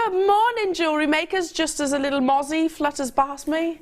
Good morning, jewellery makers, just as a little mozzie flutters past me.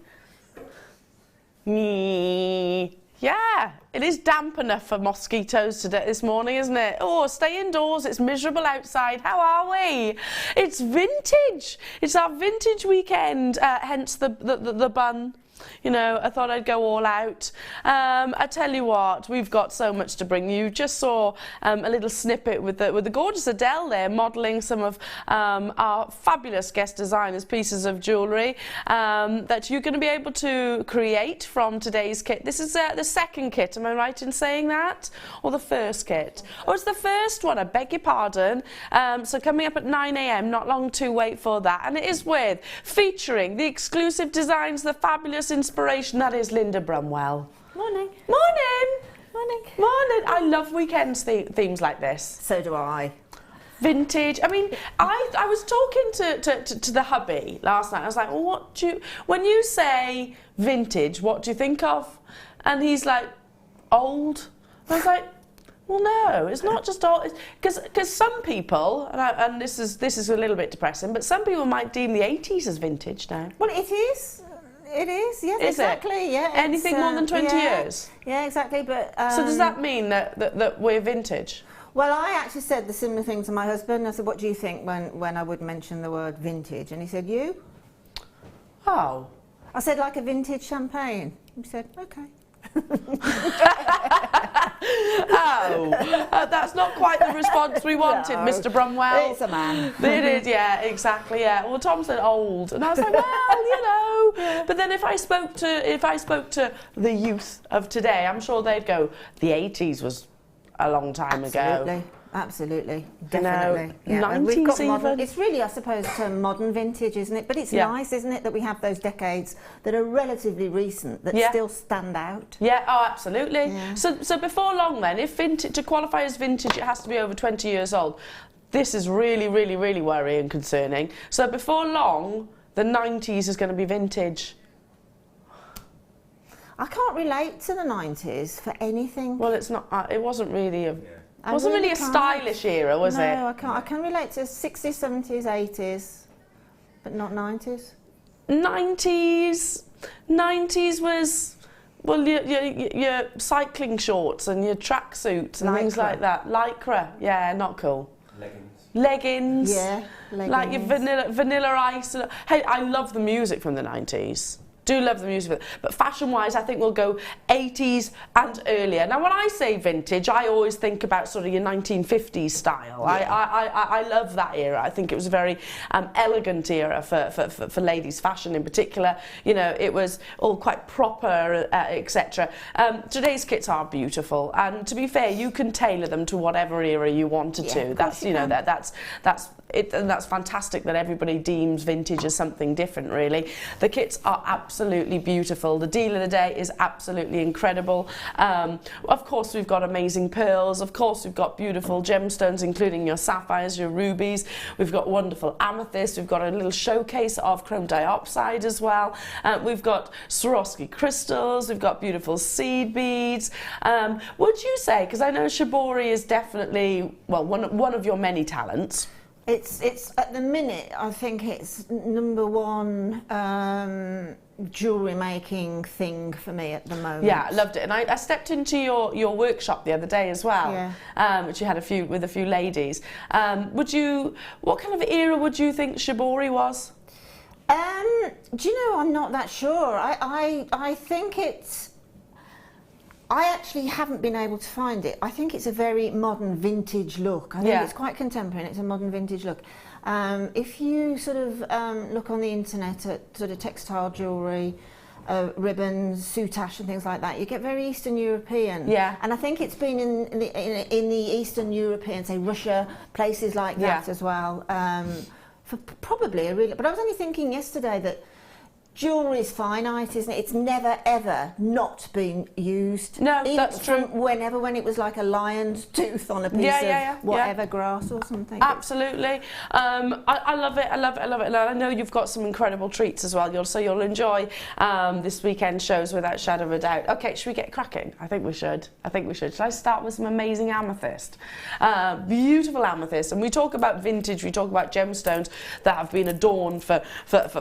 Me. Yeah, it is damp enough for mosquitoes today this morning, isn't it? Oh, stay indoors, it's miserable outside. How are we? It's vintage. It's our vintage weekend, hence the bun. You know, I thought I'd go all out. I tell you what, we've got so much to bring you. Just saw a little snippet with the gorgeous Elle there, modelling some of our fabulous guest designers' pieces of jewellery that you're going to be able to create from today's kit. This is the second kit, am I right in saying that? Or the first kit? Oh, it's the first one, I beg your pardon. So coming up at 9 AM, not long to wait for that. And it is featuring the exclusive designs, the fabulous inspiration that is Linda Brumwell. Morning. Morning. Morning. Morning. I love weekends themes like this. So do I. Vintage. I mean, I was talking to the hubby last night. I was like, well, when you say vintage, what do you think of? And he's like, old. I was like, well, no, it's not just old. Because some people, and this is a little bit depressing, but some people might deem the 80s as vintage now. Well, it is. It is, yes, is exactly. It? Yeah. Anything more than 20 years? Yeah, exactly. But so does that mean that we're vintage? Well, I actually said the similar thing to my husband. I said, what do you think when I would mention the word vintage? And he said, you? Oh. I said, like a vintage champagne. He said, okay. That's not quite the response we wanted, no. Mr. Brumwell. It's a man. It is, yeah, exactly, yeah. Well, Tom said old, and I was like, well, you know. Yeah. But then if I spoke to the youth of today, I'm sure they'd go, the 80s was a long time ago. Absolutely, definitely. You know, yeah. 90s We've got even. Modern, it's really, I suppose, modern vintage, isn't it? But it's nice, isn't it, that we have those decades that are relatively recent that still stand out. Yeah, oh, absolutely. Yeah. So before long then, if vintage, to qualify as vintage, it has to be over 20 years old. This is really, really, really worrying and concerning. So before long, the 90s is going to be vintage. I can't relate to the 90s for anything. Well, it's not. It wasn't really a. It wasn't really a stylish era, was it? No, I can't. I can relate to 60s, 70s, 80s, but not 90s. 90s was, well, your cycling shorts and your tracksuits and things like that. Lycra, yeah, not cool. Leggings. Yeah, leggings. Like your vanilla ice. Hey, I love the music from the 90s. Do love the music, but fashion-wise, I think we'll go 80s and earlier. Now, when I say vintage, I always think about sort of your 1950s style. Yeah. I love that era. I think it was a very elegant era for ladies' fashion in particular. You know, it was all quite proper, etc. Today's kits are beautiful, and to be fair, you can tailor them to whatever era you wanted to. That's and that's fantastic that everybody deems vintage as something different, really. The kits are absolutely beautiful. The deal of the day is absolutely incredible. Of course, we've got amazing pearls. Of course, we've got beautiful gemstones, including your sapphires, your rubies. We've got wonderful amethyst. We've got a little showcase of Chrome Diopside as well. We've got Swarovski crystals. We've got beautiful seed beads. Would you say, because I know shibori is definitely, well, one of your many talents. It's at the minute, I think it's #1 jewellery making thing for me at the moment. Yeah, I loved it, and I stepped into your workshop the other day as well, which you had with a few ladies. What kind of era would you think shibori was? Do you know, I'm not that sure. I think it's. I actually haven't been able to find it. I think it's a very modern vintage look. I think it's quite contemporary and it's a modern vintage look. If you sort of look on the internet at sort of textile jewellery, ribbons, soutache and things like that, you get very Eastern European. Yeah. And I think it's been in the Eastern European, say Russia, places like that as well, for probably a really. But I was only thinking yesterday that jewellery's finite, isn't it? It's never ever not been used. No, even that's true. When it was like a lion's tooth on a piece of whatever grass or something. Absolutely. I love it. I love it. I love it. And I know you've got some incredible treats as well. So you'll enjoy this weekend shows without shadow of a doubt. Okay, should we get cracking? I think we should. Should I start with some amazing amethyst? Beautiful amethyst. And we talk about vintage. We talk about gemstones that have been adorned for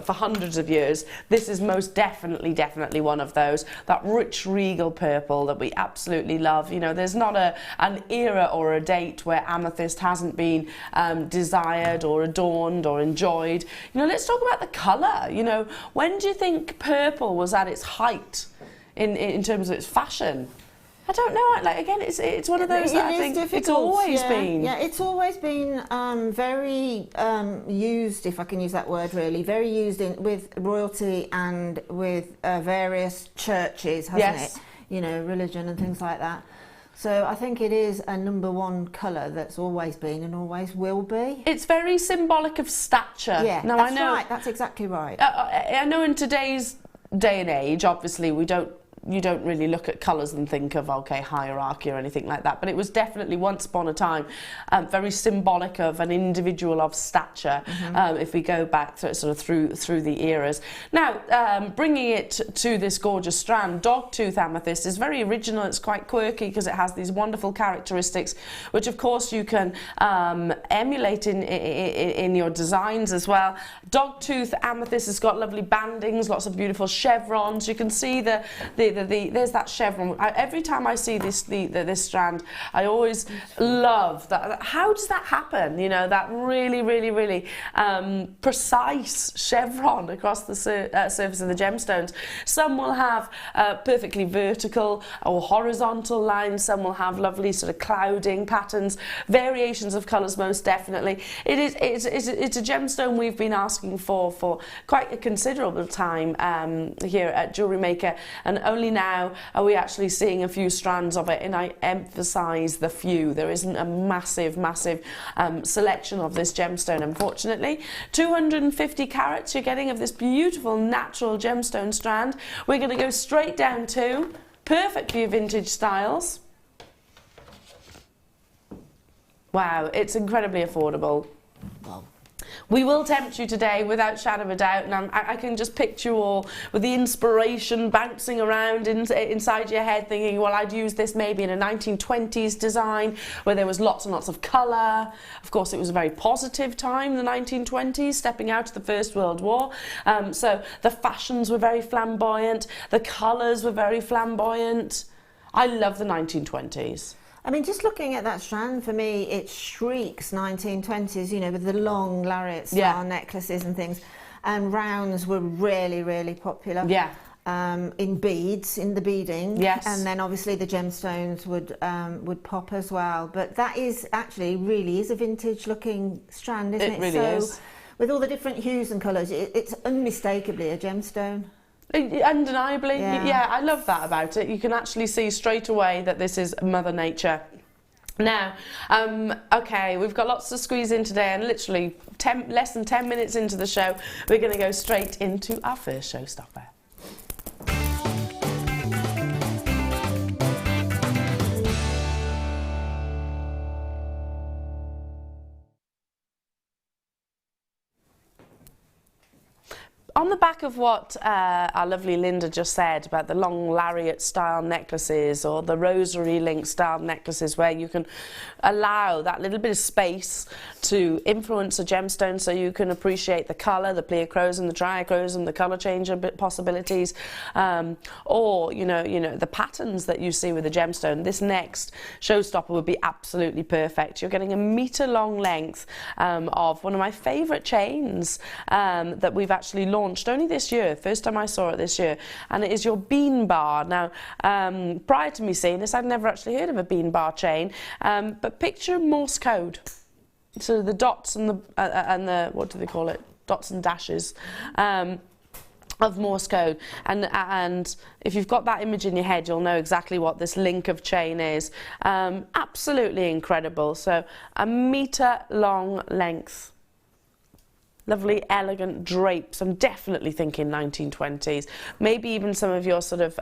hundreds of years. This is most definitely one of those. That rich regal purple that we absolutely love. You know, there's not an era or a date where amethyst hasn't been desired or adorned or enjoyed. You know, let's talk about the colour. You know, when do you think purple was at its height in terms of its fashion? I don't know. Like, again, it's one of those that I think it's always been. Yeah, it's always been very used, if I can use that word, really. Very used with royalty and with various churches, hasn't it? You know, religion and things like that. So I think it is a #1 colour that's always been and always will be. It's very symbolic of stature. Yeah, now, that's I know, right. That's exactly right. I know in today's day and age, obviously, you don't really look at colours and think of, okay, hierarchy or anything like that. But it was definitely once upon a time very symbolic of an individual of stature, if we go back through the eras. Now, bringing it to this gorgeous strand, dogtooth amethyst is very original. It's quite quirky because it has these wonderful characteristics, which of course you can emulate in your designs as well. Dogtooth amethyst has got lovely bandings, lots of beautiful chevrons. You can see there's that chevron. Every time I see this strand, I always love that. How does that happen? You know, that really precise chevron across the surface of the gemstones. Some will have perfectly vertical or horizontal lines. Some will have lovely sort of clouding patterns, variations of colours, most definitely. It's a gemstone we've been asking for quite a considerable time here at Jewellery Maker, and only now are we actually seeing a few strands of it, and I emphasise the few. There isn't a massive selection of this gemstone, unfortunately. 250 carats you're getting of this beautiful natural gemstone strand. We're going to go straight down to perfect for your vintage styles. Wow, it's incredibly affordable. Wow. We will tempt you today without shadow of a doubt, and I can just picture you all with the inspiration bouncing around inside your head thinking, well, I'd use this maybe in a 1920s design where there was lots and lots of colour. Of course, it was a very positive time, the 1920s, stepping out of the First World War. So the fashions were very flamboyant, the colours were very flamboyant. I love the 1920s. I mean, just looking at that strand, for me, it shrieks 1920s, you know, with the long lariat style necklaces and things. And rounds were really popular. Yeah. In beads, in the beading. Yes. And then obviously the gemstones would pop as well. But that is actually really is a vintage looking strand, isn't it? It really is. With all the different hues and colours, it's unmistakably a gemstone. Undeniably, yeah, I love that about it. You can actually see straight away that this is Mother Nature. Now, okay, we've got lots to squeeze in today, and literally less than 10 minutes into the show, we're going to go straight into our first showstopper. On the back of what our lovely Linda just said about the long lariat style necklaces or the rosary link style necklaces, where you can allow that little bit of space to influence a gemstone so you can appreciate the colour, the pleochrosm, the triachrosm, the colour change possibilities, or you know the patterns that you see with the gemstone. This next showstopper would be absolutely perfect. You're getting a metre long length of one of my favourite chains that we've actually launched only this year, first time I saw it this year, and it is your bean bar. Now, prior to me seeing this, I'd never actually heard of a bean bar chain, but picture Morse code. So the dots and the what do they call it? Dots and dashes. Of Morse code, and if you've got that image in your head, you'll know exactly what this link of chain is. Absolutely incredible. So a metre long length. Lovely, elegant drapes. I'm definitely thinking 1920s. Maybe even some of your sort of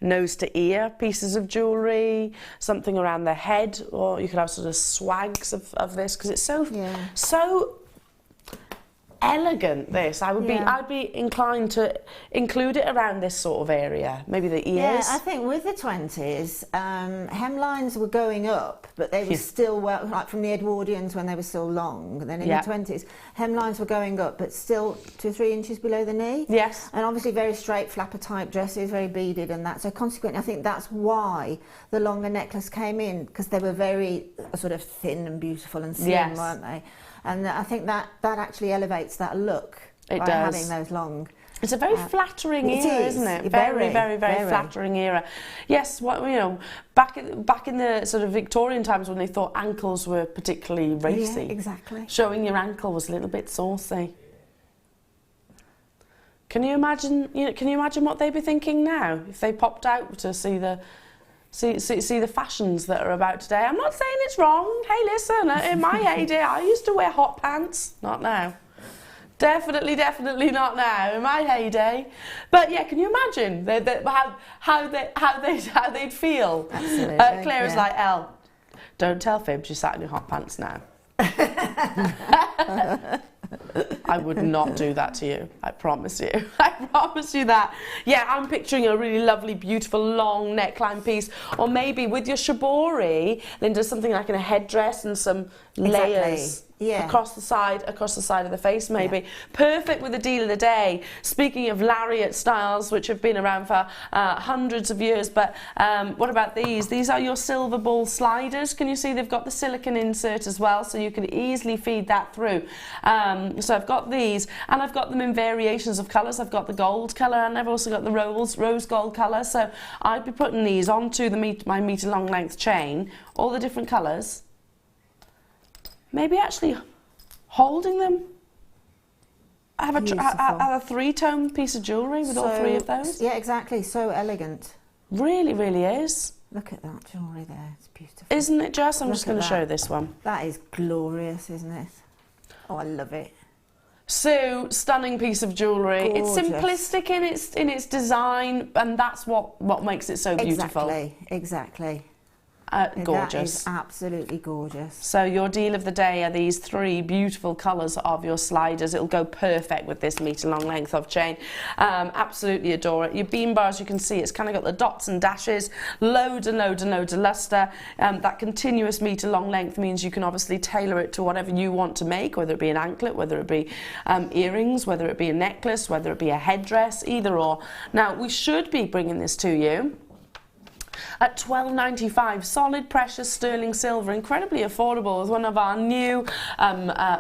nose to ear pieces of jewellery, something around the head, or you could have sort of swags of this, because it's so elegant, this. I'd be inclined to include it around this sort of area, maybe the ears. Yeah, I think with the 20s, hemlines were going up, but they were still, well, like from the Edwardians when they were still long. And then in the 20s, hemlines were going up, but still 2 or 3 inches below the knee. Yes. And obviously very straight flapper type dresses, very beaded and that. So consequently, I think that's why the longer necklace came in, because they were very sort of thin and beautiful and slim, weren't they? And I think that actually elevates that look. It by does. having those long. It's a very flattering era, isn't it? Very, very, very flattering era. Yes, back in the sort of Victorian times when they thought ankles were particularly racy. Yeah, exactly. Showing your ankle was a little bit saucy. Can you imagine? Can you imagine what they'd be thinking now if they popped out to see the fashions that are about today? I'm not saying it's wrong. Hey, listen, in my heyday, I used to wear hot pants. Not now. Definitely not now. In my heyday, but yeah, can you imagine how they'd feel? Absolutely. Claire's like, Elle, don't tell Fibs you sat in your hot pants now. I would not do that to you. I promise you. I promise you that. Yeah, I'm picturing a really lovely, beautiful, long neckline piece, or maybe with your shibori, Linda, something like in a headdress and some layers. Yeah. Across the side of the face, maybe. Yeah. Perfect with the deal of the day. Speaking of lariat styles, which have been around for hundreds of years, but what about these? These are your silver ball sliders. Can you see they've got the silicone insert as well, so you can easily feed that through. So I've got these, and I've got them in variations of colours. I've got the gold colour, and I've also got the rose gold colour. So I'd be putting these onto my metre long length chain, all the different colours. Maybe actually holding them. I have a 3-tone piece of jewellery with all 3 of those. Yeah, exactly. So elegant. Really, really is. Look at that jewellery there. It's beautiful. Isn't it just? I'm just going to show this one. That is glorious, isn't it? Oh, I love it. So, stunning piece of jewellery. It's simplistic in its design, and that's what makes it so beautiful. Exactly. Gorgeous. That is absolutely gorgeous. So your deal of the day are these 3 beautiful colours of your sliders. It'll go perfect with this metre long length of chain. Absolutely adore it. Your beam bars, you can see it's kind of got the dots and dashes, loads and loads and loads of lustre. That continuous metre long length means you can obviously tailor it to whatever you want to make, whether it be an anklet, whether it be earrings, whether it be a necklace, whether it be a headdress, either or. Now, we should be bringing this to you at $12.95, solid precious sterling silver, incredibly affordable, with one of our new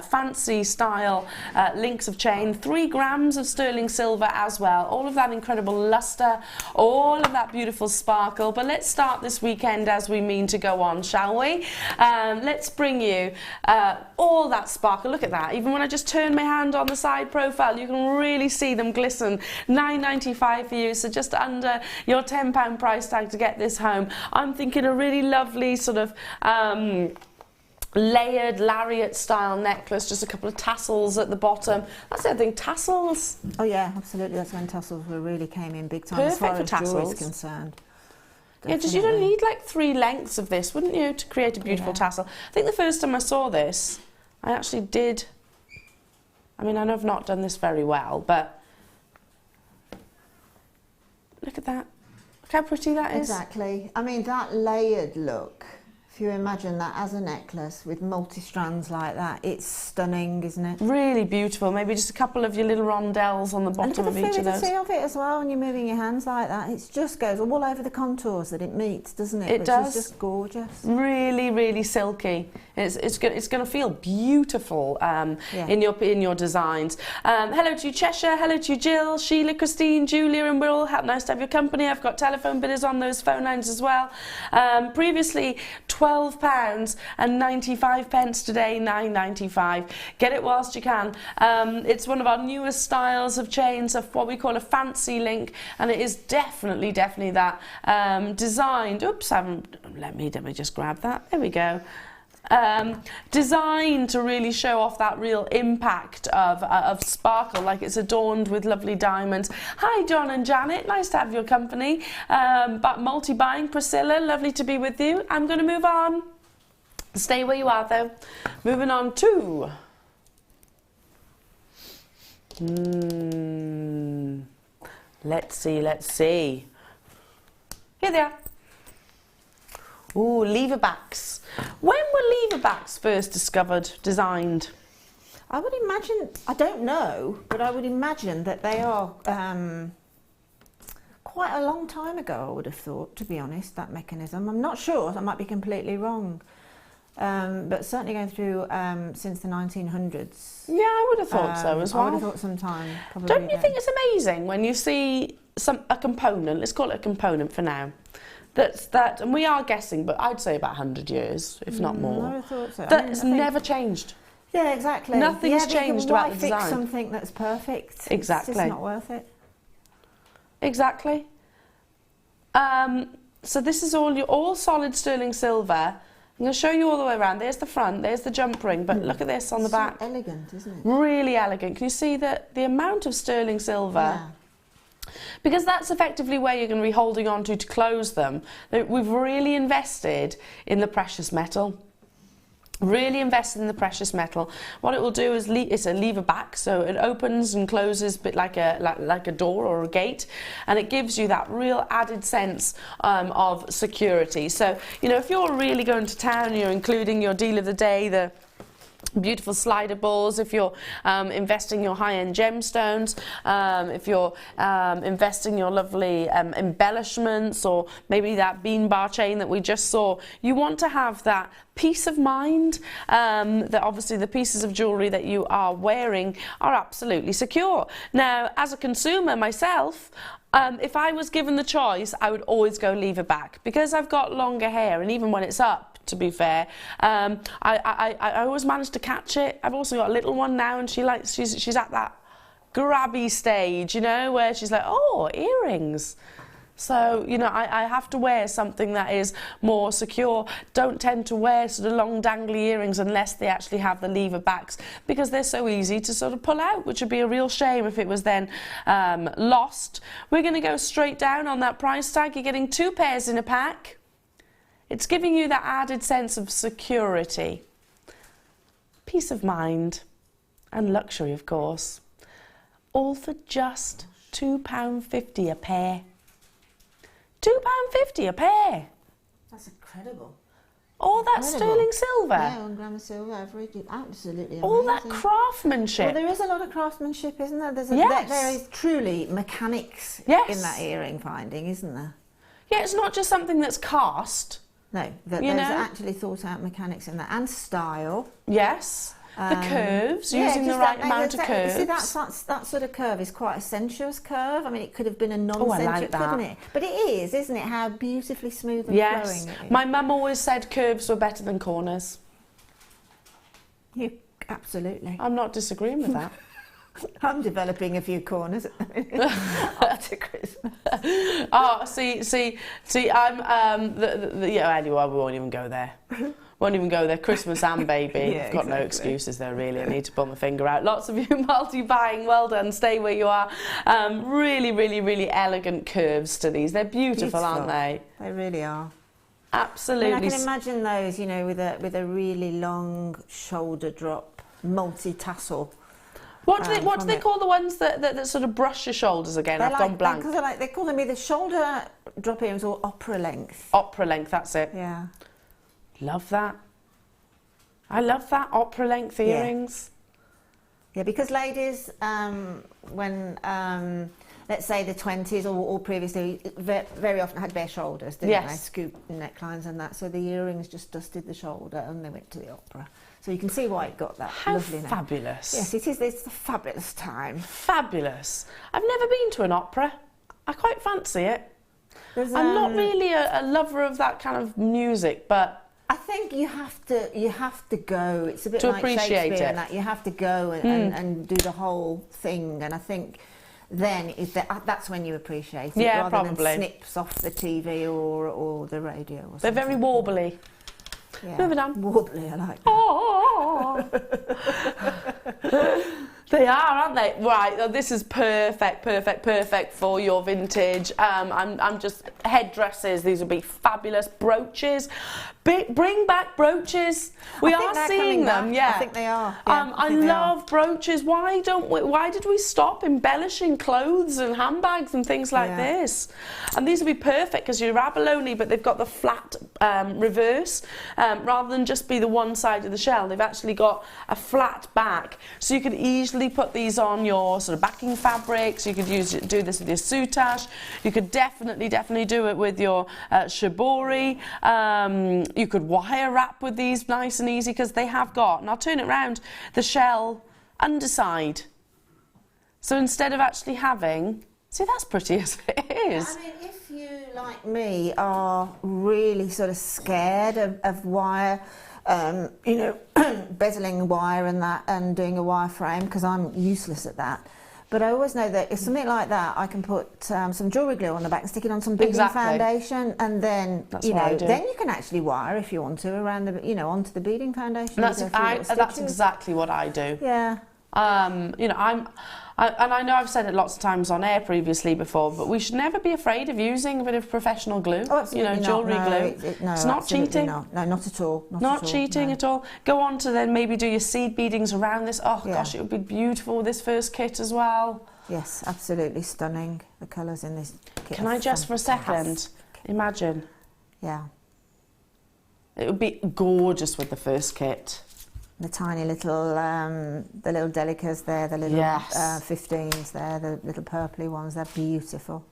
fancy style links of chain, 3 grams of sterling silver as well, all of that incredible luster, all of that beautiful sparkle. But let's start this weekend as we mean to go on, shall we? Let's bring you all that sparkle. Look at that. Even when I just turn my hand on the side profile, you can really see them glisten. $9.95 for you, so just under your £10 price tag to get this home. I'm thinking a really lovely sort of layered lariat style necklace, just a couple of tassels at the bottom. That's the other thing, tassels. Oh yeah, absolutely. That's when tassels really came in big time. Perfect as far for as tassels. jewelry is concerned. Definitely. Yeah, because you don't need like 3 lengths of this, wouldn't you, to create a beautiful tassel? I think the first time I saw this, I actually did. I mean, I know I've not done this very well, but look at that. Look how pretty that is. Exactly. I mean, that layered look, if you imagine that as a necklace with multi-strands like that, it's stunning, isn't it? Really beautiful. Maybe just a couple of your little rondelles on the bottom of each of those. And the fluidity of it as well, when you're moving your hands like that, it just goes all over the contours that it meets, doesn't it? It does. Which is just gorgeous. Really, really silky. It's going to feel beautiful in your designs. Hello to you, Cheshire. Hello to you, Jill, Sheila, Christine, Julia, and we're all nice to have your company. I've got telephone bidders on those phone lines as well. Previously, £12 and 95 pence today, $9.95. Get it whilst you can. It's one of our newest styles of chains, of what we call a fancy link, and it is definitely that designed. Oops, let me just grab that. There we go. designed to really show off that real impact of sparkle, like it's adorned with lovely diamonds. Hi John and Janet, nice to have your company. But multi-buying, Priscilla, lovely to be with you. I'm going to move on. Stay where you are though. Moving on to... Let's see. Here they are. Ooh, lever backs. When were lever backs first discovered, designed? I would imagine, I don't know, but I would imagine that they are quite a long time ago, I would have thought, to be honest, that mechanism. I'm not sure, I might be completely wrong. But certainly going through since the 1900s. Yeah, I would have thought so as well. I would have thought sometime, probably. Don't you think it's amazing when you see a component, let's call it a component for now, and we are guessing, but I'd say about 100 years, if not more. I would have thought so. That's never changed. Yeah, exactly. Nothing's changed about the design. Why fix something that's perfect? Exactly. It's just not worth it. Exactly. So this is all solid sterling silver. I'm going to show you all the way around. There's the front, there's the jump ring, but look at this on the back. So elegant, isn't it? Really elegant. Can you see the amount of sterling silver? Yeah. Because that's effectively where you're going to be holding on to close them. We've really invested in the precious metal. Really invested in the precious metal. What it will do is it's a lever back, so it opens and closes a bit like a door or a gate, and it gives you that real added sense of security. So, you know, if you're really going to town, you're including your deal of the day, the beautiful slider balls, if you're investing your high-end gemstones, if you're investing your lovely embellishments, or maybe that bean bar chain that we just saw, you want to have that peace of mind that obviously the pieces of jewellery that you are wearing are absolutely secure. Now, as a consumer myself, if I was given the choice, I would always go lever back, because I've got longer hair, and even when it's up, to be fair, I always manage to catch it. I've also got a little one now, and she's at that grabby stage, you know, where she's like, oh, earrings. So, you know, I have to wear something that is more secure. Don't tend to wear sort of long dangly earrings unless they actually have the lever backs, because they're so easy to sort of pull out, which would be a real shame if it was then lost. We're going to go straight down on that price tag. You're getting 2 pairs in a pack. It's giving you that added sense of security, peace of mind, and luxury, of course. All for just £2.50 a pair. £2.50 a pair. That's incredible. All that sterling silver. Yeah, 1 gram of silver, absolutely amazing. All that craftsmanship. Well, there is a lot of craftsmanship, isn't there? There is truly mechanics in that earring finding, isn't there? Yeah, it's not just something that's cast. No, there's actually thought out mechanics in that, and style. Yes, the curves, using the right amount of curves. See, that sort of curve is quite a sensuous curve. I mean, it could have been a non-sensuous, couldn't it? But it is, isn't it? How beautifully smooth and flowing it is. My mum always said curves were better than corners. Absolutely. I'm not disagreeing with that. I'm developing a few corners after Christmas. Oh, see, I'm anyway, we won't even go there. Won't even go there. Christmas and baby. I've got no excuses there, really. I need to pull my finger out. Lots of you multi-buying, well done. Stay where you are. Really, really, really elegant curves to these. They're beautiful, aren't they? They really are. Absolutely. I can imagine those, you know, with a really long shoulder drop, multi-tassel. What do they call the ones that sort of brush your shoulders again? I've gone blank. They call them either shoulder drop earrings or opera length. Opera length, that's it. Yeah. Love that. I love that, opera length earrings. Yeah, because ladies, when let's say the 20s or previously, very often had bare shoulders, didn't they? Scoop necklines and that. So the earrings just dusted the shoulder and they went to the opera. So you can see why it got that lovely name. Fabulous. Yes, it is. It's a fabulous time. Fabulous. I've never been to an opera. I quite fancy it. I'm not really a lover of that kind of music, but I think you have to go. It's a bit to like appreciate Shakespeare it. And that. You have to go and do the whole thing. And I think then that's when you appreciate it, rather than snips off the TV or the radio. Or they're very warbly. Yeah. Moving on. Wobbly, I like that. Oh. They are, aren't they? Right, this is perfect for your vintage. I'm just headdresses. These would be fabulous. Brooches. Bring back brooches. We are seeing them. Yeah, I think they are. Yeah, I love brooches. Why did we stop embellishing clothes and handbags and things like this? And these would be perfect because you're abalone, but they've got the flat reverse rather than just be the one side of the shell. They've actually got a flat back, so you could easily put these on your sort of backing fabrics. You could do this with your soutache. You could definitely do it with your shibori. You could wire wrap with these nice and easy because they have got, and I'll turn it around, the shell underside. So instead of actually having, see, that's pretty as it is. I mean, if you, like me, are really sort of scared of wire, you know, bezeling wire and that, and doing a wire frame, because I'm useless at that. But I always know that if something like that, I can put some jewellery glue on the back and stick it on some beading foundation, and then then you can actually wire if you want to around the, onto the beading foundation. And that's exactly what I do. Yeah. I know I've said it lots of times on air previously before, but we should never be afraid of using a bit of professional glue. Oh, absolutely jewellery glue. It's not cheating. No, not at all. Not cheating at all. Go on to then maybe do your seed beadings around this. Oh gosh, it would be beautiful with this first kit as well. Yes, absolutely stunning. The colours in this kit. Can I just for a second imagine? Yeah. It would be gorgeous with the first kit. The tiny little, the little delicas there, the little 15s there, the little purpley ones, they're beautiful.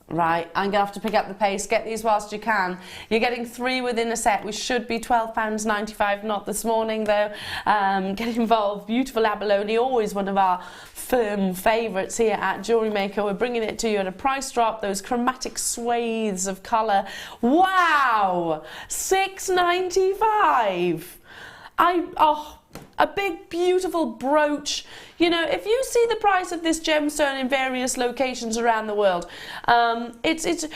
Right, I'm going to have to pick up the pace. Get these whilst you can. You're getting 3 within a set, which should be £12.95, not this morning though. Get involved. Beautiful abalone, always one of our firm favourites here at Jewellery Maker. We're bringing it to you at a price drop. Those chromatic swathes of colour. Wow! £6.95. A big beautiful brooch. If you see the price of this gemstone in various locations around the world, it's a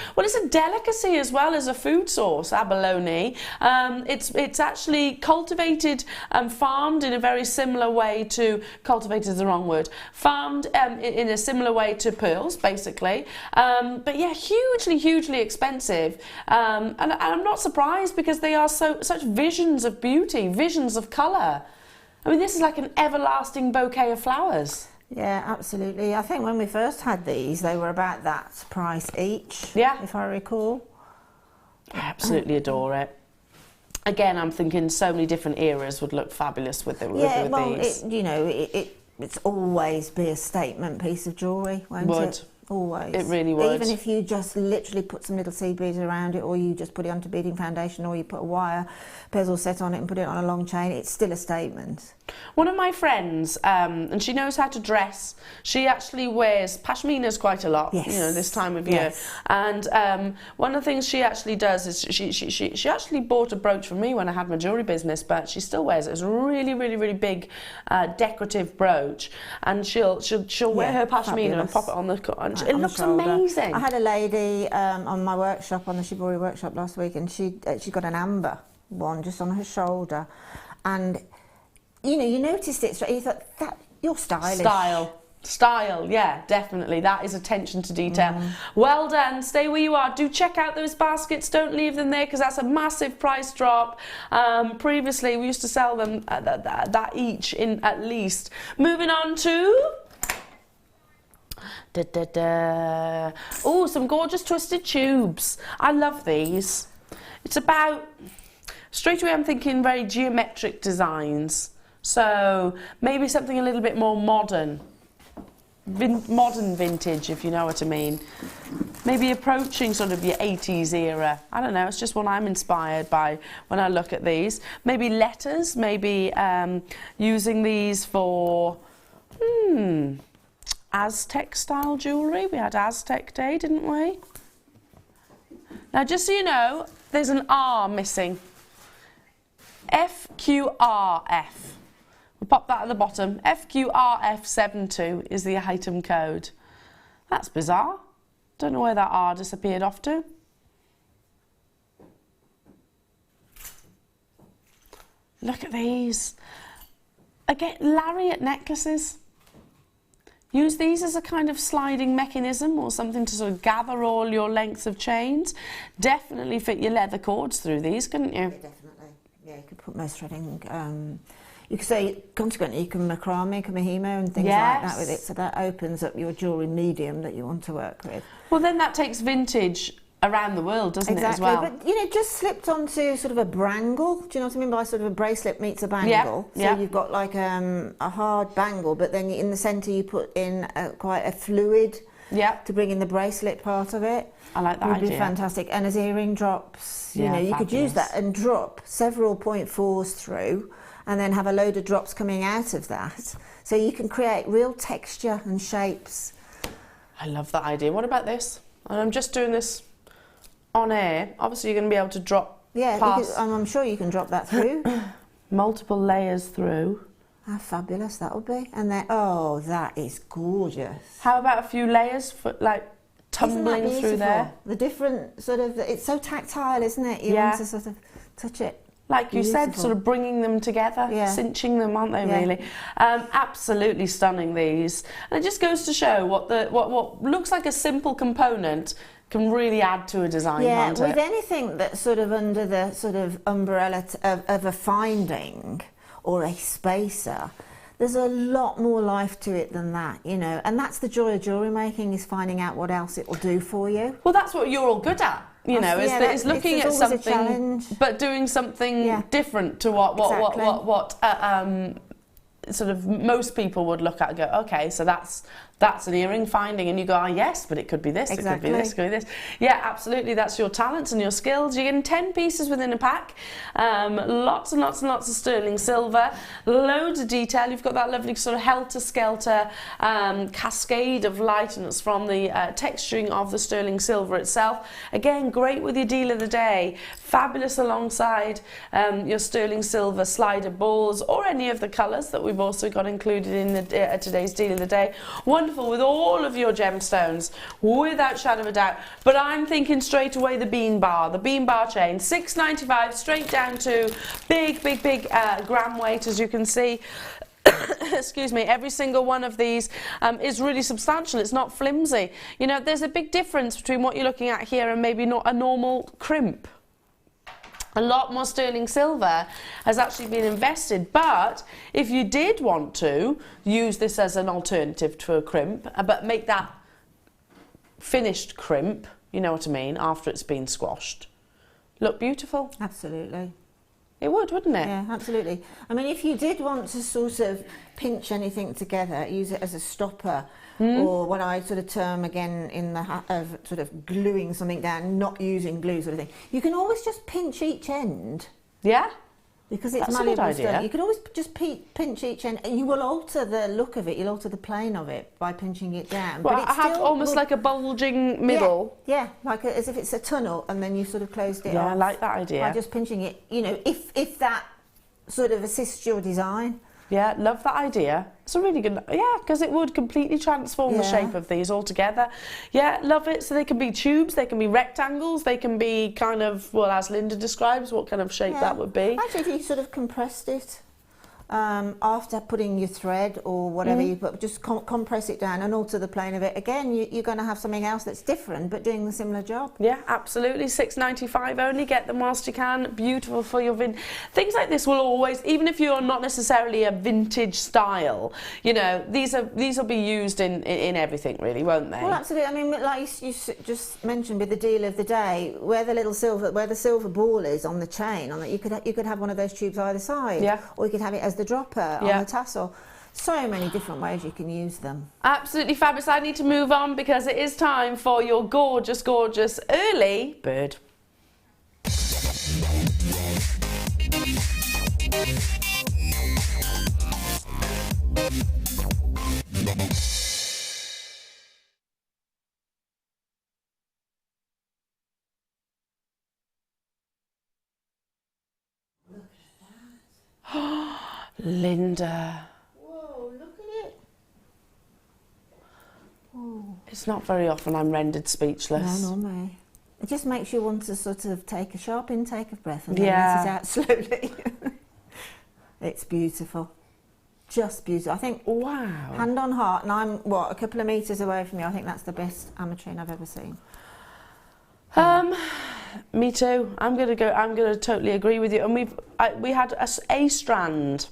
delicacy as well as a food source, abalone. It's actually cultivated and farmed in a very similar way to, cultivated is the wrong word, farmed in a similar way to pearls, basically. But yeah, hugely expensive. And I'm not surprised because they are such visions of beauty, visions of colour. I mean, this is like an everlasting bouquet of flowers. Yeah, absolutely. I think when we first had these, they were about that price each, if I recall. I absolutely adore it. Again, I'm thinking so many different eras would look fabulous with these. It's always be a statement piece of jewellery, won't it? Always. It really would. Even if you just literally put some little seed beads around it, or you just put it onto beading foundation, or you put a wire bezel set on it and put it on a long chain, it's still a statement. One of my friends, and she knows how to dress, she actually wears pashminas quite a lot, this time of year. And one of the things she actually does is she actually bought a brooch for me when I had my jewellery business, but she still wears it. It's a really big decorative brooch, and she'll wear her pashmina and pop it on the and it looks amazing. I had a lady on my workshop, on the shibori workshop last week, and she got an amber one just on her shoulder, and you noticed it straight. You thought, that you're stylish. Style, yeah, definitely. That is attention to detail. Well done. Stay where you are. Do check out those baskets. Don't leave them there because that's a massive price drop. Previously, we used to sell them that each in at least. Moving on to... Oh, some gorgeous twisted tubes. I love these. It's about... Straight away I'm thinking very geometric designs. So maybe something a little bit more modern. Modern vintage, if you know what I mean. Maybe approaching sort of your 80s era. I don't know, it's just what I'm inspired by when I look at these. Maybe letters, maybe using these for Aztec style jewellery. We had Aztec Day, didn't we? Now just so you know, there's an R missing. FQRF. We'll pop that at the bottom. FQRF72 is the item code. That's bizarre. Don't know where that R disappeared off to. Look at these. Again, lariat necklaces. Use these as a kind of sliding mechanism or something to sort of gather all your lengths of chains. Definitely fit your leather cords through these, couldn't you? Yeah, definitely. Yeah, you could put most threading. You could say, consequently, you can macrame, mahimo and things like that with it. So that opens up your jewellery medium that you want to work with. Well, then that takes vintage around the world, doesn't it, as well? But, you know, just slipped onto sort of a brangle. Do you know what I mean by sort of a bracelet meets a bangle? So you've got like a hard bangle, but then in the centre you put in quite a fluid to bring in the bracelet part of it. I like that idea. Would be fantastic. And as earring drops, you know, you could use that and drop several 0.4s through and then have a load of drops coming out of that. So you can create real texture and shapes. I love that idea. What about this? And I'm just doing this on air. Obviously you're going to be able to drop past. I'm sure you can drop that through. Multiple layers through. How fabulous that would be. And then, oh, that is gorgeous. How about a few layers for like tumbling through there? The different sort of, it's so tactile, isn't it? You want to sort of touch it. Like you said, sort of bringing them together, cinching them, aren't they, really? Absolutely stunning, these. And it just goes to show what looks like a simple component can really add to a design, can't it? With anything that's sort of under the sort of umbrella of a finding or a spacer, there's a lot more life to it than that, you know. And that's the joy of jewellery making, is finding out what else it will do for you. Well, that's what you're all good at. You know, is looking at something, but doing something different to what sort of most people would look at and go, okay, so that's an earring finding, and you go, oh yes, but it could be this, it could be this, it could be this. Yeah, absolutely, that's your talents and your skills. You're getting 10 pieces within a pack, lots and lots and lots of sterling silver, loads of detail. You've got that lovely sort of helter-skelter cascade of light, and it's from the texturing of the sterling silver itself. Again, great with your deal of the day, fabulous alongside your sterling silver slider balls, or any of the colours that we've also got included in the, today's deal of the day. Wonderful with all of your gemstones, without shadow of a doubt. But I'm thinking straight away the bean bar chain, $6.95 straight down to big gram weight, as you can see. Excuse me, every single one of these is really substantial. It's not flimsy. You know, there's a big difference between what you're looking at here and maybe not a normal crimp. A lot more sterling silver has actually been invested, but if you did want to use this as an alternative to a crimp, but make that finished crimp, you know what I mean, after it's been squashed, look beautiful. Absolutely. It would, wouldn't it? Yeah, absolutely. I mean, if you did want to sort of pinch anything together, use it as a stopper, or what I sort of term again in the of sort of gluing something down, not using glue sort of thing, you can always just pinch each end. Yeah. Because it's malleable stone. You can always just pinch each end, and you will alter the look of it, you'll alter the plane of it by pinching it down. Well, but I have almost like a bulging middle. Yeah, like as if it's a tunnel, and then you sort of closed it off. Yeah, I like that idea. By just pinching it, you know, if that sort of assists your design. Yeah, love that idea. It's a really good, because it would completely transform the shape of these altogether. Yeah, love it. So they can be tubes, they can be rectangles, they can be kind of, well, as Linda describes, what kind of shape that would be. Actually, if you sort of compressed it after putting your thread or whatever you put, just compress it down and alter the plane of it. Again, you're going to have something else that's different, but doing the similar job. Yeah, absolutely. $6.95 only. Get them whilst you can. Beautiful for your things like this will always, even if you're not necessarily a vintage style, you know, these will be used in everything, really, won't they? Well, absolutely. I mean, like you just mentioned with the deal of the day, where the silver ball is on the chain, you could have one of those tubes either side, or you could have it as the dropper on the tassel. So many different ways you can use them. Absolutely fabulous. I need to move on because it is time for your gorgeous, gorgeous early bird. Linda. Whoa, look at it. Ooh. It's not very often I'm rendered speechless. No, nor me. It just makes you want to sort of take a sharp intake of breath and then let it out slowly. It's beautiful. Just beautiful. I think, wow. hand on heart, and I'm, what, a couple of metres away from you, I think that's the best ametrine I've ever seen. Me too. I'm gonna totally agree with you. And we had a strand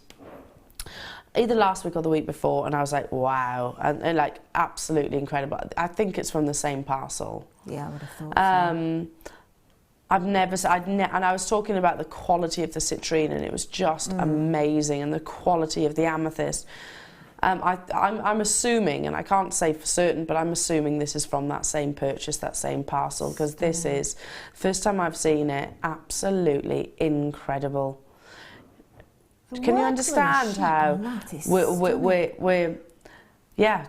either last week or the week before, and I was like, wow, and like absolutely incredible. I think it's from the same parcel. Yeah, I would have thought so. And I was talking about the quality of the citrine, and it was just amazing, and the quality of the amethyst. I'm assuming, and I can't say for certain, but I'm assuming this is from that same purchase, that same parcel, because this is, first time I've seen it, absolutely incredible. Can you understand how we're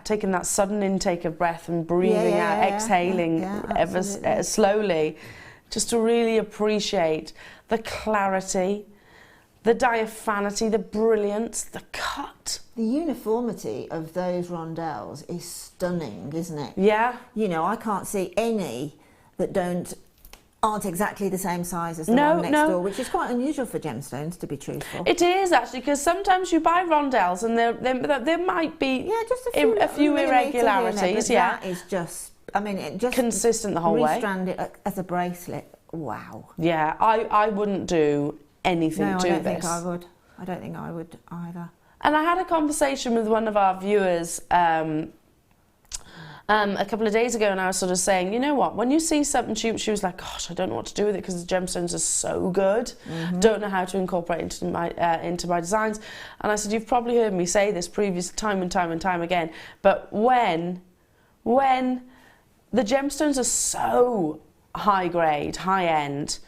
taking that sudden intake of breath and breathing out, exhaling ever slowly, just to really appreciate the clarity, the diaphanity, the brilliance, the cut. The uniformity of those rondelles is stunning, isn't it? Yeah. You know, I can't see any that aren't exactly the same size as the one next door, which is quite unusual for gemstones, to be truthful. It is actually, because sometimes you buy rondelles and there might be just a few irregularities. That is just, I mean, it just consistent the whole way. Restrand it as a bracelet. Wow. Yeah, I wouldn't do anything to this. Think I would. I don't think I would either. And I had a conversation with one of our viewers a couple of days ago, and I was sort of saying, you know what, when you see something, she was like, gosh, I don't know what to do with it because the gemstones are so good. Don't know how to incorporate into my designs. And I said, you've probably heard me say this previous time and time again, but when the gemstones are so high grade, high end,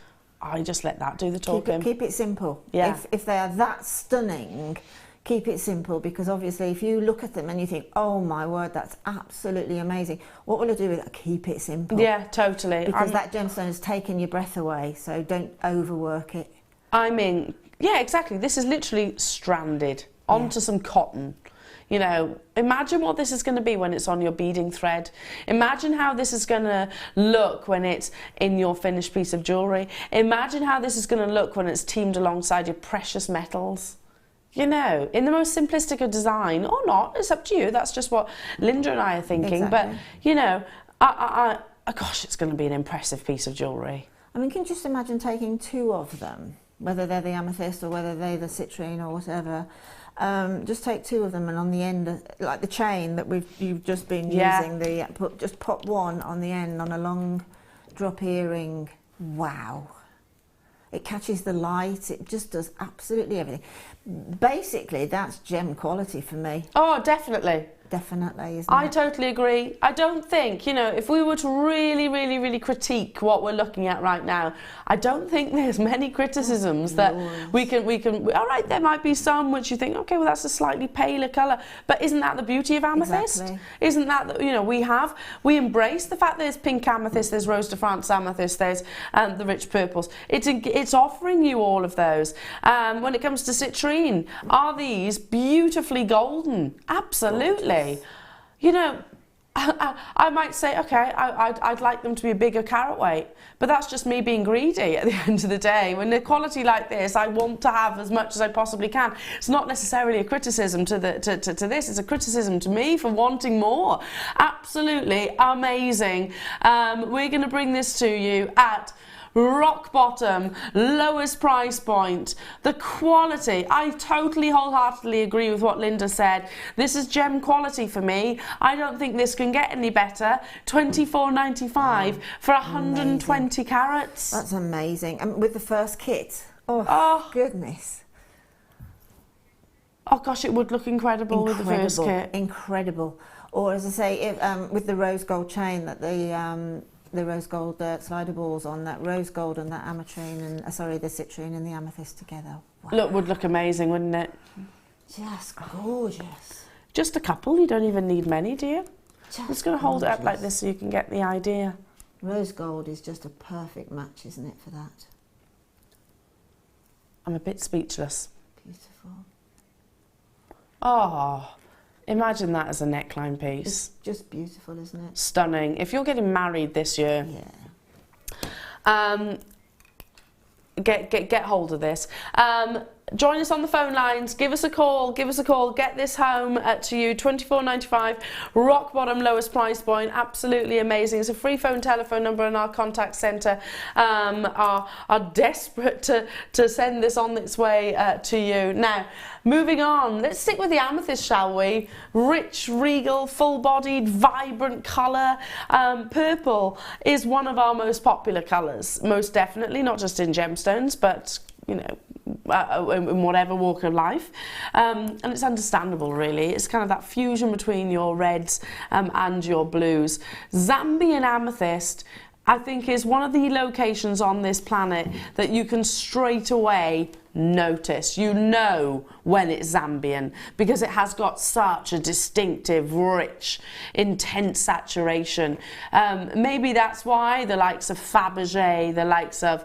I just let that do the talking. Keep it simple. Yeah. If they are that stunning, keep it simple, because obviously if you look at them and you think, oh my word, that's absolutely amazing, what will I do with it? Keep it simple. Yeah, totally. Because that gemstone has taken your breath away, so don't overwork it. I mean, yeah, exactly. This is literally stranded onto some cotton. You know, imagine what this is going to be when it's on your beading thread. Imagine how this is going to look when it's in your finished piece of jewellery. Imagine how this is going to look when it's teamed alongside your precious metals. You know, in the most simplistic of design, or not, it's up to you. That's just what Linda and I are thinking. Exactly. But, you know, gosh, it's going to be an impressive piece of jewellery. I mean, can you just imagine taking two of them, whether they're the amethyst or whether they're the citrine or whatever, just take two of them, and on the end, like the chain that you've just been using, just pop one on the end on a long drop earring. Wow. It catches the light, it just does absolutely everything. Basically, that's gem quality for me. Oh, definitely. Definitely, isn't it? I totally agree. I don't think, you know, if we were to really critique what we're looking at right now, I don't think there's many criticisms that we can, all right, there might be some which you think, okay, well, that's a slightly paler colour, but isn't that the beauty of amethyst? Exactly. Isn't that, you know, we embrace the fact there's pink amethyst, there's Rose de France amethyst, there's the rich purples. It's offering you all of those. When it comes to citrine, are these beautifully golden? Absolutely. You know, I might say, okay, I'd like them to be a bigger carat weight, but that's just me being greedy at the end of the day. When they're quality like this, I want to have as much as I possibly can. It's not necessarily a criticism to this, it's a criticism to me for wanting more. Absolutely amazing. We're going to bring this to you at rock bottom, lowest price point. The quality, I totally wholeheartedly agree with what Linda said. This is gem quality for me. I don't think this can get any better. $24.95 for 120 carats. That's amazing. And with the first kit, oh goodness. Oh gosh, it would look incredible with the first kit. Incredible. Or as I say, if, with the rose gold chain that the rose gold slider balls on, that rose gold and that ametrine and the citrine and the amethyst together. Wow. Would look amazing, wouldn't it? Just gorgeous. Just a couple, you don't even need many, do you? I'm just going to hold it up like this so you can get the idea. Rose gold is just a perfect match, isn't it, for that? I'm a bit speechless. Beautiful. Oh, imagine that as a neckline piece. It's just beautiful, isn't it? Stunning. If you're getting married this year, yeah. get hold of this. join us on the phone lines, give us a call, get this home to you, £24.95, rock bottom lowest price point, absolutely amazing. It's a free phone telephone number, and our contact centre are desperate to send this on its way to you. Now, moving on, let's stick with the amethyst, shall we? Rich, regal, full-bodied, vibrant colour. Purple is one of our most popular colours, most definitely, not just in gemstones, but you know, in whatever walk of life, and it's understandable really. It's kind of that fusion between your reds and your blues. Zambian amethyst, I think, is one of the locations on this planet that you can straight away notice. You know when it's Zambian because it has got such a distinctive, rich, intense saturation. Maybe that's why the likes of Fabergé, the likes of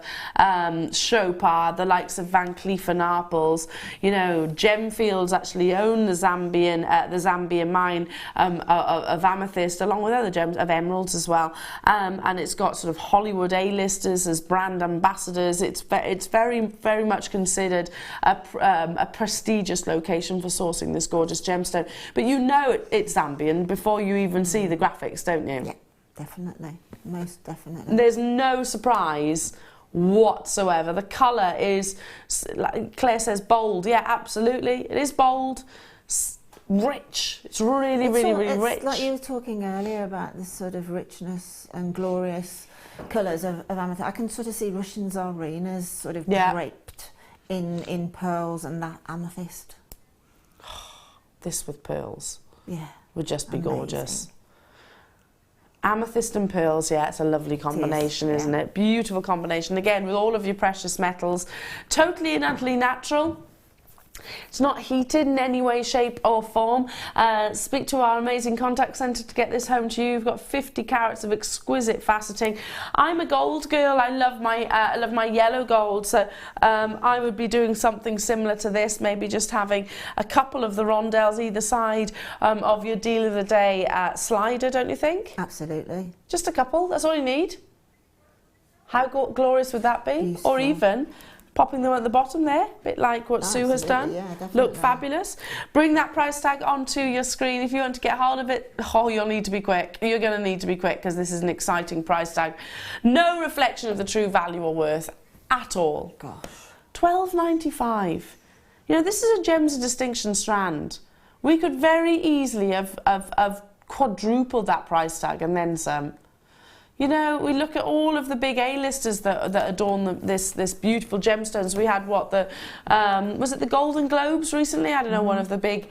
Chopard, the likes of Van Cleef & Arpels, you know, Gemfields actually own the Zambian mine of amethyst, along with other gems of emeralds as well. And it's got sort of Hollywood A-listers as brand ambassadors. It's very, very much considered a prestigious location for sourcing this gorgeous gemstone. But you know it's Zambian before you even see the graphics, don't you? Yeah, definitely, most definitely. There's no surprise whatsoever. The colour is, like Claire says, bold. Yeah, absolutely, it is bold. Rich. It's really rich. Like you were talking earlier about this sort of richness and glorious colours of amethyst. I can sort of see Russian Tsarinas sort of draped in pearls and that amethyst. This with pearls, yeah, would just be gorgeous. Amethyst and pearls, yeah, it's a lovely combination, isn't it? Beautiful combination. Again, with all of your precious metals, totally and utterly natural. It's not heated in any way, shape or form. Speak to our amazing contact centre to get this home to you. You've got 50 carats of exquisite faceting. I'm a gold girl. I love my yellow gold, so I would be doing something similar to this, maybe just having a couple of the rondelles either side of your deal of the day slider, don't you think? Absolutely. Just a couple, that's all you need. How glorious would that be? Beautiful. Or even popping them at the bottom there, a bit like what Sue has done. Yeah, definitely. Look fabulous. Bring that price tag onto your screen. If you want to get hold of it, oh, you'll need to be quick. You're going to need to be quick because this is an exciting price tag. No reflection of the true value or worth at all. Gosh. £12.95. You know, this is a Gems of Distinction strand. We could very easily have quadrupled that price tag and then some. You know, we look at all of the big A-listers that adorn this beautiful gemstones. We had what, was it the Golden Globes recently? I don't know, one of the big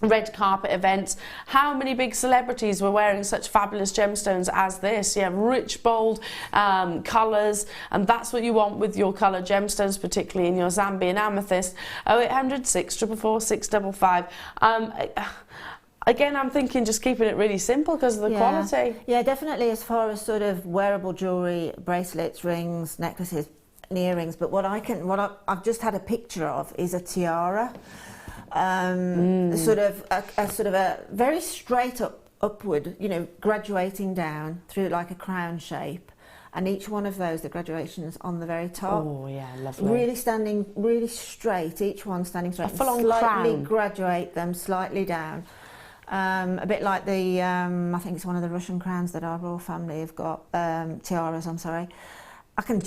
red carpet events. How many big celebrities were wearing such fabulous gemstones as this? Yeah, rich, bold colours, and that's what you want with your colour gemstones, particularly in your Zambian amethyst. 0800 644 655. Again, I'm thinking just keeping it really simple because of the quality. Yeah, definitely as far as sort of wearable jewellery, bracelets, rings, necklaces, and earrings. But what I've just had a picture of is a tiara. Sort of a very straight upward, you know, graduating down through like a crown shape. And each one of those, the graduations on the very top. Oh, yeah, lovely. Really standing really straight, each one standing straight. A full-on slightly crown. Graduate them slightly down. A bit like the, I think it's one of the Russian crowns that our royal family have got, tiaras, I'm sorry. I can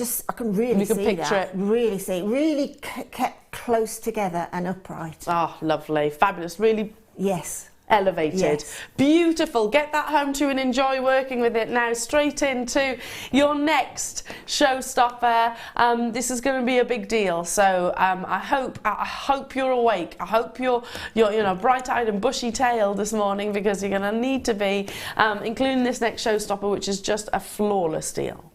really picture it. Really kept close together and upright. Oh, lovely, fabulous, really elevated. Yes. Beautiful. Get that home to and enjoy working with it. Now straight into your next showstopper. This is going to be a big deal, so I hope you're awake. I hope you're you know, bright-eyed and bushy-tailed this morning, because you're going to need to be, including this next showstopper, which is just a flawless deal.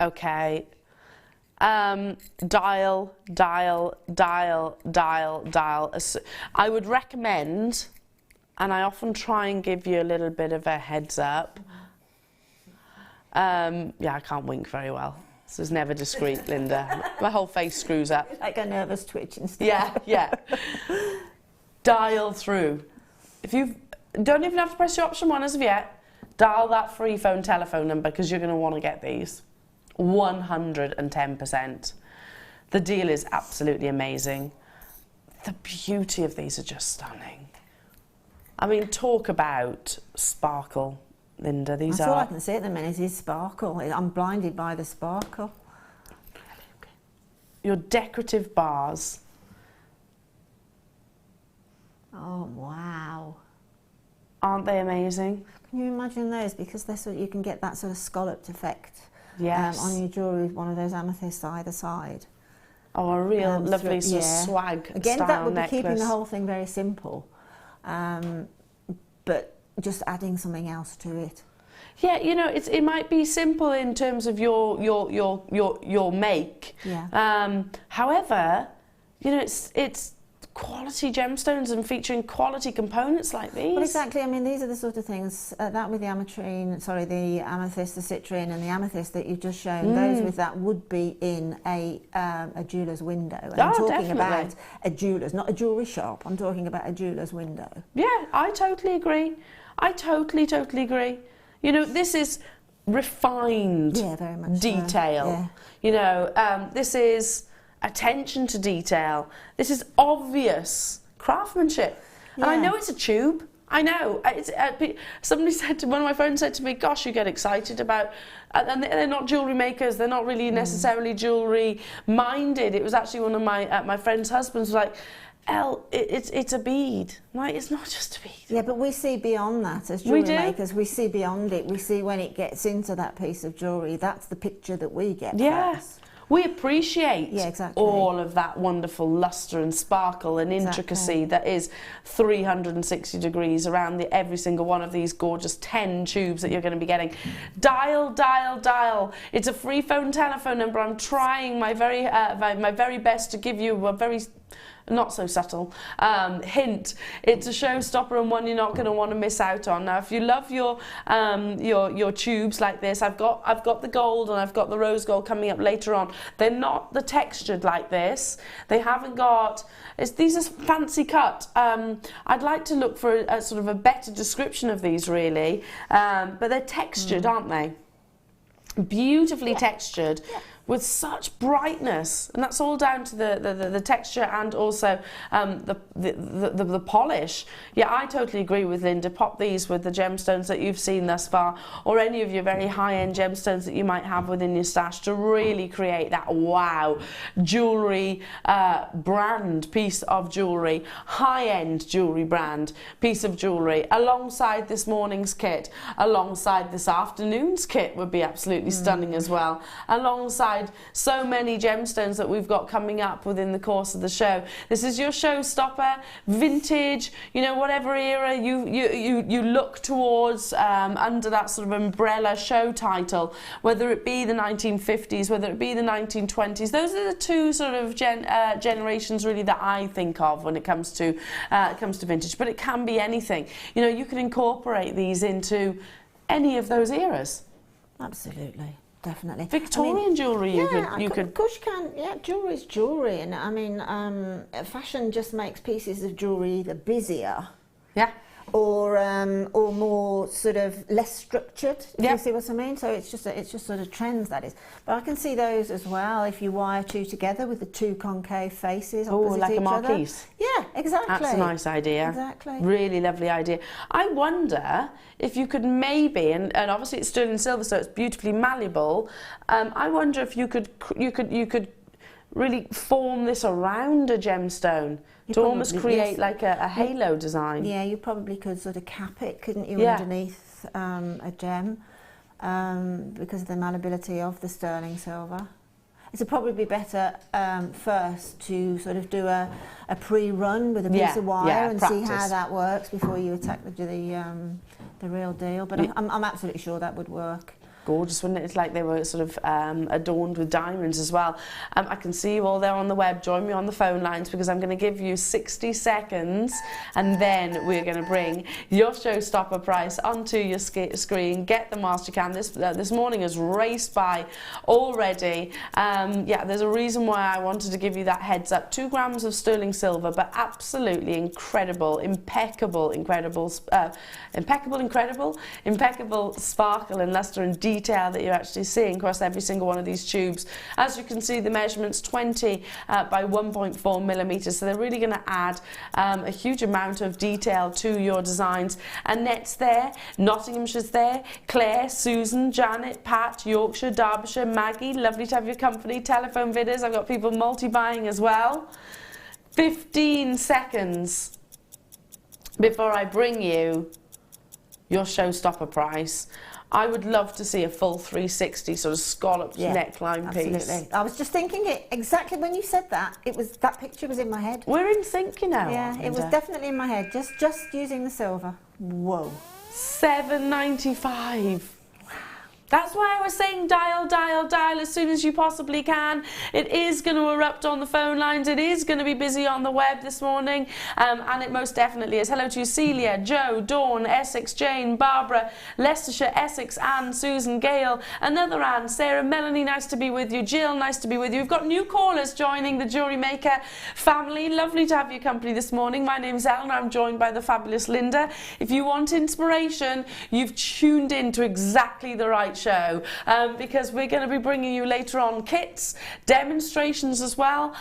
Okay, dial. I would recommend, and I often try and give you a little bit of a heads up, Yeah, I can't wink very well. This is never discreet, Linda. My whole face screws up. Like a nervous twitch and stuff. Yeah, yeah. Dial through. If you don't even have to press your option 1 as of yet, dial that free phone telephone number because you're going to want to get these. 110%. The deal is absolutely amazing. The beauty of these are just stunning. I mean, talk about sparkle, Linda. These That's are... all I can see at the minute is sparkle. I'm blinded by the sparkle. Your decorative bars. Oh, wow. Aren't they amazing? Can you imagine those? Because they're sort of, you can get that sort of scalloped effect on your jewellery with one of those amethysts either side. Oh, a real lovely sort of swag Again, style that would necklace. be keeping the whole thing very simple, but just adding something else to it. Yeah, you know, it might be simple in terms of your make. Yeah. However, you know, it's quality gemstones and featuring quality components like these. Well, exactly. I mean, these are the sort of things that with the the amethyst, the citrine, and the amethyst that you've just shown. Those with that would be in a jeweller's window. And I'm talking about a jeweller's, not a jewellery shop. I'm talking about a jeweller's window. Yeah, I totally agree. I totally agree. You know, this is refined very much detail. So. Yeah. You know, this is attention to detail. This is obvious craftsmanship. And I know it's a tube. I know. Somebody said one of my friends said to me, gosh, you get excited about, and they're not jewellery makers, they're not really necessarily jewellery minded. It was actually one of my friend's husbands was like, Elle, it's a bead. Like, it's not just a bead. Yeah, but we see beyond that as jewellery makers. We see beyond it. We see when it gets into that piece of jewellery, that's the picture that we get first. We appreciate all of that wonderful lustre and sparkle and intricacy that is 360 degrees around every single one of these gorgeous 10 tubes that you're going to be getting. Dial, dial, dial. It's a free phone telephone number. I'm trying my very best to give you a very not so subtle hint. It's a showstopper and one you're not going to want to miss out on. Now, if you love your tubes like this, I've got the gold and I've got the rose gold coming up later on. They're not the textured like this. They haven't got. These are fancy cut. I'd like to look for a sort of a better description of these, really. But they're textured, aren't they? Beautifully textured. Yeah. With such brightness, and that's all down to the texture and also the polish. Yeah, I totally agree with Linda. Pop these with the gemstones that you've seen thus far, or any of your very high-end gemstones that you might have within your stash to really create that wow jewellery brand piece of jewellery, high-end jewellery brand piece of jewellery, alongside this morning's kit, alongside this afternoon's kit would be absolutely stunning as well, alongside so many gemstones that we've got coming up within the course of the show. This is your showstopper, vintage, you know, whatever era you look towards under that sort of umbrella show title, whether it be the 1950s, whether it be the 1920s. Those are the two sort of generations really that I think of when it comes to vintage, but it can be anything. You know, you can incorporate these into any of those eras. Absolutely. Definitely. Victorian jewellery, you could. Of course you can. Yeah, jewellery's jewellery, and I mean, fashion just makes pieces of jewellery either busier, or more sort of less structured. If you see what I mean. So it's just sort of trends, that is. But I can see those as well if you wire two together with the two concave faces. Oh, like a marquise. Yeah, exactly. That's a nice idea. Exactly. Really lovely idea. I wonder if you could maybe, and obviously it's sterling silver, so it's beautifully malleable. I wonder if you could really form this around a gemstone to almost create like a halo design. Yeah, you probably could sort of cap it, couldn't you, underneath a gem, because of the malleability of the sterling silver. It would probably be better first to sort of do a pre-run with a piece of wire and see how that works before you attack the real deal. But I'm absolutely sure that would work. gorgeous, wouldn't it? It's like they were sort of adorned with diamonds as well. I can see you all there on the web. Join me on the phone lines because I'm going to give you 60 seconds and then we're going to bring your showstopper price onto your screen. Get them whilst you can. This morning has raced by already. Yeah, there's a reason why I wanted to give you that heads up. 2 grams of sterling silver, but absolutely incredible, impeccable sparkle and luster and detail that you're actually seeing across every single one of these tubes. As you can see, the measurement's 20 by 1.4 millimeters, so they're really going to add a huge amount of detail to your designs. Annette's there, Nottinghamshire's there, Claire, Susan, Janet, Pat, Yorkshire, Derbyshire, Maggie, lovely to have your company. Telephone bidders, I've got people multi-buying as well. 15 seconds before I bring you your showstopper price. I would love to see a full 360 sort of scalloped neckline piece. Absolutely. I was just thinking it exactly when you said that. That picture was in my head. We're in sync, you know. Yeah, it was definitely in my head. Just using the silver. Whoa. $7.95. That's why I was saying dial, dial, dial as soon as you possibly can. It is going to erupt on the phone lines. It is going to be busy on the web this morning. And it most definitely is. Hello to you, Celia, Joe, Dawn, Essex, Jane, Barbara, Leicestershire, Essex, Anne, Susan, Gail, another Anne, Sarah, Melanie, nice to be with you. Jill, nice to be with you. We've got new callers joining the Jewellery Maker family. Lovely to have your company this morning. My name's Elle and I'm joined by the fabulous Linda. If you want inspiration, you've tuned in to exactly the right show, because we're going to be bringing you later on kits, demonstrations as well.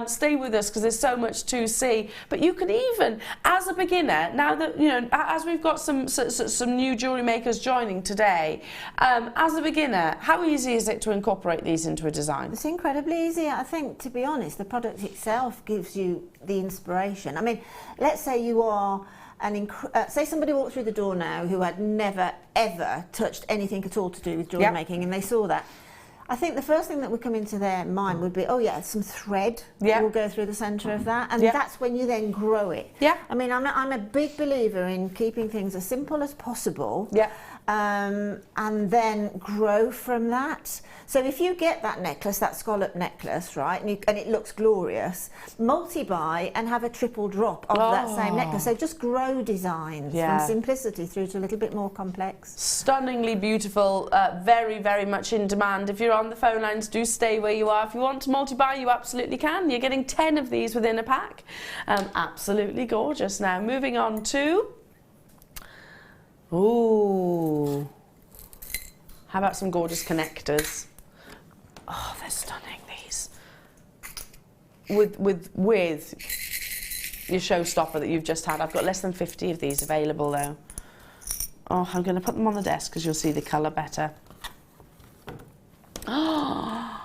Stay with us because there's so much to see. But you can even, as a beginner, now that you know, as we've got some new jewellery makers joining today, as a beginner, how easy is it to incorporate these into a design? It's incredibly easy. I think, to be honest, the product itself gives you the inspiration. I mean, let's say you are say somebody walked through the door now who had never ever touched anything at all to do with jewellery making, and they saw that. I think the first thing that would come into their mind would be, oh yeah, some thread will go through the centre of that, and that's when you then grow it. I mean, I'm a big believer in keeping things as simple as possible, and then grow from that. So if you get that necklace, that scallop necklace, right, and it looks glorious, multi-buy and have a triple drop of that same necklace. So just grow designs from simplicity through to a little bit more complex. Stunningly beautiful, very, very much in demand. If you're on the phone lines, do stay where you are. If you want to multi-buy, you absolutely can. You're getting 10 of these within a pack. Absolutely gorgeous. Now, moving on to... Ooh. How about some gorgeous connectors? Oh, they're stunning, these. With your showstopper that you've just had. I've got less than 50 of these available though. Oh, I'm going to put them on the desk because you'll see the colour better. Oh,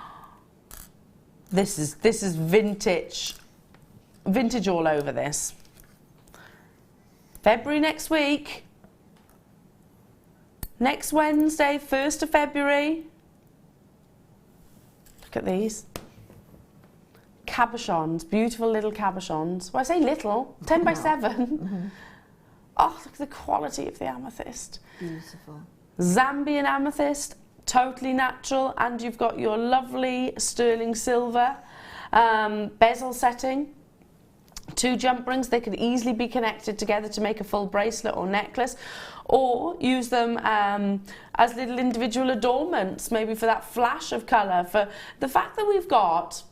this is vintage. Vintage all over this. February next week. Next Wednesday, 1st of February. Look at these. Cabochons, beautiful little cabochons. Well, I say little, 10 by 7. Oh, look at the quality of the amethyst. Beautiful. Zambian amethyst, totally natural, and you've got your lovely sterling silver bezel setting. 2 jump rings, they could easily be connected together to make a full bracelet or necklace, or use them as little individual adornments, maybe for that flash of colour. For the fact that we've got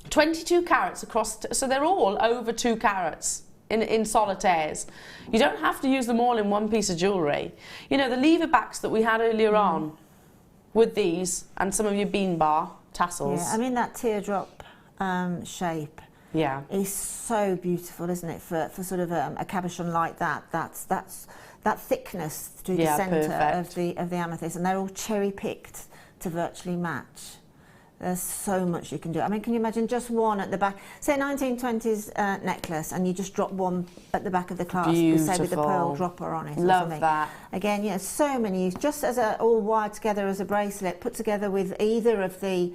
22 carats across, so they're all over 2 carats in solitaires. You don't have to use them all in one piece of jewellery. You know, the lever backs that we had earlier on with these and some of your bean bar tassels. Yeah, I mean that teardrop shape. Yeah, it's so beautiful, isn't it? For sort of a cabochon like that, that's that thickness through the centre of the amethyst, and they're all cherry picked to virtually match. There's so much you can do. I mean, can you imagine just one at the back, say 1920s necklace, and you just drop one at the back of the clasp, say with the pearl dropper on it. Love that. Again, yeah, so many use. Just as all wired together as a bracelet, put together with either of the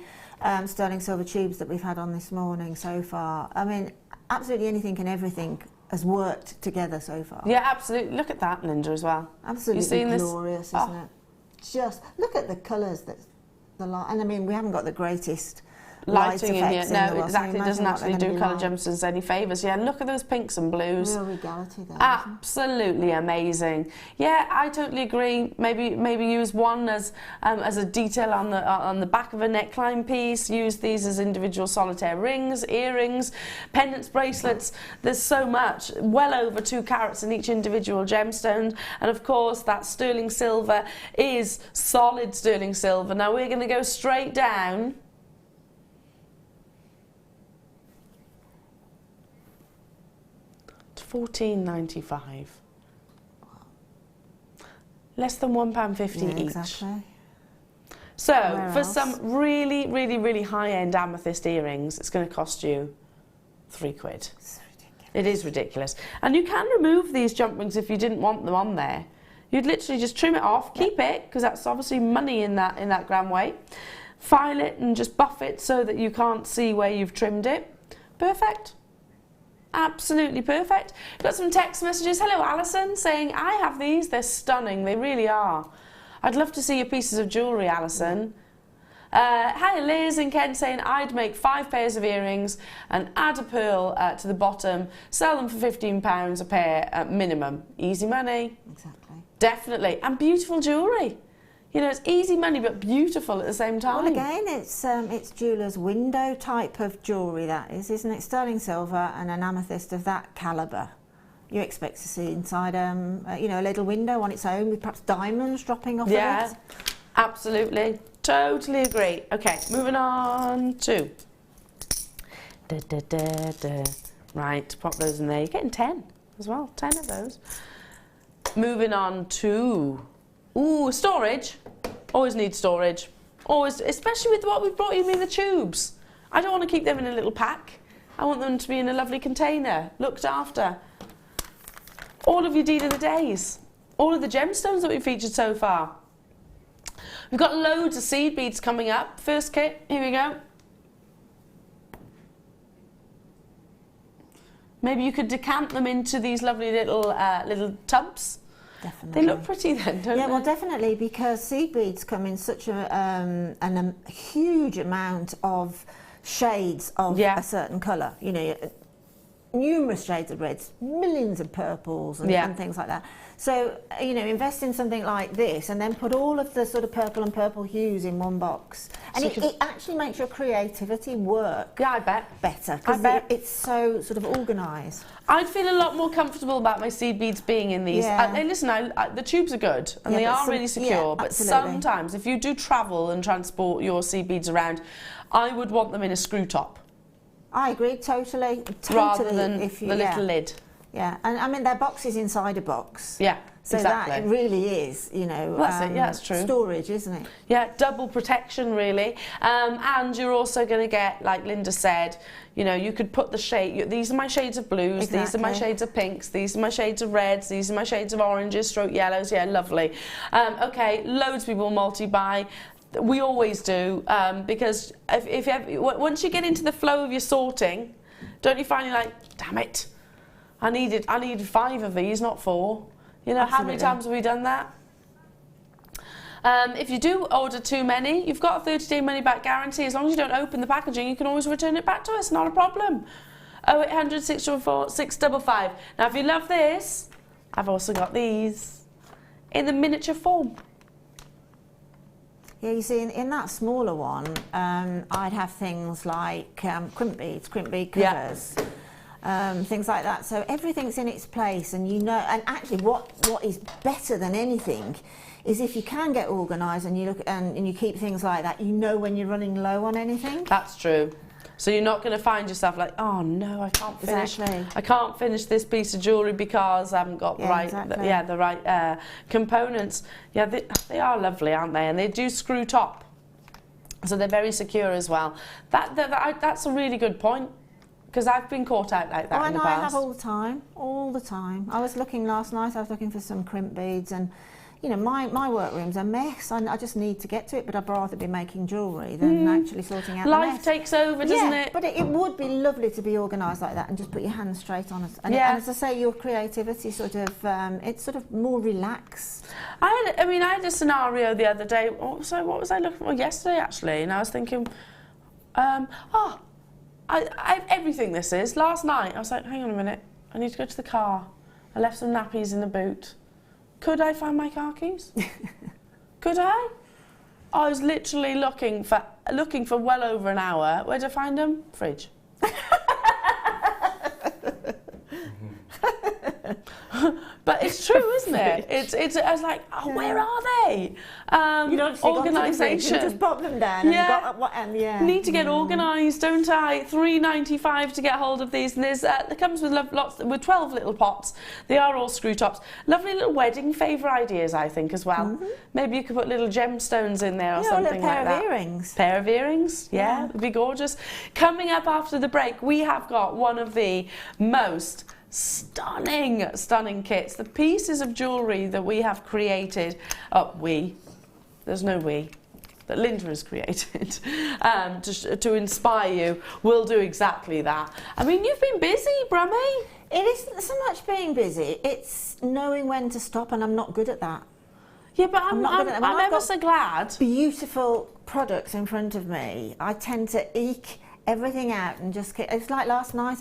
sterling silver tubes that we've had on this morning so far. I mean, absolutely anything and everything has worked together so far. Yeah, absolutely. Look at that, Linda, as well. Absolutely glorious, isn't it? just, look at the colours that the light, and I mean, we haven't got the greatest lighting in here. effects No, the world, exactly. It doesn't actually do colour like. gemstones any favours. Yeah, look at those pinks and blues. Real regality there. Absolutely amazing. Yeah, I totally agree. Maybe use one as a detail on the back of a neckline piece. Use these as individual solitaire rings, earrings, pendants, bracelets. There's so much. Well over 2 carats in each individual gemstone. And of course, that sterling silver is solid sterling silver. Now we're going to go straight down. £14.95. Less than £1.50 each. Exactly. So for some really, really, really high-end amethyst earrings, it's going to cost you £3. It's ridiculous. It is ridiculous. And you can remove these jump rings if you didn't want them on there. You'd literally just trim it off, keep it, because that's obviously money in that gram weight. File it and just buff it so that you can't see where you've trimmed it. Perfect. Absolutely perfect. Got some text messages. Hello Alison, saying I have these, they're stunning, they really are. I'd love to see your pieces of jewellery, Alison. Hi Liz and Ken, saying I'd make 5 pairs of earrings and add a pearl to the bottom, sell them for £15 a pair minimum. Easy money. Exactly. Definitely. And beautiful jewellery. You know, it's easy money but beautiful at the same time. Well, again, it's jeweller's window type of jewellery, that is, isn't it? Sterling silver and an amethyst of that calibre. You expect to see inside, you know, a little window on its own with perhaps diamonds dropping off of it. Absolutely. Totally agree. Okay, moving on to... Right, pop those in there. You're getting 10 as well, 10 of those. Moving on to... Ooh, storage. Always need storage. Always, especially with what we've brought you in the tubes. I don't want to keep them in a little pack. I want them to be in a lovely container, looked after. All of your deed of the days. All of the gemstones that we've featured so far. We've got loads of seed beads coming up. First kit, here we go. Maybe you could decant them into these lovely little tubs. Definitely. They look pretty then, don't they? Yeah, well, definitely, because seed beads come in such a huge amount of shades of a certain colour. You know, numerous shades of reds, millions of purples and things like that. So, you know, invest in something like this and then put all of the sort of purple and purple hues in one box. And so it actually makes your creativity work. Yeah, I bet. Better, because it's so sort of organised. I'd feel a lot more comfortable about my seed beads being in these. Yeah. Listen, the tubes are good and they are really secure, but sometimes if you do travel and transport your seed beads around, I would want them in a screw top. I agree, totally. Rather than the little lid. Yeah, and I mean, they're boxes inside a box. Yeah, so exactly. That really is, you know, well, that's it. Yeah, that's true. Storage, isn't it? Yeah, double protection really. And you're also going to get, like Linda said, you know, you could put the shade, these are my shades of blues, these are my shades of pinks, these are my shades of reds, these are my shades of oranges, stroke yellows, yeah, lovely. Okay, loads of people multi-buy. We always do, because once you get into the flow of your sorting, don't you find you're like, damn it, I needed 5 of these, not 4. You know, how many times have we done that? If you do order too many, you've got a 30-day money-back guarantee. As long as you don't open the packaging, you can always return it back to us, not a problem. 0800 644 655. Now, if you love this, I've also got these in the miniature form. Yeah, you see, in that smaller one, I'd have things like crimp beads, crimp bead covers, things like that. So everything's in its place, and you know. And actually, what is better than anything is if you can get organised and you look and you keep things like that. You know when you're running low on anything. That's true. So you're not going to find yourself like, oh no, I can't finish. I can't finish this piece of jewellery because I haven't got the right components. Yeah, they are lovely, aren't they? And they do screw top, so they're very secure as well. That's a really good point, because I've been caught out like that in the past. I have all the time. I was looking last night. I was looking for some crimp beads, and you know, my workroom's a mess. I just need to get to it, but I'd rather be making jewellery than actually sorting out the Life mess. takes over, doesn't it? But it would be lovely to be organised like that and just put your hands straight on it. And as I say, your creativity sort of, it's sort of more relaxed. I had a scenario the other day. So what was I looking for yesterday, actually? And I was thinking, everything this is. Last night, I was like, hang on a minute. I need to go to the car. I left some nappies in the boot. Could I find my car keys? Could I? I was literally looking for well over an hour. Where'd I find them? Fridge. But it's true, isn't it? It's. I was like, oh, where are they? Organisation. Just pop them down. And Need to get organised, don't I? £3.95 to get hold of these, and there's it comes with with 12 little pots. They are all screw tops. Lovely little wedding favour ideas, I think, as well. Maybe you could put little gemstones in there or something like that. A pair of earrings. Pair of earrings, yeah, would be gorgeous. Coming up after the break, we have got one of the most stunning kits. The pieces of jewellery that we have created, there's no we, that Linda has created to inspire you, will do exactly that. I mean, you've been busy, Brummy. It isn't so much being busy, it's knowing when to stop, and I'm not good at that. Yeah, but I'm ever so glad. Beautiful products in front of me, I tend to eke everything out and just it's like last night.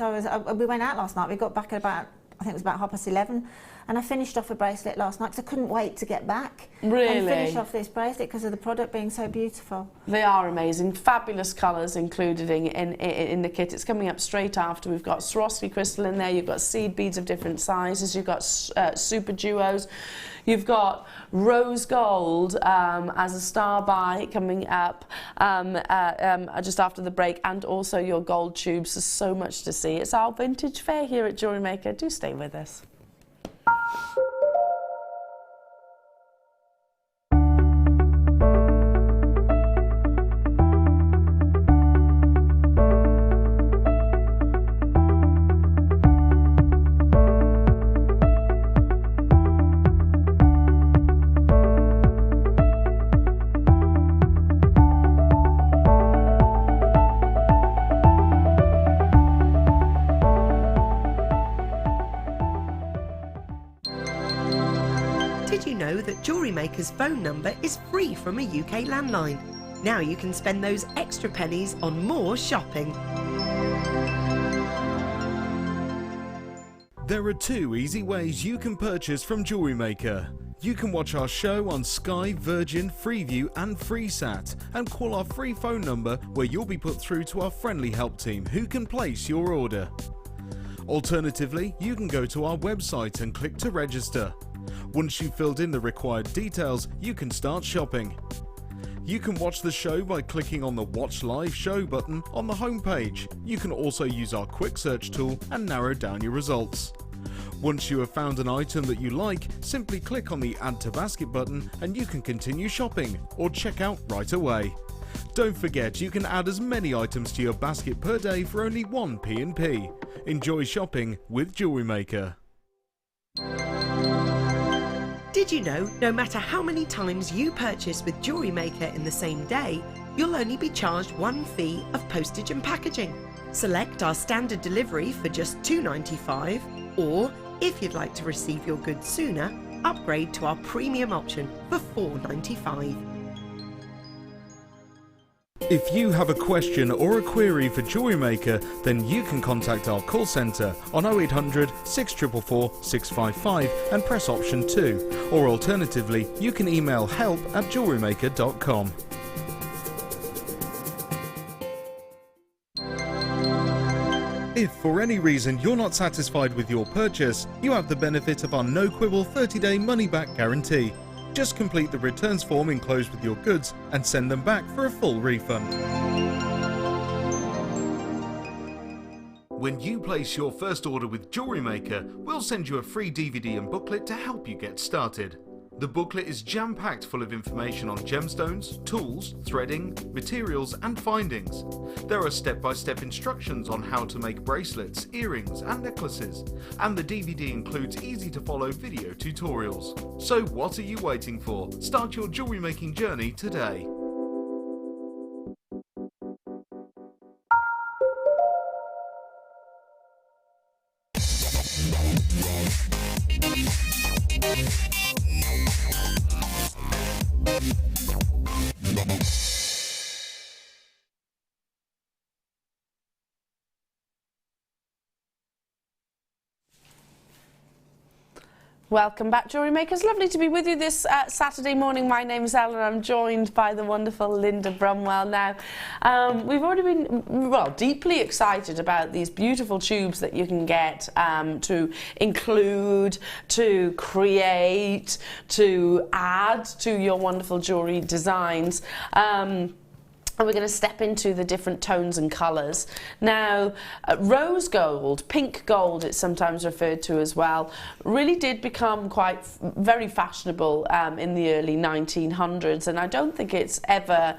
We went out last night. We got back at about, I think it was about 11:30, and I finished off a bracelet last night because I couldn't wait to get back. Really? And finish off this bracelet because of the product being so beautiful. They are amazing. Fabulous colours included in the kit. It's coming up straight after. We've got Swarovski crystal in there. You've got seed beads of different sizes. You've got super duos. You've got rose gold as a star buy coming up just after the break, and also your gold tubes. There's so much to see. It's our vintage fair here at Jewellery Maker. Do stay with us. Jewellery Maker's phone number is free from a UK landline. Now you can spend those extra pennies on more shopping. There are 2 easy ways you can purchase from Jewellery Maker. You can watch our show on Sky, Virgin, Freeview and FreeSat and call our free phone number where you'll be put through to our friendly help team who can place your order. Alternatively, you can go to our website and click to register. Once you've filled in the required details, you can start shopping. You can watch the show by clicking on the Watch Live Show button on the homepage. You can also use our quick search tool and narrow down your results. Once you have found an item that you like, simply click on the Add to Basket button and you can continue shopping or check out right away. Don't forget, you can add as many items to your basket per day for only 1 P&P. Enjoy shopping with Jewellery Maker. Did you know, no matter how many times you purchase with Jewellery Maker in the same day, you'll only be charged 1 fee of postage and packaging. Select our standard delivery for just £2.95, or if you'd like to receive your goods sooner, upgrade to our premium option for £4.95. If you have a question or a query for Jewellery Maker, then you can contact our call centre on 0800 644 655 and press option 2, or alternatively you can email help@jewellerymaker.com. If for any reason you're not satisfied with your purchase, you have the benefit of our no quibble 30-day money-back guarantee. Just complete the returns form enclosed with your goods and send them back for a full refund. When you place your first order with Jewellery Maker, we'll send you a free DVD and booklet to help you get started. The booklet is jam-packed full of information on gemstones, tools, threading, materials and findings. There are step-by-step instructions on how to make bracelets, earrings and necklaces, and the DVD includes easy-to-follow video tutorials. So what are you waiting for? Start your jewellery making journey today. Welcome back, Jewellery Makers. Lovely to be with you this Saturday morning. My name's Elle and I'm joined by the wonderful Linda Brumwell. Now, we've already been, well, deeply excited about these beautiful tubes that you can get to include, to create, to add to your wonderful jewellery designs. And we're going to step into the different tones and colours. Now, rose gold, pink gold it's sometimes referred to as well, really did become very fashionable in the early 1900s, and I don't think it's ever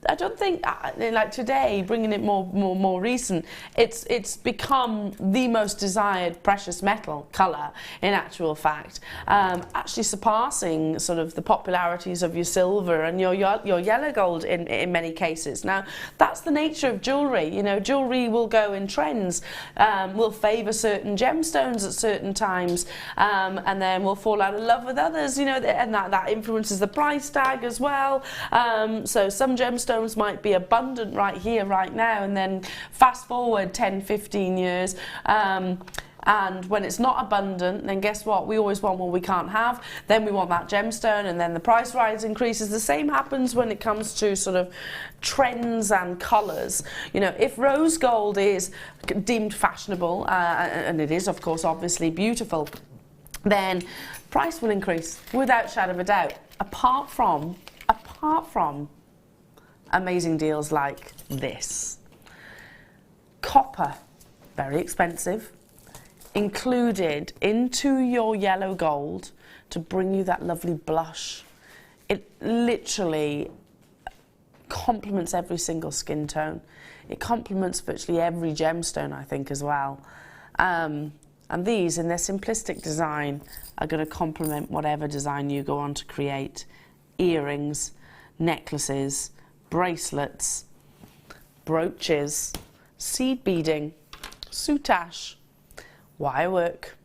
I don't think, like today, bringing it more recent, it's become the most desired precious metal colour, in actual fact, actually surpassing sort of the popularities of your silver and your yellow gold in many cases. Now, that's the nature of jewellery. You know, jewellery will go in trends, will favour certain gemstones at certain times, and then will fall out of love with others, you know, and that influences the price tag as well. So some gemstones might be abundant right here, right now, and then fast forward 10, 15 years, and when it's not abundant, then guess what? We always want what we can't have. Then we want that gemstone, and then the price rise increases. The same happens when it comes to sort of trends and colours. You know, if rose gold is deemed fashionable, and it is, of course, obviously beautiful, then price will increase without shadow of a doubt. Apart from amazing deals like this. Copper, very expensive, included into your yellow gold to bring you that lovely blush. It literally complements every single skin tone. It complements virtually every gemstone, I think, as well. And these, in their simplistic design, are going to complement whatever design you go on to create. Earrings, necklaces, bracelets, brooches, seed beading, soutache, wirework.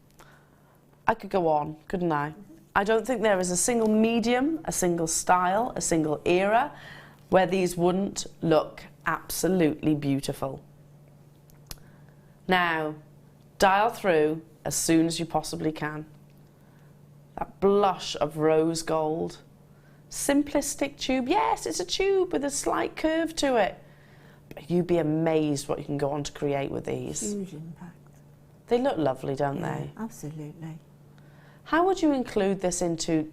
I could go on, couldn't I? I don't think there is a single medium, a single style, a single era where these wouldn't look absolutely beautiful. Now, dial through as soon as you possibly can. That blush of rose gold. Simplistic tube, yes, it's a tube with a slight curve to it. But you'd be amazed what you can go on to create with these. Huge impact. They look lovely, don't Yeah, they? absolutely. How would you include this into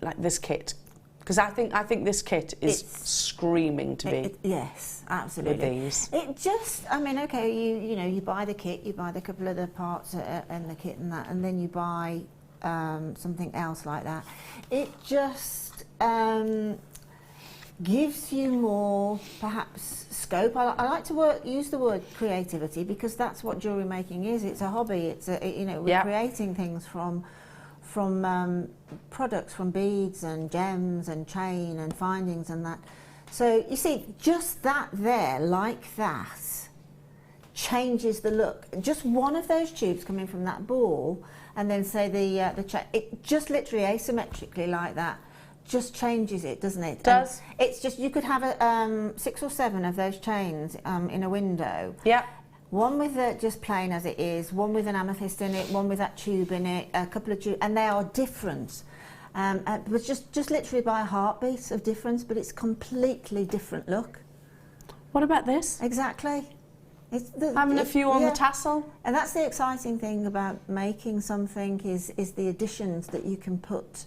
like this kit? Because I think this kit is screaming to be. Yes, absolutely. With these. It just, I mean, okay, you know, you buy the kit, you buy the couple of the parts and the kit and that, and then you buy something else like that. It just gives you more, perhaps, scope. I like to use the word creativity because that's what jewellery making is. It's a hobby. It's you know, we're creating things from products, from beads and gems and chain and findings and that. So you see, just that there, like that, changes the look. Just one of those tubes coming from that ball, and then say the chain, it just literally asymmetrically like that, just changes it, doesn't it? Does. It's just, you could have 6 or 7 of those chains in a window. Yeah. One with just plain as it is, one with an amethyst in it, one with that tube in it, a couple of tubes, and they are different. But just literally by a heartbeat of difference, but it's completely different look. What about this? Exactly. Having a few on the tassel. And that's the exciting thing about making something is the additions that you can put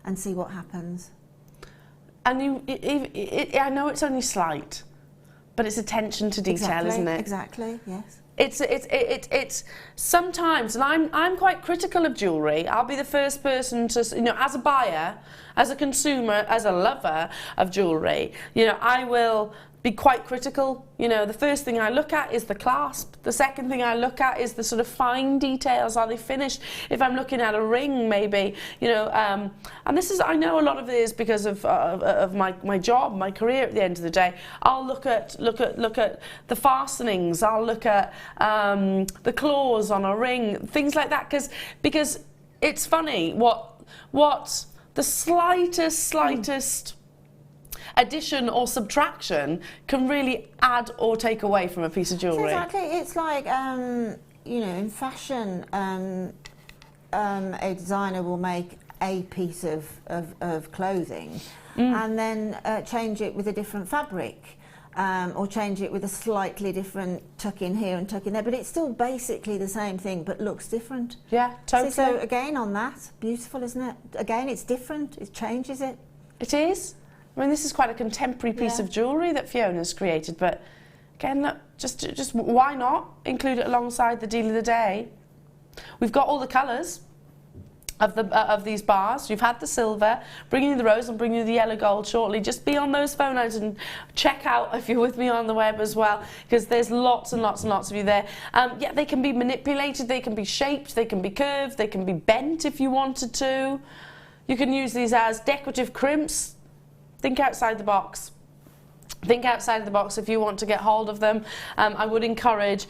and see what happens. And I know it's only slight, but it's attention to detail, exactly, isn't it? Exactly, yes. it's sometimes, and I'm quite critical of jewellery. I'll be the first person to, you know, as a buyer, as a consumer, as a lover of jewellery, you know, I will be quite critical. You know, the first thing I look at is the clasp. The second thing I look at is the sort of fine details. Are they finished? If I'm looking at a ring, maybe, you know, and this is, I know a lot of it is because of my job, my career. At the end of the day, I'll look at the fastenings. I'll look at the claws on a ring, things like that, because it's funny what the slightest addition or subtraction can really add or take away from a piece of jewellery. Exactly, it's like, you know, in fashion, a designer will make a piece of clothing and then change it with a different fabric, or change it with a slightly different tuck in here and tuck in there, but it's still basically the same thing but looks different. Yeah, totally. So again on that, beautiful, isn't it? Again, it's different, it changes it. It is. I mean, this is quite a contemporary piece of jewellery that Fiona's created, but again, look, just why not include it alongside the deal of the day? We've got all the colours of these bars. You've had the silver, bringing you the rose and bringing you the yellow gold shortly. Just be on those phone lines and check out if you're with me on the web as well, because there's lots and lots and lots of you there. Yeah, they can be manipulated, they can be shaped, they can be curved, they can be bent if you wanted to. You can use these as decorative crimps. Think outside the box. Think outside of the box if you want to get hold of them. I would encourage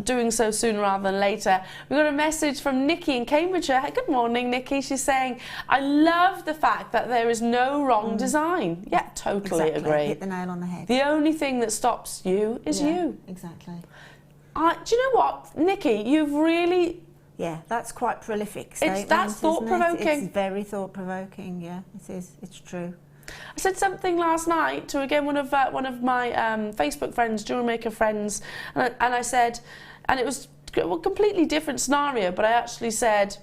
doing so sooner rather than later. We've got a message from Nikki in Cambridgeshire. Hey, good morning, Nikki. She's saying, I love the fact that there is no wrong design. Yeah, totally agree. Hit the nail on the head. The only thing that stops you is you. Exactly. Do you know what, Nikki? You've really... Yeah, that's quite prolific statement, That's thought-provoking. It's very thought-provoking, yeah, it is. It's true. I said something last night to, again, one of my Facebook friends, Jewellery Maker friends, and I said, and it was a completely different scenario, but I actually said,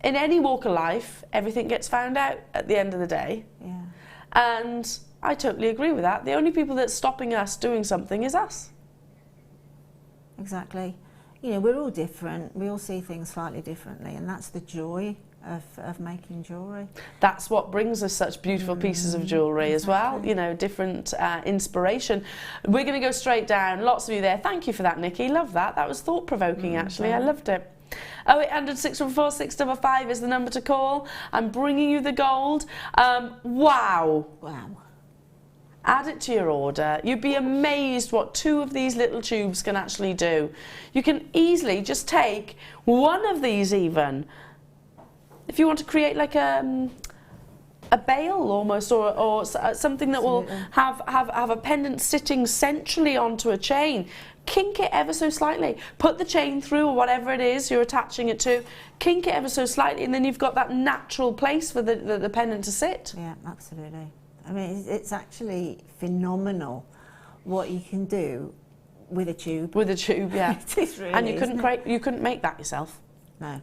in any walk of life, everything gets found out at the end of the day. Yeah. And I totally agree with that. The only people that's stopping us doing something is us. Exactly. You know, we're all different. We all see things slightly differently, and that's the joy of making jewellery. That's what brings us such beautiful pieces of jewellery as well, you know, different inspiration. We're going to go straight down. Lots of you there. Thank you for that, Nikki. Love that. That was thought-provoking, actually. I loved it. 0800 614 655 is the number to call. I'm bringing you the gold. Wow. Add it to your order. You'd be amazed what 2 of these little tubes can actually do. You can easily just take one of these even. If you want to create like a bail almost, or something that will have a pendant sitting centrally onto a chain, kink it ever so slightly. Put the chain through, or whatever it is you're attaching it to, kink it ever so slightly, and then you've got that natural place for the pendant to sit. Yeah, absolutely. I mean, it's actually phenomenal what you can do with a tube. With a tube, yeah. It is really, and you couldn't make that yourself. No.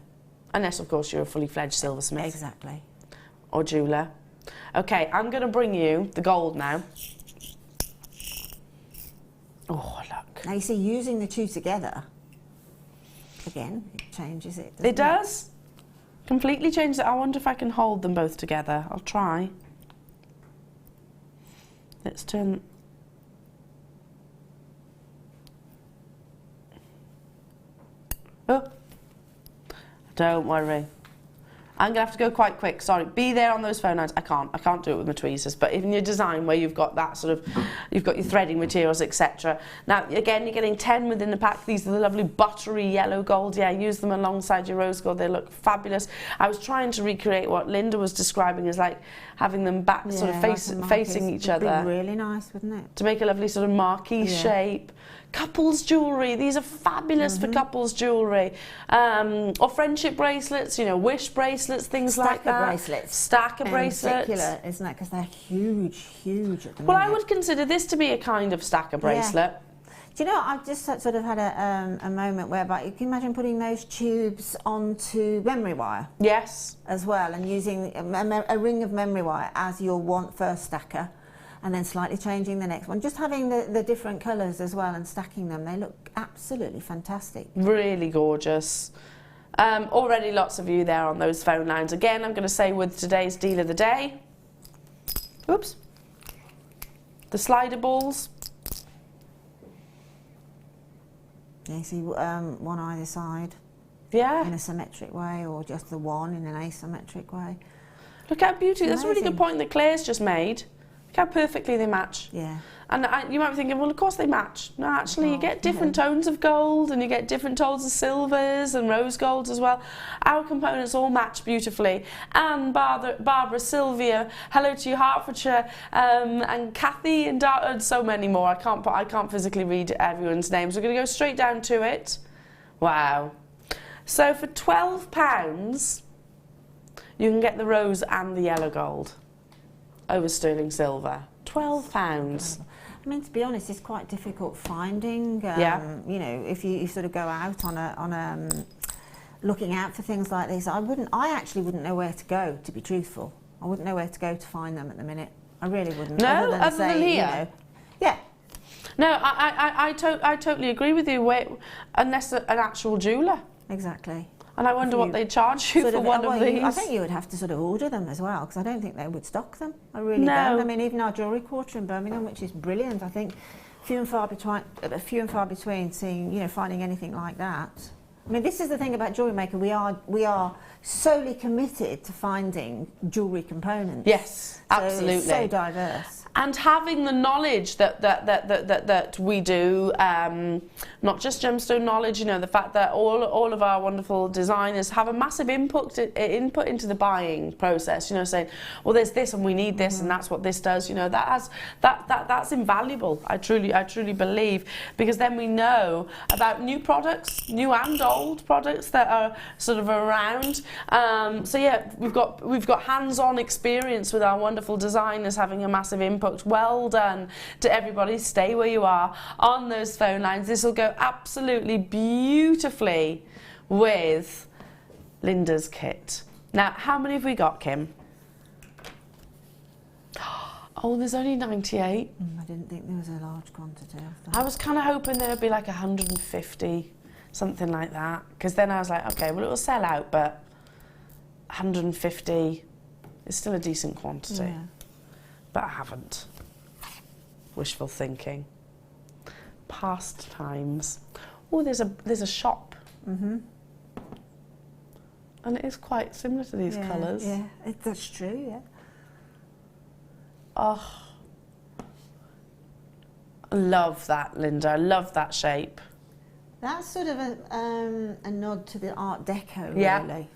Unless, of course, you're a fully fledged silversmith. Exactly. Or jeweller. Okay, I'm going to bring you the gold now. Oh, look. Now, you see, using the 2 together, again, it changes it, doesn't it? It does. Completely changes it. I wonder if I can hold them both together. I'll try. Let's turn... Oh. Don't worry. I'm going to have to go quite quick, sorry. Be there on those phone lines. I can't do it with my tweezers, but in your design where you've got that sort of, you've got your threading materials, etc. Now, again, you're getting 10 within the pack. These are the lovely buttery yellow gold. Yeah, use them alongside your rose gold. They look fabulous. I was trying to recreate what Linda was describing as like having them back, sort of facing each other. It'd be really nice, wouldn't it? To make a lovely sort of marquee shape. Couples jewellery, these are fabulous for couples jewellery, or friendship bracelets, you know, wish bracelets, things like that. Stack of bracelets. Particular, isn't it? Because they're huge at the Well, minute. I would consider this to be a kind of stacker bracelet. Do you know, I've just sort of had a moment whereby you can imagine putting those tubes onto memory wire. Yes. As well, and using a ring of memory wire as your first stacker. and then slightly changing the next one. Just having the different colours as well and stacking them, they look absolutely fantastic. Really gorgeous. Already lots of you there on those phone lines. Again, I'm going to say with today's deal of the day, oops, the slider balls. Yeah, you see one either side. Yeah. In a symmetric way, or just the one in an asymmetric way. Look how beautiful. That's a really Amazing. good point that Claire's just made. Look how perfectly they match. Yeah. And you might be thinking, well, of course they match. No, actually, you get different tones of gold, and you get different tones of silvers and rose golds as well. Our components all match beautifully. And Barbara, Sylvia, hello to you, Hertfordshire, and Kathy, and so many more. I can't physically read everyone's names. We're going to go straight down to it. Wow. So for £12, you can get the rose and the yellow gold over sterling silver. £12. I mean, to be honest, it's quite difficult finding. You know, if you sort of go out on looking out for things like this, I actually wouldn't know where to go, to be truthful. I wouldn't know where to go to find them at the minute. I really wouldn't. No, other than here? You know, yeah. No, I totally agree with you. Unless an actual jeweller. Exactly. And I wonder what they charge you for one of these. I think you would have to sort of order them as well, because I don't think they would stock them. I really don't. I mean, even our jewellery quarter in Birmingham, which is brilliant, I think few and far between seeing, you know, finding anything like that. I mean, this is the thing about Jewellery Maker. We are solely committed to finding jewellery components. Yes, So absolutely. it's so diverse. And having the knowledge that we do, not just gemstone knowledge, you know, the fact that all of our wonderful designers have a massive input into the buying process, you know, saying, well, there's this and we need this and that's what this does, you know, that's invaluable. I truly believe, because then we know about new products, new and old products that are sort of around. So yeah, we've got hands-on experience with our wonderful designers having a massive input. Well done to everybody. Stay where you are on those phone lines. This will go absolutely beautifully with Linda's kit. Now, how many have we got, Kim? Oh, there's only 98. I didn't think there was a large quantity of that. I was kind of hoping there would be like 150, something like that, because then I was like, okay, well, it will sell out, but 150 is still a decent quantity. Yeah. But I haven't. Wishful thinking. Past times. Oh, there's a shop. Mm-hmm. And it is quite similar to these colours. Yeah, that's true, yeah. Oh. I love that, Linda. I love that shape. That's sort of a nod to the Art Deco, really.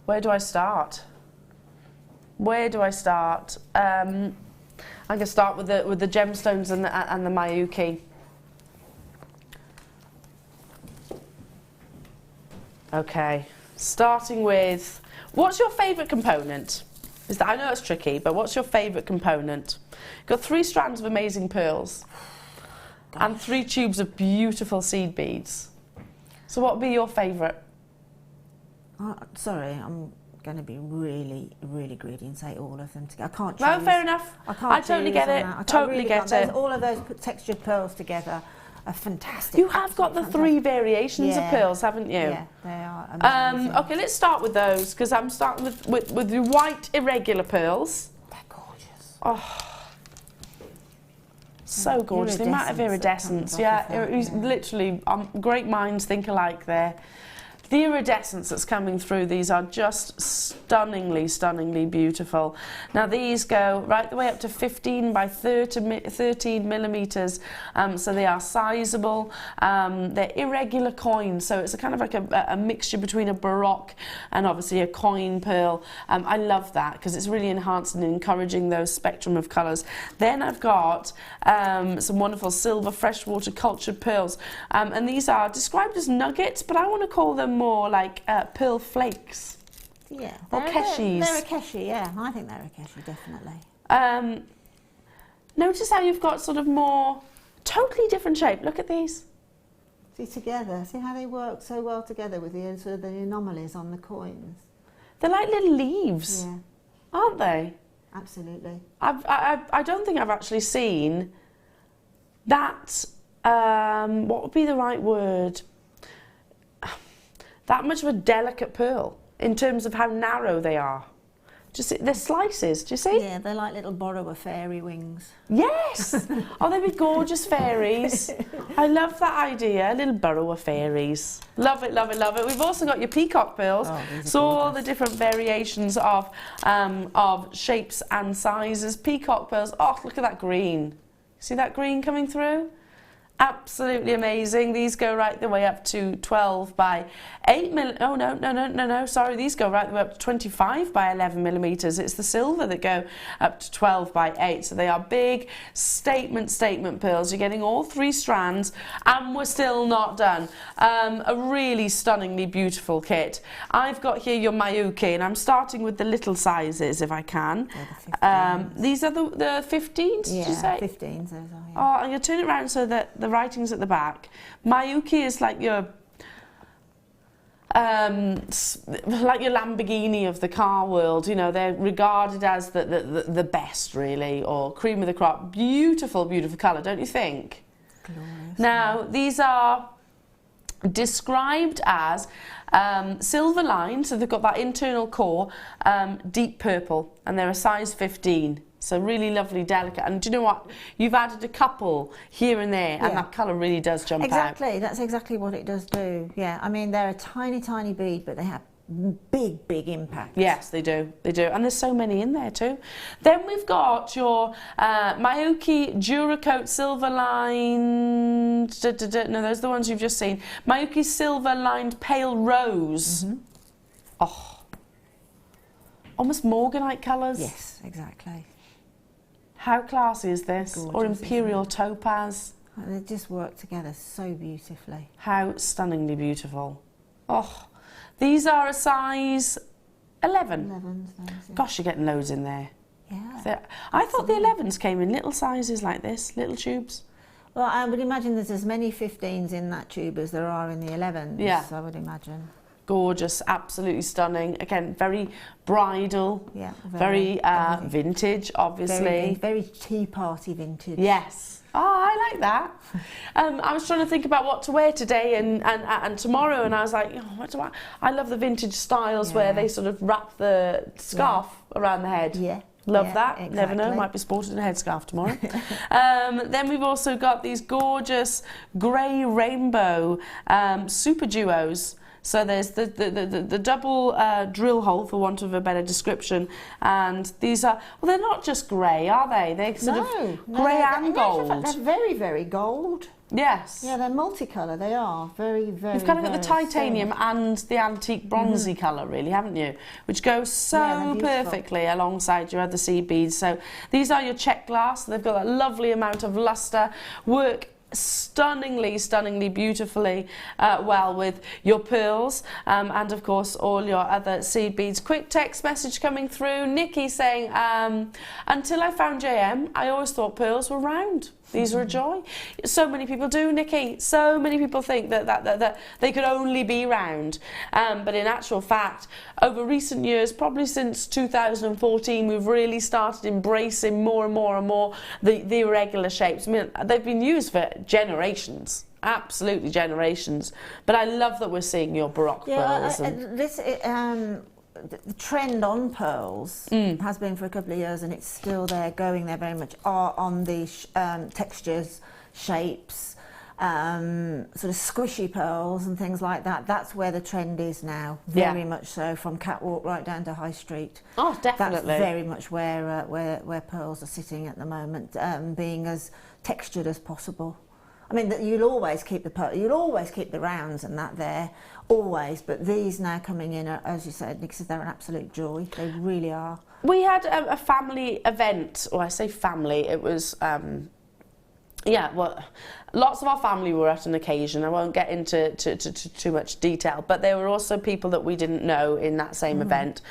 Where do I start? Where do I start? I'm going to start with the gemstones and the Miyuki. Okay, starting with, what's your favourite component? I know it's tricky, but what's your favourite component? Got 3 strands of amazing pearls and 3 tubes of beautiful seed beads. So what would be your favourite? Sorry, I'm going to be really, really greedy and say all of them together. I can't choose. No, fair enough. I totally get it. Totally get it. All of those textured pearls together are fantastic. You have got the 3 variations of pearls, haven't you? Yeah, they are amazing. Okay, let's start with those, because I'm starting with the white irregular pearls. They're gorgeous. Oh, so gorgeous. The amount of iridescence. Yeah, literally, great minds think alike there. The iridescence that's coming through these are just stunningly, stunningly beautiful. Now these go right the way up to 15 by 13 millimetres, so they are sizable. They're irregular coins, so it's a kind of like a mixture between a baroque and obviously a coin pearl. I love that because it's really enhancing and encouraging those spectrum of colours. Then I've got some wonderful silver freshwater cultured pearls, and these are described as nuggets, but I want to call them more like pearl flakes. Yeah. Or keshis. They're a keshi, yeah. I think they're a keshi, definitely. Notice how you've got sort of more totally different shape. Look at these. See together. See how they work so well together with the sort of the anomalies on the coins. They're like little leaves, Yeah. aren't they? Absolutely. I don't think I've actually seen that, what would be the right word? That much of a delicate pearl in terms of how narrow they are. Just they're slices, do you see? Yeah, they're like little borrower fairy wings. Yes! Oh, they'd be gorgeous fairies. I love that idea, little borrower fairies. Love it, love it, love it. We've also got your peacock pearls. Oh, So all the different variations of shapes and sizes. Peacock pearls. Oh, look at that green. See that green coming through? Absolutely amazing. These go right the way up to 12 by 8 mm. Oh, no, sorry. These go right the way up to 25 by 11 millimeters. It's the silver that go up to 12 by 8. So they are big statement pearls. You're getting all 3 strands, and we're still not done. A really stunningly beautiful kit. I've got here your Miyuki, and I'm starting with the little sizes if I can. Yeah, the 15s. These are the 15s, did you say? 15s, those are, yeah. Oh, I'm going to turn it around so that the writing's at the back. Miyuki is like your Lamborghini of the car world. You know, they're regarded as the best, really, or cream of the crop. Beautiful, beautiful colour, don't you think? Glorious. Now, these are described as silver lined, so they've got that internal core, deep purple, and they're a size 15. So really lovely, delicate. And do you know what? You've added a couple here and there, and that colour really does jump out. Exactly, that's exactly what it does do. Yeah, I mean, they're a tiny, tiny bead, but they have big, big impact. Yes, they do. They do. And there's so many in there too. Then we've got your Miyuki Duracoat silver lined. No, those are the ones you've just seen. Miyuki silver lined pale rose. Mm-hmm. Oh, almost morganite colours. Yes, exactly. How classy is this? Gorgeous, or imperial topaz. They just work together so beautifully. How stunningly beautiful. Oh, these are a size 11. 11s, those, yeah. Gosh, you're getting loads in there. Yeah. I thought the 11s came in little sizes like this, little tubes. Well, I would imagine there's as many 15s in that tube as there are in the 11s. Yeah. I would imagine. Gorgeous, absolutely stunning. Again, very bridal, Yeah. very vintage, obviously. Very tea party vintage. Yes. Oh, I like that. I was trying to think about what to wear today and tomorrow, and I was like, oh, what do I love the vintage styles where they sort of wrap the scarf around the head. Yeah. Love that. Exactly. Never know, might be sported a headscarf tomorrow. Then we've also got these gorgeous grey rainbow super duos. So there's the double drill hole, for want of a better description, and these are, well, they're not just grey, are they? They're sort of grey and gold. They're very, very gold. Yes. Yeah, they're multicolour. They are very, very. You've kind of got the very titanium and the antique bronzy colour, really, haven't you? Which goes so perfectly alongside your other seed beads. So these are your check glass. They've got that lovely amount of lustre. Work stunningly beautifully well with your pearls, and of course all your other seed beads. Quick text message coming through. Nikki saying, until I found JM, I always thought pearls were round. These are a joy. So many people do, Nikki. So many people think that they could only be round. But in actual fact, over recent years, probably since 2014, we've really started embracing more and more the irregular shapes. I mean, they've been used for generations. Absolutely generations. But I love that we're seeing your Baroque pearls. The trend on pearls has been for a couple of years, and it's still there, going there very much, are on the textures, shapes, sort of squishy pearls and things like that. That's where the trend is now, very much so, from catwalk right down to high street. Oh, definitely. That's very much where pearls are sitting at the moment, being as textured as possible. I mean, you'll always keep the rounds and that there, always. But these now coming in, as you said, because they're an absolute joy. They really are. We had a family event, or I say family, it was, well, lots of our family were at an occasion. I won't get into too much detail, but there were also people that we didn't know in that same event.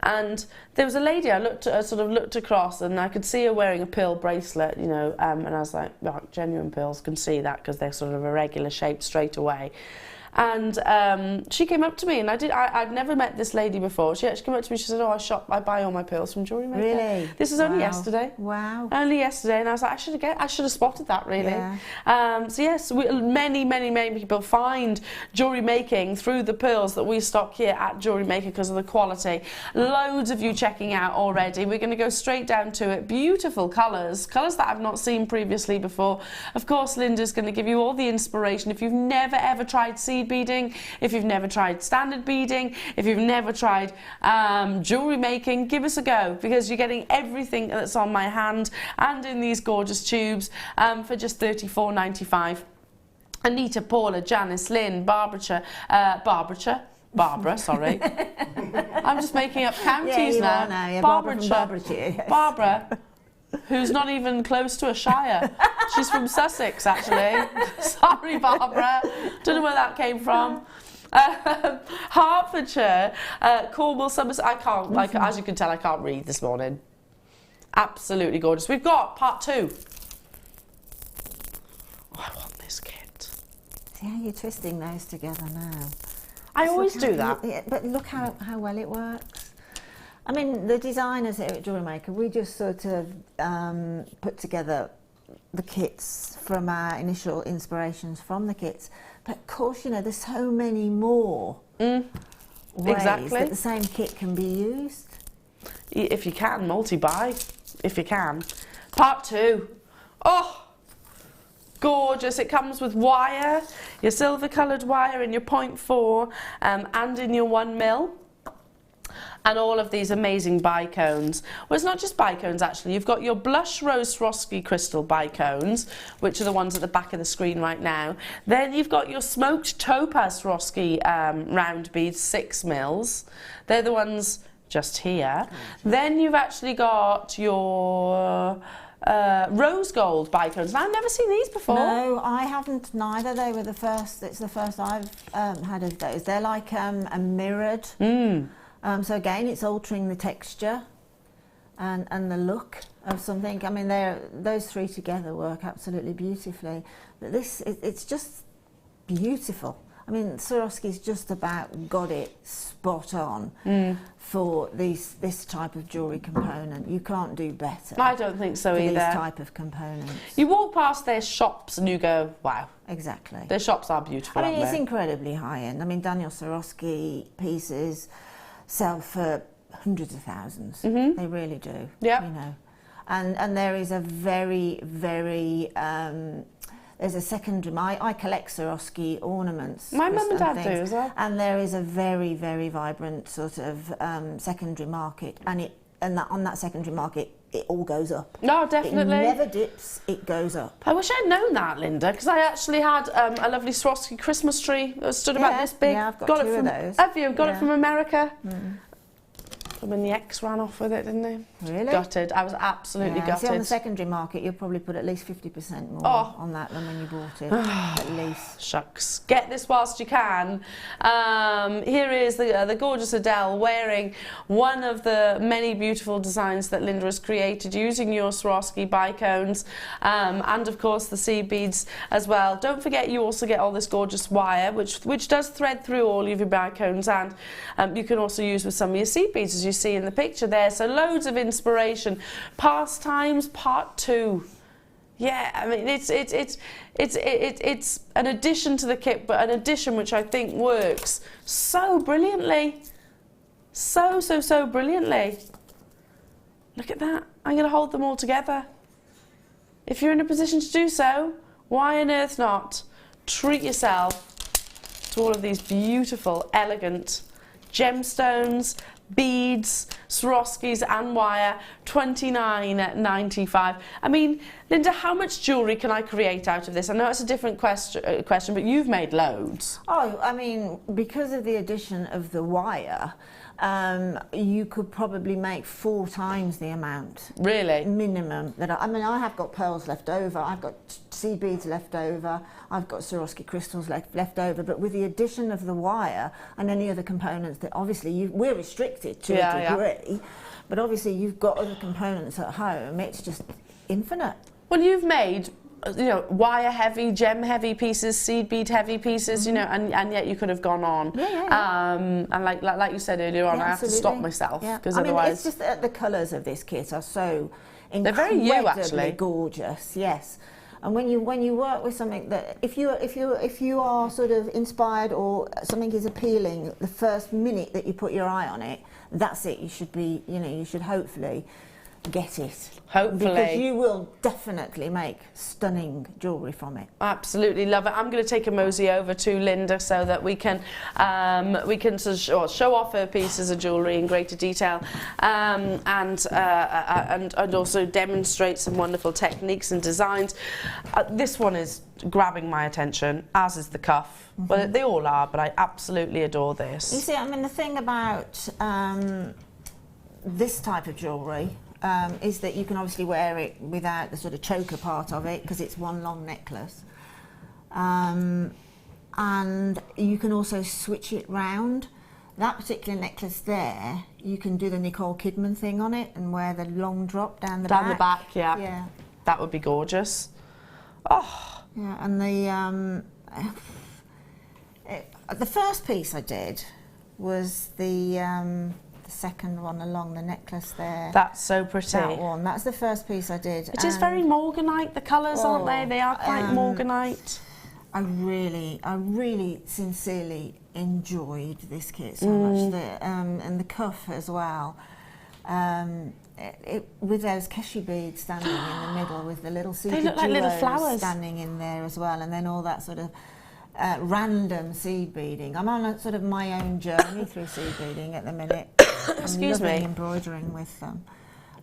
And there was a lady, I sort of looked across, and I could see her wearing a pearl bracelet, you know, and I was like, right, genuine pearls can see that because they're sort of a regular shape straight away. And she came up to me, and I'd never met this lady before. She actually came up to me, she said, oh, I buy all my pearls from Jewellery Maker. Really? This was only yesterday. Wow. Only yesterday, and I was like, I should have spotted that, really. Yeah. So yes, many people find jewellery making through the pearls that we stock here at Jewellery Maker because of the quality. Loads of you checking out already. We're going to go straight down to it. Beautiful colours that I've not seen previously before. Of course, Linda's going to give you all the inspiration. If you've never ever tried seed beading, if you've never tried standard beading, if you've never tried jewellery making, give us a go, because you're getting everything that's on my hand and in these gorgeous tubes for just $34.95. Anita, Paula, Janice, Lynn, Barbara, sorry. I'm just making up counties now. Yeah, Barbara, who's not even close to a shire. She's from Sussex, actually. Sorry, Barbara. Don't know where that came from. Hertfordshire, Cornwall, Somerset. I can't, like, as you can tell, I can't read this morning. Absolutely gorgeous. We've got part 2. Oh, I want this kit. See how you're twisting those together now. I always do that. But look how well it works. I mean, the designers here at Jewellery Maker, we just sort of put together the kits from our initial inspirations from the kits. But of course, you know, there's so many more ways that the same kit can be used. If you can, multi-buy, if you can. Part 2. Oh, gorgeous. It comes with wire, your silver coloured wire in your 0.4 and in your 1mm. And all of these amazing bicones. Well, it's not just bicones, actually. You've got your blush rose Swarovski crystal bicones, which are the ones at the back of the screen right now. Then you've got your smoked topaz Swarovski round beads, 6mm. They're the ones just here. Then you've actually got your rose gold bicones. Now, I've never seen these before. No, I haven't neither. They were the first. It's the first I've had of those. They're like a mirrored. So again, it's altering the texture and the look of something. I mean, those 3 together work absolutely beautifully. But it's just beautiful. I mean, Swarovski's just about got it spot on for this type of jewellery component. You can't do better. I don't think so either. These type of components. You walk past their shops and you go, wow. Exactly. Their shops are beautiful, I mean, aren't it's they? incredibly high end. I mean, Daniel Swarovski pieces sell for hundreds of thousands. They really do. Yeah. You know, and there is a very, very there's a secondary. I collect Swarovski ornaments. My mum and dad do as well. And there is a very, very vibrant sort of secondary market, and on that secondary market, it all goes up. No, definitely. It never dips, it goes up. I wish I'd known that, Linda, because I actually had a lovely Swarovski Christmas tree that stood about this big. Yeah, I've got 2 it from, of those. Have you? Got it from America? When the ex ran off with it, didn't he? Really? Gutted. I was absolutely gutted. See, on the secondary market, you'll probably put at least 50% more on that than when you bought it, at least. Shucks. Get this whilst you can. Here is the gorgeous Elle wearing one of the many beautiful designs that Linda has created using your Swarovski bicones and of course the seed beads as well. Don't forget you also get all this gorgeous wire which does thread through all of your bicones, and you can also use with some of your seed beads as you see in the picture there. So loads of inspiration. Pastimes part 2. Yeah, I mean it's an addition to the kit, but an addition which I think works so brilliantly. So brilliantly. Look at that. I'm going to hold them all together. If you're in a position to do so, why on earth not? Treat yourself to all of these beautiful, elegant gemstones, beads, Swarovskis and wire, $29.95. I mean, Linda, how much jewellery can I create out of this? I know it's a different question, but you've made loads. Oh, I mean, because of the addition of the wire, you could probably make 4 times the amount. Really? Minimum. I mean, I have got pearls left over, I've got seed beads left over, I've got Swarovski crystals left over, but with the addition of the wire and any other components that obviously we're restricted to a degree, but obviously you've got other components at home, it's just infinite. Well, you've made, you know, wire heavy, gem heavy pieces, seed bead heavy pieces, you know, and yet you could have gone on. And like you said earlier on, I have to stop myself because otherwise. Mean, it's just that the colours of this kit are so they're very you, actually. Gorgeous. Yes. And when you work with something that if you are sort of inspired or something is appealing, the first minute that you put your eye on it, that's it. You should be, you know, you should hopefully get it. Hopefully. Because you will definitely make stunning jewellery from it. Absolutely love it. I'm going to take a mosey over to Linda so that we can sort of show off her pieces of jewellery in greater detail, and also demonstrate some wonderful techniques and designs. This one is grabbing my attention, as is the cuff. Well, they all are, but I absolutely adore this. You see, I mean, the thing about this type of jewellery is that you can obviously wear it without the sort of choker part of it because it's one long necklace, and you can also switch it round. That particular necklace there, you can do the Nicole Kidman thing on it and wear the long drop down the back. Yeah. That would be gorgeous. Oh. Yeah, and the first piece I did was the second one along the necklace there. That's so pretty. That one. That's the first piece I did. It is very morganite, the colours, aren't they? They are quite morganite. I really sincerely enjoyed this kit so much. And the cuff as well. With those keshi beads standing in the middle with the little seed they look like little flowers standing in there as well, and then all that sort of random seed beading. I'm on a sort of my own journey through seed beading at the minute. Excuse me. Embroidering with them,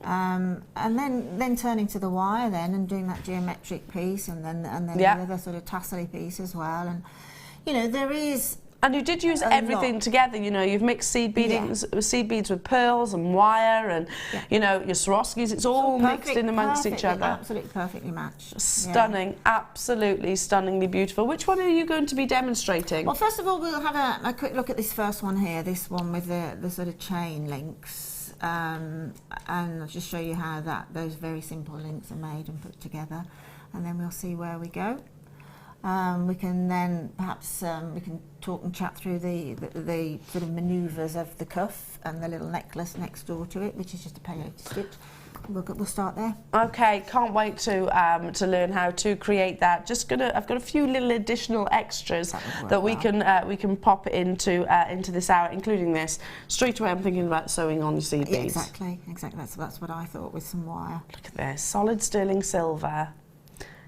and then turning to the wire and doing that geometric piece, and then the other sort of tassel piece as well. And you know, there is. And you did use everything together, you know, you've mixed seed beads with pearls and wire and, you know, your Swarovskis, it's all mixed in amongst each other. Absolutely perfectly matched. Stunning, absolutely stunningly beautiful. Which one are you going to be demonstrating? Well, first of all, we'll have a quick look at this first one here, this one with the sort of chain links. And I'll just show you how those very simple links are made and put together. And then we'll see where we go. We can then perhaps we can talk and chat through the sort of manoeuvres of the cuff and the little necklace next door to it, which is just a peyote stitch. We'll start there. Okay, can't wait to learn how to create that. I've got a few little additional extras that we can pop into this hour, including this. Straight away, I'm thinking about sewing on your seed beads. Exactly. That's what I thought with some wire. Look at this, solid sterling silver.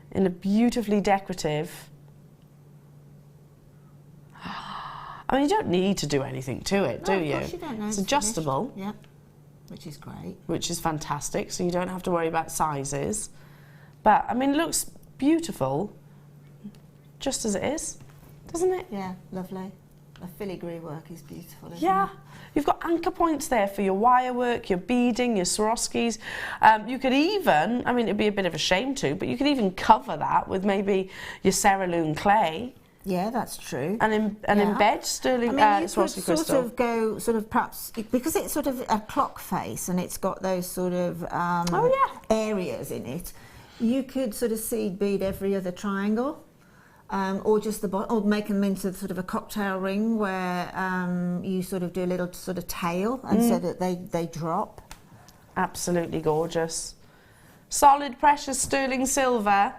In a beautifully decorative. I mean, you don't need to do anything to it, do you? Of course you don't. No, it's adjustable. Yeah, which is great. Which is fantastic, so you don't have to worry about sizes. But, I mean, it looks beautiful, just as it is, doesn't it? Yeah, lovely. The filigree work is beautiful, isn't yeah. it? You've got anchor points there for your wire work, your beading, your Swarovskis. You could even, I mean, it'd be a bit of a shame to, but you could even cover that with maybe your cerulean clay. Yeah, that's true. And embed sterling Swarovski crystal. Sort of go, sort of perhaps, because it's sort of a clock face and it's got those sort of areas in it, you could sort of seed bead every other triangle. Or just or make them into sort of a cocktail ring where you sort of do a little sort of tail and so that they drop. Absolutely gorgeous. Solid precious sterling silver.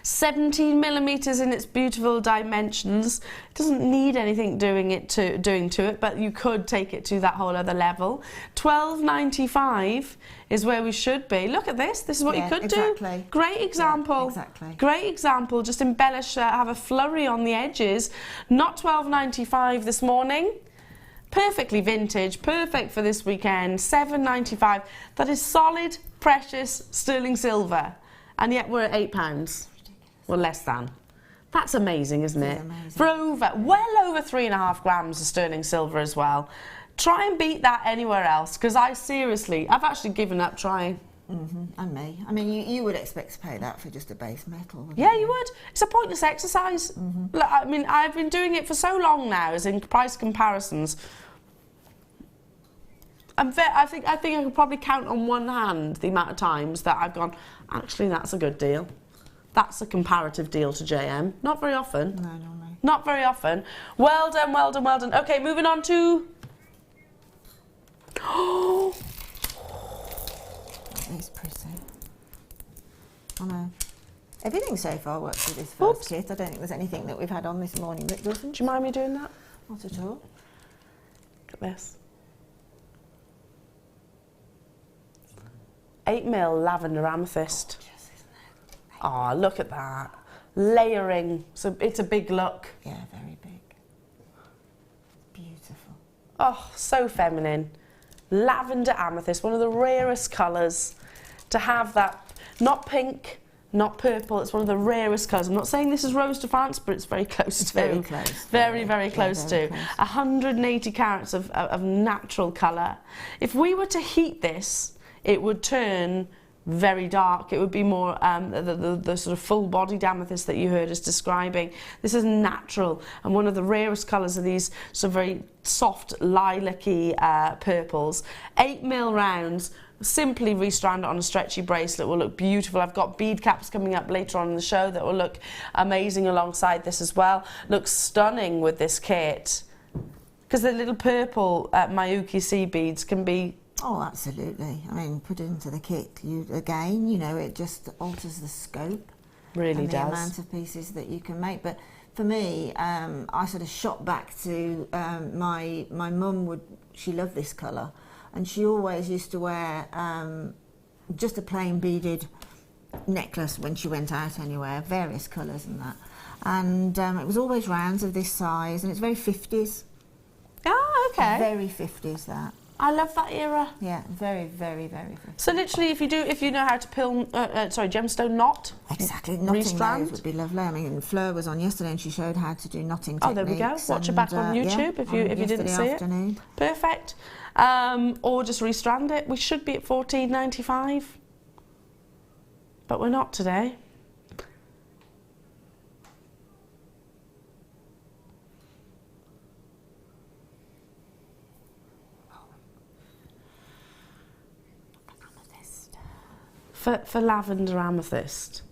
17 millimeters in its beautiful dimensions. It doesn't need anything doing to it, but you could take it to that whole other level. $12.95 is where we should be. Look at this. This is what you could do. Great example. Yeah, exactly. Great example. Just embellish, have a flurry on the edges. Not $12.95 this morning. Perfectly vintage, perfect for this weekend. $7.95. That is solid, precious sterling silver. and yet we're at £8. Well, less than. That's amazing, isn't it? Amazing. For well over 3.5 grams of sterling silver as well. Try and beat that anywhere else, because I've actually given up trying. And me. I mean, you would expect to pay that for just a base metal, wouldn't Yeah, you would. It's a pointless exercise. Look, I mean, I've been doing it for so long now, as in price comparisons. I think I could probably count on one hand the amount of times that I've gone, actually, that's a good deal. That's a comparative deal to JM. Not very often. No, no, no. Not very often. Well done, well done, well done. Okay, moving on to... Oh, it's pretty. I know. Everything so far works with this first kit. I don't think there's anything that we've had on this morning that doesn't. do you mind me doing that? Not at all. Look at this. 8mm lavender amethyst. Gorgeous, isn't it? Oh, look at that. Layering. So it's a big look. Yeah, very big. Beautiful. Oh, so feminine. Lavender amethyst, one of the rarest colours. To have that, not pink, not purple, it's one of the rarest colours. I'm not saying this is Rose de France, but it's very close to. Very close. Very, very close very to. close. 180 carats of natural colour. If we were to heat this, it would turn very dark. It would be more the sort of full-bodied amethyst that you heard us describing. This is natural, and one of the rarest colours are these sort of very soft lilac-y purples. 8mm rounds. Simply restrand it on a stretchy bracelet will look beautiful. I've got bead caps coming up later on in the show that will look amazing alongside this as well. Looks stunning with this kit, because the little purple Miyuki sea beads can be... Oh, absolutely. I mean, put it into the kit. Again, you know, it just alters the scope. Really and the does. amount of pieces that you can make. But for me, I sort of shot back to my mum she loved this colour, and she always used to wear just a plain beaded necklace when she went out anywhere, various colours and that. And it was always rounds of this size, and it's very 50s. Oh, okay. Very 50s, that. I love that era. Yeah, very, very, very 50s. So literally, if you know how to gemstone knot. Exactly, knotting restrand. those would be lovely. I mean, Fleur was on yesterday and she showed how to do knotting techniques. Oh, there we go. Watch it back on YouTube if you didn't see afternoon. it. Perfect. Or just restrand it. We should be at $14.95, but we're not today. For lavender amethyst.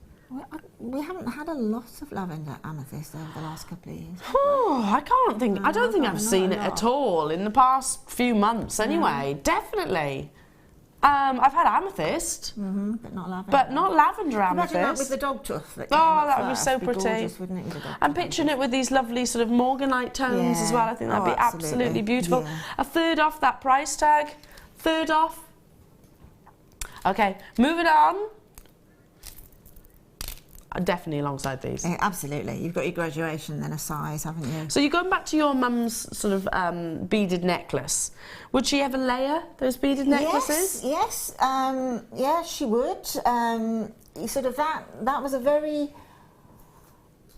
We haven't had a lot of lavender amethyst over the last couple of years. Oh, I can't think. I don't think I've seen it at all in the past few months. Anyway, definitely. I've had amethyst, but not lavender. but not lavender amethyst. Imagine that with the dog tuft. That would be so pretty. Gorgeous, wouldn't it, with the dog I'm tuft? picturing it with these lovely sort of morganite tones as well. I think that'd be absolutely beautiful. Yeah. A third off that price tag. Third off. Okay, moving on. Definitely alongside these. Yeah, absolutely. You've got your graduation, then a size, haven't you? So you're going back to your mum's sort of beaded necklace. Would she ever layer those beaded necklaces? Yes. Yeah, she would. Sort of that was a very...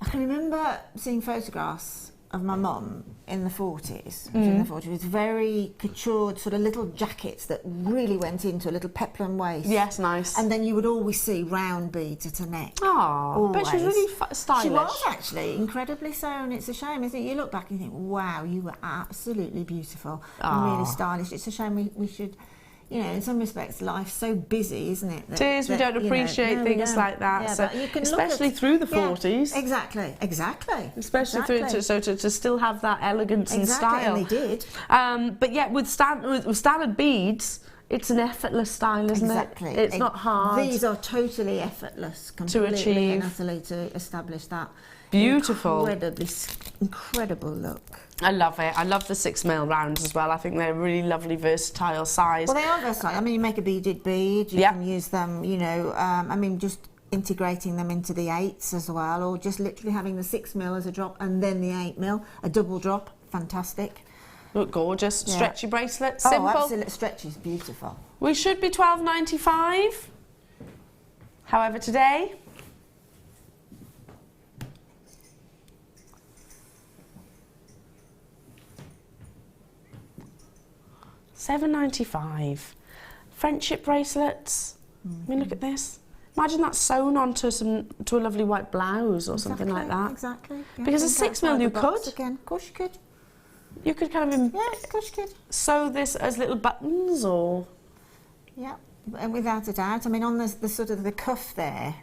I can remember seeing photographs of my mum in the 40s, with very coutoured sort of little jackets that really went into a little peplum waist. Yes, nice. And then you would always see round beads at her neck. Oh, but she was really stylish. She was actually, incredibly so, and it's a shame, isn't it? You look back and you think, wow, you were absolutely beautiful and really stylish. It's a shame we should... You know, in some respects, life's so busy, isn't it? It is. We don't appreciate things like that. Yeah, so you can especially through the 40s. Exactly. Especially through to still have that elegance and style. And they did. But yeah, with standard beads, it's an effortless style, isn't it? Exactly. It's not hard. These are totally effortless, completely to achieve. and utterly to establish that beautiful, incredible look. I love it. I love the 6mm rounds as well. I think they're a really lovely, versatile size. Well, they are versatile. I mean, you make a beaded bead. You can use them. You know, I mean, just integrating them into the 8s as well, or just literally having the 6mm as a drop and then the 8mm, a double drop. Fantastic. Look gorgeous. Yeah. Stretchy bracelet. Simple. Oh, absolutely. Stretchy is beautiful. We should be $12.95. However, today, £7.95. Friendship bracelets. I mean, look at this. Imagine that sewn onto a lovely white blouse or something like that. Exactly. Because a 6mm you could. Again. Of course you could. You could kind of Yes, of course you could. sew this as little buttons, or Yeah, and without a doubt. I mean, on the sort of the cuff there,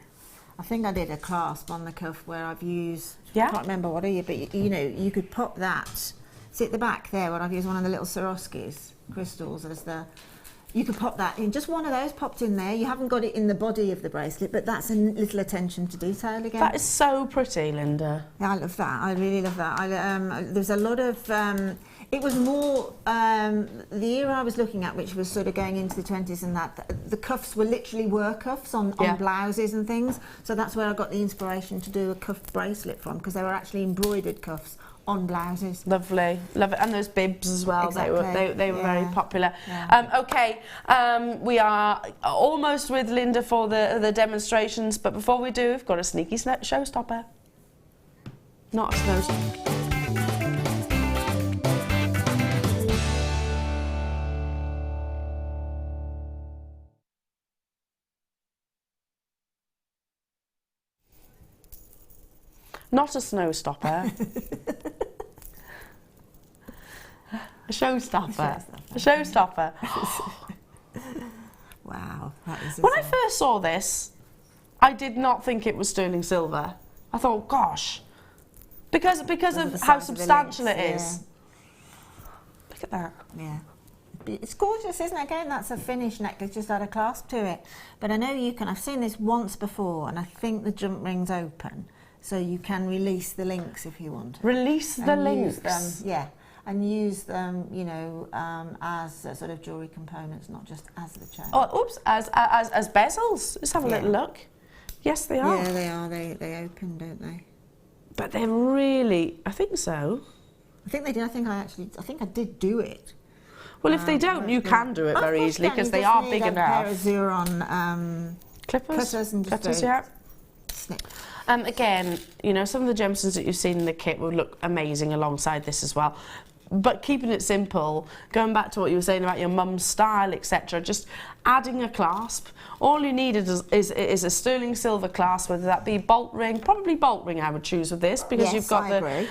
I think I did a clasp on the cuff where I've used. Yeah. I can't remember what but you know, you could pop that. See at the back there, where I've used one of the little Swarovskis crystals as the. You could pop that in, just one of those popped in there. You haven't got it in the body of the bracelet, but that's a little attention to detail again. that is so pretty, Linda. Yeah, I love that. I really love that. There's a lot of. It was more the era I was looking at, which was sort of going into the 20s, and that the cuffs were literally work cuffs on blouses and things. So that's where I got the inspiration to do a cuff bracelet from, because they were actually embroidered cuffs on blouses. Lovely, love it, and those bibs as well. Exactly. They were very popular. Yeah. Okay, we are almost with Linda for the demonstrations, but before we do, we've got a sneaky showstopper. Not a snowstopper. Not a snowstopper. A showstopper. A showstopper. Wow, that is. When I first saw this, I did not think it was sterling silver. I thought, gosh, because of how substantial it is. Look at that. Yeah. It's gorgeous, isn't it? Again, that's a finished necklace, just had a clasp to it. But I know you can. I've seen this once before, and I think the jump ring's open, so you can release the links if you want. Release the links. Use them, yeah, and use them, you know, as sort of jewellery components, not just as the chain. Oh, oops! As bezels. Let's have a little look. Yes, they are. Yeah, they are. They open, don't they? But they're really. I think so. I think they did. I think I did do it. Well, if they don't, you can do it very easily because they are big enough. Pair of Xuron Clippers and just cutters, yeah. snip. Again, you know, some of the gemstones that you've seen in the kit would look amazing alongside this as well. But keeping it simple, going back to what you were saying about your mum's style, etc., just adding a clasp. All you needed is a sterling silver clasp, whether that be bolt ring, probably bolt ring I would choose with this, because you've got the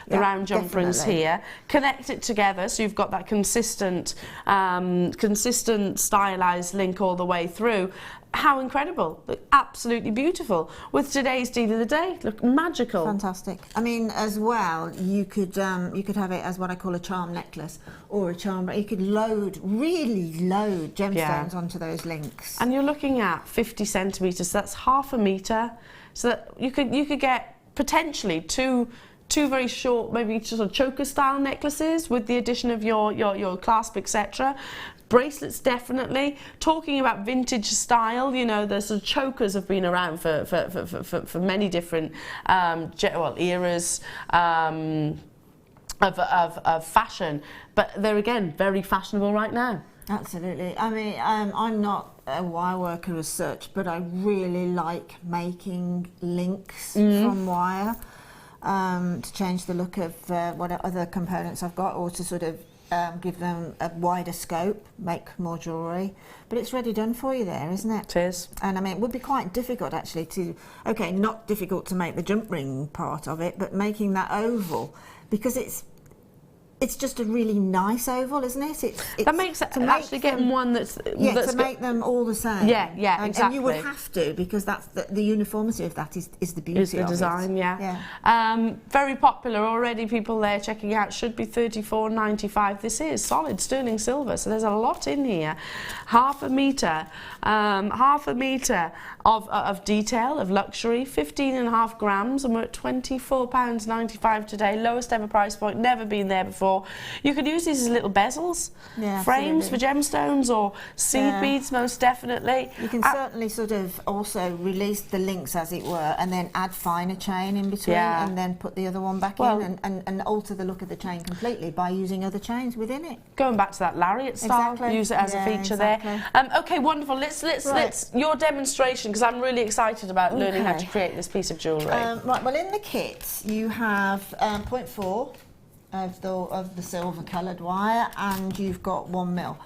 round jump rings here. Connect it together so you've got that consistent stylized link all the way through. How incredible. Look absolutely beautiful. With today's deal of the day, look magical. Fantastic. I mean, as well, you could have it as what I call a charm necklace or a charm. You could really load gemstones onto those links. And you're looking at 50 centimetres. So that's half a metre. So that you could get potentially two very short, maybe sort of choker style necklaces with the addition of your clasp, etc. Bracelets, definitely. Talking about vintage style, you know, the sort of chokers have been around for many different eras of fashion, but they're again very fashionable right now. Absolutely. I mean, I'm not a wire worker as such, but I really like making links from wire to change the look of what other components I've got, or to sort of give them a wider scope, make more jewellery. But it's ready done for you there, isn't it? It is. And I mean, it would be quite difficult actually not difficult to make the jump ring part of it, but making that oval, because it's just a really nice oval, isn't it? That makes it actually getting one that's to make them all the same. Yeah, exactly. And you would have to, because that's the uniformity of that is the beauty is the of design. it. Yeah. Very popular already. People there checking out. Should be $34.95. This is solid sterling silver, so there's a lot in here. Half a metre of detail, of luxury, 15.5 grams, and we're at £24.95 today. Lowest ever price point, never been there before. before. You could use these as little bezels, Yeah, frames for gemstones or seed beads, most definitely. You can certainly sort of also release the links, as it were, and then add finer chain in between, and then put the other one back in and alter the look of the chain completely by using other chains within it. Going back to that lariat style, use it as a feature there. Okay, wonderful. Let's your demonstration, because I'm really excited about learning how to create this piece of jewellery. Right, well, in the kit you have 0.4 of the silver coloured wire, and you've got 1 mil.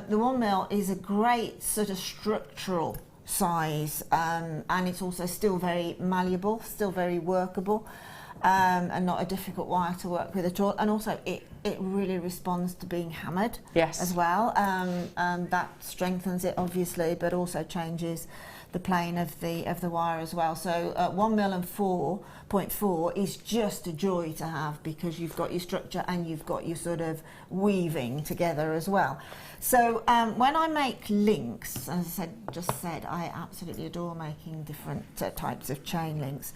The 1 mil is a great sort of structural size, and it's also still very malleable, still very workable, and not a difficult wire to work with at all. And also it really responds to being hammered as well. That strengthens it obviously, but also changes the plane of the wire as well. So 1 mil and 4.4 is just a joy to have, because you've got your structure and you've got your sort of weaving together as well. So when I make links, as I just said, I absolutely adore making different types of chain links.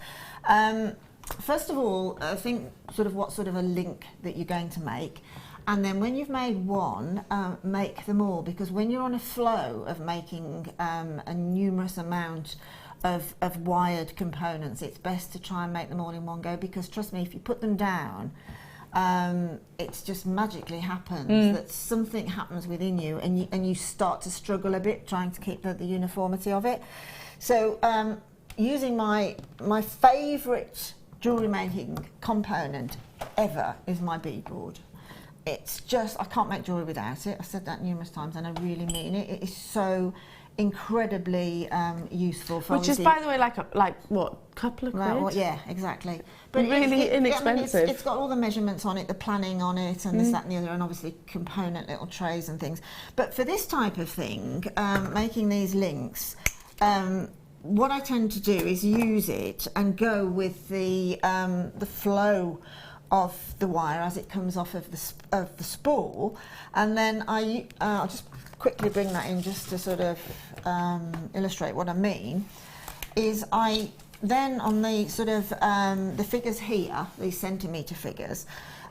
First of all, think what sort of a link that you're going to make. And then when you've made one, make them all, because when you're on a flow of making a numerous amount of wired components, it's best to try and make them all in one go, because trust me, if you put them down, it just magically happens that something happens within you, and you start to struggle a bit trying to keep the uniformity of it. So using my favourite jewellery making component ever is my bead board. It's just, I can't make jewellery without it. I've said that numerous times and I really mean it. It is so incredibly useful for, which is, by the way, like what, couple of quid? Well, yeah, exactly. But really inexpensive. I mean, it's got all the measurements on it, the planning on it, and this, that and the other, and obviously component little trays and things. But for this type of thing, making these links, what I tend to do is use it and go with the flow of the wire as it comes off of the spool, and then I'll just quickly bring that in just to sort of illustrate what I mean. Is I then on the sort of the figures here, these centimetre figures,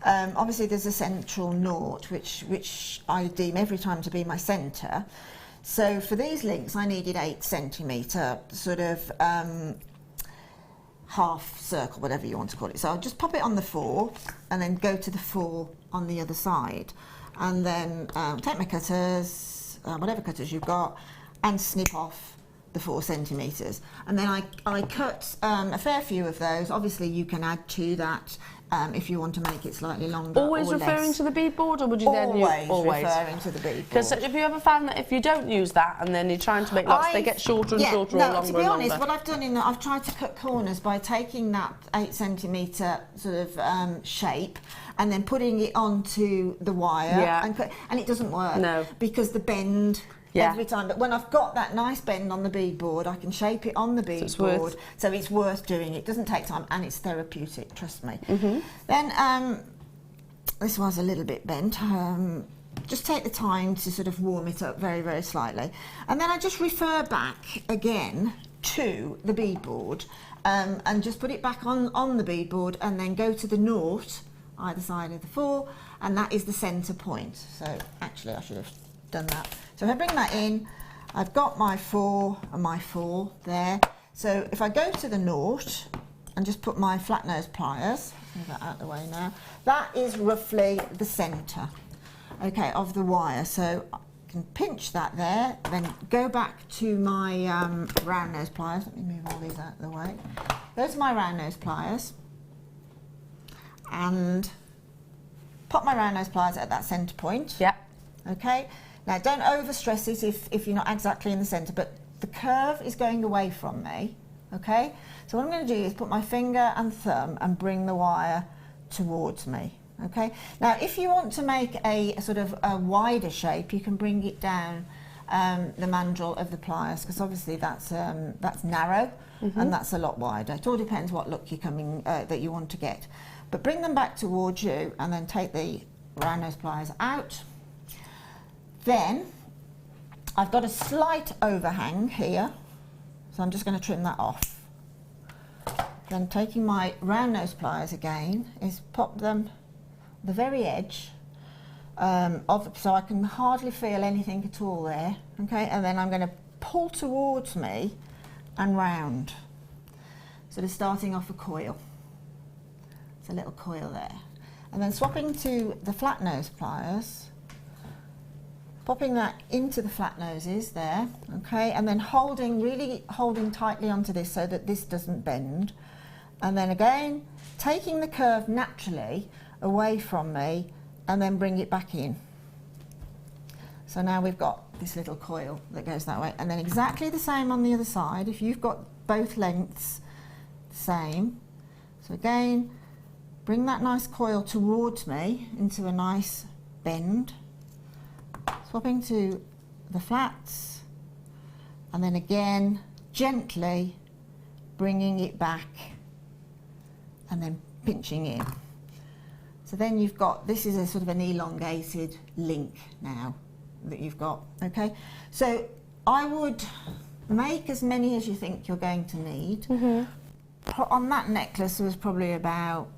obviously there's a central nought which I deem every time to be my centre. So for these links I needed 8 centimetre sort of half circle, whatever you want to call it. So I'll just pop it on the 4 and then go to the 4 on the other side, and then take my cutters, whatever cutters you've got, and snip off the 4 centimetres. And then I cut a fair few of those. Obviously you can add to that if you want to make it slightly longer. Always or referring less. to the bead board, or would you then use always referring to the bead board? Because have you ever found that if you don't use that and then you're trying to make lots, they get shorter and shorter or longer and longer? To be honest, what I've done I've tried to cut corners by taking that 8 centimetre sort of shape and then putting it onto the wire, and it doesn't work. No, because the bend. Every time, but when I've got that nice bend on the bead board, I can shape it on the bead board, so it's worth doing. It doesn't take time and it's therapeutic, trust me. Then this was a little bit bent. Just take the time to sort of warm it up very, very slightly, and then I just refer back again to the bead board and just put it back on the bead board, and then go to the nought either side of the 4, and that is the centre point. So actually I should have done that. So if I bring that in, I've got my 4 and my 4 there. So if I go to the nought and just put my flat nose pliers, move that out of the way now, that is roughly the centre, okay, of the wire. So I can pinch that there, then go back to my round nose pliers. Let me move all these out of the way. Those are my round nose pliers, and pop my round nose pliers at that centre point. Yeah. Okay. Now, don't overstress it if you're not exactly in the centre, but the curve is going away from me, okay? So what I'm going to do is put my finger and thumb and bring the wire towards me, okay? Now, if you want to make a sort of a wider shape, you can bring it down the mandrel of the pliers, because obviously that's narrow and that's a lot wider. It all depends what look you're coming that you want to get. But bring them back towards you and then take the round nose pliers out. Then I've got a slight overhang here, so I'm just going to trim that off. Then taking my round nose pliers again, is pop them the very edge so I can hardly feel anything at all there, okay, and then I'm going to pull towards me and round, sort of starting off a coil. It's a little coil there, and then swapping to the flat nose pliers, popping that into the flat noses there, okay, and then really holding tightly onto this so that this doesn't bend, and then again taking the curve naturally away from me and then bring it back in. So now we've got this little coil that goes that way, and then exactly the same on the other side. If you've got both lengths the same, so again bring that nice coil towards me into a nice bend, swapping to the flats, and then again gently bringing it back and then pinching in. So then you've got, this is a sort of an elongated link now that you've got, okay? So I would make as many as you think you're going to need. On that necklace there was probably about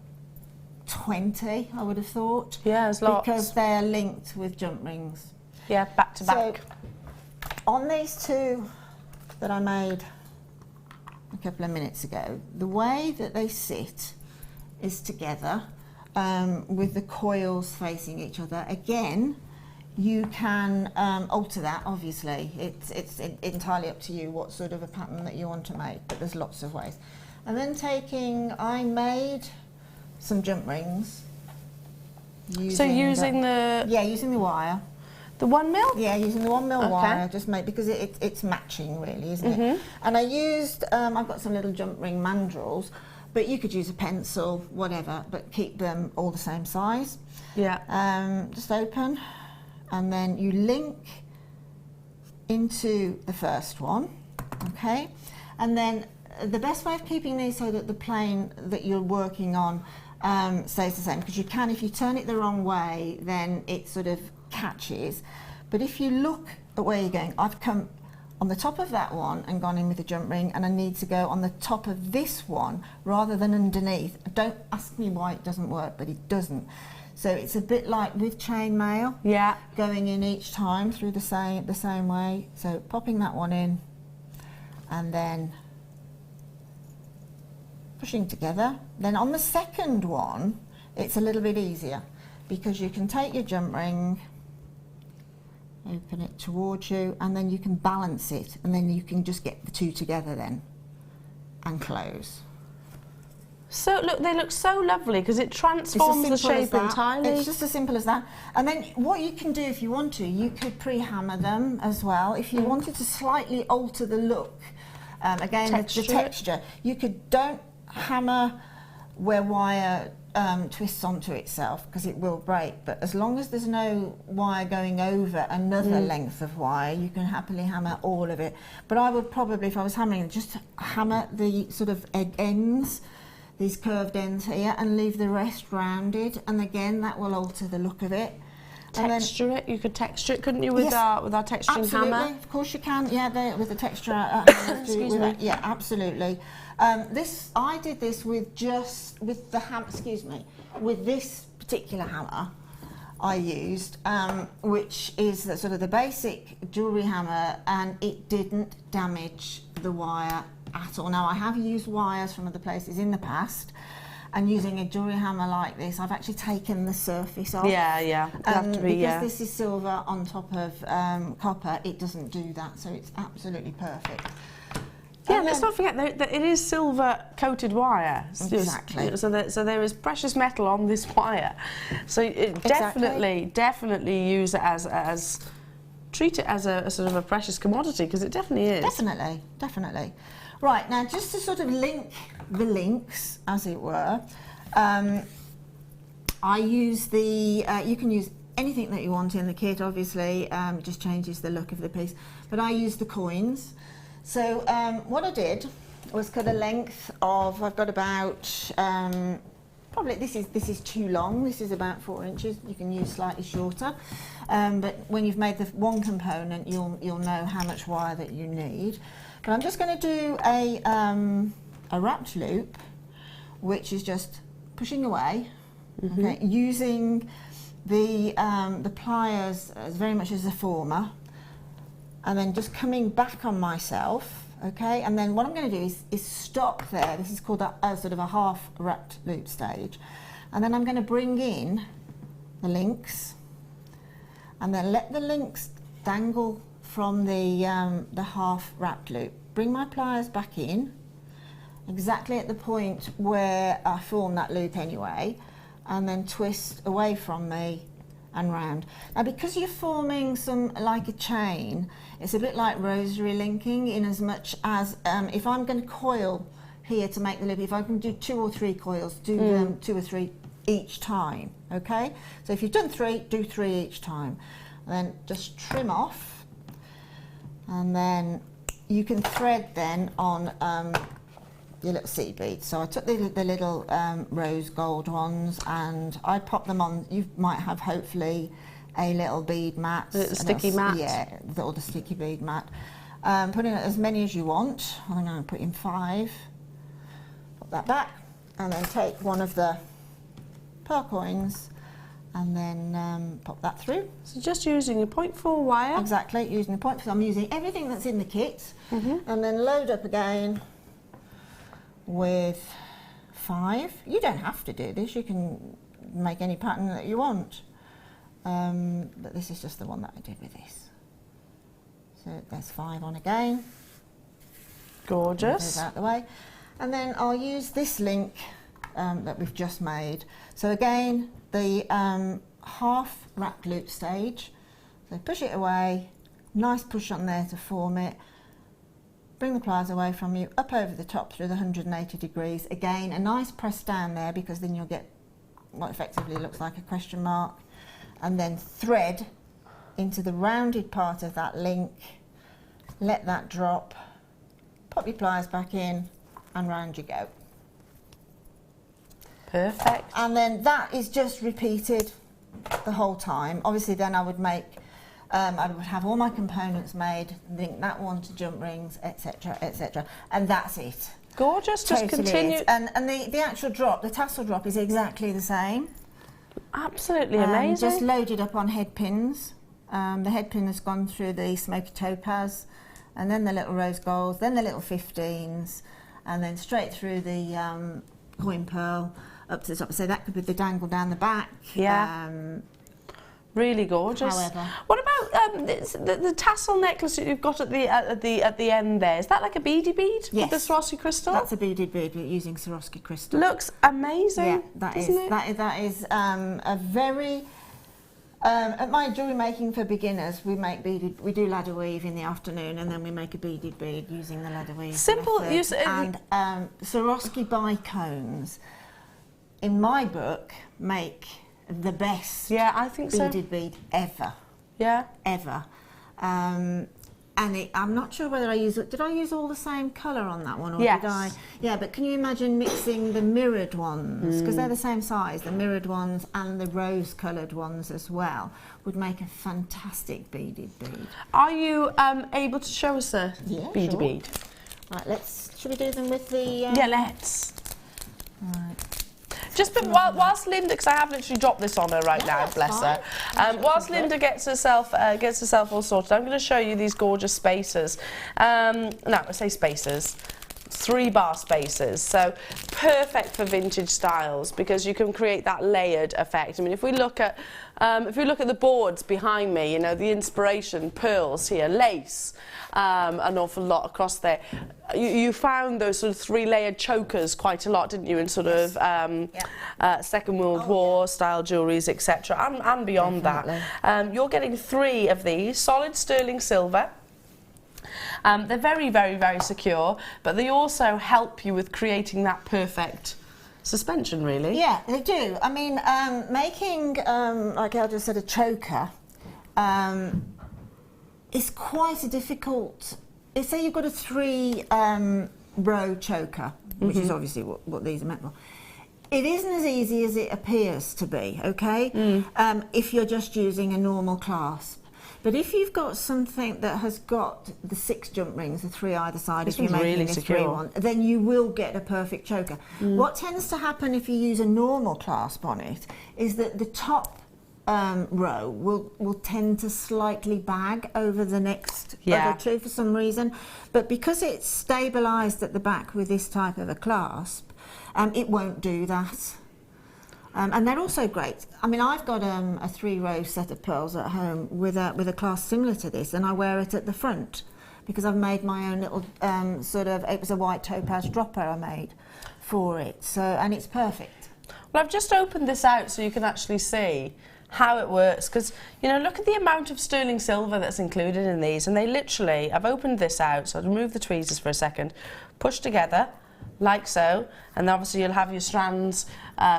20, I would have thought. Yeah, there's lots. Because they're linked with jump rings. Yeah, back to back. So on these two that I made a couple of minutes ago, the way that they sit is together, with the coils facing each other. Again, you can alter that, obviously. It's entirely up to you what sort of a pattern that you want to make, but there's lots of ways. And then I made some jump rings. Using using the wire. The 1 mil? Yeah, using the 1 mil wire, just because it's matching really, isn't it? And I used, I've got some little jump ring mandrels, but you could use a pencil, whatever, but keep them all the same size. Yeah. Just open, and then you link into the first one, okay? And then the best way of keeping these so that the plane that you're working on stays the same, because you can, if you turn it the wrong way, then it sort of catches. But if you look at where you're going, I've come on the top of that one and gone in with a jump ring, and I need to go on the top of this one rather than underneath. Don't ask me why it doesn't work, but it doesn't. So it's a bit like with chainmail, yeah, going in each time through the same way. So popping that one in and then pushing together. Then on the second one it's a little bit easier, because you can take your jump ring, open it towards you, and then you can balance it, and then you can just get the two together then and close. So look, they look so lovely because it transforms the shape entirely. It's just as simple as that. And then what you can do if you want to, you could pre-hammer them as well. If you wanted to slightly alter the look, again the texture, you could, don't hammer where wire twists onto itself, because it will break, but as long as there's no wire going over another length of wire, you can happily hammer all of it. But I would probably, if I was hammering, just hammer the sort of ends, these curved ends here, and leave the rest rounded, and again that will alter the look of it. Texture it, you could texture it, couldn't you, with our texturing absolutely, hammer? Of course you can, yeah, with the texture Excuse me. yeah, absolutely. I did this with the hammer, with this particular hammer I used, which is the, sort of the basic jewellery hammer, and it didn't damage the wire at all. Now I have used wires from other places in the past, and using a jewellery hammer like this, I've actually taken the surface off. Yeah, have to be, because this is silver on top of copper, it doesn't do that, so it's absolutely perfect. Yeah, let's not forget that it is silver coated wire. Exactly. So there is precious metal on this wire. So it definitely use it treat it as a sort of a precious commodity, because it definitely is. Definitely. Right, now just to sort of link the links, as it were, I use the, you can use anything that you want in the kit, obviously, it just changes the look of the piece, but I use the coins. So what I did was cut a length of, I've got about, probably this is too long, this is about 4 inches, you can use slightly shorter, but when you've made the one component, you'll know how much wire that you need. But I'm just going to do a wrapped loop, which is just pushing away okay, using the pliers as very much as a former, and then just coming back on myself, okay, and then what I'm going to do is stop there. This is called a sort of a half wrapped loop stage, and then I'm going to bring in the links, and then let the links dangle from the half wrapped loop. Bring my pliers back in, exactly at the point where I formed that loop anyway, and then twist away from me and round. Now, because you're forming some like a chain, it's a bit like rosary linking, in as much as if I'm going to coil here to make the loop, if I can do 2 or 3 coils, do them 2 or 3 each time, okay? So if you've done 3, do 3 each time. And then just trim off, and then you can thread then on your little seed beads. So I took the little rose gold ones, and I popped them on. You might have hopefully a little bead mat. A sticky mat? Yeah, or the sticky bead mat. Put in as many as you want. I'm going to put in 5. Put that back, and then take one of the pearl coins, and then pop that through. So just using a 0.4 wire. Exactly, using the 0.4. I'm using everything that's in the kit, and then load up again with 5. You don't have to do this, you can make any pattern that you want, but this is just the one that I did with this. So there's 5 on again. Gorgeous. Out the way, and then I'll use this link that we've just made. So again, the half wrapped loop stage. So push it away, nice push on there to form it. Bring the pliers away from you, up over the top through the 180 degrees. Again, a nice press down there, because then you'll get what effectively looks like a question mark. And then thread into the rounded part of that link, let that drop, pop your pliers back in, and round you go. Perfect. And then that is just repeated the whole time. Obviously then I would make, I would have all my components made, link that one to jump rings, etc, etc, and that's it. Gorgeous, just Totally continue. is. And the actual drop, the tassel drop, is exactly the same. Absolutely amazing. Just loaded up on head pins. The head pin has gone through the smoky topaz, and then the little rose golds, then the little 15s, and then straight through the coin pearl up to the top. So that could be the dangle down the back. Yeah. Really gorgeous. However, what about the tassel necklace that you've got at the end there? Is that like a beady bead? Yes. With the Swarovski crystal? That's a beaded bead using Swarovski crystal. Looks amazing. Yeah, that is a very. At my jewellery making for beginners, we do ladder weave in the afternoon, and then we make a beaded bead using the ladder weave. Simple. And Swarovski bicones, in my book, make the best I think beaded bead ever. Yeah. Ever. And I'm not sure whether did I use all the same colour on that one, or yes. did I? Yeah, but can you imagine mixing the mirrored ones, because they're the same size, the mirrored ones and the rose-coloured ones as well, would make a fantastic beaded bead. Are you able to show us a beady bead? Right, should we do them with the... Yeah, let's. Right. Just whilst Linda, because I have literally dropped this on her right now, bless her. Whilst Linda gets herself all sorted, I'm going to show you these gorgeous spacers. No, I say spacers. 3-bar spacers, so perfect for vintage styles, because you can create that layered effect. I mean, if we look at the boards behind me, you know, the inspiration, pearls here, lace, an awful lot across there. You found those sort of 3-layered chokers quite a lot, didn't you, in sort of Second World War style jewelleries, etc., and beyond that. You're getting 3 of these, solid sterling silver. They're very, very, very secure, but they also help you with creating that perfect suspension, really. Yeah, they do. I mean, making, like Elle just said, a choker is quite a difficult... Say you've got a 3-row choker, which is obviously what these are meant for. It isn't as easy as it appears to be, okay? If you're just using a normal clasp. But if you've got something that has got the 6 jump rings, the 3 either side, This if you're one's making really a secure. 3 one, then you will get a perfect choker. What tends to happen if you use a normal clasp on it is that the top row will tend to slightly bag over the next other 2 for some reason. But because it's stabilised at the back with this type of a clasp, it won't do that. And they're also great. I mean, I've got a 3-row set of pearls at home with a clasp similar to this, and I wear it at the front because I've made my own little it was a white topaz dropper I made for it. So, and it's perfect. Well, I've just opened this out so you can actually see how it works, because, you know, look at the amount of sterling silver that's included in these, and they literally, I've opened this out, so I'll remove the tweezers for a second, push together like so, and obviously you'll have your strands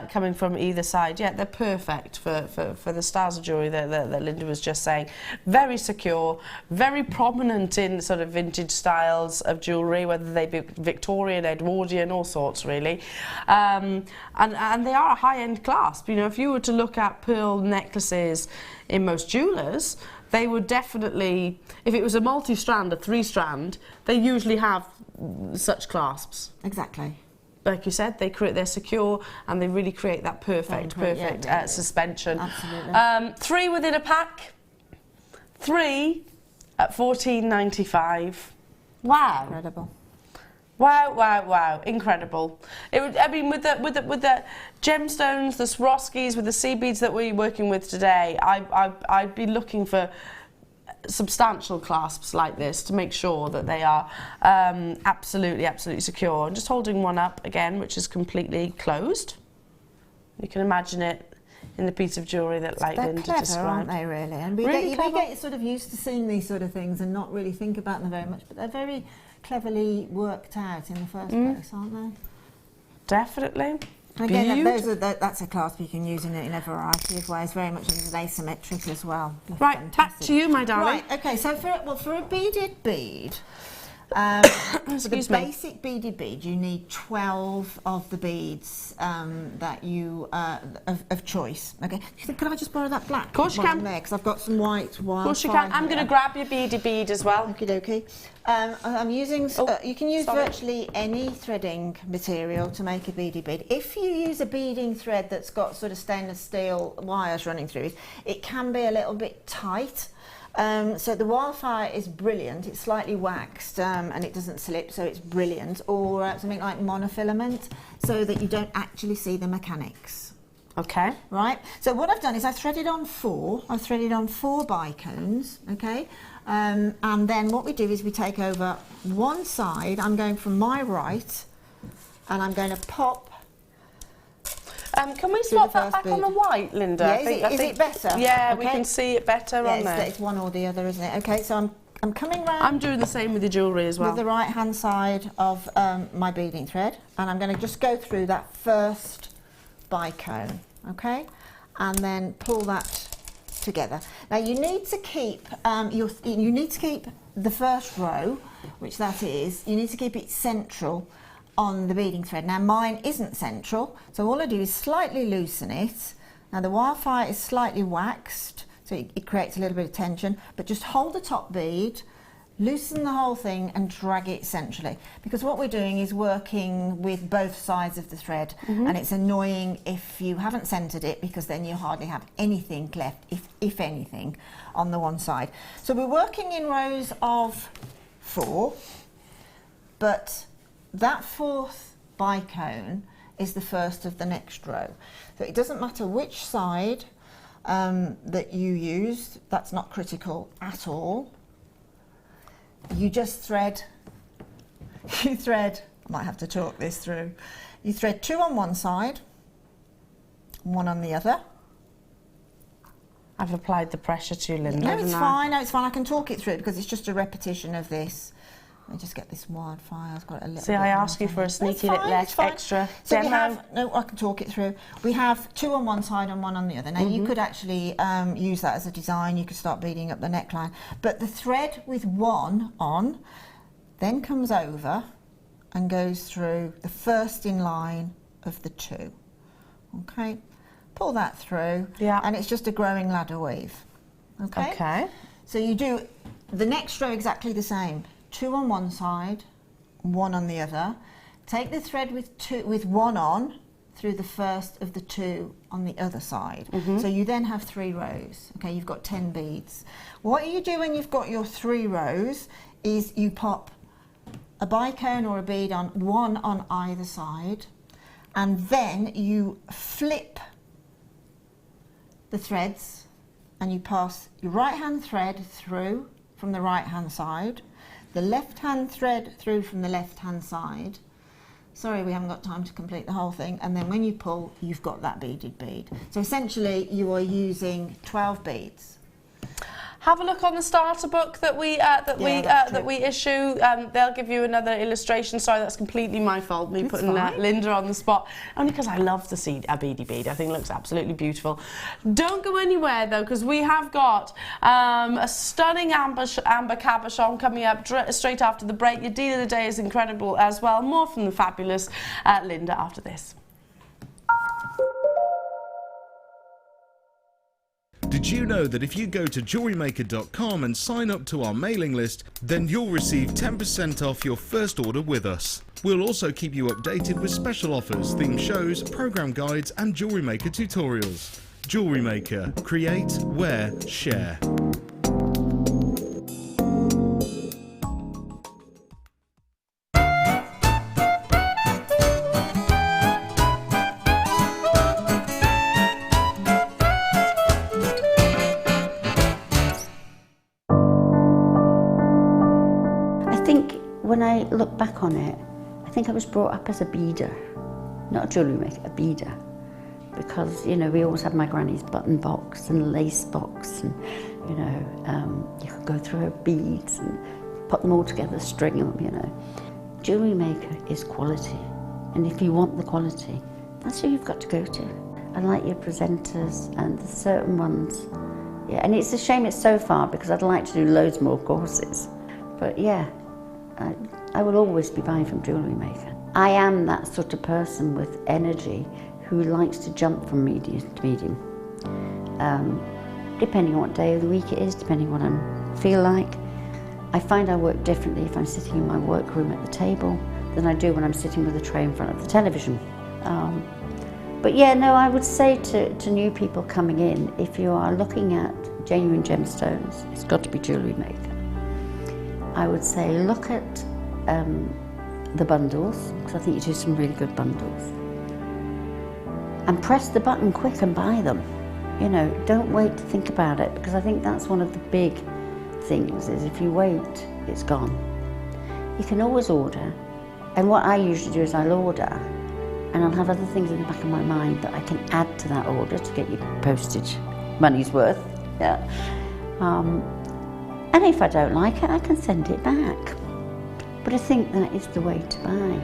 coming from either side. Yeah, they're perfect for the styles of jewellery that Linda was just saying. Very secure, very prominent in sort of vintage styles of jewellery, whether they be Victorian, Edwardian, all sorts really. And they are a high-end clasp. You know, if you were to look at pearl necklaces in most jewellers, they would definitely, if it was a multi-strand, a 3-strand, they usually have such clasps. Exactly. Like you said, they're secure and they really create that perfect suspension. Absolutely. 3 within a pack. 3 at $14.95. Wow. Incredible. Wow, wow, wow. Incredible. It would, I mean, with the gemstones, the Swarovskis, with the sea beads that we're working with today, I'd be looking for substantial clasps like this to make sure that they are absolutely secure. I'm just holding one up again, which is completely closed. You can imagine it in the piece of jewellery that Linda clever, described. aren't they, really? And we get sort of used to seeing these sort of things and not really think about them very much, but they're very cleverly worked out in the first place, aren't they? Definitely. And again, that's a clasp you can use in a variety of ways, very much as asymmetric as well. Right, Fantastic. back to you, my darling. Right, okay, so for a beaded bead, the basic beaded bead, you need 12 of the beads that you of choice. Okay, could I just borrow that black? Of course you can. There, because I've got some white. Of course you can. I'm going to grab your beaded bead as well. Okie dokie. I'm using. You can use virtually any threading material to make a beaded bead. If you use a beading thread that's got sort of stainless steel wires running through it, it can be a little bit tight. So the wildfire is brilliant. It's slightly waxed and it doesn't slip, so it's brilliant. Or something like monofilament, so that you don't actually see the mechanics. Okay. Right. So what I've done is I've threaded on 4. I've threaded on 4 bicones. Okay. And then what we do is we take over one side. I'm going from my right, and I'm going to pop. Can we swap that back on the white, Linda? Yeah, is it better? Yeah, we can see it better on there. It's one or the other, isn't it? Okay, so I'm coming round. I'm doing the same with the jewellery as well. With the right-hand side of my beading thread, and I'm going to just go through that first bicone, okay, and then pull that together. Now you need to keep the first row, which that is. You need to keep it central on the beading thread. Now mine isn't central, so all I do is slightly loosen it. Now the wildfire is slightly waxed, so it creates a little bit of tension, but just hold the top bead, loosen the whole thing and drag it centrally, because what we're doing is working with both sides of the thread, and it's annoying if you haven't centered it, because then you hardly have anything left, if anything, on the one side. So we're working in rows of 4, but that 4th bicone is the first of the next row. So it doesn't matter which side that you use, that's not critical at all. You just thread, I might have to talk this through. You thread 2 on one side, 1 on the other. I've applied the pressure to Linda. No, it's fine, I can talk it through because it's just a repetition of this. Let me just get this wildfire. I've got a little. See, I ask you for a sneaky little extra. So we have, I can talk it through. We have 2 on one side and 1 on the other. Now you could actually use that as a design. You could start beading up the neckline. But the thread with 1 on then comes over and goes through the first in line of the 2. Okay, pull that through. Yeah. And it's just a growing ladder weave. Okay. Okay. So you do the next row exactly the same. 2 on one side, 1 on the other. Take the thread with 1 on through the first of the 2 on the other side. So you then have 3 rows. Okay, you've got 10 beads. What you do when you've got your 3 rows is you pop a bicone or a bead on, 1 on either side, and then you flip the threads and you pass your right hand thread through from the right hand side, the left hand thread through from the left hand side. Sorry, we haven't got time to complete the whole thing. And then when you pull, you've got that beaded bead. So essentially you are using 12 beads. Have a look on the starter book that we issue. They'll give you another illustration. Sorry, that's completely my fault. Me putting Linda on the spot, only because I love to see a beady bead. I think it looks absolutely beautiful. Don't go anywhere though, because we have got a stunning amber cabochon coming up straight after the break. Your deal of the day is incredible as well. More from the fabulous Linda after this. Did you know that if you go to jewellerymaker.com and sign up to our mailing list, then you'll receive 10% off your first order with us. We'll also keep you updated with special offers, themed shows, program guides and Jewellery Maker tutorials. Jewellery Maker. Create, wear, share. When I look back on it, I think I was brought up as a beader, not a jewellery maker, a beader. Because, you know, we always had my granny's button box and lace box, and, you know, you could go through her beads and put them all together, string them, you know. Jewellery maker is quality, and if you want the quality, that's who you've got to go to. I like your presenters and the certain ones. Yeah, and it's a shame it's so far because I'd like to do loads more courses. But yeah, I will always be buying from Jewellery Maker. I am that sort of person with energy who likes to jump from medium to medium. Depending on what day of the week it is, depending on what I feel like. I find I work differently if I'm sitting in my workroom at the table than I do when I'm sitting with a tray in front of the television. But yeah, no, I would say to new people coming in, if you are looking at genuine gemstones, it's got to be Jewellery Maker. I would say look at the bundles, because I think you do some really good bundles. And press the button quick and buy them. You know, don't wait to think about it, because I think that's one of the big things, is if you wait, it's gone. You can always order, and what I usually do is I'll order, and I'll have other things in the back of my mind that I can add to that order to get your postage money's worth. Yeah. And if I don't like it, I can send it back. But I think that is the way to buy.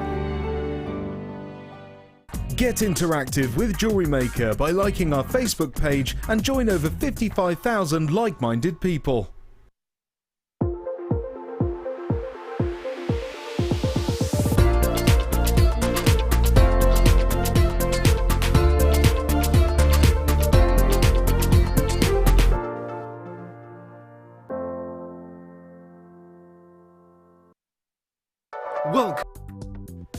Get interactive with Jewellery Maker by liking our Facebook page and join over 55,000 like-minded people. Welcome.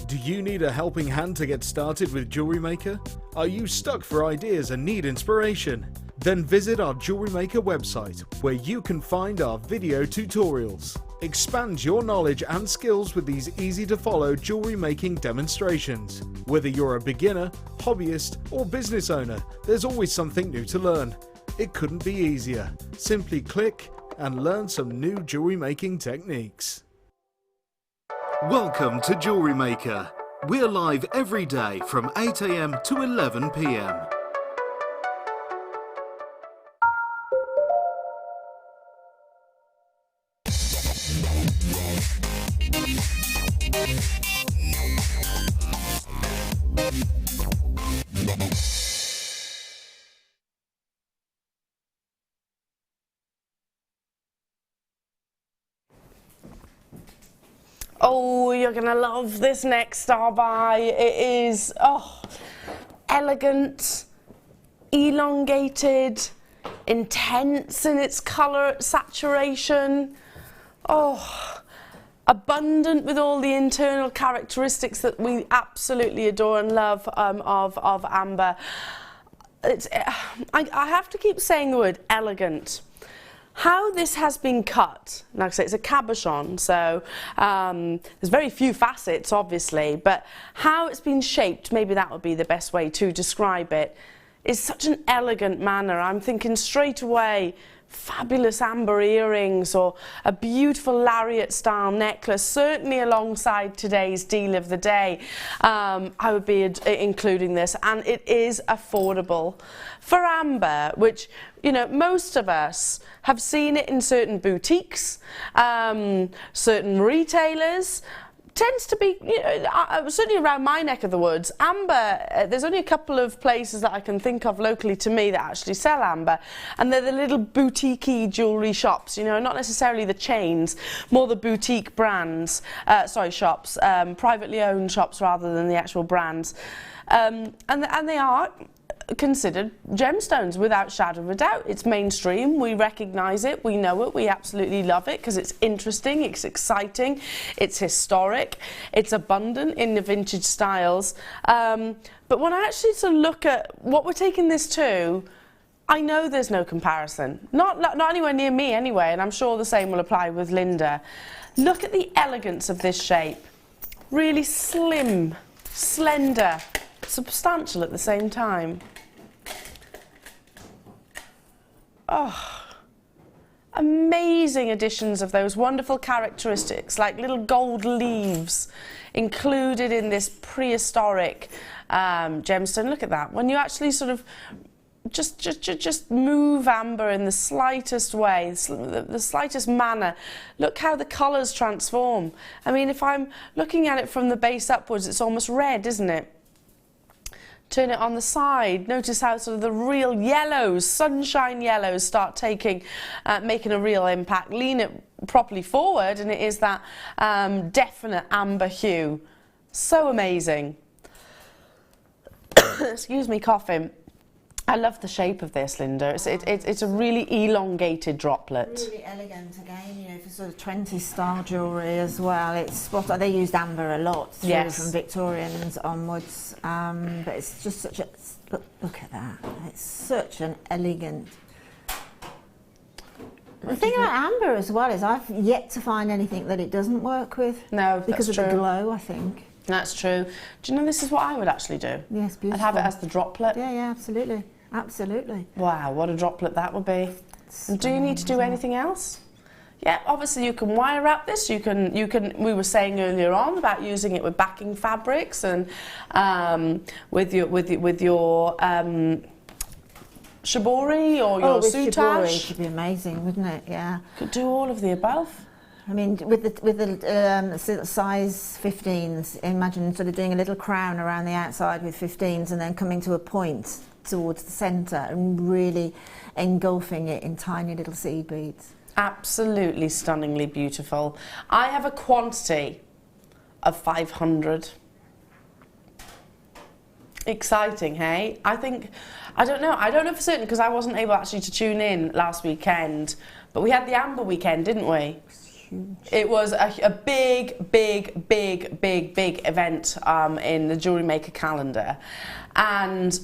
Do you need a helping hand to get started with Jewellery Maker? Are you stuck for ideas and need inspiration? Then visit our Jewellery Maker website, where you can find our video tutorials. Expand your knowledge and skills with these easy-to-follow jewellery making demonstrations. Whether you're a beginner, hobbyist, or business owner, there's always something new to learn. It couldn't be easier. Simply click and learn some new jewellery making techniques. Welcome to Jewellery Maker. We're live every day from 8 AM to 11 PM. Oh, you're gonna love this next star buy. It is, elegant, elongated, intense in its colour saturation. Oh, abundant with all the internal characteristics that we absolutely adore and love of amber. I have to keep saying the word elegant. How this has been cut, like I say, it's a cabochon, so there's very few facets, obviously, but how it's been shaped, maybe that would be the best way to describe it, is such an elegant manner. I'm thinking straight away fabulous amber earrings or a beautiful lariat style necklace, certainly alongside today's deal of the day. I would be including this, and it is affordable for amber, which, you know, most of us have seen it in certain boutiques, certain retailers. Tends to be, you know, certainly around my neck of the woods, amber, there's only a couple of places that I can think of locally to me that actually sell amber, and they're the little boutique-y jewellery shops, you know, not necessarily the chains, more the boutique brands, shops, privately owned shops rather than the actual brands, and they are considered gemstones without shadow of a doubt. It's mainstream, we recognise it, we know it, we absolutely love it because it's interesting, it's exciting, it's historic, it's abundant in the vintage styles. But when I actually sort of look at what we're taking this to, I know there's no comparison. Not anywhere near me anyway, and I'm sure the same will apply with Linda. Look at the elegance of this shape. Really slim, slender, substantial at the same time. Oh, amazing additions of those wonderful characteristics, like little gold leaves included in this prehistoric gemstone. Look at that. When you actually sort of just move amber in the slightest way, the slightest manner, look how the colours transform. I mean, if I'm looking at it from the base upwards, it's almost red, isn't it? Turn it on the side, notice how sort of the real yellows, sunshine yellows, start taking, making a real impact. Lean it properly forward and it is that definite amber hue. So amazing. Excuse me, coughing. I love the shape of this, Linda. It's a really elongated droplet. Really elegant again, you know, for sort of 20s style jewellery as well. It's spot on. They used amber a lot through from Victorians onwards, but it's just such a look at that. It's such an elegant. The thing about amber as well is I've yet to find anything that it doesn't work with. No, because of the glow, I think. That's true. Do you know this is what I would actually do? Yes, beautiful. I'd have it as the droplet. Yeah, absolutely. Absolutely. Wow, what a droplet that would be. And do you need to do anything else? Yeah, obviously you can wire wrap this. You can. We were saying earlier on about using it with backing fabrics and with your shibori or your soutache. Shibori should be amazing, wouldn't it? Yeah. Could do all of the above. I mean, with the size 15s, imagine sort of doing a little crown around the outside with 15s and then coming to a point towards the centre and really engulfing it in tiny little seed beads. Absolutely stunningly beautiful. I have a quantity of 500. Exciting, hey? I don't know for certain because I wasn't able actually to tune in last weekend, but we had the Amber weekend, didn't we? It was a big event in the Jewellery Maker calendar, and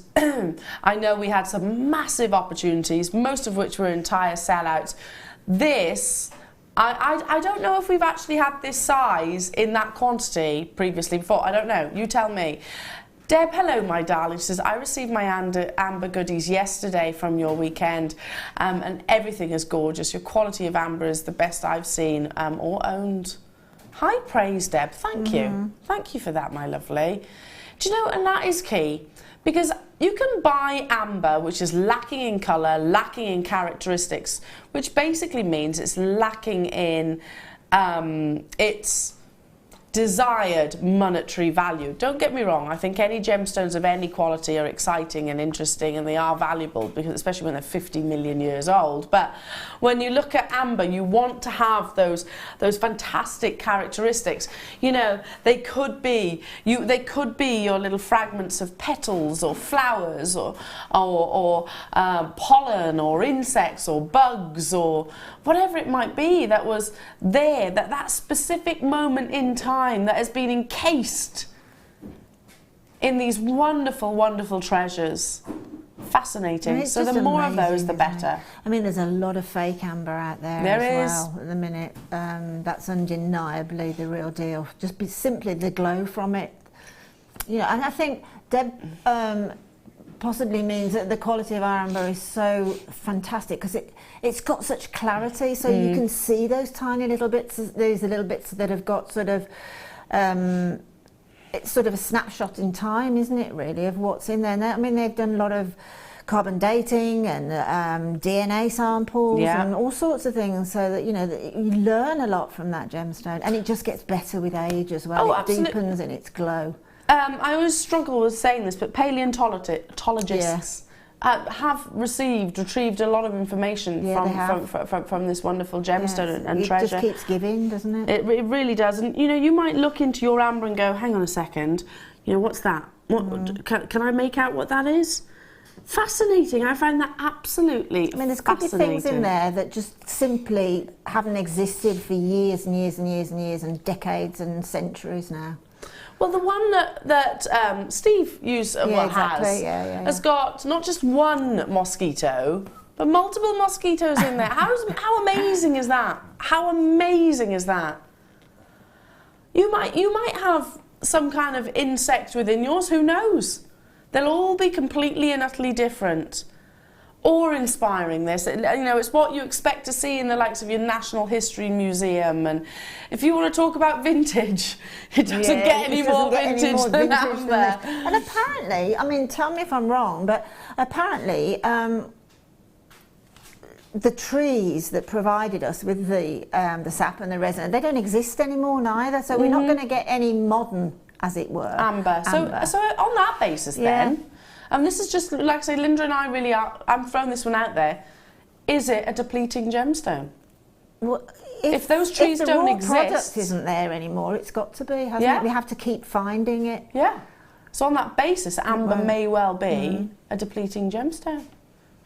I know we had some massive opportunities, most of which were entire sellouts. This, I don't know if we've actually had this size in that quantity previously before. I don't know. You tell me. Deb, hello, my darling. She says, I received my amber goodies yesterday from your weekend, and everything is gorgeous. Your quality of amber is the best I've seen or owned. High praise, Deb. Thank you. Thank you for that, my lovely. Do you know, and that is key, because you can buy amber, which is lacking in colour, lacking in characteristics, which basically means it's lacking in its desired monetary value. Don't get me wrong, I think any gemstones of any quality are exciting and interesting, and they are valuable, because especially when they're 50 million years old. But when you look at amber, you want to have those fantastic characteristics. You know, they could be your little fragments of petals or flowers or pollen or insects or bugs or whatever it might be that was there, that specific moment in time that has been encased in these wonderful, wonderful treasures. Fascinating. So the more of those, the better. I mean, there's a lot of fake amber out there as well at the minute. That's undeniably the real deal. Just simply the glow from it. You know, and I think Deb possibly means that the quality of our amber is so fantastic because it's got such clarity, so you can see those tiny little bits, those little bits that have got sort of, it's sort of a snapshot in time, isn't it, really, of what's in there. And I mean, they've done a lot of carbon dating and DNA samples and all sorts of things, so that, you know, that you learn a lot from that gemstone, and it just gets better with age as well. It deepens in its glow. I always struggle with saying this, but paleontologists have retrieved a lot of information from this wonderful gemstone and treasure. It just keeps giving, doesn't it? It really does. And, you know, you might look into your amber and go, hang on a second, you know, what's that? Can I make out what that is? Fascinating. I find that absolutely fascinating. I mean, there's could be things in there that just simply haven't existed for years and years and years and years and decades and centuries now. Well, the one that Steve has got not just one mosquito, but multiple mosquitoes in there. How amazing is that? How amazing is that? You might have some kind of insect within yours. Who knows? They'll all be completely and utterly different. Awe-inspiring, this. You know, it's what you expect to see in the likes of your National History Museum. And if you want to talk about vintage, it doesn't get any more vintage than amber. And apparently, I mean, tell me if I'm wrong, but apparently the trees that provided us with the sap and the resin, they don't exist anymore neither. So we're not going to get any modern, as it were, amber. So on that basis, then. And this is just, like I say, Linda and I really are, I'm throwing this one out there, is it a depleting gemstone? Well, if those trees don't exist... If the raw product isn't there anymore, it's got to be, hasn't it? We have to keep finding it. Yeah. So on that basis, amber may well be a depleting gemstone.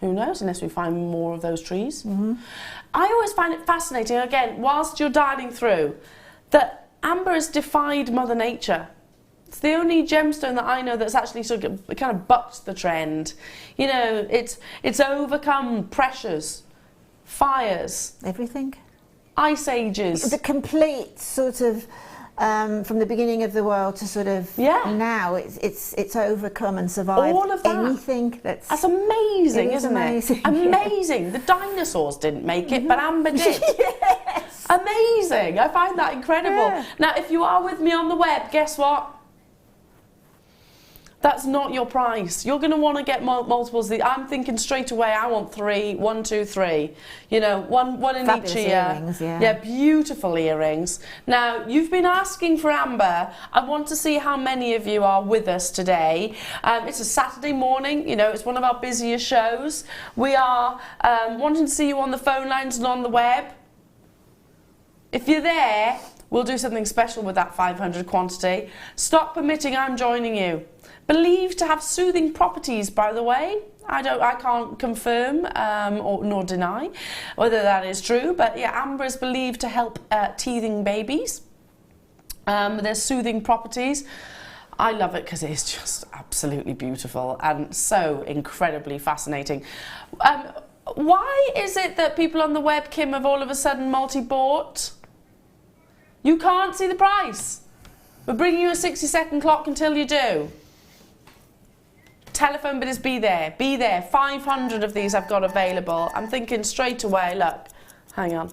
Who knows, unless we find more of those trees. I always find it fascinating, again, whilst you're dialing through, that amber has defied Mother Nature. It's the only gemstone that I know that's actually sort of kind of bucked the trend. You know, it's overcome pressures, fires, everything, ice ages. The complete sort of from the beginning of the world to sort of now, it's overcome and survived all of that. Anything that's amazing, isn't it? Amazing. The dinosaurs didn't make it, but amber did. Yes. Amazing. I find that incredible. Yeah. Now, if you are with me on the web, guess what? That's not your price. You're going to want to get multiples. I'm thinking straight away, I want 3, 1, 2, 3. You know, one in fabulous each ear. Earrings, yeah, beautiful earrings. Now, you've been asking for amber. I want to see how many of you are with us today. It's a Saturday morning. You know, it's one of our busiest shows. We are wanting to see you on the phone lines and on the web. If you're there, we'll do something special with that 500 quantity. Stock permitting, I'm joining you. Believed to have soothing properties, by the way. I can't confirm nor deny whether that is true, but yeah, amber is believed to help teething babies. There's soothing properties. I love it because it is just absolutely beautiful and so incredibly fascinating. Why is it that people on the web, Kim, have all of a sudden multi-bought? You can't see the price. We're bringing you a 60-second clock until you do. Telephone bidders, be there. Be there. 500 of these I've got available. I'm thinking straight away, look, hang on.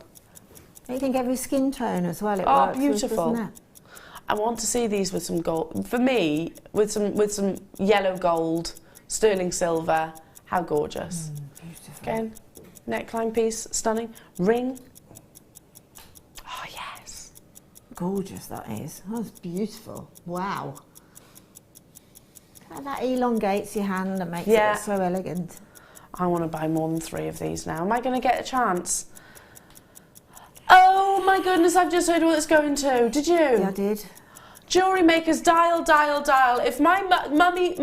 You think every skin tone as well, it oh, works beautiful. with, isn't it? I want to see these with some gold. For me, with some yellow gold, sterling silver. How gorgeous. Beautiful. Again, neckline piece, stunning. Ring. Oh, yes. gorgeous that is. Oh, it's beautiful. Wow. How that elongates your hand and makes it look so elegant. I want to buy more than 3 of these now. Am I going to get a chance? Oh my goodness, I've just heard what it's going to. Did you? Yeah, I did. Jewellery Makers, dial. If my mummy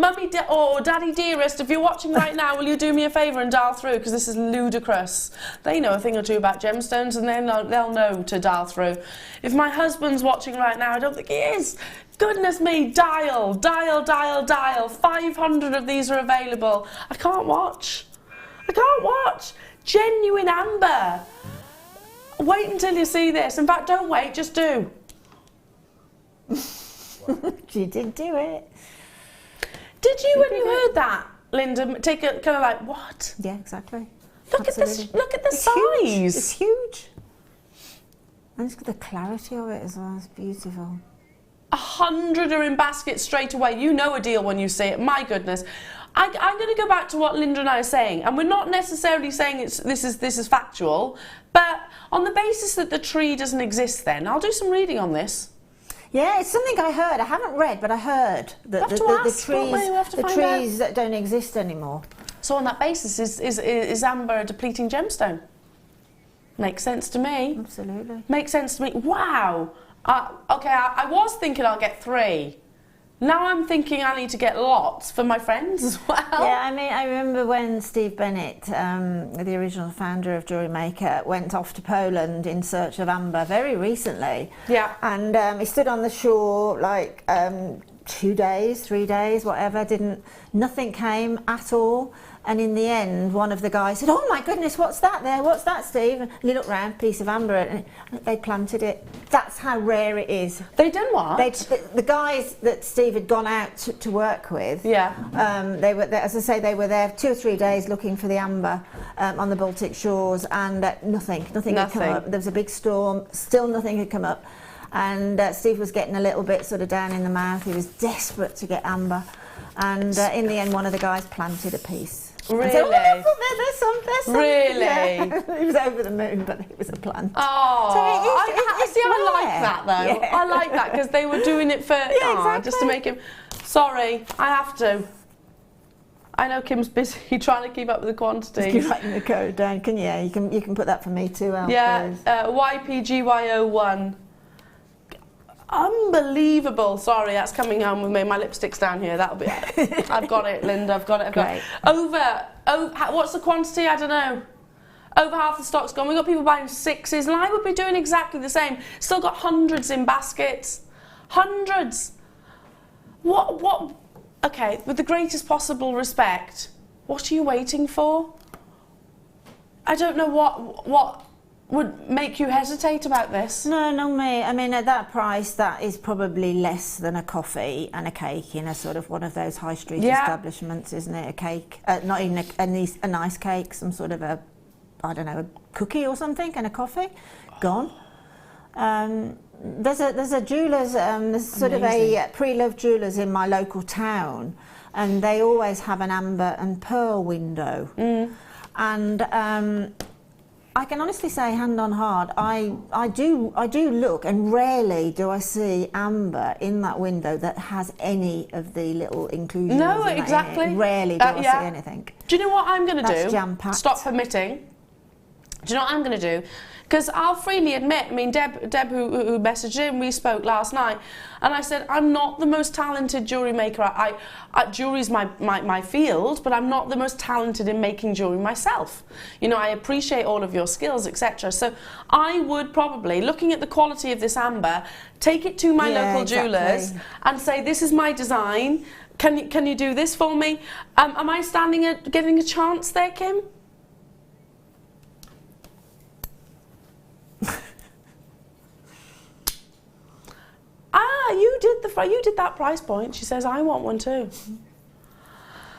or daddy dearest, if you're watching right now, will you do me a favour and dial through? Because this is ludicrous. They know a thing or two about gemstones and they'll know to dial through. If my husband's watching right now, I don't think he is. Goodness me, dial. 500 of these are available. I can't watch. Genuine amber. Wait until you see this. In fact, don't wait, just do. You did do it. Did you, when you heard that, Linda, take a kind of like, what? Yeah, exactly. Look at this. Look at the size. Huge. It's huge. And it's got the clarity of it as well. It's beautiful. 100 are in baskets straight away. You know a deal when you see it. My goodness. I'm going to go back to what Linda and I are saying, and we're not necessarily saying this is factual, but on the basis that the tree doesn't exist, then I'll do some reading on this. Yeah, it's something I heard. I haven't read, but I heard that the trees that don't exist anymore. So on that basis, is amber a depleting gemstone? Makes sense to me. Absolutely. Makes sense to me. Wow. Okay, I was thinking I'll get 3. Now I'm thinking I need to get lots for my friends as well. Yeah, I mean, I remember when Steve Bennett, the original founder of Jewellery Maker, went off to Poland in search of amber very recently. Yeah. And he stood on the shore like 2 days, 3 days, whatever. Nothing came at all. And in the end, one of the guys said, "Oh my goodness, what's that there? What's that, Steve?" And he looked round, piece of amber, and they planted it. That's how rare it is. They done what? The guys that Steve had gone out to work with, they were, as I say, they were there 2 or 3 days looking for the amber on the Baltic shores, and nothing had come up. There was a big storm, still nothing had come up. And Steve was getting a little bit sort of down in the mouth. He was desperate to get amber. And in the end, one of the guys planted a piece. Really? Said, there's some. Really? Yeah. He was over the moon, but it was a plant. Oh, so I like that though. Yeah. I like that because they were doing it for just to make him. Sorry, I have to. I know Kim's busy trying to keep up with the quantity. Keep writing the code down. You can put that for me too, Elle. Yeah, YPGYO1. Unbelievable. Sorry, that's coming home with me. My lipstick's down here. That'll be it. I've got it, Linda. I've got it. What's the quantity? I don't know. Over half the stock's gone. We've got people buying 6s, and I would be doing exactly the same. Still got hundreds in baskets. Hundreds. What? Okay, with the greatest possible respect, what are you waiting for? I don't know what would make you hesitate about this. No, not me. I mean, at that price, that is probably less than a coffee and a cake in a sort of one of those high street establishments, isn't it? A cake, not even a nice cake, some sort of a cookie or something, and a coffee, gone. There's a jeweller's, there's sort of a pre-loved jewellers in my local town, and they always have an amber and pearl window. And I can honestly say, hand on heart, I do look, and rarely do I see amber in that window that has any of the little inclusions. No, exactly. Rarely do I see anything. Do you know what I'm going to do? Jam-packed. Stop permitting. Do you know what I'm going to do? Because I'll freely admit, I mean, Deb who messaged in, we spoke last night, and I said, I'm not the most talented jewellery maker. Jewellery's my field, but I'm not the most talented in making jewellery myself. You know, I appreciate all of your skills, etc. So I would probably, looking at the quality of this amber, take it to my local jewellers and say, this is my design. Can you do this for me? Am I getting a chance there, Kim? You did that price point. She says, I want one too.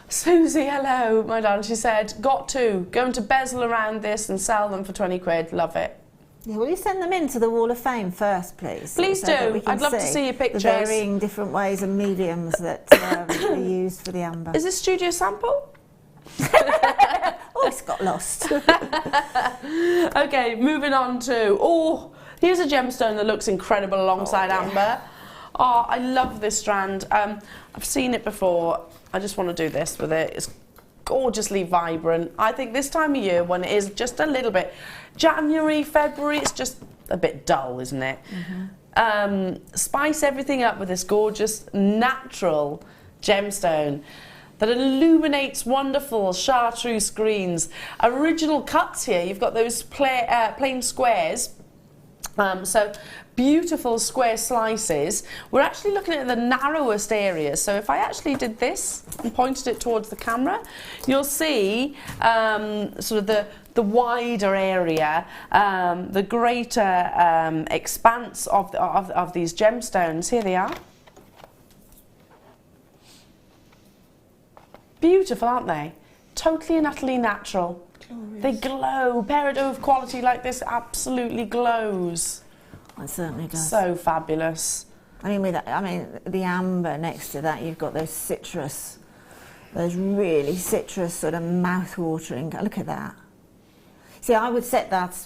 Susie, hello, my darling. She said, got 2. Going to bezel around this and sell them for 20 quid. Love it. Yeah, will you send them into the Wall of Fame first, please? Please do. I'd love to see your pictures. The varying different ways and mediums that are used for the amber. Is this studio sample? Oh, it's got lost. Okay, moving on to... Oh, Here's a gemstone that looks incredible alongside amber. Oh, I love this strand. I've seen it before. I just want to do this with it. It's gorgeously vibrant. I think this time of year, when it is just a little bit, January, February, it's just a bit dull, isn't it? Spice everything up with this gorgeous natural gemstone that illuminates wonderful chartreuse greens. Original cuts here. You've got those plain squares. So beautiful square slices. We're actually looking at the narrowest areas. So if I actually did this and pointed it towards the camera, you'll see sort of the wider area, the greater expanse of these gemstones. Here they are. Beautiful, aren't they? Totally and utterly natural. Glorious. They glow. Peridot of quality like this absolutely glows. It certainly does. So fabulous. I mean, the amber next to that, you've got those citrus, those really citrus sort of mouth-watering. Look at that. See, I would set that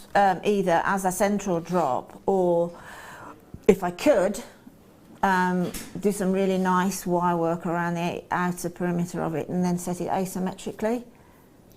either as a central drop, or if I could, do some really nice wire work around the outer perimeter of it, and then set it asymmetrically.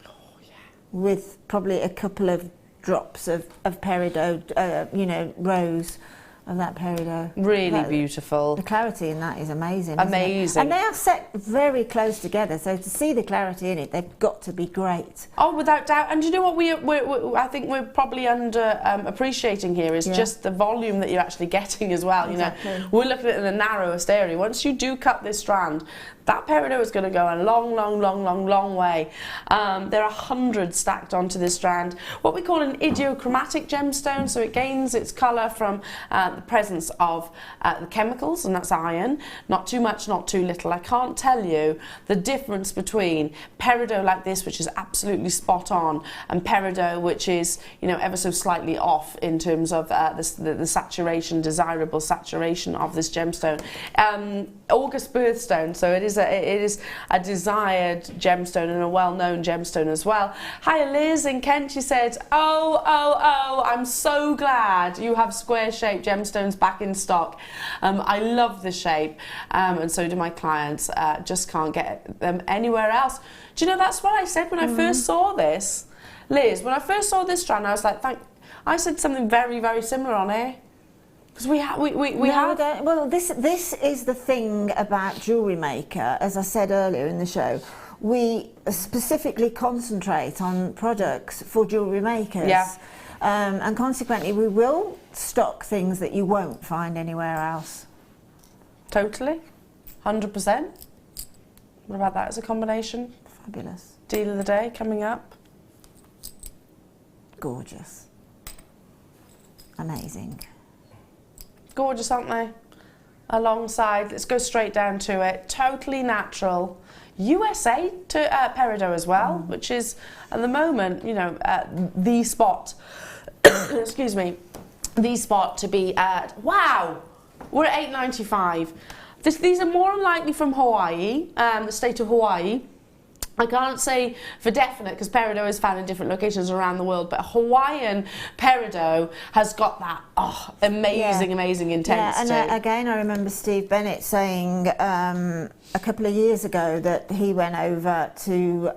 Oh, yeah. With probably a couple of drops of peridot, you know, rose of that peridot. Really beautiful. The clarity in that is amazing. Amazing. And they are set very close together, so to see the clarity in it, they've got to be great. Oh, without doubt. And you know what I think we're probably under appreciating here is just the volume that you're actually getting as well. Exactly. You know, we're looking at it in the narrowest area. Once you do cut this strand, that peridot is going to go a long way. There are hundreds stacked onto this strand. What we call an idiochromatic gemstone, so it gains its colour from the presence of the chemicals, and that's iron. Not too much, not too little. I can't tell you the difference between peridot like this, which is absolutely spot on, and peridot which is, you know, ever so slightly off in terms of the saturation, desirable saturation of this gemstone. August birthstone, so it is a desired gemstone and a well-known gemstone as well. Hi Liz in Kent, she said, oh, I'm so glad you have square-shaped gemstones back in stock. I love the shape, and so do my clients. Just can't get them anywhere else. Do you know, that's what I said when I first saw this, Liz. When I first saw this strand, I was like, I said something very, very similar on here. Because we have. Well, this is the thing about Jewellery Maker. As I said earlier in the show, we specifically concentrate on products for jewellery makers. Yeah. And consequently, we will stock things that you won't find anywhere else. Totally, 100%. What about that as a combination? Fabulous. Deal of the day coming up. Gorgeous. Amazing. Gorgeous, aren't they? Alongside, let's go straight down to it. Totally natural. USA to peridot as well, which is at the moment, you know, the spot. Excuse me, the spot to be at. Wow, we're at $8.95. These are more than likely from Hawaii, the state of Hawaii. I can't say for definite because peridot is found in different locations around the world, but Hawaiian peridot has got that amazing intensity. Yeah, and again, I remember Steve Bennett saying a couple of years ago that he went over to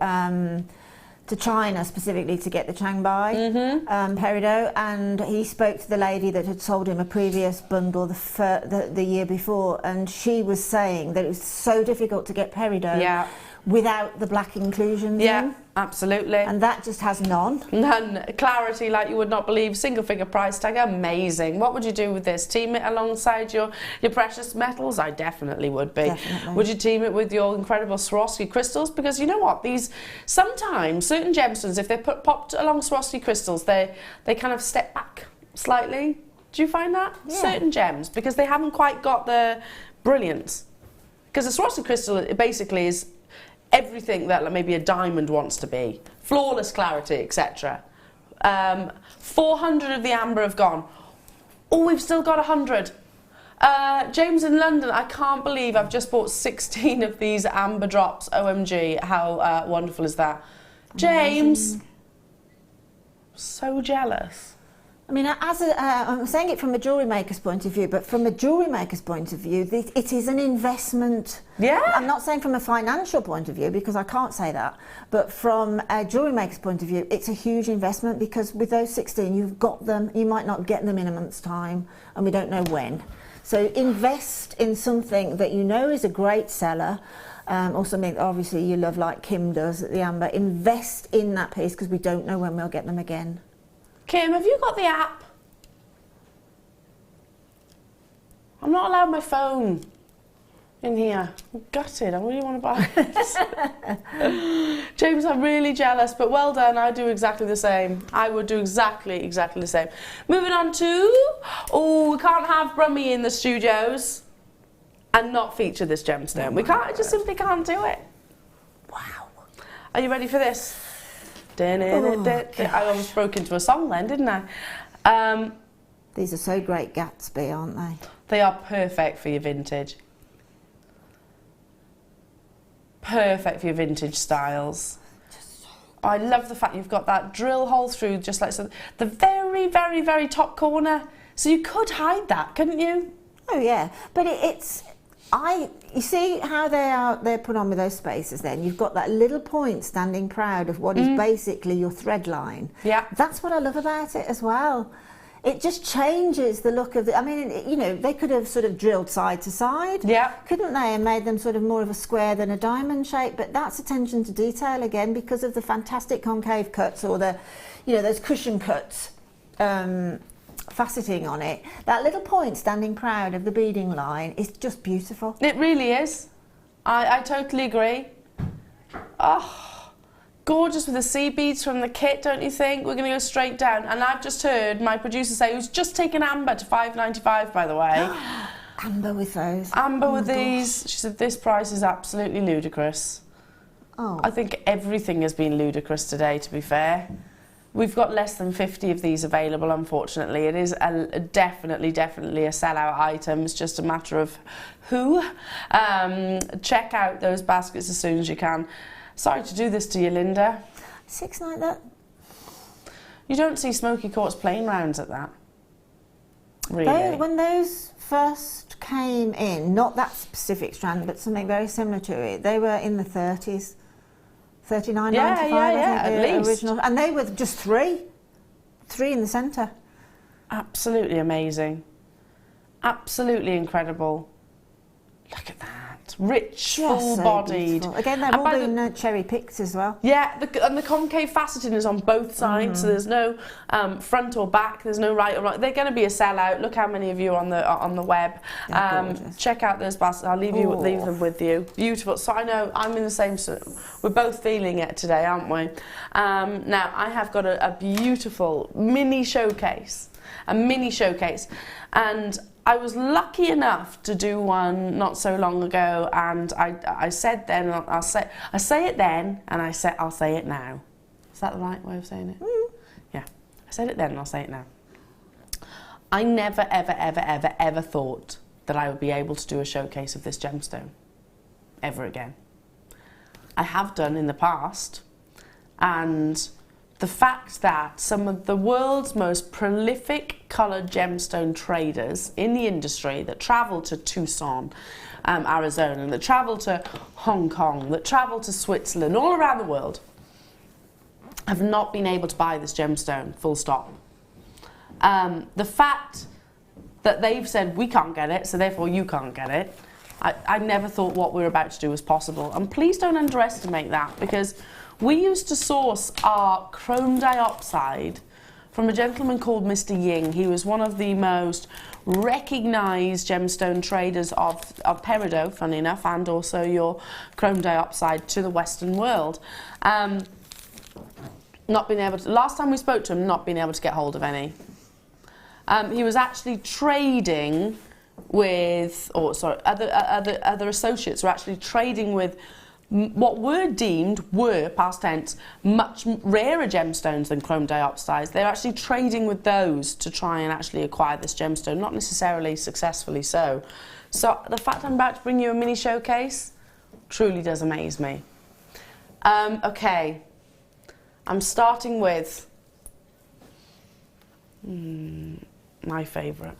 China specifically to get the Changbai peridot, and he spoke to the lady that had sold him a previous bundle the year before, and she was saying that it was so difficult to get peridot without the black inclusions in. Absolutely. And that just has none. None. Clarity like you would not believe. Single figure price tag. Amazing. What would you do with this? Team it alongside your precious metals? I definitely would be. Definitely. Would you team it with your incredible Swarovski crystals? Because you know what? Sometimes certain gemstones, if they're popped along Swarovski crystals, they kind of step back slightly. Do you find that? Yeah. Certain gems, because they haven't quite got the brilliance. Because a Swarovski crystal, it basically is everything that maybe a diamond wants to be. Flawless clarity, etc. 400 of the amber have gone. Oh, we've still got 100. James in London, I can't believe I've just bought 16 of these amber drops. OMG, how wonderful is that? James, so jealous. I mean, I'm saying it from a jewellery maker's point of view, but from a jewellery maker's point of view, it is an investment. Yeah. I'm not saying from a financial point of view, because I can't say that, but from a jewellery maker's point of view, it's a huge investment, because with those 16, you've got them, you might not get them in a month's time, and we don't know when. So invest in something that you know is a great seller, or something obviously you love, like Kim does at the Amber. Invest in that piece, because we don't know when we'll get them again. Kim, have you got the app? I'm not allowed my phone in here. I'm gutted. I really want to buy this. James, I'm really jealous, but well done. I do exactly the same. I would do exactly the same. Moving on to... Oh, we can't have Brummy in the studios and not feature this gemstone. We can't. I just simply can't do it. Wow. Are you ready for this? I almost broke into a song then, didn't I? These are so great Gatsby, aren't they? They are perfect for your vintage. Perfect for your vintage styles. I love the fact you've got that drill hole through, just like so, the very, very, very top corner. So you could hide that, couldn't you? Oh yeah, but you see how they're put on with those spaces then? You've got that little point standing proud of what is basically your thread line. Yeah. That's what I love about it as well. It just changes the look of the... I mean, you know, they could have sort of drilled side to side, yeah, couldn't they, and made them sort of more of a square than a diamond shape, but that's attention to detail again, because of the fantastic concave cuts, or the, you know, those cushion cuts, faceting on it. That little point standing proud of the beading line is just beautiful. It really is. I totally agree. Oh, gorgeous with the sea beads from the kit, don't you think? We're going to go straight down. And I've just heard my producer say, who's just taken Amber to $5.95, by the way. Amber with those. Amber with these. She said, this price is absolutely ludicrous. Oh. I think everything has been ludicrous today, to be fair. We've got less than 50 of these available, unfortunately. It is definitely a sellout item. It's just a matter of who. Check out those baskets as soon as you can. Sorry to do this to you, Linda. $6.90 that. You don't see smoky quartz plain rounds at that. Really? When those first came in, not that specific strand, but something very similar to it, they were in the 30s. $39.95, yeah, I think, at least. original. And they were just three in the centre. Absolutely amazing. Absolutely incredible. Look at that. Rich, full-bodied. Again, they've all been cherry-picked as well. Yeah, and the concave faceting is on both sides, so there's no front or back, there's no right or wrong. They're going to be a sellout. Look how many of you are on the web. Check out those baskets. I'll leave them with you. Beautiful. So I know I'm in the same... We're both feeling it today, aren't we? Now, I have got a beautiful mini showcase. And I was lucky enough to do one not so long ago, and I said then, I say it then, and I'll say it now. Is that the right way of saying it? Yeah. I said it then, and I'll say it now. I never, ever thought that I would be able to do a showcase of this gemstone ever again. I have done in the past, and the fact that some of the world's most prolific coloured gemstone traders in the industry that travel to Tucson, Arizona, that travel to Hong Kong, that travel to Switzerland, all around the world, have not been able to buy this gemstone, full stop. The fact that they've said, we can't get it, so therefore you can't get it, I never thought what we're about to do was possible. And please don't underestimate that, because we used to source our Chrome Diopside from a gentleman called Mr. Ying. He was one of the most recognised gemstone traders of Peridot, funny enough, and also your Chrome Diopside to the Western world. Not being able to, last time we spoke to him, not being able to get hold of any. He was actually trading with, other associates were actually trading with what were, past tense, much rarer gemstones than Chrome Diopsides. They're actually trading with those to try and actually acquire this gemstone, not necessarily successfully so. So the fact I'm about to bring you a mini showcase truly does amaze me. Okay, I'm starting with My favourite.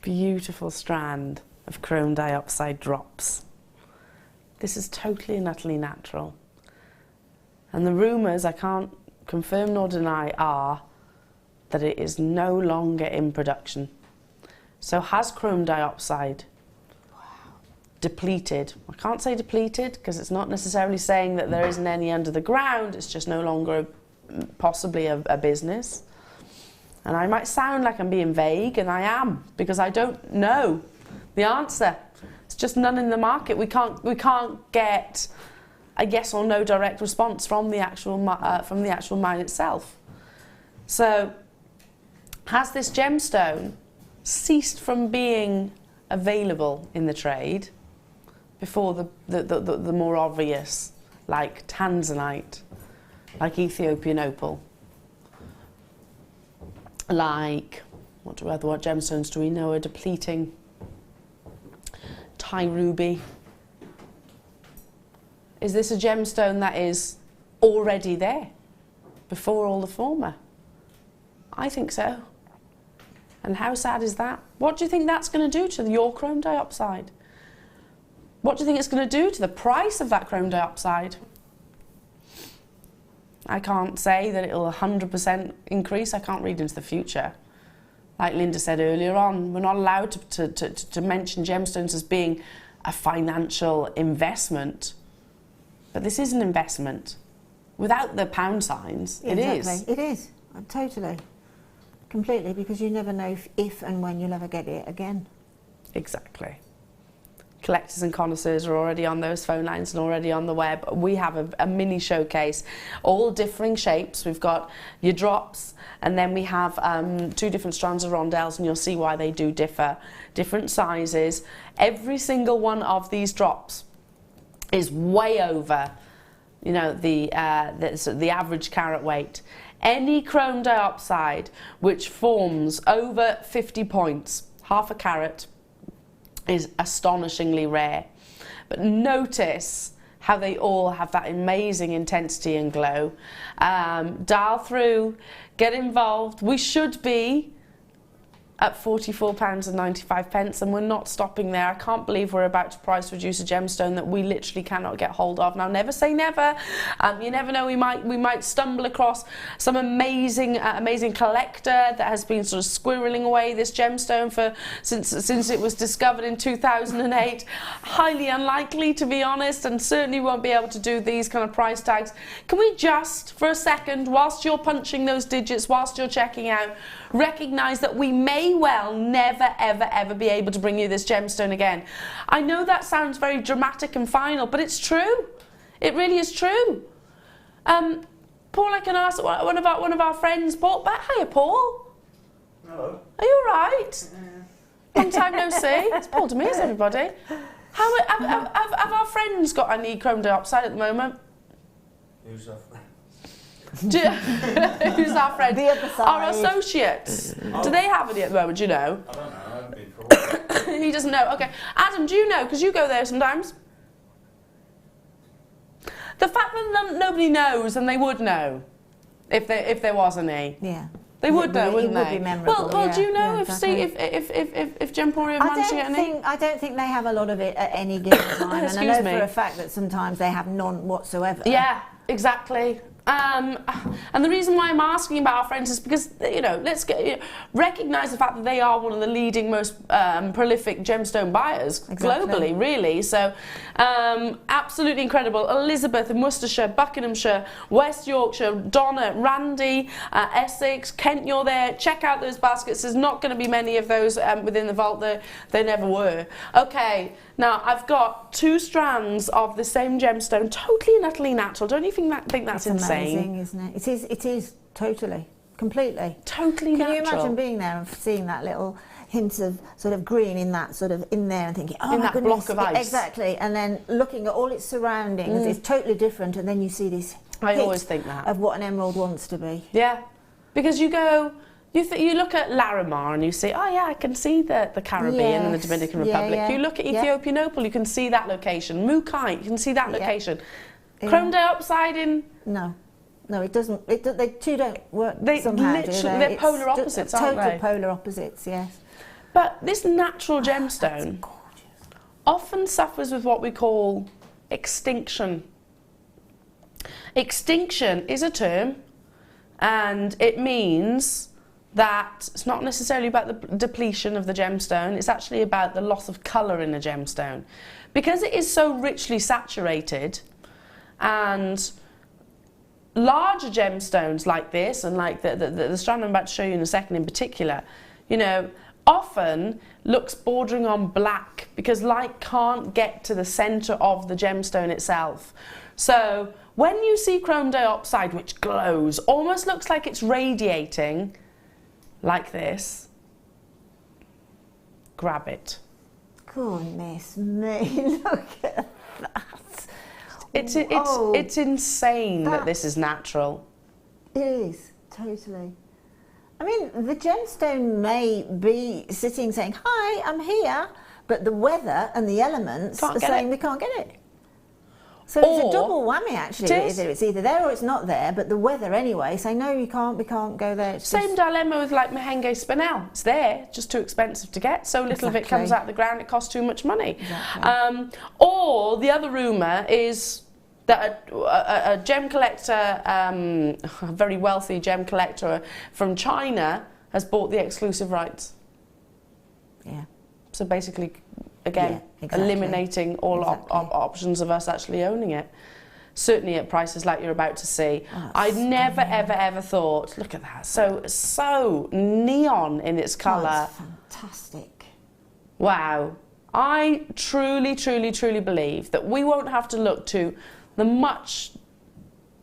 Beautiful strand of Chrome Diopside drops. This is totally and utterly natural. And the rumours, I can't confirm nor deny, are that it is no longer in production. So has Chrome Diopside depleted? I can't say depleted because it's not necessarily saying that there isn't any under the ground, it's just no longer possibly a business. And I might sound like I'm being vague, and I am, because I don't know the answer. It's just none in the market. We can't get a yes or no direct response from the actual mine itself. So, has this gemstone ceased from being available in the trade before the more obvious, like Tanzanite, like Ethiopian opal, like what gemstones do we know are depleting? Thai ruby. Is this a gemstone that is already there before all the former? I think so. And how sad is that? What do you think that's going to do to your Chrome Diopside? What do you think it's going to do to the price of that Chrome Diopside? I can't say that it'll 100% increase. I can't read into the future. Like Linda said earlier on, we're not allowed to mention gemstones as being a financial investment. But this is an investment. Without the pound signs, Yeah, it exactly. is. It is, totally. Completely, because you never know if and when you'll ever get it again. Exactly. Collectors and connoisseurs are already on those phone lines and already on the web. We have a mini showcase, all differing shapes. We've got your drops, and then we have 2 different strands of rondelles, and you'll see why they do differ. Different sizes. Every single one of these drops is way over, you know, the average carat weight. Any Chrome Diopside which forms over 50 points, half a carat, is astonishingly rare. But notice how they all have that amazing intensity and glow. Dial through, get involved. We should be at £44.95, and we're not stopping there. I can't believe we're about to price reduce a gemstone that we literally cannot get hold of. Now, never say never. You never know, we might stumble across some amazing collector that has been sort of squirreling away this gemstone since it was discovered in 2008. Highly unlikely, to be honest, and certainly won't be able to do these kind of price tags. Can we just, for a second, whilst you're punching those digits, whilst you're checking out, recognise that we may well never ever be able to bring you this gemstone again. I know that sounds very dramatic and final, but it's true. It really is true. Paul, I can ask one of our friends, Paul. Hiya, Paul. Hello. Are you all right? Long time no see. It's Paul Demers, everybody. Have our friends got any Chrome Diopside at the moment? Who's our friend? Who's our friend? The other side. Our associates. Do they have any at the moment, do you know? I don't know, I haven't been called. He doesn't know. Okay. Adam, do you know? Because you go there sometimes. The fact that nobody knows, and they would know if there was any. Yeah. They would know, wouldn't they? It would be memorable. Well, yeah, do you know yeah, if exactly. if Gemporium managed to get any? I don't think they have a lot of it at any given time, and I know Excuse me. for a fact that sometimes they have none whatsoever. Yeah, exactly. And the reason why I'm asking about our friends is because, you know, recognise the fact that they are one of the leading, most prolific gemstone buyers globally, really. So, absolutely incredible. Elizabeth in Worcestershire, Buckinghamshire, West Yorkshire, Donna, Randy, Essex, Kent, you're there. Check out those baskets. There's not going to be many of those within the vault. There never were. Okay, now I've got 2 strands of the same gemstone, totally and utterly natural. Don't you think that's insane? Amazing, isn't it? It is totally, completely. Totally Can natural. you imagine being there and seeing that little hint of sort of green in that sort of in there and thinking, oh in my that goodness, block of ice. Exactly, and then looking at all its surroundings, it's totally different, and then you see this I hit always think that. of what an emerald wants to be. Yeah, because you go, you look at Larimar and you say, oh yeah, I can see the Caribbean and the Dominican Republic. Yeah. You look at Ethiopian opal, you can see that location. Mukai, you can see that location. Yeah. Chrome Diopside in No. No, it doesn't. They two don't work They somehow, do literally, they? they're polar opposites, aren't total they? polar opposites, yes. But this natural gemstone often suffers with what we call extinction. Extinction is a term, and it means that it's not necessarily about the depletion of the gemstone, it's actually about the loss of colour in a gemstone. Because it is so richly saturated, and larger gemstones like this, and like the strand I'm about to show you in a second in particular, you know, often looks bordering on black because light can't get to the centre of the gemstone itself. So when you see chrome diopside, which glows, almost looks like it's radiating, like this, grab it. Goodness me, look at that. It's insane that this is natural. It is, totally. I mean, the gemstone may be sitting saying, hi, I'm here, but the weather and the elements are saying we can't get it. So it's a double whammy, actually. It's either there or it's not there, but the weather anyway say, no, we can't go there. It's Same dilemma with like Mahenge Spinel. It's there, just too expensive to get. So little of it comes out of the ground, it costs too much money. Exactly. Or the other rumour is that a gem collector, a very wealthy gem collector from China has bought the exclusive rights. Yeah. So basically, again, eliminating all options of us actually owning it. Certainly at prices like you're about to see. I'd never, ever thought, look at that, so neon in its colour. That's fantastic. Wow. I truly believe that we won't have to look to the much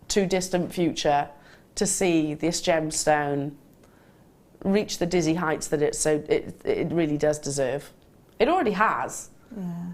too distant future to see this gemstone reach the dizzy heights that it really does deserve. It already has,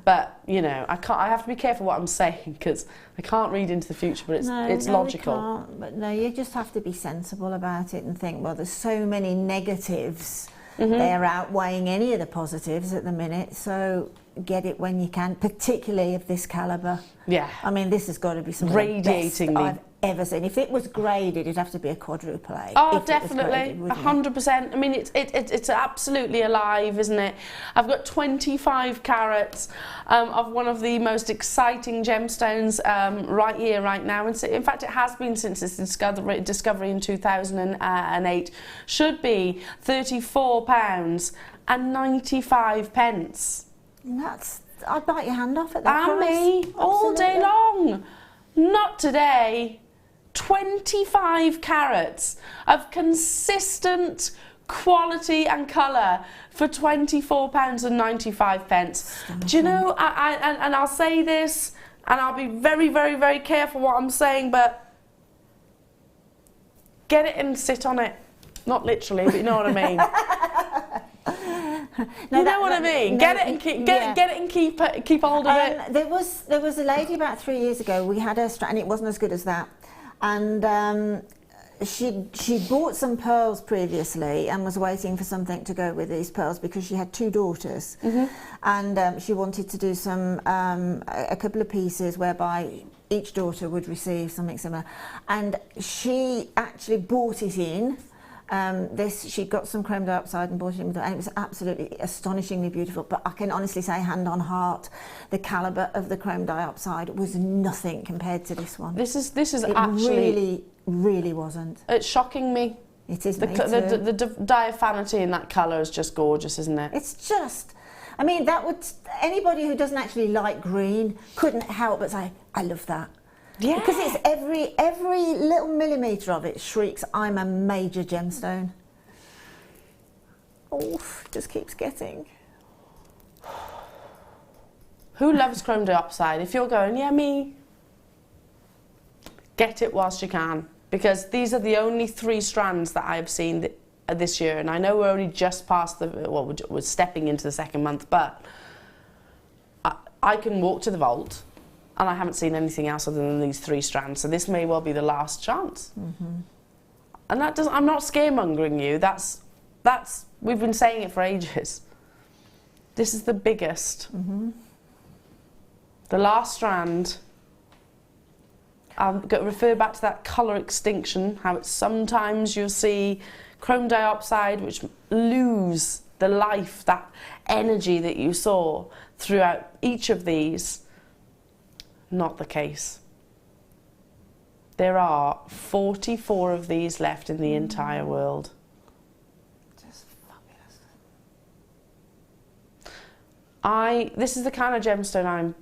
but you know, I have to be careful what I'm saying because I can't read into the future, but it's logical. We can't, but no, you just have to be sensible about it and think, well, there's so many negatives. They're outweighing any of the positives at the minute, so get it when you can, particularly of this calibre. Yeah. I mean, this has got to be some radiatingly of the best I've ever seen. If it was graded, it'd have to be a quadruple A. Oh, definitely, 100%. I mean, it's absolutely alive, isn't it? I've got 25 carats of one of the most exciting gemstones right here, right now. And so, in fact, it has been since its discovery in 2008. Should be £34 and 95 pence. I'd bite your hand off at that And price. me, all day Absolutely. long. Not today. 25 carats of consistent quality and colour for £24 and 95 pence. Do you know, and I'll say this, and I'll be very careful what I'm saying, but get it and sit on it. Not literally, but you know what I mean. You know what I mean? Get it and keep hold of it. There was a lady about 3 years ago. We had her strand, and it wasn't as good as that. And she bought some pearls previously and was waiting for something to go with these pearls because she had two daughters, and she wanted to do a couple of pieces whereby each daughter would receive something similar, and she actually bought it in. She got some chrome diopside and bought it in with her, and it was absolutely astonishingly beautiful. But I can honestly say, hand on heart, the calibre of the chrome diopside was nothing compared to this one. This is it actually really wasn't. It's shocking me. It is. The diaphanity in that colour is just gorgeous, isn't it? It's just. I mean, anybody who doesn't actually like green couldn't help but say, I love that. Yeah. Because it's every little millimetre of it shrieks, I'm a major gemstone. Oh, just keeps getting. Who loves chrome diopside? If you're going, yeah, me, get it whilst you can. Because these are the only 3 strands that I've seen this year. And I know we're only just past we're stepping into the second month, but I can walk to the vault and I haven't seen anything else other than these 3 strands. So this may well be the last chance. And I'm not scaremongering you. We've been saying it for ages. This is the biggest. The last strand. I'm going to refer back to that colour extinction, how it's sometimes you'll see chrome diopside which lose the life, that energy that you saw throughout each of these. Not the case. There are 44 of these left in the entire world. Just fabulous. This is the kind of gemstone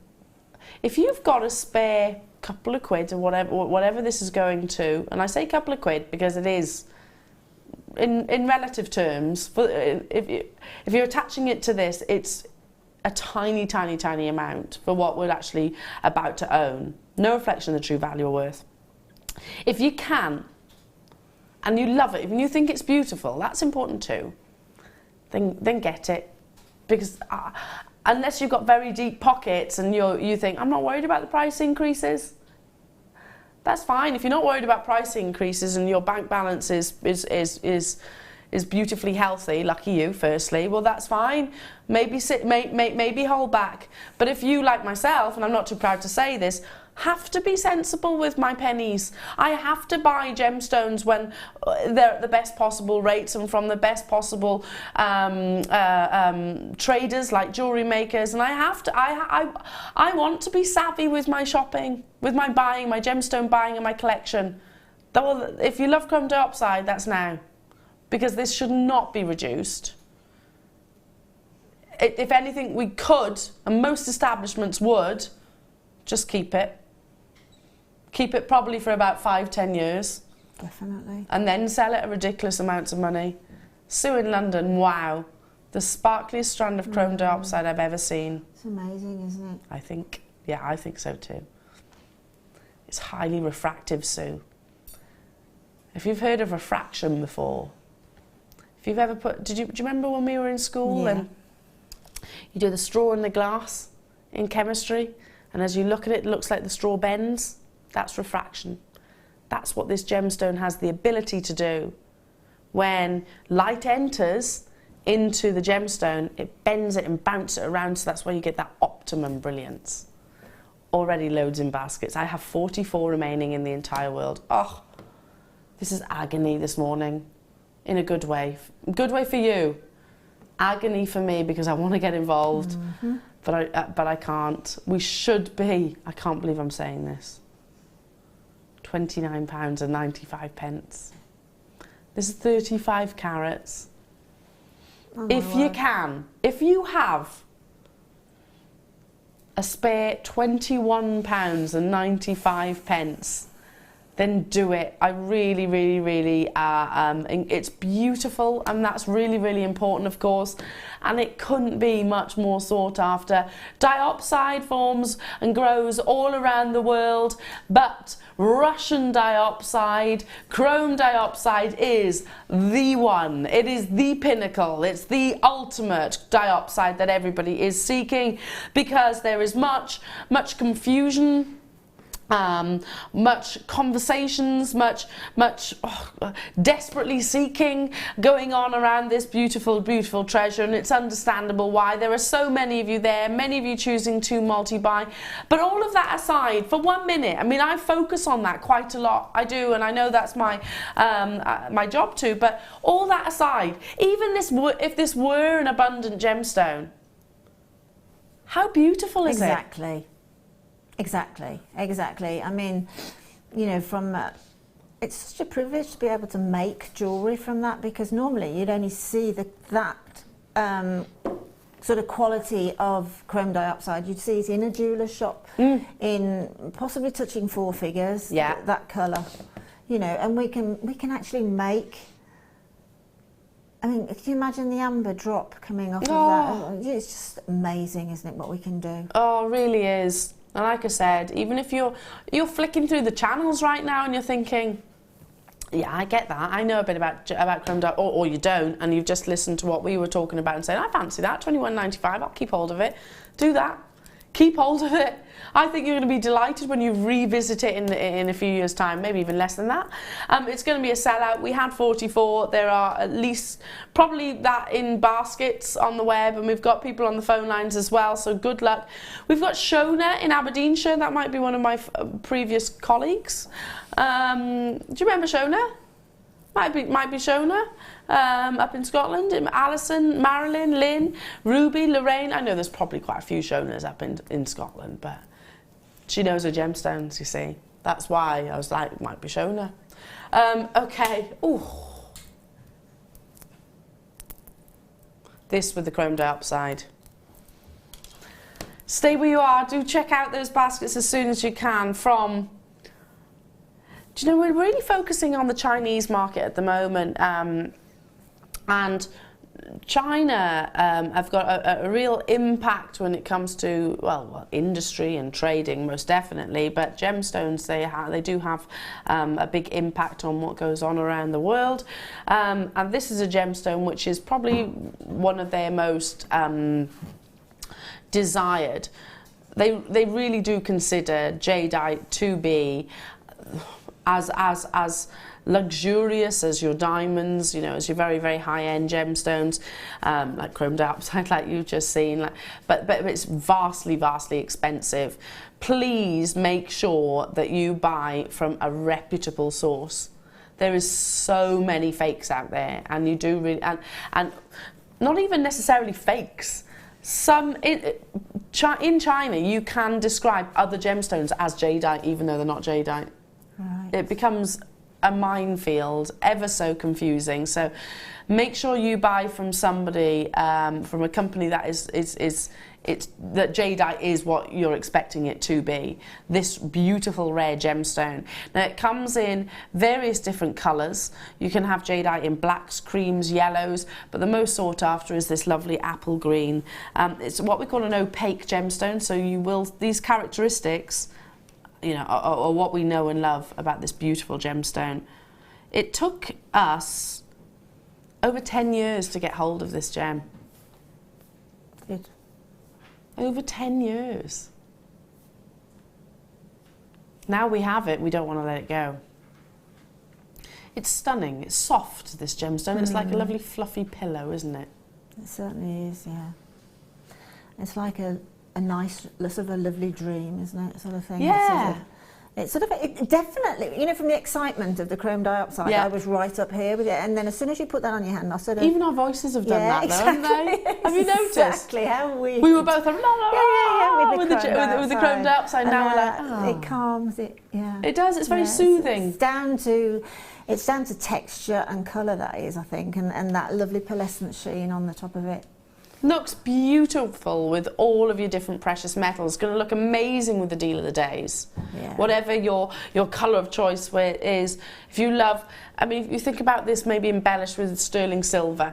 if you've got a spare couple of quid or whatever this is going to, and I say couple of quid because it is in relative terms, if you're attaching it to this, it's a tiny amount for what we're actually about to own. No reflection of the true value or worth. If you can, and you love it, and you think it's beautiful, that's important too, then get it. Because unless you've got very deep pockets and you think, I'm not worried about the price increases, that's fine. If you're not worried about price increases and your bank balance is beautifully healthy, lucky you, firstly, well, that's fine. Maybe hold back. But if you, like myself, and I'm not too proud to say this, have to be sensible with my pennies. I have to buy gemstones when they're at the best possible rates and from the best possible traders like jewellery makers, and I want to be savvy with my shopping, with my buying, my gemstone buying and my collection. If you love chrome diopside, that's now, because this should not be reduced. If anything, we could, and most establishments would, just keep it. Keep it probably for about 5-10 years. Definitely. And then sell it at ridiculous amounts of money. Sue in London, wow. The sparkliest strand of chrome diopside I've ever seen. It's amazing, isn't it? I think so too. It's highly refractive, Sue. If you've heard of refraction before, if you've ever do you remember when we were in school and you do the straw and the glass in chemistry, and as you look at it, it looks like the straw bends? That's refraction. That's what this gemstone has the ability to do. When light enters into the gemstone, it bends it and bounces it around, so that's why you get that optimum brilliance. Already loads in baskets. I have 44 remaining in the entire world. Oh, this is agony this morning, in a good way. Good way for you. Agony for me because I want to get involved, but I can't. We should be. I can't believe I'm saying this. £29.95. This is 35 carats. Oh, if you can, if you have a spare £21.95, then do it. I really, it's beautiful, and that's really, really important, of course, and it couldn't be much more sought after. Diopside forms and grows all around the world, but Russian diopside, chrome diopside is the one. It is the pinnacle. It's the ultimate diopside that everybody is seeking, because there is much confusion, much conversations, much desperately seeking going on around this beautiful treasure, and it's understandable why. There are so many of you there, many of you choosing to multi-buy. But all of that aside, for 1 minute, I mean, I focus on that quite a lot. I do, and I know that's my my job too. But all that aside, even if this were an abundant gemstone, how beautiful is it? Exactly. I mean, you know, it's such a privilege to be able to make jewellery from that, because normally you'd only see that sort of quality of chrome diopside. You'd see it in a jeweller's shop, in possibly touching 4 figures. That colour, you know, and we can actually make. I mean, can you imagine the amber drop coming off of that? It's just amazing, isn't it, what we can do? Oh, it really is. And like I said, even if you're flicking through the channels right now and you're thinking, yeah, I get that, I know a bit about chrome diopside, or you don't, and you've just listened to what we were talking about and saying, I fancy that, £21.95, I'll keep hold of it. Do that. keep hold of it. I think you're going to be delighted when you revisit it in a few years' time, maybe even less than that. It's going to be a sellout. We had 44. There are at least probably that in baskets on the web, and we've got people on the phone lines as well, so good luck. We've got Shona in Aberdeenshire. That might be one of my previous colleagues. Do you remember Shona? Might be Shona. Up in Scotland, Alison, Marilyn, Lynn, Ruby, Lorraine. I know there's probably quite a few Shonas up in Scotland, but she knows her gemstones, you see. That's why I was like, it might be Shona. Okay. Ooh. This with the Chrome Diopside. Stay where you are. Do check out those baskets as soon as you can from... Do you know, we're really focusing on the Chinese market at the moment. And China have got a real impact when it comes to, well, industry and trading, most definitely, but gemstones, they do have a big impact on what goes on around the world. And this is a gemstone which is probably one of their most desired. They really do consider jadeite to be as luxurious as your diamonds, you know, as your very, very high-end gemstones, like Chrome Diopside, like you've just seen. But it's vastly, vastly expensive. Please make sure that you buy from a reputable source. There is so many fakes out there, and you do really, and not even necessarily fakes. In China, you can describe other gemstones as jadeite, even though they're not jadeite. Right. It becomes a minefield, ever so confusing. So make sure you buy from somebody, from a company that that jadeite is what you're expecting it to be. This beautiful rare gemstone. Now it comes in various different colours. You can have jadeite in blacks, creams, yellows, but the most sought after is this lovely apple green. It's what we call an opaque gemstone, so these characteristics, you know, are what we know and love about this beautiful gemstone. It took us over 10 years to get hold of this gem. Good. Over 10 years. Now we have it, we don't want to let it go. It's stunning, it's soft, this gemstone. It's like a lovely fluffy pillow, isn't it? It certainly is, yeah. It's like a nice, sort of a lovely dream, isn't it? Sort of thing. Yeah. It's definitely, you know, from the excitement of the Chrome Diopside, I was right up here with it, and then as soon as you put that on your hand, I sort of... Even our voices have done that, exactly. though, haven't they? Have you noticed? Exactly, how weird. We were both like, with the Chrome Diopside. Now we're like, oh. It calms it, yeah. It does, it's very soothing. It's down to texture and colour, that is, I think, and that lovely pearlescent sheen on the top of it. Looks beautiful with all of your different precious metals. Going to look amazing with the deal of the days. Yeah. Whatever your colour of choice is. If you love, I mean, if you think about this maybe embellished with sterling silver.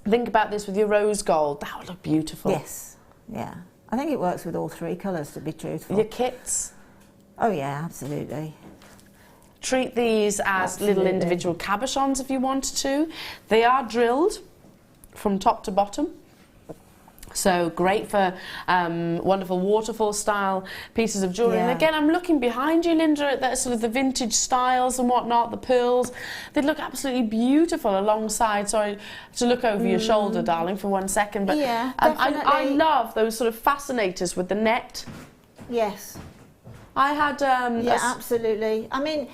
Think about this with your rose gold. That would look beautiful. Yes, yeah. I think it works with all three colours, to be truthful. Your kits. Oh yeah, absolutely. Treat these as little individual cabochons if you wanted to. They are drilled from top to bottom. So great for wonderful waterfall style pieces of jewellery. Yeah. And again, I'm looking behind you, Linda, at that sort of the vintage styles and whatnot, the pearls. They look absolutely beautiful alongside. Sorry to look over your shoulder, darling, for 1 second. But yeah, I love those sort of fascinators with the net. Yes. I had... yeah, absolutely. I mean,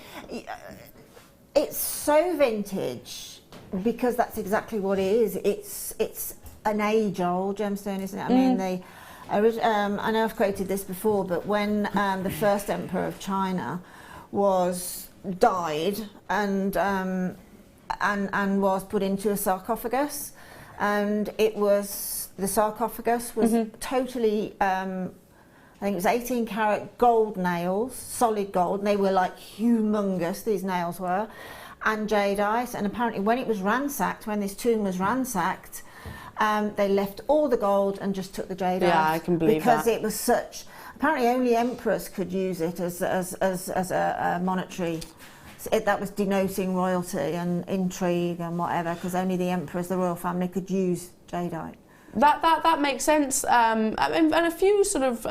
it's so vintage because that's exactly what it is. It's an age-old gemstone, isn't it? I mean, I know I've quoted this before, but when the first emperor of China died and was put into a sarcophagus, and the sarcophagus was totally, I think it was 18-carat gold nails, solid gold, and they were like humongous, these nails were, and jadeite, and apparently when it was ransacked, when this tomb was ransacked, they left all the gold and just took the jadeite. Yeah, I can believe because that. it was such. Apparently, only emperors could use it as a monetary. That was denoting royalty and intrigue and whatever. Because only the emperors, the royal family, could use jadeite. That makes sense. And a few sort of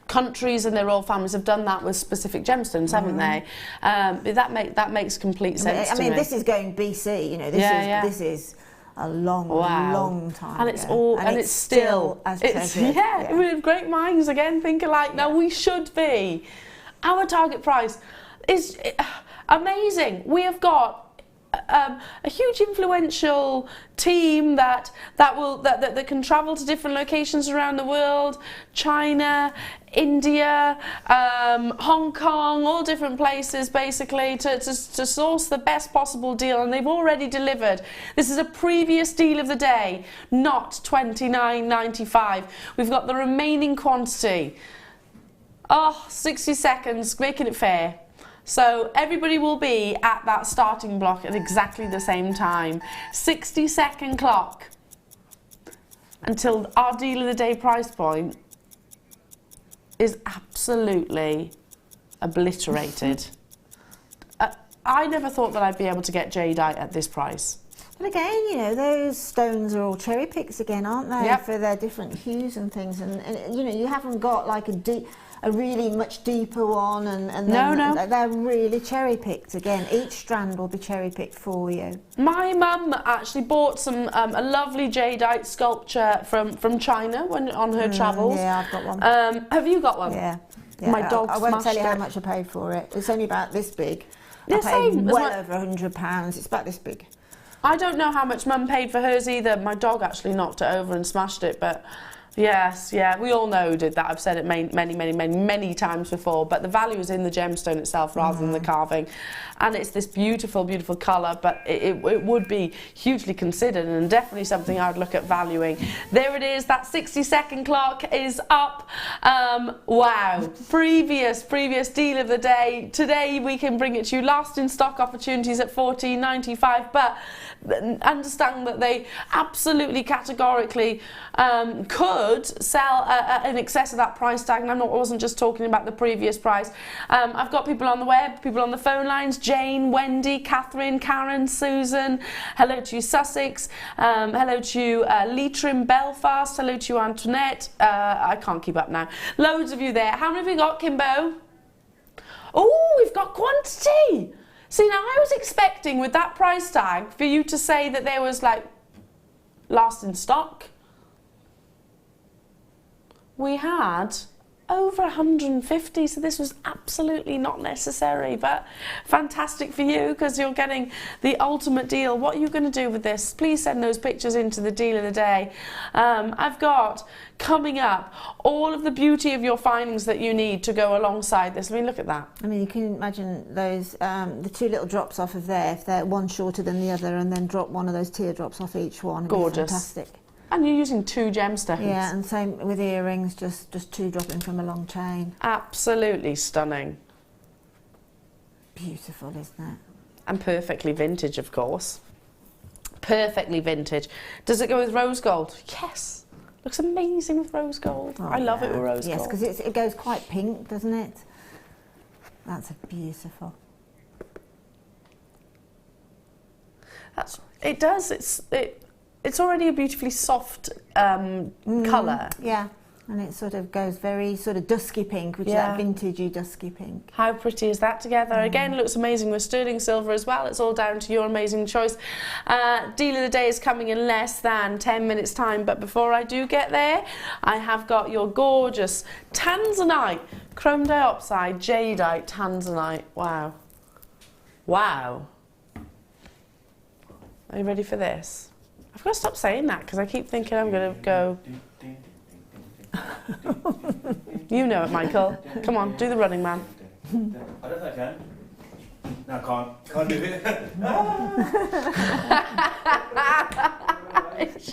countries and their royal families have done that with specific gemstones, haven't they? That makes complete sense. I mean, to me. this is going BC. You know, this is a long, long time and ago. it's all and it's still as treasured. Yeah, we have great minds again, think alike. Now we should be. Our target price is amazing. We have got a huge influential team that can travel to different locations around the world, China, India, Hong Kong, all different places basically to source the best possible deal, and they've already delivered. This is a previous deal of the day, not $29.95. We've got the remaining quantity. 60 seconds, making it fair. So everybody will be at that starting block at exactly the same time. 60-second clock until our deal of the day price point is absolutely obliterated. I never thought that I'd be able to get jadeite at this price. But again, you know, those stones are all cherry picks again, aren't they? Yep. For their different hues and things. And you know, you haven't got like a really much deeper one, and no. They're really cherry picked again. Each strand will be cherry picked for you. My mum actually bought some a lovely jadeite sculpture from China on her travels. Yeah, I've got one. Have you got one? Yeah. My dog I won't tell you how smashed it. much I paid for it. It's only about this big. Yeah, I paid same. well over £100. It's about this big. I don't know how much Mum paid for hers either. My dog actually knocked it over and smashed it, but yes, yeah, we all know who did that. I've said it many times before, but the value is in the gemstone itself rather than the carving. And it's this beautiful, beautiful colour, but it would be hugely considered and definitely something I'd look at valuing. There it is, that 60-second clock is up. Wow, previous deal of the day. Today we can bring it to you. Last in stock opportunities at $14.95, but understand that they absolutely categorically could sell in excess of that price tag, and I wasn't just talking about the previous price. I've got people on the web, people on the phone lines: Jane, Wendy, Catherine, Karen, Susan. Hello to you, Sussex. Hello to you, Leitrim, Belfast. Hello to you, Antoinette. I can't keep up now. Loads of you there. How many have we got, Kimbo? Oh, we've got quantity. See, now I was expecting with that price tag for you to say that there was like last in stock. We had over 150, so this was absolutely not necessary, but fantastic for you because you're getting the ultimate deal. What are you going to do with this? Please send those pictures into the deal of the day. I've got coming up all of the beauty of your findings that you need to go alongside this. I mean, look at that. I mean, you can imagine those, the two little drops off of there, if they're one shorter than the other, and then drop one of those teardrops off each one. It'd Gorgeous. be fantastic. And you're using two gemstones. Yeah, and same with earrings, just two dropping from a long chain. Absolutely stunning. Beautiful, isn't it? And perfectly vintage, of course. Perfectly vintage. Does it go with rose gold? Yes. Looks amazing with rose gold. Oh, I love it with rose yes, gold. because it goes quite pink, doesn't it? That's beautiful. It does. It's already a beautifully soft colour. Yeah, and it sort of goes very sort of dusky pink, which is that vintagey dusky pink. How pretty is that together? Again, looks amazing with sterling silver as well. It's all down to your amazing choice. Deal of the day is coming in less than 10 minutes time, but before I do get there, I have got your gorgeous Tanzanite, Chrome Diopside, Jadeite Tanzanite. Wow. Wow. Are you ready for this? I've got to stop saying that because I keep thinking I'm going to go. You know it, Michael. Come on, do the running man. I don't think I can. No, I can't. Can't do it.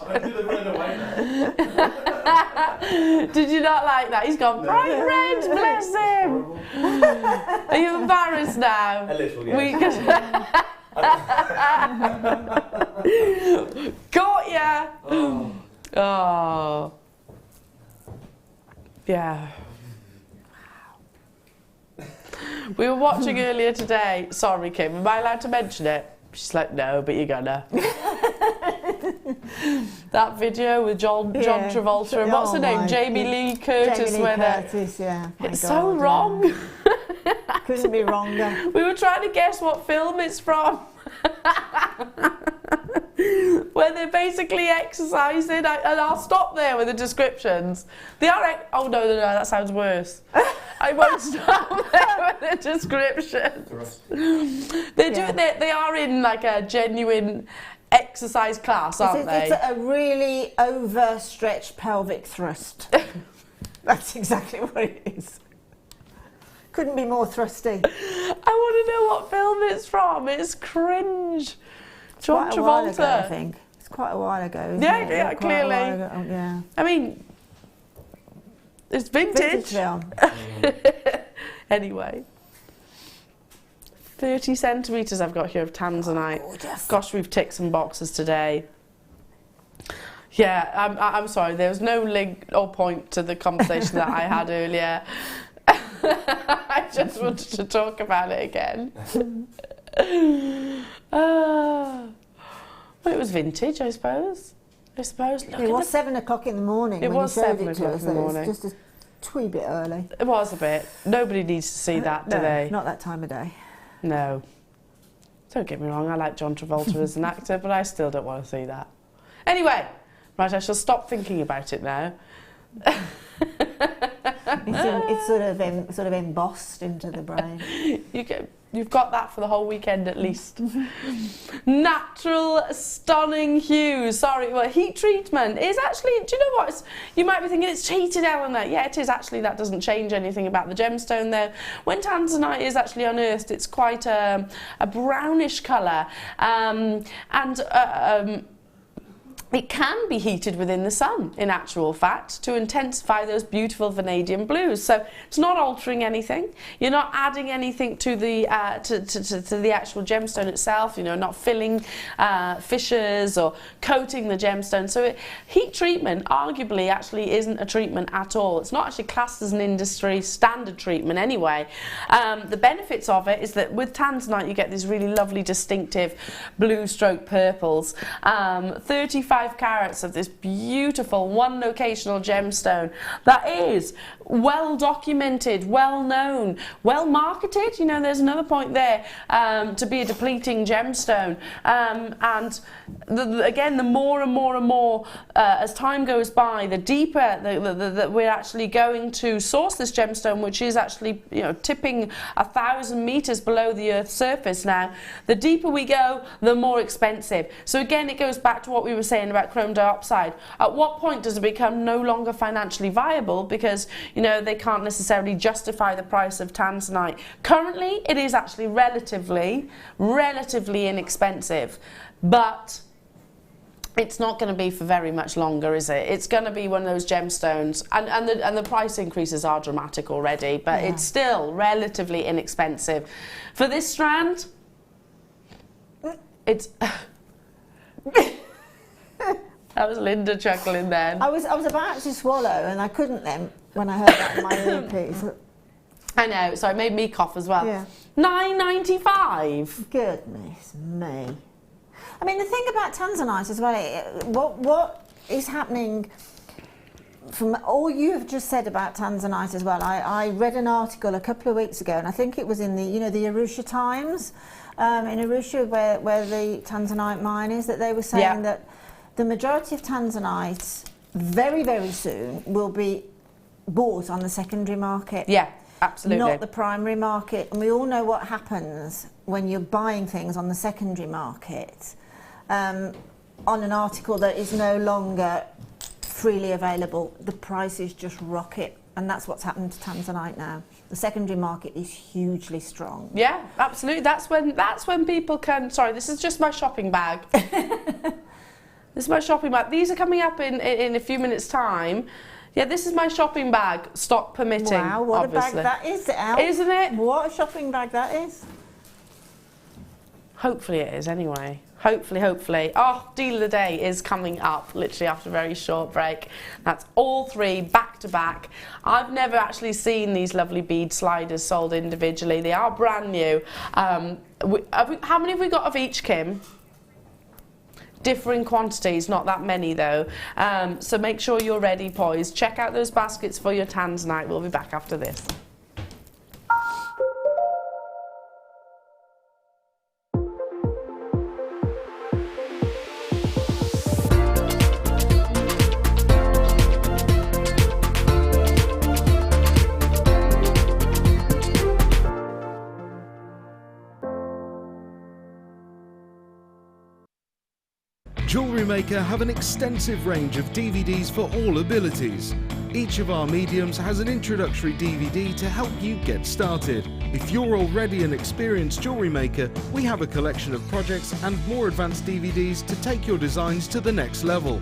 I do the running away now. Did you not like that? He's gone bright red, bless him. Are you embarrassed now? A little, yeah. Got ya! Oh. Yeah. We were watching earlier today. Sorry, Kim, am I allowed to mention it? She's like, no, but you're gonna. That video with John Travolta and what's her name? Jamie Lee Curtis. Jamie Lee Curtis, yeah. It's so wrong. Couldn't be wronger. We were trying to guess what film it's from. Where they're basically exercising, and I'll stop there with the descriptions. They are. Oh no, that sounds worse. I won't stop there with the descriptions. They are in like a genuine exercise class, aren't they? It's a really overstretched pelvic thrust. That's exactly what it is. Couldn't be more thrusty. I want to know what film it's from. It's cringe. John Travolta. While ago, I think. It's quite a while ago, isn't it? Yeah, clearly. Oh, yeah. I mean, it's vintage. Film. Anyway. 30 centimetres I've got here of Tanzanite. Gorgeous. Gosh, we've ticked some boxes today. Yeah, I'm sorry, there was no link or point to the conversation that I had earlier. I just wanted to talk about it again. Well, it was vintage, I suppose. Look, it was 7 o'clock in the morning. It was 7 o'clock in the morning. It was just a wee bit early. It was a bit. Nobody needs to see that, do they? Not that time of day. No. Don't get me wrong, I like John Travolta as an actor, but I still don't want to see that. Anyway, right, I shall stop thinking about it now. It's sort of embossed into the brain. You've got that for the whole weekend at least. Natural, stunning hues. Sorry, well, heat treatment is actually, do you know what? You might be thinking it's cheated, Eleanor. Yeah, it is actually. That doesn't change anything about the gemstone though. When Tanzanite is actually unearthed, it's quite a brownish colour. It can be heated within the sun, in actual fact, to intensify those beautiful vanadium blues. So it's not altering anything. You're not adding anything to the to the actual gemstone itself. You know, not filling fissures or coating the gemstone. So heat treatment, arguably, actually isn't a treatment at all. It's not actually classed as an industry standard treatment anyway. The benefits of it is that with Tanzanite you get these really lovely, distinctive blue stroke purples. 35 carats of this beautiful one locational gemstone that is well documented, well known, well marketed. You know, there's another point there, to be a depleting gemstone, and again, the more and more as time goes by, the deeper that we're actually going to source this gemstone, which is actually, you know, tipping 1,000 meters below the Earth's surface now. The deeper we go, the more expensive. So again, it goes back to what we were saying about chrome diopside. At what point does it become no longer financially viable because, you know, they can't necessarily justify the price of Tanzanite? Currently, it is actually relatively inexpensive, but it's not going to be for very much longer, is it? It's going to be one of those gemstones, and the price increases are dramatic already, but it's still relatively inexpensive. For this strand, it's... That was Linda chuckling then. I was about to swallow and I couldn't then when I heard that in my earpiece. I know, so it made me cough as well. Yeah. $9.95. Goodness me. I mean, the thing about Tanzanite as well, what is happening from all you have just said about Tanzanite as well, I read an article a couple of weeks ago, and I think it was in the, you know, the Arusha Times, in Arusha where the Tanzanite mine is, that they were saying that the majority of Tanzanite very, very soon will be bought on the secondary market. Yeah, absolutely. Not the primary market. And we all know what happens when you're buying things on the secondary market, on an article that is no longer freely available. The prices just rocket. And that's what's happened to Tanzanite now. The secondary market is hugely strong. Yeah, absolutely. That's when people can... Sorry, this is just my shopping bag. This is my shopping bag. These are coming up in a few minutes' time. Yeah, this is my shopping bag, stock permitting. Wow, what obviously. a bag that is, Elle. Isn't it? What a shopping bag that is. Hopefully it is anyway. Hopefully. Oh, deal of the day is coming up literally after a very short break. That's all 3 back to back. I've never actually seen these lovely bead sliders sold individually. They are brand new. How many have we got of each, Kim? Differing quantities, not that many though. So make sure you're ready, poised. Check out those baskets for your Tanzanite. We'll be back after this. Jewellery Maker have an extensive range of DVDs for all abilities. Each of our mediums has an introductory DVD to help you get started. If you're already an experienced jewellery maker, we have a collection of projects and more advanced DVDs to take your designs to the next level.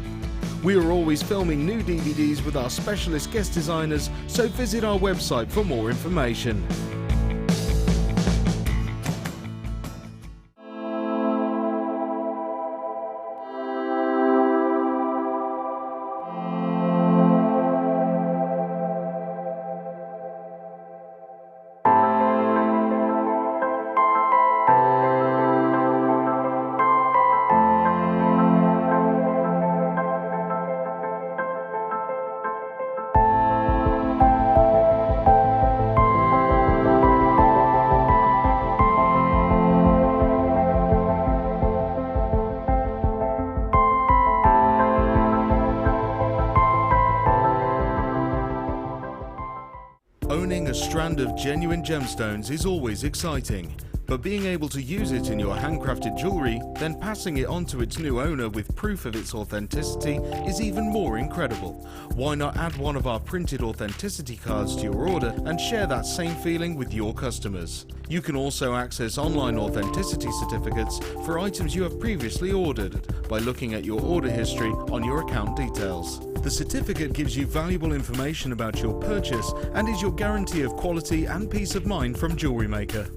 We are always filming new DVDs with our specialist guest designers, so visit our website for more information. Owning a strand of genuine gemstones is always exciting, but being able to use it in your handcrafted jewellery, then passing it on to its new owner with proof of its authenticity is even more incredible. Why not add one of our printed authenticity cards to your order and share that same feeling with your customers? You can also access online authenticity certificates for items you have previously ordered by looking at your order history on your account details. The certificate gives you valuable information about your purchase and is your guarantee of quality and peace of mind from Jewellery Maker.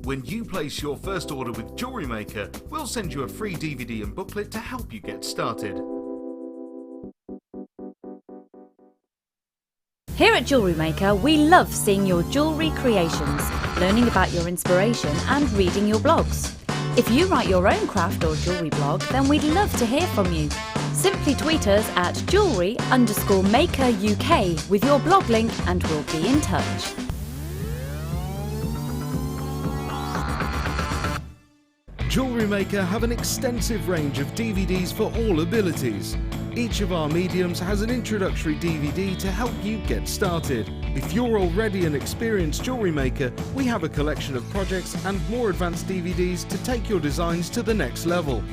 When you place your first order with Jewellery Maker, we'll send you a free DVD and booklet to help you get started. Here at Jewellery Maker, we love seeing your jewellery creations, learning about your inspiration and reading your blogs. If you write your own craft or jewellery blog, then we'd love to hear from you. Simply tweet us at jewellery_maker UK with your blog link and we'll be in touch. Jewellery Maker have an extensive range of DVDs for all abilities. Each of our mediums has an introductory DVD to help you get started. If you're already an experienced jewellery maker, we have a collection of projects and more advanced DVDs to take your designs to the next level.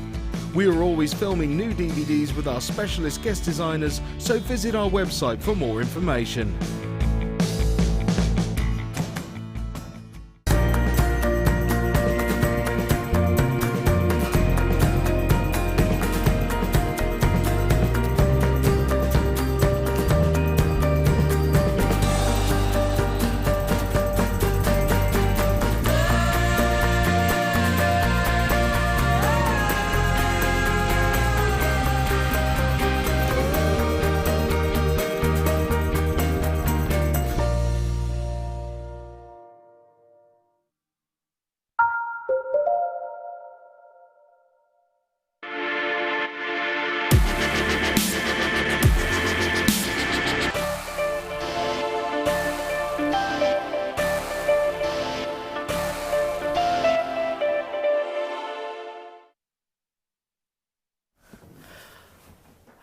We are always filming new DVDs with our specialist guest designers, so visit our website for more information.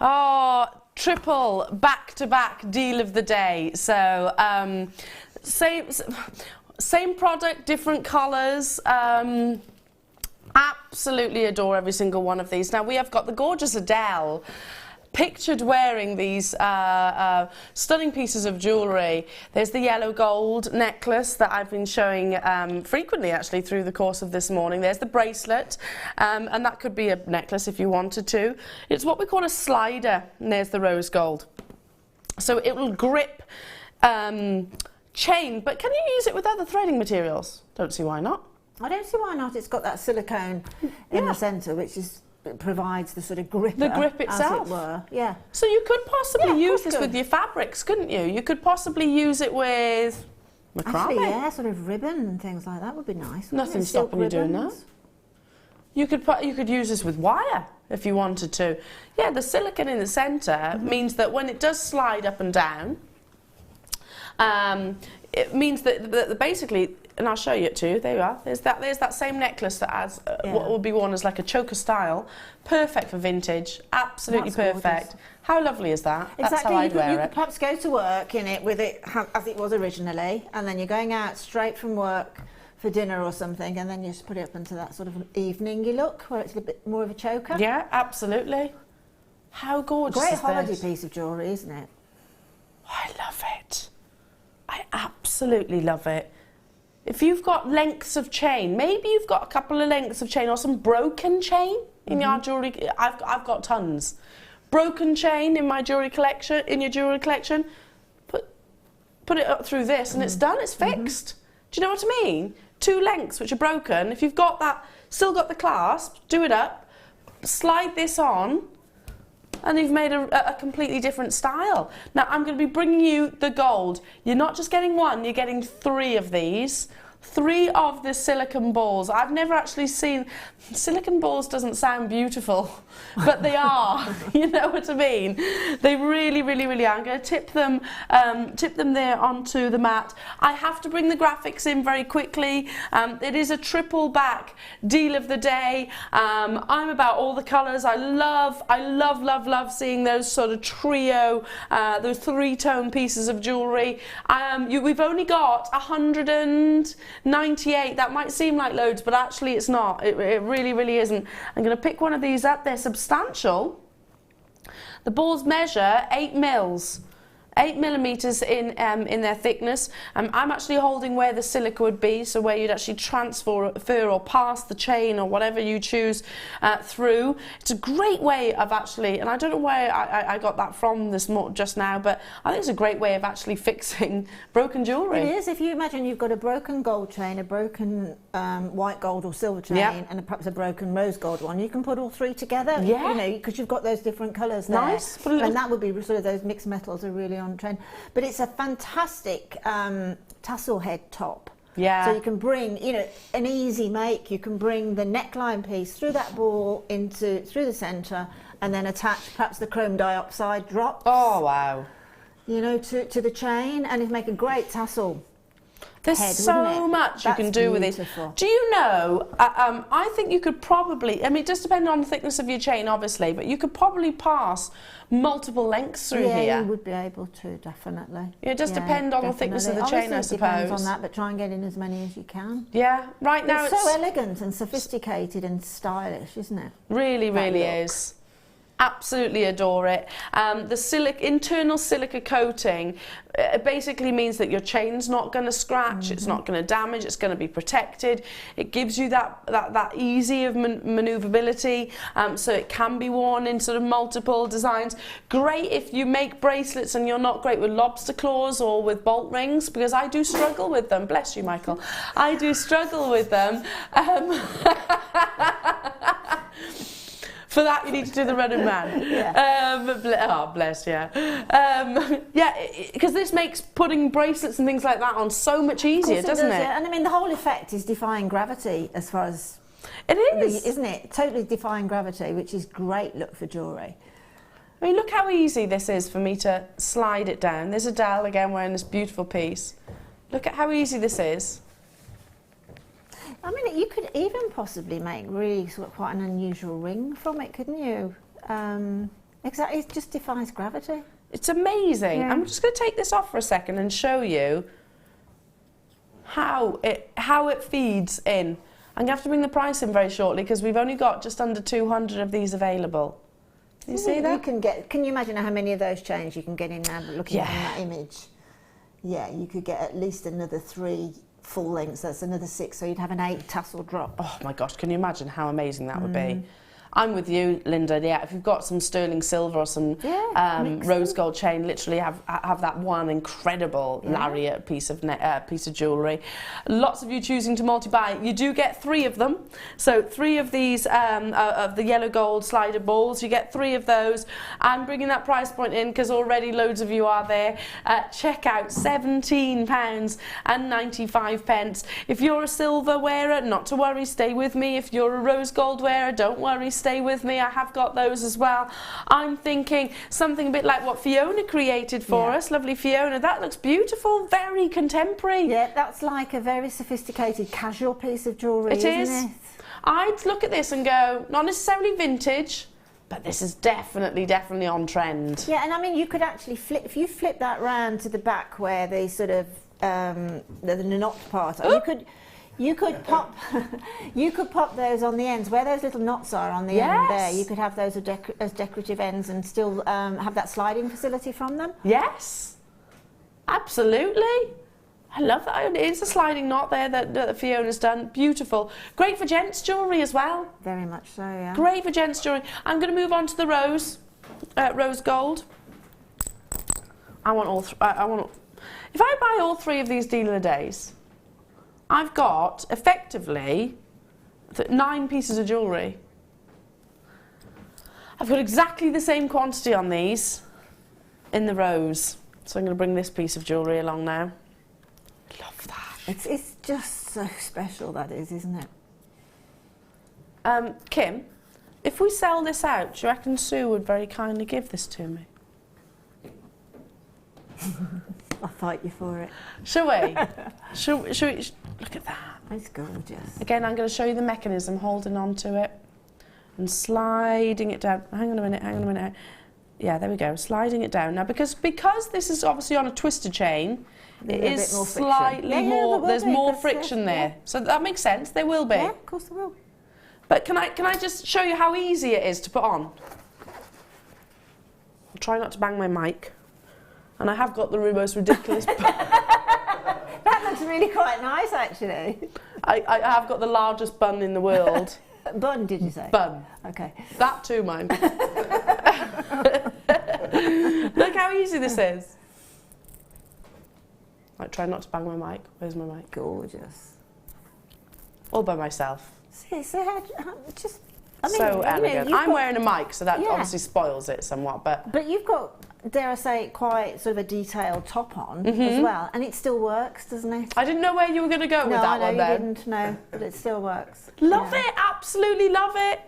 Oh, triple back-to-back deal of the day. So same product, different colours. Absolutely adore every single one of these. Now we have got the gorgeous Elle pictured wearing these stunning pieces of jewellery. There's the yellow gold necklace that I've been showing frequently actually through the course of this morning. There's the bracelet, and that could be a necklace if you wanted to. It's what we call a slider, and there's the rose gold. So it will grip chain, but can you use it with other threading materials? Don't see why not. I don't see why not. It's got that silicone in the centre, which provides the sort of grip. The grip itself. As it were. Yeah. So you could possibly use this with your fabrics, couldn't you? You could possibly use it with macrame. Actually, yeah, sort of ribbon and things like that would be nice. Nothing's stopping you doing that. You could use this with wire if you wanted to. Yeah, the silicone in the centre means that when it does slide up and down, it means that basically, and I'll show you it too. There you are. There's that same necklace that has what would be worn as like a choker style. Perfect for vintage. Absolutely perfect. Gorgeous. How lovely is that? Exactly. That's how I'd wear it. You could perhaps go to work in it with it as it was originally, and then you're going out straight from work for dinner or something, and then you just put it up into that sort of evening-y look where it's a bit more of a choker. Yeah, absolutely. How gorgeous Great is holiday this? piece of jewellery, isn't it? I love it. I absolutely love it. If you've got lengths of chain, maybe you've got a couple of lengths of chain or some broken chain in your jewellery. I've got tons. Broken chain in my jewellery collection, in your jewellery collection, put it up through this and it's done, it's fixed. Do you know what I mean? 2 lengths which are broken. If you've got that, still got the clasp, do it up, slide this on, and you've made a completely different style. Now I'm going to be bringing you the gold. You're not just getting 1, you're getting 3 of these. 3 of the silicone balls. I've never actually seen, silicone balls doesn't sound beautiful, but they are, you know what I mean? They really, really, really are. I'm going to tip them there onto the mat. I have to bring the graphics in very quickly. It is a triple back deal of the day. I'm about all the colours. I love, love seeing those sort of trio, those 3-tone pieces of jewellery. We've only got 198. That might seem like loads, but actually it's not. It really, really isn't. I'm going to pick one of these up. They're substantial. The balls measure 8 mils. 8 millimeters in their thickness. I'm actually holding where the silica would be, so where you'd actually transfer or pass the chain or whatever you choose through. It's a great way of actually, and I don't know where I got that from just now, but I think it's a great way of actually fixing broken jewellery. It is. If you imagine you've got a broken gold chain, a broken white gold or silver chain, and perhaps a broken rose gold one, you can put all 3 together. Yeah. You know, because you've got those different colours there. Nice. And that would be sort of those mixed metals are really on trend. But it's a fantastic tassel head top. Yeah. So you can bring, you know, an easy make. You can bring the neckline piece through that ball through the centre, and then attach perhaps the Chrome Diopside drops. Oh wow! You know, to the chain, and it'd make a great tassel. There's so much you can do with it. Do you know, I think you could probably, I mean, it just depends on the thickness of your chain, obviously, but you could probably pass multiple lengths through here. Yeah, you would be able to, definitely. It just depends on the thickness of the chain, I suppose. It depends on that, but try and get in as many as you can. Yeah, right now it's so elegant and sophisticated and stylish, isn't it? Really, really is. Absolutely adore it. The internal silica coating basically means that your chain's not going to scratch, it's not going to damage, it's going to be protected. It gives you that easy of manoeuvrability, so it can be worn in sort of multiple designs. Great if you make bracelets and you're not great with lobster claws or with bolt rings, because I do struggle with them. Bless you, Michael. I do struggle with them. For that, you need to do the running man. Oh, bless, yeah. Yeah, because this makes putting bracelets and things like that on so much easier, doesn't it? Yeah. And I mean, the whole effect is defying gravity as far as... It is. Isn't it? Totally defying gravity, which is great look for jewellery. I mean, look how easy this is for me to slide it down. There's Elle again wearing this beautiful piece. Look at how easy this is. I mean, you could even possibly make really sort of quite an unusual ring from it, couldn't you? Exactly, it just defies gravity. It's amazing. Yeah. I'm just going to take this off for a second and show you how it feeds in. I'm going to have to bring the price in very shortly because we've only got just under 200 of these available. You see that? Can you imagine how many of those chains you can get in now looking at that image? Yeah, you could get at least another 3 full lengths, that's another 6, so you'd have an 8 tassel drop. Oh my gosh, can you imagine how amazing that would be? I'm with you, Linda. Yeah, if you've got some sterling silver or some rose gold chain, literally have that one incredible lariat piece of jewellery. Lots of you choosing to multi-buy. You do get 3 of them. So 3 of these of the yellow gold slider balls. You get 3 of those. I'm bringing that price point in because already loads of you are there. Check out £17.95. If you're a silver wearer, not to worry, stay with me. If you're a rose gold wearer, don't worry, stay with me. I have got those as well. I'm thinking something a bit like what Fiona created for us. Lovely Fiona. That looks beautiful, very contemporary. Yeah, that's like a very sophisticated casual piece of jewellery, isn't it? I'd look at this and go, not necessarily vintage, but this is definitely on trend. Yeah, and I mean, you could actually flip, if you flip that round to the back where they sort of, the knot part, you could pop those on the ends where those little knots are on the end there. You could have those as decorative ends and still have that sliding facility from them. Yes, absolutely. I love that. It is a sliding knot there that Fiona's done. Beautiful. Great for gents jewellery as well. Very much so, yeah. Great for gents jewellery. I'm going to move on to the rose gold. I want all. If I buy all 3 of these dealer days, I've got, effectively, 9 pieces of jewellery. I've got exactly the same quantity on these in the rose. So I'm going to bring this piece of jewellery along now. Love that. It's just so special, that is, isn't it? Kim, if we sell this out, do you reckon Sue would very kindly give this to me? I'll fight you for it. Shall we? Shall we? Look at that. It's gorgeous. Again, I'm going to show you the mechanism, holding on to it and sliding it down. Hang on a minute. Yeah, there we go. Sliding it down. Now, because this is obviously on a twisted chain, it is slightly more, there's more friction there. So that makes sense. There will be. Yeah, of course there will. But can I just show you how easy it is to put on? I'll try not to bang my mic. And I have got the most ridiculous That looks really quite nice, actually. I have got the largest bun in the world. Bun, did you say? Bun. Okay. That too, mine. Look how easy this is. Like, try not to bang my mic. Where's my mic? Gorgeous. All by myself. So so elegant. I'm wearing a mic, so that obviously spoils it somewhat. But you've got, dare I say, quite sort of a detailed top on as well, and it still works, doesn't it? I didn't know where you were going to go with that one. No, you didn't know, but it still works. Love it, absolutely love it.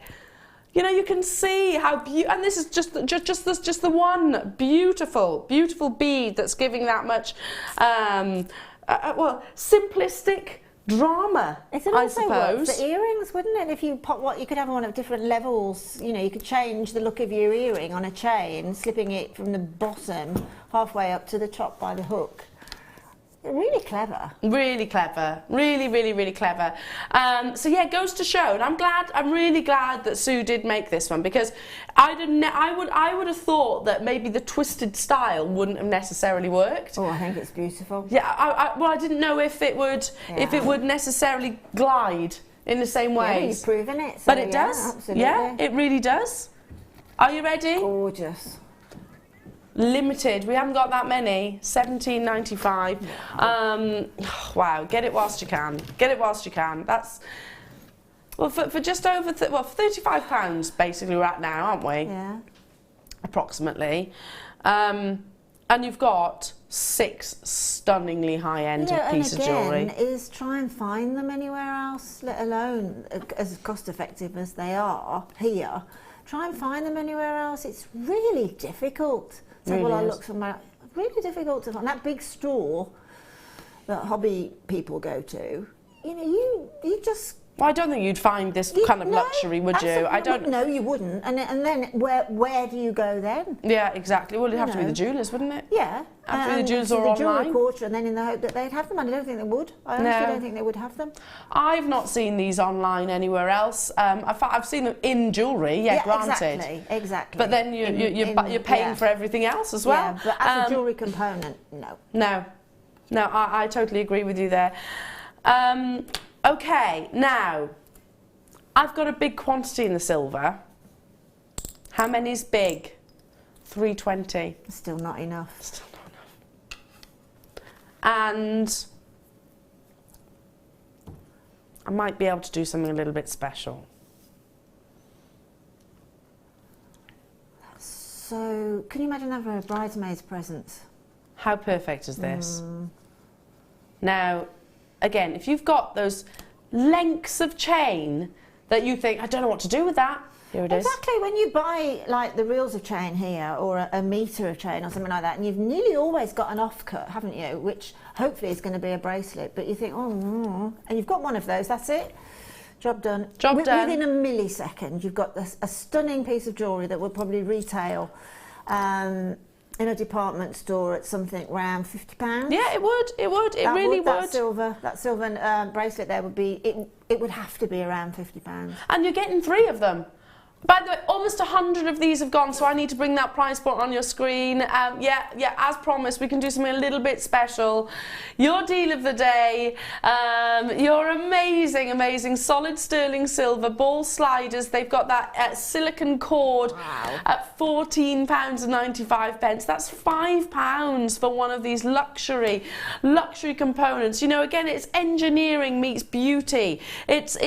You know, you can see how beautiful, and this is just the one beautiful bead that's giving that much, simplistic drama. It would also work for earrings, wouldn't it? If you pop you could have one at different levels. You know, you could change the look of your earring on a chain, slipping it from the bottom halfway up to the top by the hook. Really clever. Really clever. Really clever. So yeah, it goes to show, and I'm really glad that Sue did make this one, because I would have thought that maybe the twisted style wouldn't have necessarily worked. Oh, I think it's beautiful. Yeah, I didn't know if it would necessarily glide in the same way. Yeah, you've proven it. So but it does. Absolutely. Yeah, it really does. Are you ready? Gorgeous. Limited, we haven't got that many. £17.95. Wow, get it whilst you can. Get it whilst you can. That's for just over for £35 basically we're at now, aren't we? Yeah. Approximately. And you've got 6 stunningly high-end pieces of jewellery. And again, is try and find them anywhere else, let alone as cost-effective as they are here. Try and find them anywhere else. It's really difficult. So really I look somewhere. Really difficult to find. That big store that hobby people go to. You know, you just Well, I don't think you'd find this kind of luxury, would you? I don't. No, you wouldn't. And then where do you go then? Yeah, exactly. Well, it'd have to be the jewellers, wouldn't it? Yeah. Have to be the jewellers or the jewellery online. quarter, and then in the hope that they'd have them. I don't think they would. I honestly don't think they would have them. I've not seen these online anywhere else. I've seen them in jewellery, granted. Exactly. But then you're paying for everything else as well. Yeah, but as a jewellery component, no. No, I totally agree with you there. Okay, now, I've got a big quantity in the silver. How many is big? 320. Still not enough. Still not enough. And I might be able to do something a little bit special. So, can you imagine that for a bridesmaid's presents? How perfect is this? Now, again, if you've got those lengths of chain that you think, I don't know what to do with that, here it is. Exactly, when you buy like the reels of chain here or a metre of chain or something like that, and you've nearly always got an offcut, haven't you, which hopefully is going to be a bracelet, but you think, and you've got one of those, that's it. Job done. Job done. Within a millisecond, you've got a stunning piece of jewellery that will probably retail in a department store at something around £50. Yeah, it would. It really would. That silver bracelet there would be. It would have to be around £50. And you're getting 3 of them. By the way, almost 100 of these have gone, so I need to bring that price point on your screen. As promised, we can do something a little bit special. Your deal of the day, your amazing solid sterling silver ball sliders. They've got that silicone cord at £14.95. That's £5 for one of these luxury components. You know, again, it's engineering meets beauty. It's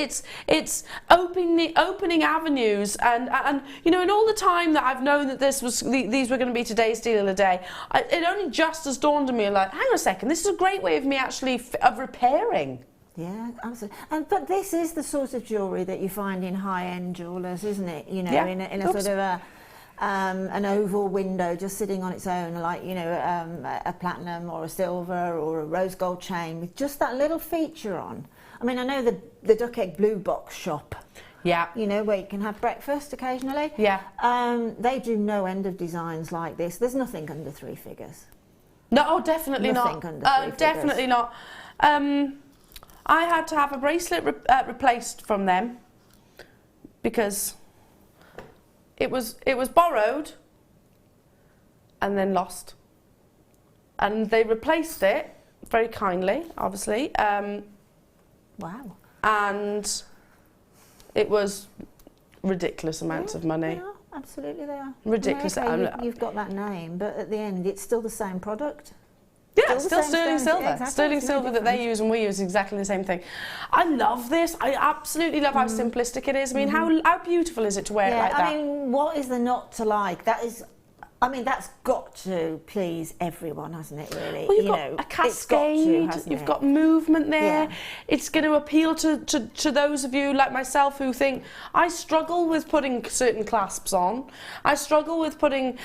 opening avenues. And you know, in all the time that I've known that these were going to be today's deal of the day, it only just has dawned on me, like, hang on a second, this is a great way of me actually of repairing. Yeah, absolutely. But this is the sort of jewellery that you find in high-end jewellers, isn't it? You know, in a sort of an oval window just sitting on its own, like, you know, a platinum or a silver or a rose gold chain with just that little feature on. I mean, I know the Duck Egg Blue Box shop. Yeah. You know, where you can have breakfast occasionally. Yeah. They do no end of designs like this. There's nothing under 3 figures. No, definitely nothing not. Under 3 figures. Definitely not. I had to have a bracelet replaced from them because it was borrowed and then lost. And they replaced it very kindly, obviously. Wow. And it was ridiculous amounts of money. They are. Absolutely, they are. Ridiculous. You've got that name, but at the end, it's still the same product. Yeah, still sterling silver. Exactly. Sterling silver that they use and we use exactly the same thing. I love this. I absolutely love how simplistic it is. I mean, how beautiful is it to wear it like that? I mean, what is there not to like? That is. I mean, that's got to please everyone, hasn't it, really? Well, you've got a cascade, you've got movement there. Yeah. It's going to appeal to those of you like myself who think, I struggle with putting certain clasps on. I struggle with putting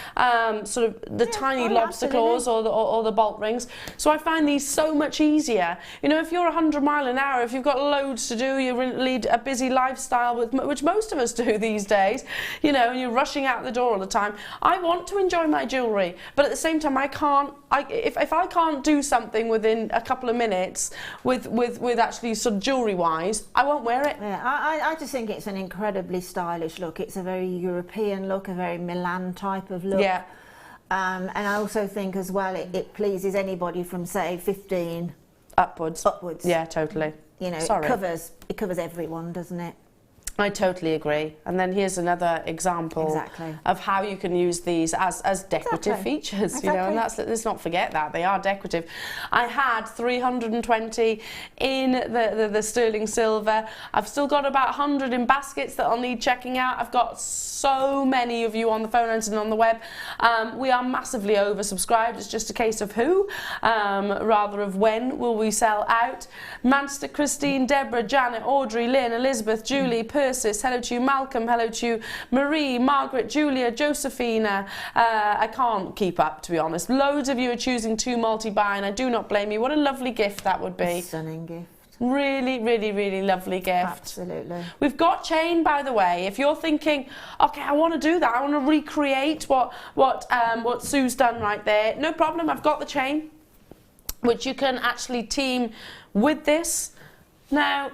sort of the tiny lobster claws or the bolt rings. So I find these so much easier. You know, if you're 100 miles an hour, if you've got loads to do, you lead a busy lifestyle, which most of us do these days, you know, and you're rushing out the door all the time. I want to enjoy my jewellery, but at the same time, if I can't do something within a couple of minutes with actually sort of jewellery wise, I won't wear it. Yeah, I just think it's an incredibly stylish look. It's a very European look, a very Milan type of look. Yeah. And I also think as well it pleases anybody from say 15 upwards. Yeah, totally. You know, it covers everyone, doesn't it? I totally agree. And then here's another example of how you can use these as decorative features, you know, and let's not forget that they are decorative. I had 320 in the sterling silver. I've still got about 100 in baskets that I'll need checking out. I've got so many of you on the phone and on the web. We are massively oversubscribed. It's just a case of who, rather of when will we sell out. Manchester, Christine, Deborah, Janet, Audrey, Lynn, Elizabeth, Julie, Persis, hello to you, Malcolm, hello to you, Marie, Margaret, Julia, Josephina. I can't keep up, to be honest. Loads of you are choosing 2 multi-buy, and I do not blame you. What a lovely gift that would be. A stunning gift. Really, really, really lovely gift. Absolutely. We've got chain, by the way. If you're thinking, okay, I want to do that, I want to recreate what Sue's done right there, no problem. I've got the chain, which you can actually team with this. Now,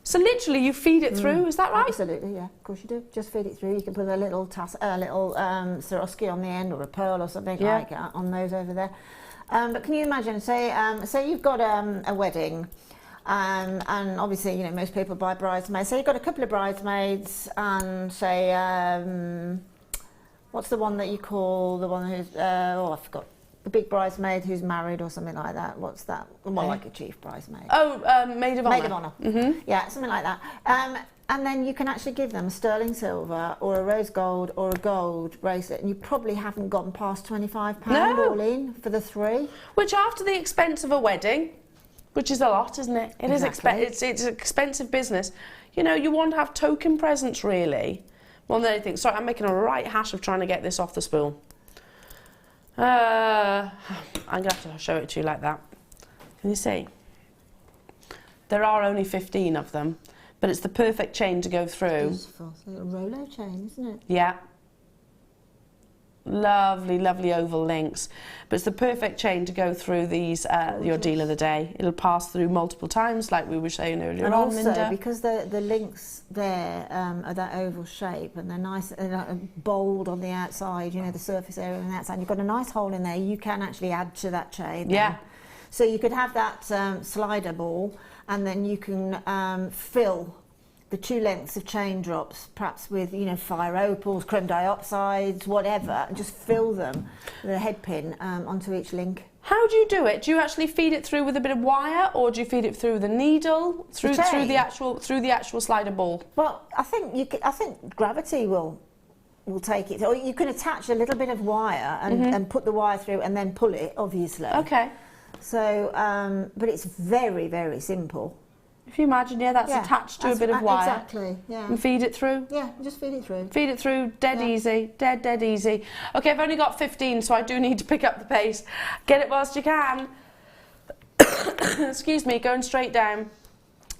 so literally you feed it through, is that right? Absolutely, yeah, of course you do. Just feed it through. You can put a little Swarovski on the end, or a pearl or something like that on those over there. But can you imagine, say you've got a wedding, and obviously, you know, most people buy bridesmaids. So you've got a couple of bridesmaids, and say, what's the one that you call the one who's, I forgot. The big bridesmaid who's married or something like that. What's that? Well, like a chief bridesmaid. Oh, maid of honour. Maid of honour. Mm-hmm. Yeah, something like that. And then you can actually give them a sterling silver or a rose gold or a gold bracelet, and you probably haven't gotten past £25 all in for the three. Which, after the expense of a wedding, which is a lot, isn't it? It Exactly. is. It's expensive business. You know, you want to have token presents, really, more than anything. Sorry, I'm making a right hash of trying to get this off the spool. I'm going to have to show it to you like that. Can you see? There are only 15 of them, but it's the perfect chain to go through. Beautiful. It's a little Rolo chain, isn't it? Yeah. Lovely, lovely oval links. But it's the perfect chain to go through these, your deal of the day. It'll pass through multiple times, like we were saying earlier And on, also, Linda. because the links there are that oval shape, and they're nice, bold on the outside, you know, the surface area on the outside, you've got a nice hole in there, you can actually add to that chain. Yeah. So you could have that slider ball, and then you can fill the two lengths of chain drops, perhaps with, you know, fire opals, chrome diopsides, whatever, and just fill them with a head pin onto each link. How do you do it? Do you actually feed it through with a bit of wire, or do you feed it through with a needle, through the actual slider ball? Well, I think gravity will take it, or you can attach a little bit of wire and put the wire through and then pull it, obviously. Okay. So, but it's very, very simple. If you imagine, that's attached to a bit of wire. Exactly, yeah. And feed it through? Yeah, just feed it through. Feed it through, dead easy, dead easy. Okay, I've only got 15, so I do need to pick up the pace. Get it whilst you can. Excuse me, going straight down.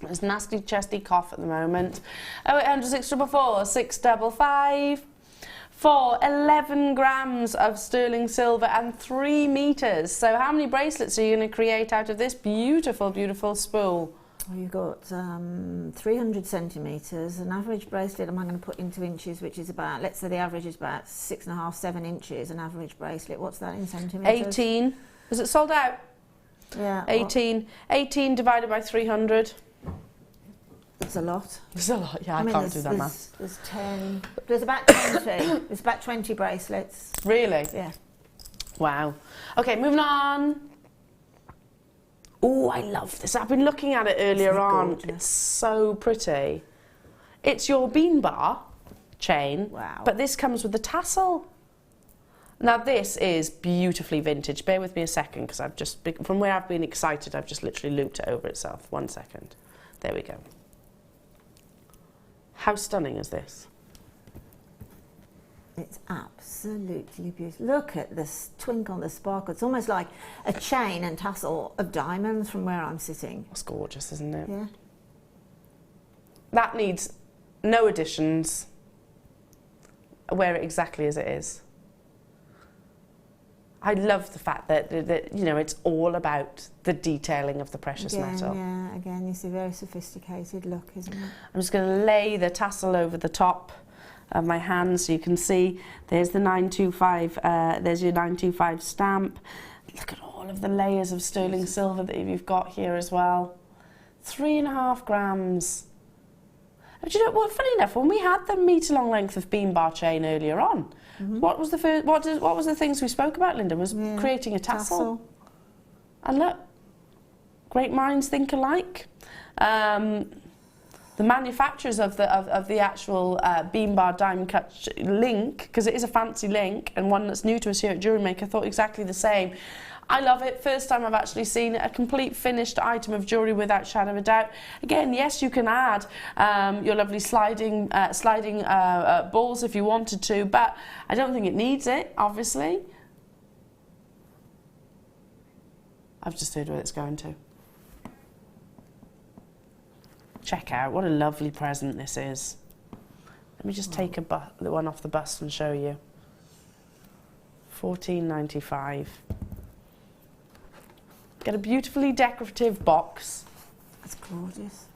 There's a nasty chesty cough at the moment. 0800 644 655 for 11 grams of sterling silver and 3 metres. So how many bracelets are you going to create out of this beautiful, beautiful spool? Well, you've got 300 centimetres, an average bracelet I'm going to put into inches, which is about, let's say the average is about 6.5, 7 inches, an average bracelet. What's that in centimetres? 18. Was it sold out? Yeah. 18. 18 divided by 300. That's a lot. It's a lot, yeah, I can't do that math. There's 10, there's about 20. There's about 20 bracelets. Really? Yeah. Wow. Okay, moving on. Oh, I love this. I've been looking at it earlier on. It's so pretty. It's your bean bar chain, but this comes with the tassel. Now this is beautifully vintage. Bear with me a second, because I've just, from where I've been excited, I've just literally looped it over itself. 1 second. There we go. How stunning is this? It's absolutely beautiful. Look at this twinkle, the sparkle. It's almost like a chain and tassel of diamonds from where I'm sitting. It's gorgeous, isn't it? Yeah. That needs no additions. Wear it exactly as it is. I love the fact that you know, it's all about the detailing of the precious metal. Yeah, again, it's a very sophisticated look, isn't it? I'm just going to lay the tassel over the top of my hand so you can see there's the 925, there's your 925 stamp. Look at all of the layers of sterling silver that you've got here as well. 3.5 grams. But you know what, funny enough, when we had the metre-long length of bean bar chain earlier on, what was the first, what was the things we spoke about, Linda? Was creating a tassel. And look, great minds think alike. The manufacturers of the actual bean bar diamond cut link, because it is a fancy link and one that's new to us here at Jewellery Maker, thought exactly the same. I love it. First time I've actually seen a complete finished item of jewellery without shadow of a doubt. Again, yes, you can add your lovely sliding balls if you wanted to, but I don't think it needs it, obviously. I've just heard where it's going to. Check out what a lovely present this is. Let me just take the one off the bust and show you. $14.95. Get a beautifully decorative box. That's gorgeous.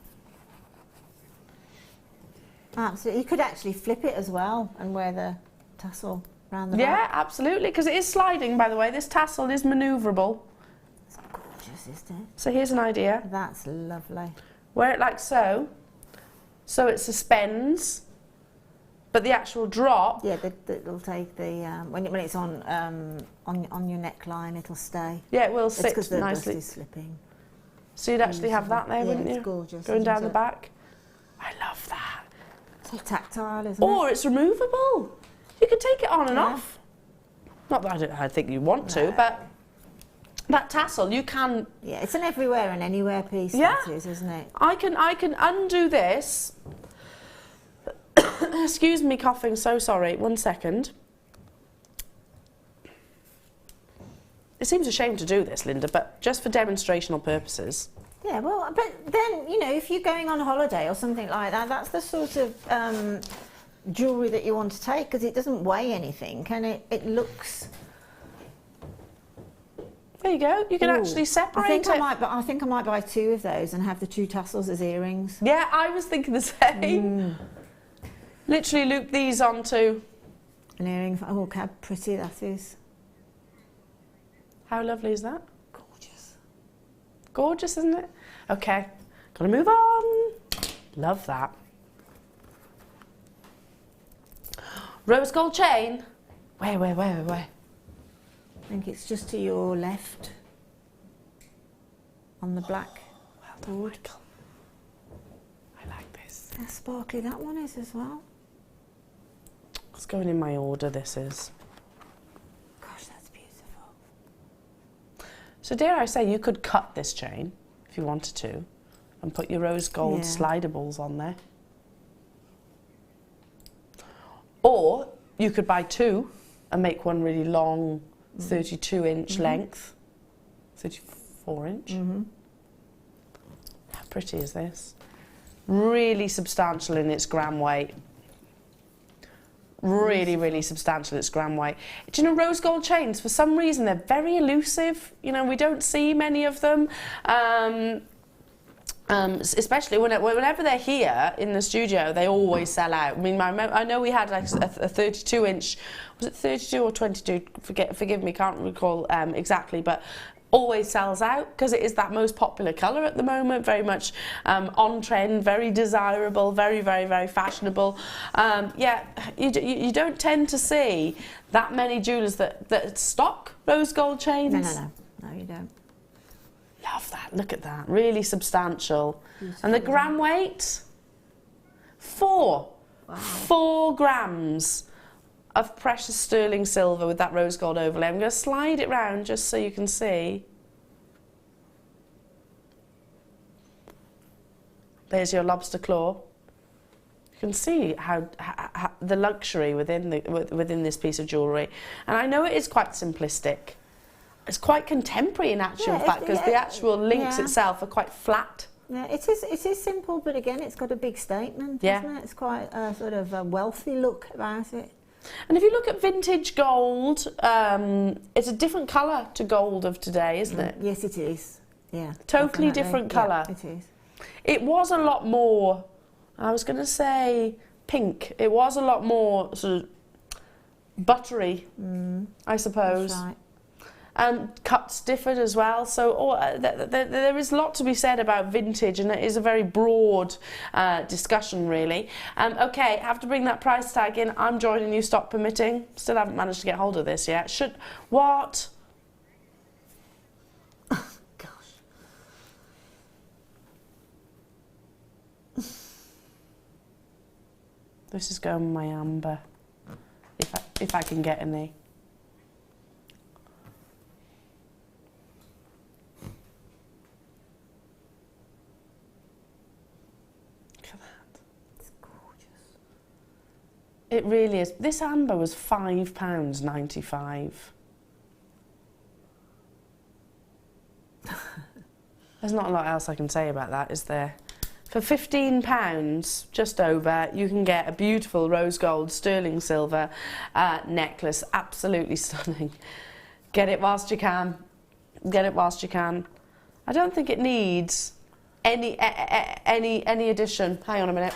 Absolutely. You could actually flip it as well and wear the tassel around the back. Yeah, absolutely, because it is sliding, by the way. This tassel is manoeuvrable. It's gorgeous, isn't it? So here's an idea. That's lovely. Wear it like so. So it suspends, but the actual drop... Yeah, it'll take the... when it's on your neckline, it'll stay. Yeah, it will sit it's because the nicely. dust is slipping. So you'd actually have that there, wouldn't you? It's gorgeous. Going down the back. I love that. So tactile, isn't Or it? it's removable. You can take it on and off. Not that I think you want to, but that tassel, you can... Yeah, it's an everywhere and anywhere piece, that is, isn't it? I can undo this. Excuse me coughing, so sorry. 1 second. It seems a shame to do this, Linda, but just for demonstrational purposes. Yeah, well, but then, you know, if you're going on holiday or something like that, that's the sort of jewellery that you want to take, because it doesn't weigh anything and it looks... There you go. You can actually separate it. I think I might buy 2 of those and have the 2 tassels as earrings. Yeah, I was thinking the same. Literally loop these onto... An earring. Oh, how pretty that is. How lovely is that? Gorgeous. Gorgeous, isn't it? Okay, gotta move on. Love that. Rose gold chain. Where? I think it's just to your left on the black board. I like this. How sparkly that one is as well. It's going in my order, this is. Gosh, that's beautiful. So dare I say, you could cut this chain if you wanted to and put your rose gold slidables on there. Or you could buy 2 and make one really long 32-inch length, 34-inch. How pretty is this? Really substantial in its gram weight. Really substantial in its gram weight. Do you know rose gold chains, for some reason, they're very elusive. You know, we don't see many of them. Especially whenever they're here in the studio, they always sell out. I mean, I know we had like a 32-inch, was it 32 or 22? Forgive me, can't recall exactly, but always sells out because it is that most popular colour at the moment. Very much on trend, very desirable, very fashionable. Yeah, you don't tend to see that many jewellers that stock rose gold chains. No, you don't. Love that, look at that, really substantial. Beautiful. And the gram weight? 4. Wow. 4 grams of precious sterling silver with that rose gold overlay. I'm going to slide it round just so you can see. There's your lobster claw. You can see how the luxury within this piece of jewellery. And I know it is quite simplistic. It's quite contemporary in actual fact, because the actual links itself are quite flat. Yeah, it is simple, but again, it's got a big statement, isn't it? It's quite a sort of a wealthy look about it. And if you look at vintage gold, it's a different colour to gold of today, isn't it? Yes, it is. Yeah. Totally different colour. Yeah, it is. It was a lot more, I was going to say pink. It was a lot more sort of buttery, I suppose. That's right. Cuts differed as well, so there is a lot to be said about vintage, and it is a very broad discussion, really. Okay, have to bring that price tag in. I'm joining you, stock permitting. Still haven't managed to get hold of this yet. What? Oh, gosh. This is going with my amber, if I can get any. It really is. This amber was £5.95. There's not a lot else I can say about that, is there? For £15, just over, you can get a beautiful rose gold sterling silver necklace. Absolutely stunning. Get it whilst you can. Get it whilst you can. I don't think it needs any addition. Hang on a minute.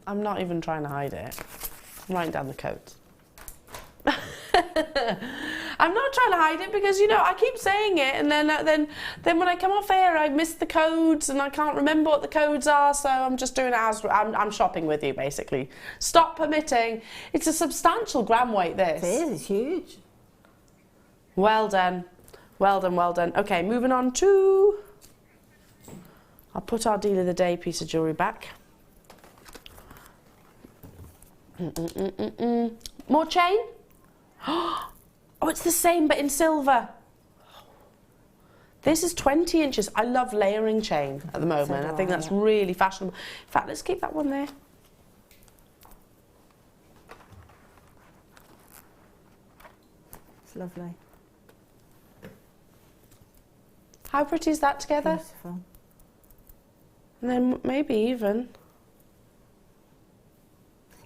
I'm not even trying to hide it. I'm writing down the codes. I'm not trying to hide it because, you know, I keep saying it, and then when I come off air I miss the codes and I can't remember what the codes are, so I'm just doing it as I'm shopping with you, basically. Stop permitting. It's a substantial gram weight, this. It is, it's huge. Well done. Well done, well done. Okay, moving on to... I'll put our deal of the day piece of jewellery back. More chain? Oh, it's the same but in silver. This is 20 inches. I love layering chain at the moment. I think that's really fashionable. In fact, let's keep that one there. It's lovely. How pretty is that together? Beautiful. And then maybe even...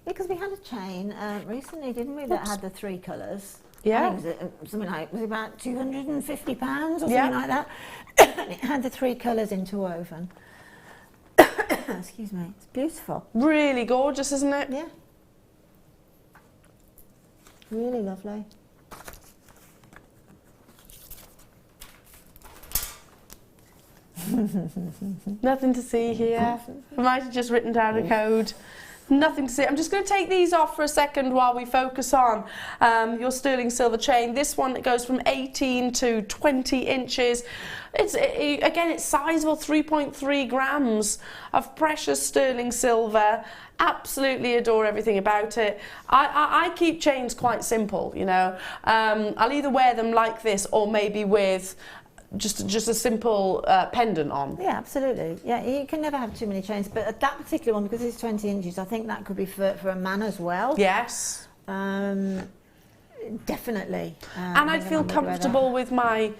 Yeah, because we had a chain recently, didn't we, that had the 3 colours. Yeah. I think it was something like, it was about £250 or something Yeah. like that. And it had the 3 colours interwoven. Excuse me. It's beautiful. Really gorgeous, isn't it? Yeah. Really lovely. Nothing to see here. I might have just written down a code. Nothing to see. I'm just going to take these off for a second while we focus on your sterling silver chain. This one, it goes from 18 to 20 inches. Again, it's sizable, 3.3 grams of precious sterling silver. Absolutely adore everything about it. I keep chains quite simple, you know. I'll either wear them like this or maybe with just a simple pendant on. Yeah, absolutely. Yeah, you can never have too many chains, but that particular one, because it's 20 inches, I think that could be for a man as well. Yes. Definitely. And I'd feel comfortable with my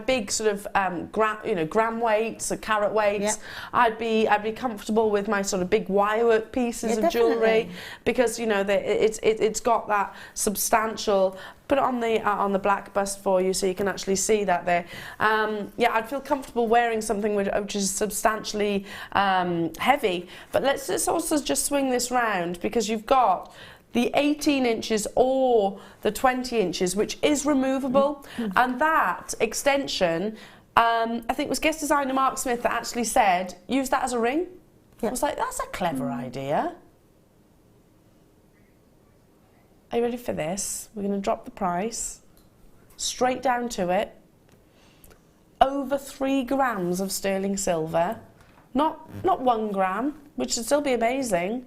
big sort of gram weights or carat weights. Yeah. I'd be comfortable with my sort of big wirework pieces of jewellery, because you know it's got that substantial. Put it on the black bust for you so you can actually see that there. Yeah, I'd feel comfortable wearing something which is substantially heavy. But let's also just swing this round, because you've got the 18 inches or the 20 inches, which is removable. And that extension, I think it was guest designer Mark Smith that actually said, use that as a ring. I was like, that's a clever idea. Are you ready for this? We're going to drop the price straight down to it. Over 3 grams of sterling silver. Not 1 gram, which would still be amazing.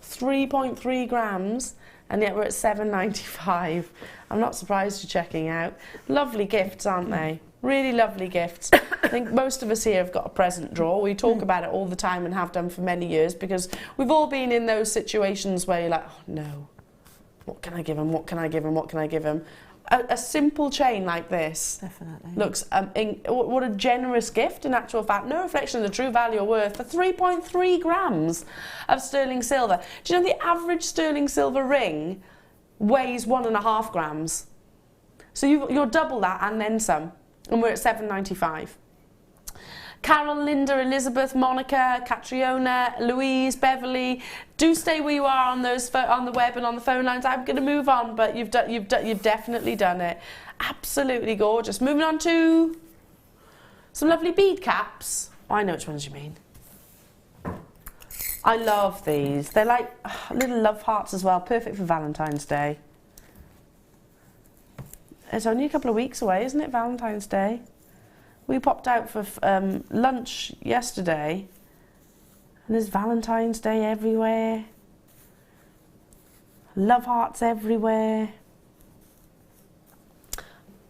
3.3 grams, and yet we're at £7.95. I'm not surprised you're checking out. Lovely gifts, aren't they? Really lovely gifts. I think most of us here have got a present drawer. We talk about it all the time and have done for many years, because we've all been in those situations where you're like, oh no, what can I give him? What can I give him? What can I give him? A simple chain like this looks, what a generous gift in actual fact. No reflection of the true value or worth for 3.3 grams of sterling silver. Do you know the average sterling silver ring weighs 1.5 grams? So you're double that and then some, and we're at £7.95. Carol, Linda, Elizabeth, Monica, Catriona, Louise, Beverly, do stay where you are on the web and on the phone lines. I'm going to move on, but you've definitely done it. Absolutely gorgeous. Moving on to some lovely bead caps. Oh, I know which ones you mean. I love these. They're like little love hearts as well. Perfect for Valentine's Day. It's only a couple of weeks away, isn't it, Valentine's Day? We popped out for lunch yesterday, and there's Valentine's Day everywhere. Love hearts everywhere.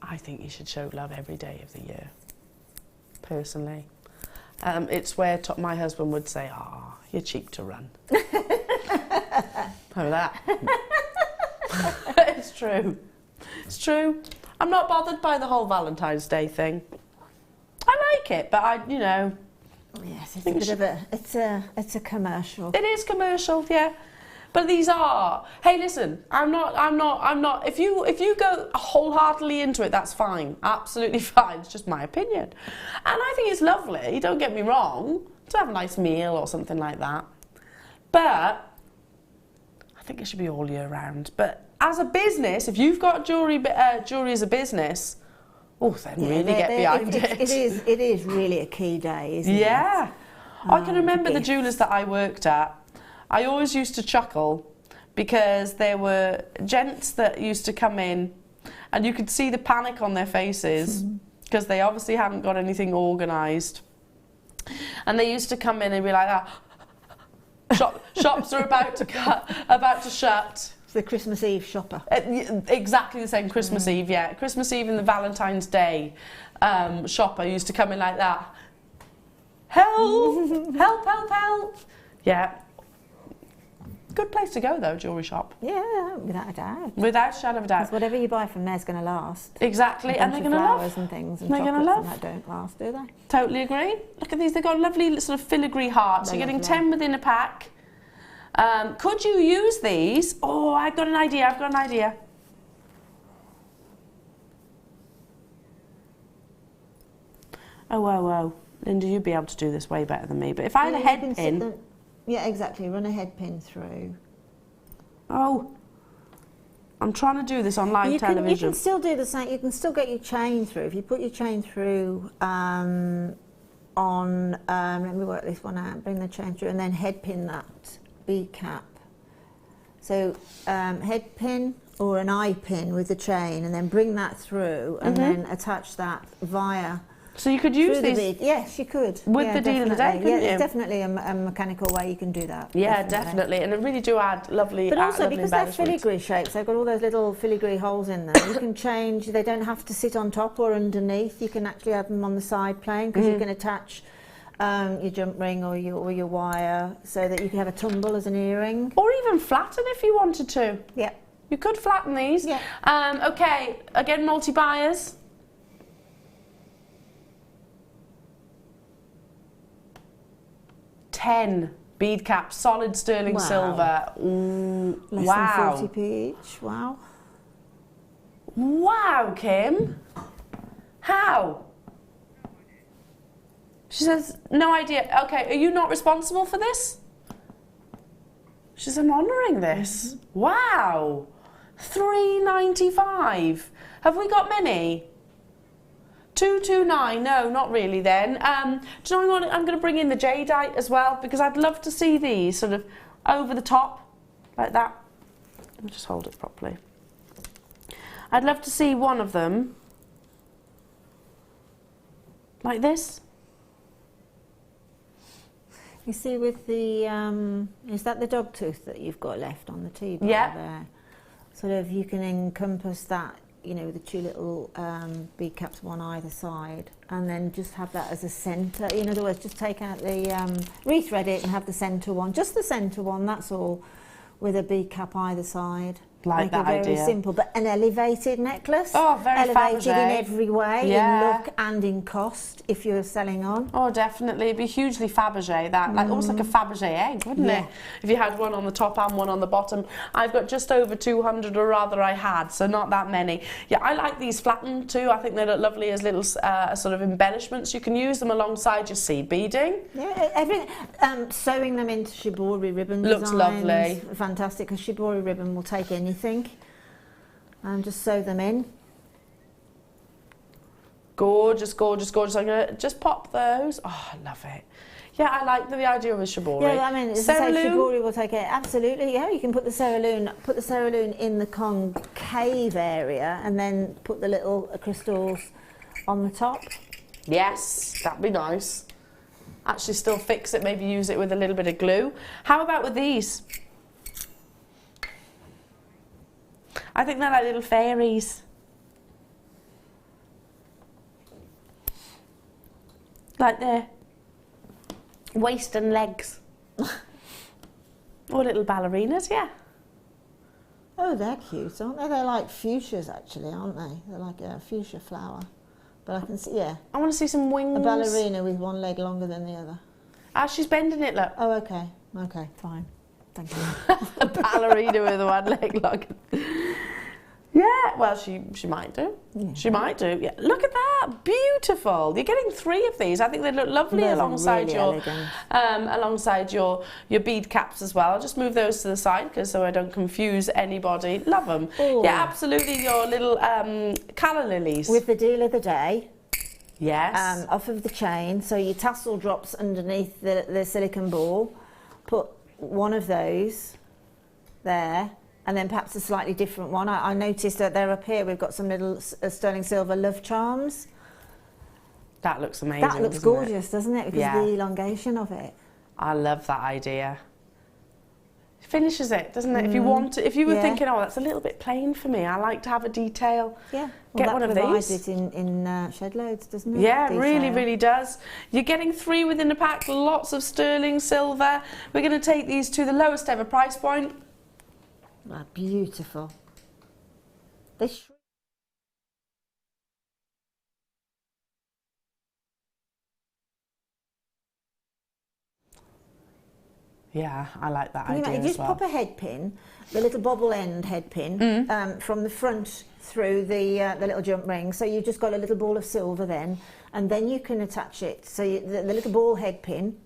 I think you should show love every day of the year, personally. It's where my husband would say, "Ah, you're cheap to run." How that? It's true. It's true. I'm not bothered by the whole Valentine's Day thing. I like it, but you know. Yes, it's a bit of a, it's a commercial. It is commercial, yeah. But these are. Hey, listen, I'm not. If you go wholeheartedly into it, that's fine. Absolutely fine. It's just my opinion. And I think it's lovely, don't get me wrong, to have a nice meal or something like that. But I think it should be all year round. But as a business, if you've got jewellery as a business, then really get behind it. It is really a key day, isn't it? Yeah. I can remember the jewellers that I worked at. I always used to chuckle because there were gents that used to come in and you could see the panic on their faces because they obviously hadn't got anything organised. And they used to come in and be like, shops are about to shut. It's the Christmas Eve shopper. Exactly the same, Christmas Eve, yeah. Christmas Eve and the Valentine's Day shopper used to come in like that. Help! Help, help, help! Yeah. Good place to go though, jewellery shop. Yeah, without a doubt. Without a shadow of a doubt. Because whatever you buy from there is going to last. Exactly, and they're going to love. Flowers and things and they're chocolates gonna love. and that don't last, do they? Totally agree. Look at these, they've got lovely sort of filigree hearts. You're getting 10 within a pack. Could you use these? Oh, I've got an idea. Oh. Linda, you'd be able to do this way better than me. But if I had a head pin... Yeah, exactly. Run a head pin through. Oh. I'm trying to do this on live television. You can still do the same. You can still get your chain through. If you put your chain through let me work this one out, bring the chain through and then head pin that bead cap. So head pin or an eye pin with the chain and then bring that through and then attach that via... So you could use these? The yes, you could. With the deed of the day, couldn't you? There's definitely a mechanical way you can do that. Yeah, definitely. And it really do add lovely But also, because they're filigree shapes, they've got all those little filigree holes in them. You can change, they don't have to sit on top or underneath. You can actually have them on the side plane because you can attach your jump ring or your wire so that you can have a tumble as an earring. Or even flatten if you wanted to. Yeah. You could flatten these. Yeah. Okay, again, multi-buyers. 10 bead caps, solid sterling silver. Less than 40p each. Wow. Wow, Kim. How? She says, no idea. Okay, are you not responsible for this? She says, I'm honouring this. Wow. £3.95. Have we got many? 229, no, not really then. Do you know what, I'm going to bring in the Jadeite as well because I'd love to see these sort of over the top, like that. Let me just hold it properly. I'd love to see one of them, like this. You see with the, is that the dog tooth that you've got left on the T-bar there? Sort of, you can encompass that, you know, with the two little bead caps, one either side, and then just have that as a centre. In other words, just take out the, rethread it and have the centre one, just the centre one, that's all, with a bead cap either side. Like that idea. Very simple, but an elevated necklace. Oh, very elevated Fabergé. in every way, in look and in cost, if you're selling on. Oh, definitely. It'd be hugely Fabergé, that. Like, almost like a Fabergé egg, wouldn't it? If you had one on the top and one on the bottom. I've got just over 200, or rather I had, so not that many. Yeah, I like these flattened too. I think they look lovely as little sort of embellishments. You can use them alongside your seed beading. Yeah, everything. Sewing them into shibori ribbon looks designs, lovely. Fantastic, because shibori ribbon will take anything. And just sew them in. Gorgeous, gorgeous, gorgeous. I'm going to just pop those. Oh, I love it. Yeah, I like the idea of a shibori. Yeah, I mean, as I say, shibori will take it. Absolutely, yeah. You can put the cerulean in the concave area and then put the little crystals on the top. Yes, that'd be nice. Actually still fix it, maybe use it with a little bit of glue. How about with these? I think they're like little fairies. Like their waist and legs. Or little ballerinas, yeah. Oh, they're cute, aren't they? They're like fuchsias, actually, aren't they? They're like a fuchsia flower. But I can see, yeah. I want to see some wings. A ballerina with one leg longer than the other. Ah, she's bending it, look. Oh, okay. Okay, fine. Thank you. A ballerina with one leg longer. Yeah, well, she might do. Yeah. She might do. Yeah, look at that, beautiful. You're getting 3 of these. I think they look lovely alongside your bead caps as well. I'll just move those to the side so I don't confuse anybody. Love them. Ooh. Yeah, absolutely. Your little calla lilies with the deal of the day. Yes. Off of the chain. So your tassel drops underneath the silicone ball. Put one of those there. And then perhaps a slightly different one. I noticed that they're up here. We've got some little sterling silver love charms. That looks amazing. That looks gorgeous, doesn't it? Because of the elongation of it. I love that idea. It finishes it, doesn't it? If you want to, if you were thinking, oh, that's a little bit plain for me, I like to have a detail. Yeah. Get one of these. It in shed loads, doesn't it? Yeah, really, really does. You're getting 3 within a pack. Lots of sterling silver. We're going to take these to the lowest ever price point. Oh, beautiful. Yeah, I like that idea. You just pop a head pin, the little bobble end head pin, from the front through the little jump ring. So you've just got a little ball of silver then, and then you can attach it. So the little ball head pin.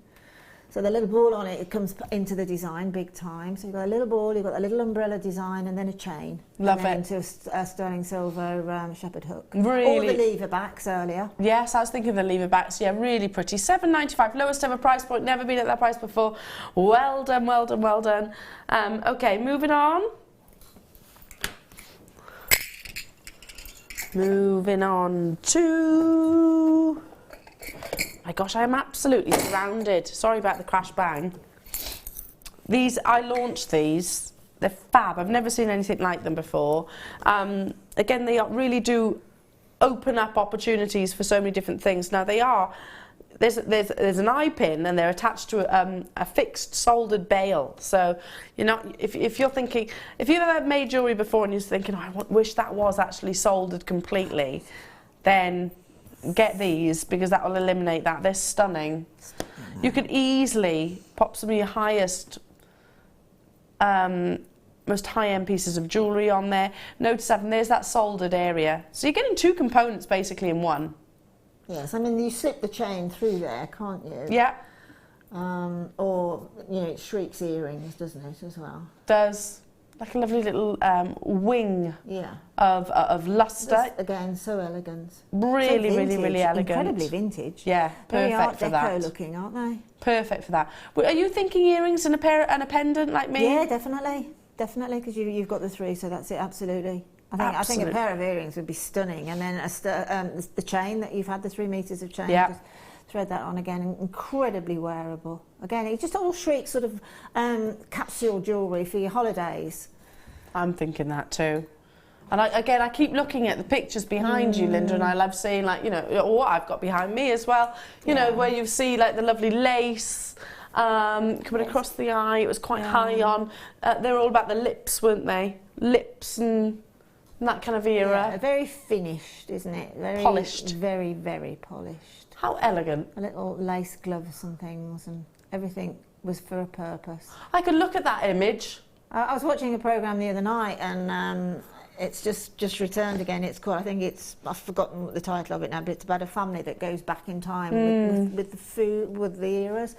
So the little ball on it, it comes into the design big time. So you've got a little ball, you've got a little umbrella design, and then a chain. Love it. Into a sterling silver shepherd hook. Really. Or the lever backs earlier. Yes, I was thinking of the lever backs. Yeah, really pretty. $7.95, lowest ever price point. Never been at that price before. Well done, well done, well done. Okay, moving on. Moving on to... My gosh, I am absolutely surrounded. Sorry about the crash bang. These, I launched these. They're fab. I've never seen anything like them before. Again, they really do open up opportunities for so many different things. Now they are, there's an eye pin and they're attached to a fixed soldered bail. So, you know, if you're thinking, if you've ever made jewellery before and you're thinking, oh, I wish that was actually soldered completely, then get these because that will eliminate that. They're stunning. You could easily pop some of your highest, most high-end pieces of jewellery on there. Notice there's that soldered area. So you're getting 2 components basically in one. Yes, I mean you slip the chain through there, can't you? Yeah. Or, you know, it shrieks earrings, doesn't it, as well? Does. Like a lovely little wing of lustre. That's, again, so elegant. Really, so really, really elegant. Incredibly vintage. Yeah, very perfect for that. Art Deco looking, aren't they? Perfect for that. Are you thinking earrings and a pendant like me? Yeah, definitely. Definitely, because you've got the 3, so that's it, absolutely. I think a pair of earrings would be stunning. And then the chain that you've had, the 3 metres of chain. Yeah. Thread that on again, incredibly wearable. Again, it just all shrieks sort of capsule jewellery for your holidays. I'm thinking that too. And I keep looking at the pictures behind you, Linda, and I love seeing, like, you know, what I've got behind me as well. You know, where you see like the lovely lace coming across the eye. It was quite high on. They were all about the lips, weren't they? Lips and that kind of era. Yeah, very finished, isn't it? Very polished. Very, very polished. How elegant. A little lace gloves and things, and everything was for a purpose. I could look at that image. I was watching a programme the other night, and it's just returned again. It's called, I think it's, I've forgotten the title of it now, but it's about a family that goes back in time with the food, with the eras.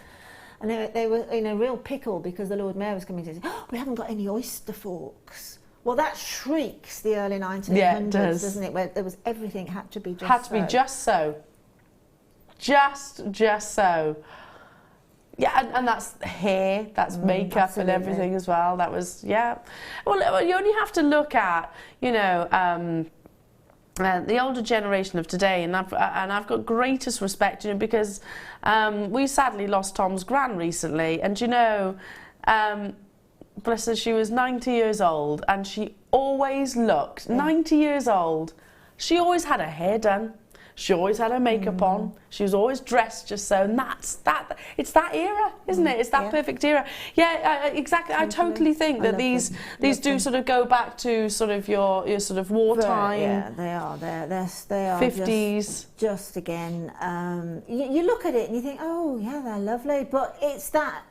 And they were in a real pickle because the Lord Mayor was coming to say, oh, we haven't got any oyster forks. Well, that shrieks the early 1900s, yeah, it does. Doesn't it? Where there was everything had to be just so. Had to be just so. Just so. Yeah, and that's hair, that's makeup absolutely. And everything as well. That was, yeah. Well, you only have to look at, you know, the older generation of today, and I've got greatest respect, you know, because we sadly lost Tom's gran recently, and you know, bless her, she was 90 years old, and she always looked 90 years old. She always had her hair done. She always had her makeup on. She was always dressed just so, and it's that era, isn't it? It's that perfect era. Yeah, exactly. I totally think that these do sort of go back to sort of your sort of wartime. Yeah, they are. They are 50s. Just again, you look at it and you think, oh yeah, they're lovely, but it's that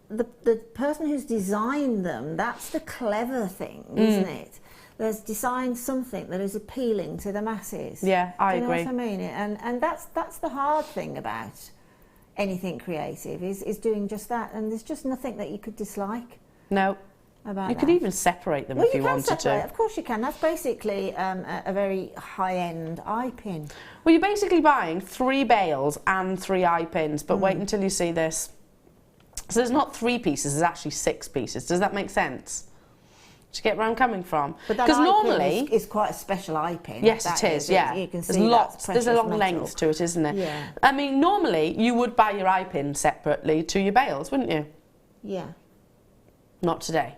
the person who's designed them. That's the clever thing, isn't it? There's designed something that is appealing to the masses. Yeah, I agree. Do you know what I mean? And that's the hard thing about anything creative is doing just that. And there's just nothing that you could dislike. No. About you could even separate them if you wanted to. Of course you can. That's basically a very high-end eye pin. Well, you're basically buying 3 bales and 3 eye pins, but wait until you see this. So there's not 3 pieces, there's actually 6 pieces. Does that make sense? Do you get where I'm coming from? Because normally is quite a special eye pin. Yes, it is. Yeah, you can see there's a long length to it, isn't there? Yeah. I mean, normally you would buy your eye pin separately to your bales, wouldn't you? Yeah. Not today.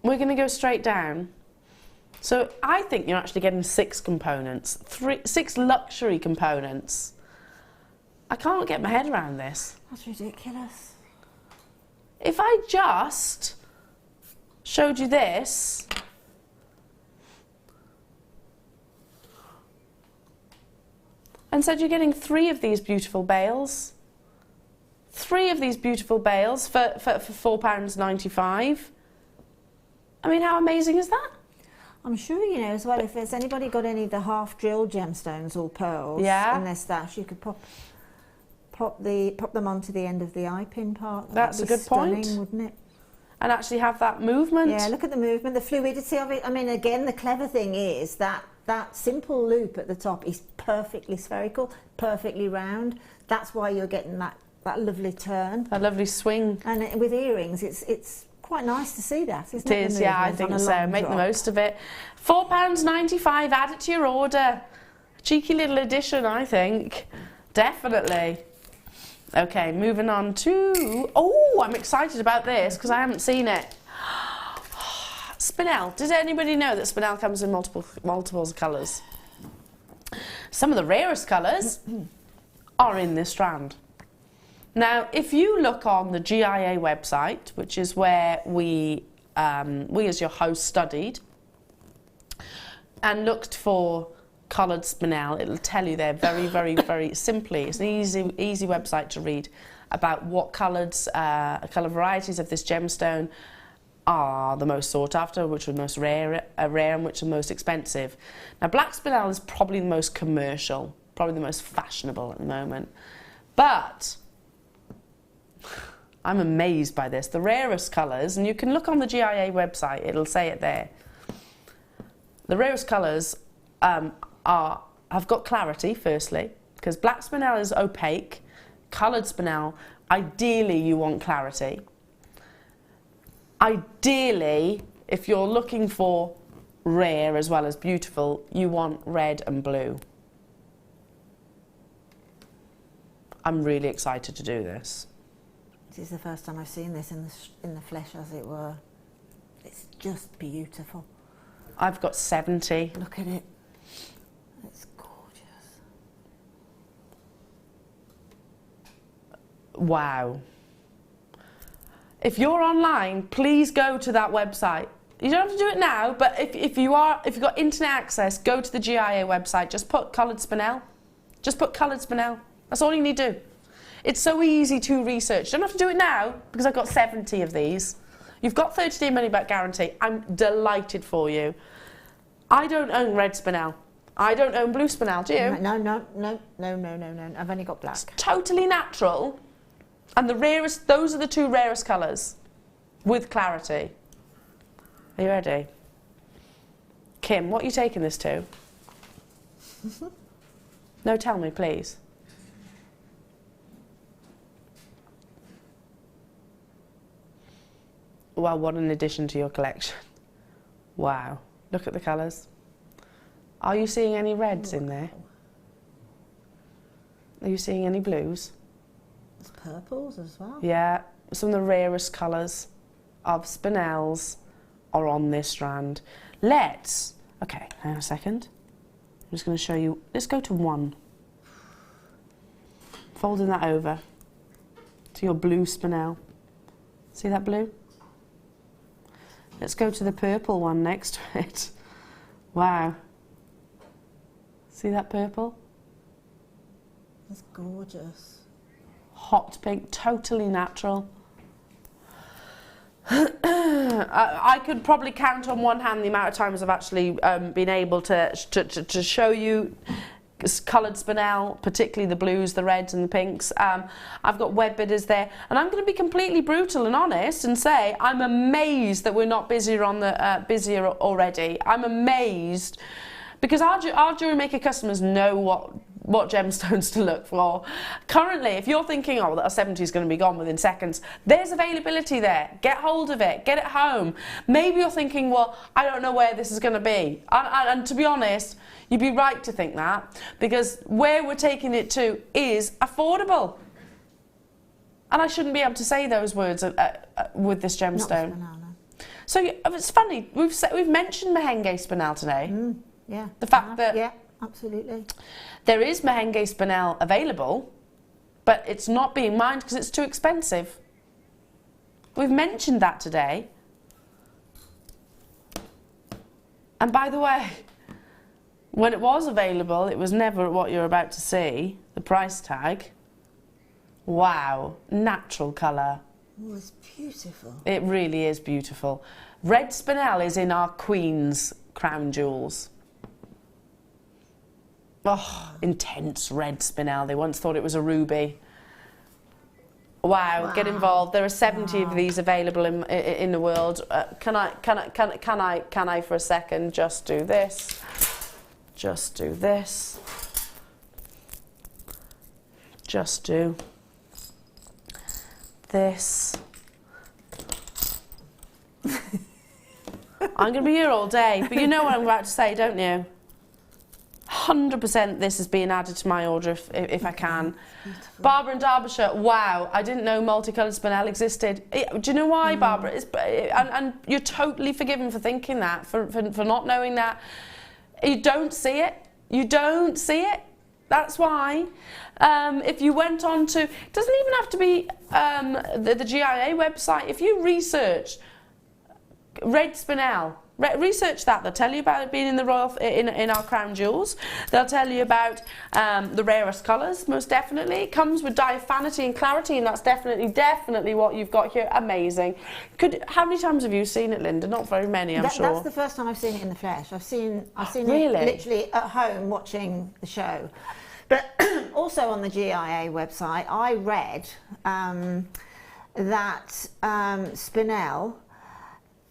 We're going to go straight down. So I think you're actually getting 6 components, 6 luxury components. I can't get my head around this. That's ridiculous. If I just showed you this, and said you're getting 3 of these beautiful bales, 3 of these beautiful bales for £4.95. I mean, how amazing is that? I'm sure you know as well, if there's anybody got any of the half-drilled gemstones or pearls in their stash, you could pop them onto the end of the eye pin part. That's a good point, wouldn't it? And actually have that movement. Yeah, look at the movement, the fluidity of it. I mean, again, the clever thing is that simple loop at the top is perfectly spherical, perfectly round. That's why you're getting that lovely turn. That lovely swing. And with earrings, it's quite nice to see that, isn't it? It is, yeah, I think so. Make the most of it. £4.95, add it to your order. Cheeky little addition, I think. Definitely. Okay, moving on to... Oh, I'm excited about this because I haven't seen it. Spinel. Does anybody know that Spinel comes in multiples of colours? Some of the rarest colours are in this strand. Now, if you look on the GIA website, which is where we as your host studied, and looked for coloured spinel, it'll tell you there very, very, very simply. It's an easy website to read about what colour varieties of this gemstone are the most sought after, which are the most rare, and which are the most expensive. Now, black spinel is probably the most commercial, probably the most fashionable at the moment, but I'm amazed by this. The rarest colours, and you can look on the GIA website, it'll say it there. The rarest colours have got clarity, firstly, because black spinel is opaque. Coloured spinel, ideally you want clarity. Ideally, if you're looking for rare as well as beautiful, you want red and blue. I'm really excited to do this. This is the first time I've seen this in the flesh, as it were. It's just beautiful. I've got 70. Look at it. It's gorgeous. Wow. If you're online, please go to that website. You don't have to do it now, but if you've got internet access, go to the GIA website. Just put coloured spinel. Just put coloured spinel. That's all you need to do. It's so easy to research. You don't have to do it now because I've got 70 of these. You've got 30-day money-back guarantee. I'm delighted for you. I don't own red spinel. I don't own blue spinel, do you? No. I've only got black. It's totally natural. And those are the 2 rarest colours with clarity. Are you ready? Kim, what are you taking this to? No, tell me, please. Well, what an addition to your collection. Wow. Look at the colours. Are you seeing any reds in there? Are you seeing any blues? There's purples as well. Yeah, some of the rarest colours of spinels are on this strand. Okay, hang on a second. just going to show you. Let's go to 1. Folding that over to your blue spinel. See that blue? Let's go to the purple one next to it. Wow. See that purple? That's gorgeous. Hot pink, totally natural. I could probably count on one hand the amount of times I've actually been able to show you coloured spinel, particularly the blues, the reds and the pinks. I've got web bidders there, and I'm going to be completely brutal and honest and say I'm amazed that we're not busier already. I'm amazed because our jewellery maker customers know what gemstones to look for. Currently, if you're thinking, oh, that 70 is going to be gone within seconds, there's availability there. Get hold of it. Get it home. Maybe you're thinking, well, I don't know where this is going to be. And to be honest, you'd be right to think that, because where we're taking it to is affordable. And I shouldn't be able to say those words with this gemstone. So it's funny, we've mentioned Mahenge Spinel today. Yeah. The fact that yeah, absolutely. There is Mahenge Spinel available, but it's not being mined because it's too expensive. We've mentioned that today. And by the way, when it was available, it was never what you're about to see, the price tag. Wow, natural colour. Oh, it's beautiful. It really is beautiful. Red Spinel is in our Queen's crown jewels. Oh, intense red Spinel. They once thought it was a ruby. Wow, get involved. There are 70 of these available in the world. Can I for a second just do this? Just do this. Just do this. I'm going to be here all day, but you know what I'm about to say, don't you? 100% this is being added to my order if I can. Barbara in Derbyshire, wow, I didn't know multicoloured spinel existed. Do you know why, Barbara? And you're totally forgiven for thinking that, for not knowing that. You don't see it. You don't see it. That's why. If you went on to, it doesn't even have to be the GIA website. If you research red spinel, research that. They'll tell you about it being in the royal in our crown jewels. They'll tell you about the rarest colours. Most definitely, it comes with diaphanity and clarity, and that's definitely what you've got here. Amazing. How many times have you seen it, Linda? Not very many, I'm sure. That's the first time I've seen it in the flesh. I've seen really? it literally at home watching the show. But also on the GIA website, I read that Spinel,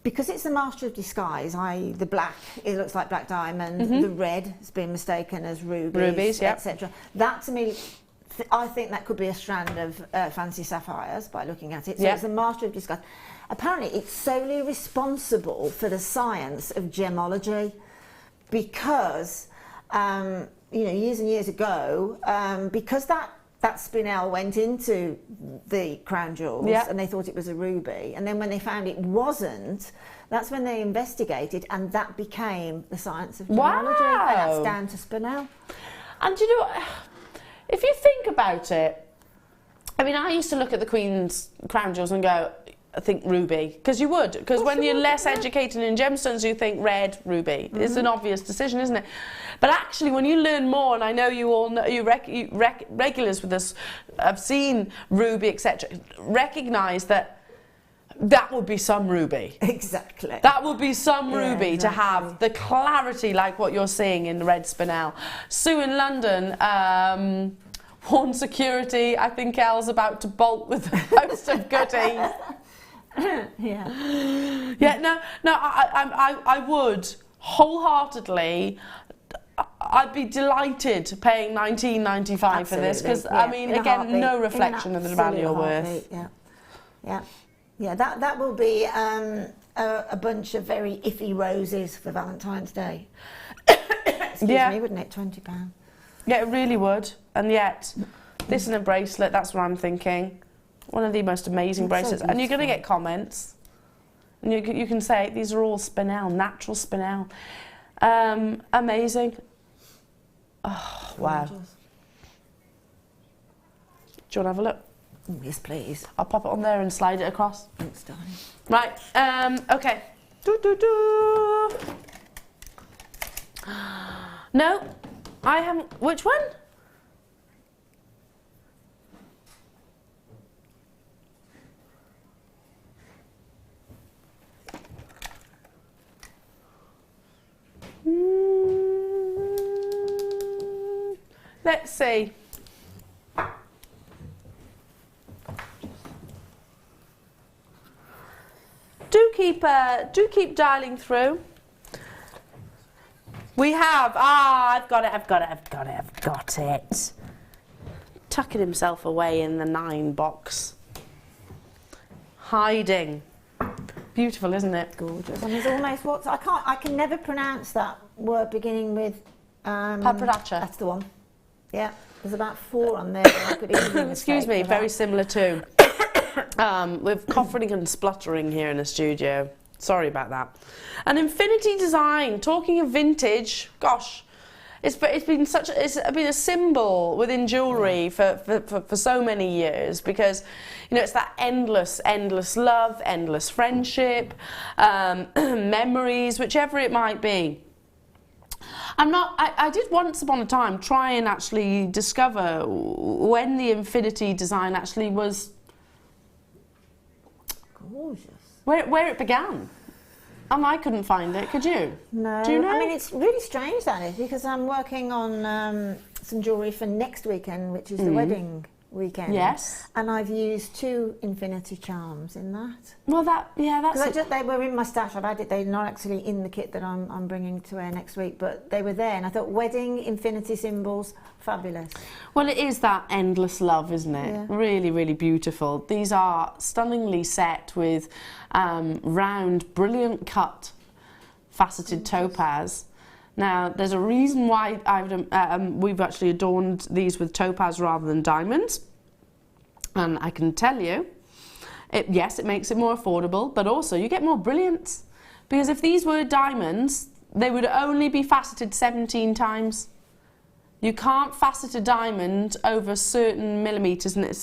because it's the master of disguise, i.e. the black, it looks like black diamond, the red has been mistaken as rubies, yep. etc. That to me, I think that could be a strand of fancy sapphires by looking at it. So it's the master of disguise. Apparently it's solely responsible for the science of gemology because, you know, years and years ago, because that spinel went into the crown jewels and they thought it was a ruby, and then when they found it wasn't, that's when they investigated, and that became the science of gemology. Wow. And that's down to spinel. And you know what, if you think about it, I mean, I used to look at the Queen's crown jewels and go, I think ruby, because you would, because when you're less educated in gemstones, you think red, ruby. It's an obvious decision, isn't it? But actually, when you learn more, and I know you all know, regulars with us have seen ruby, etc., recognise that would be some ruby. Exactly. That would be some ruby to have the clarity like what you're seeing in the red spinel. Sue in London, Warn security, I think Elle's about to bolt with a host of goodies. I would wholeheartedly. I'd be delighted paying $19.95 for this, because I mean, again, no reflection of the value or worth. That will be a bunch of very iffy roses for Valentine's Day. Excuse me, wouldn't it? £20. Yeah, it really would. And yet, this and a bracelet, that's what I'm thinking. One of the most amazing bracelets. And you're going to get comments. And you can say, these are all spinel, natural spinel. Amazing. Oh, wow. Gorgeous. Do you want to have a look? Oh, yes, please. I'll pop it on there and slide it across. Thanks, darling. Right, okay. No, I haven't. Which one? Let's see. Do keep dialing through. We have. I've got it. Tucking himself away in the 9 box. Hiding. Beautiful, isn't it? Gorgeous. And there's almost what I can never pronounce that word beginning with Peridot. That's the one. Yeah. There's about 4 on there. I could easily Excuse me, very similar too. With coughing and spluttering here in the studio. Sorry about that. An infinity design. Talking of vintage, gosh, it's been a symbol within jewellery for so many years, because you know it's that endless love, endless friendship, memories, whichever it might be. I did once upon a time try and actually discover when the infinity design actually was. Gorgeous. Where it began. And I couldn't find it, could you? No. Do you know? I mean, it's really strange, that is, because I'm working on some jewellery for next weekend, which is the wedding weekend. Yes. And I've used 2 infinity charms in that. Well, that's... They were in my stash. I've added. They're not actually in the kit that I'm bringing to wear next week, but they were there, and I thought wedding infinity symbols, fabulous. Well, it is that endless love, isn't it? Yeah. Really, really beautiful. These are stunningly set with round, brilliant cut, faceted topaz. Now, there's a reason why we've actually adorned these with topaz rather than diamonds. And I can tell you, yes, it makes it more affordable, but also you get more brilliance. Because if these were diamonds, they would only be faceted 17 times. You can't facet a diamond over certain millimetres, and it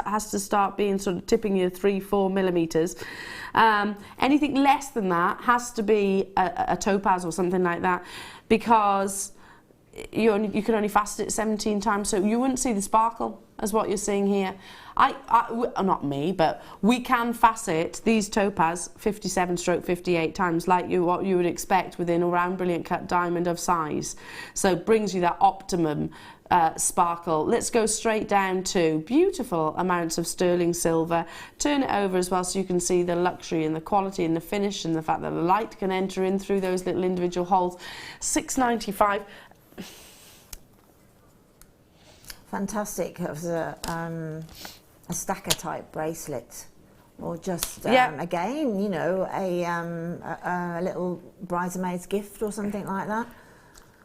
has to start being sort of tipping you 3-4 millimetres. Anything less than that has to be a topaz or something like that, because you can only facet it 17 times, so you wouldn't see the sparkle as what you're seeing here. Not me, but we can facet these topaz 57/58 times, like what you would expect within a round brilliant cut diamond of size. So it brings you that optimum sparkle. Let's go straight down to beautiful amounts of sterling silver. Turn it over as well so you can see the luxury and the quality and the finish and the fact that the light can enter in through those little individual holes. $6.95. Fantastic. It was a stacker type bracelet, or just again, you know, a little bridesmaid's gift or something like that.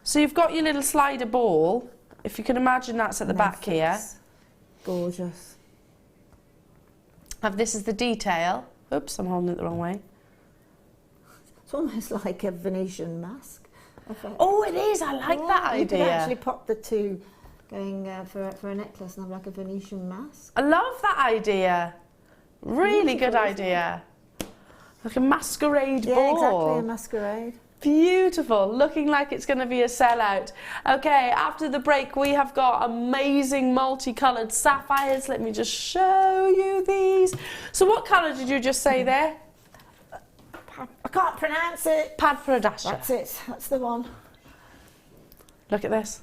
So you've got your little slider ball. If you can imagine, that's at the back here. Gorgeous. This is the detail. Oops, I'm holding it the wrong way. It's almost like a Venetian mask. Oh, it is. I like that idea. You could actually pop the 2 going for a necklace and have like a Venetian mask. I love that idea. Really good idea. Like a masquerade ball. Yeah, exactly, a masquerade. Beautiful, looking like it's going to be a sellout. Okay, after the break we have got amazing multicoloured sapphires. Let me just show you these. So what colour did you just say there? I can't pronounce it. Peridot. That's it, that's the one. Look at this.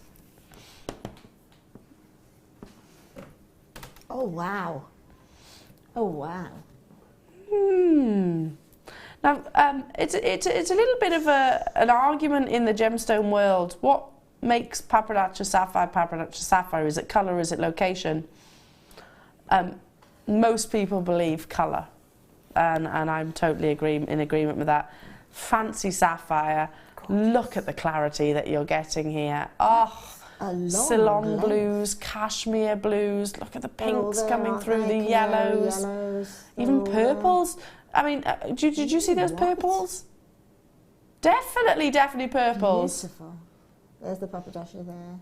Oh wow. Oh wow. Now, it's a little bit of an argument in the gemstone world. What makes Peridot sapphire? Is it colour? Is it location? Most people believe colour, and I'm totally in agreement with that. Fancy sapphire. Look at the clarity that you're getting here. Oh. Ceylon blues, cashmere blues. Look at the pinks coming through, the yellows, even purples. I mean, did you see those purples? Definitely purples. Beautiful. There's the pappardasher there.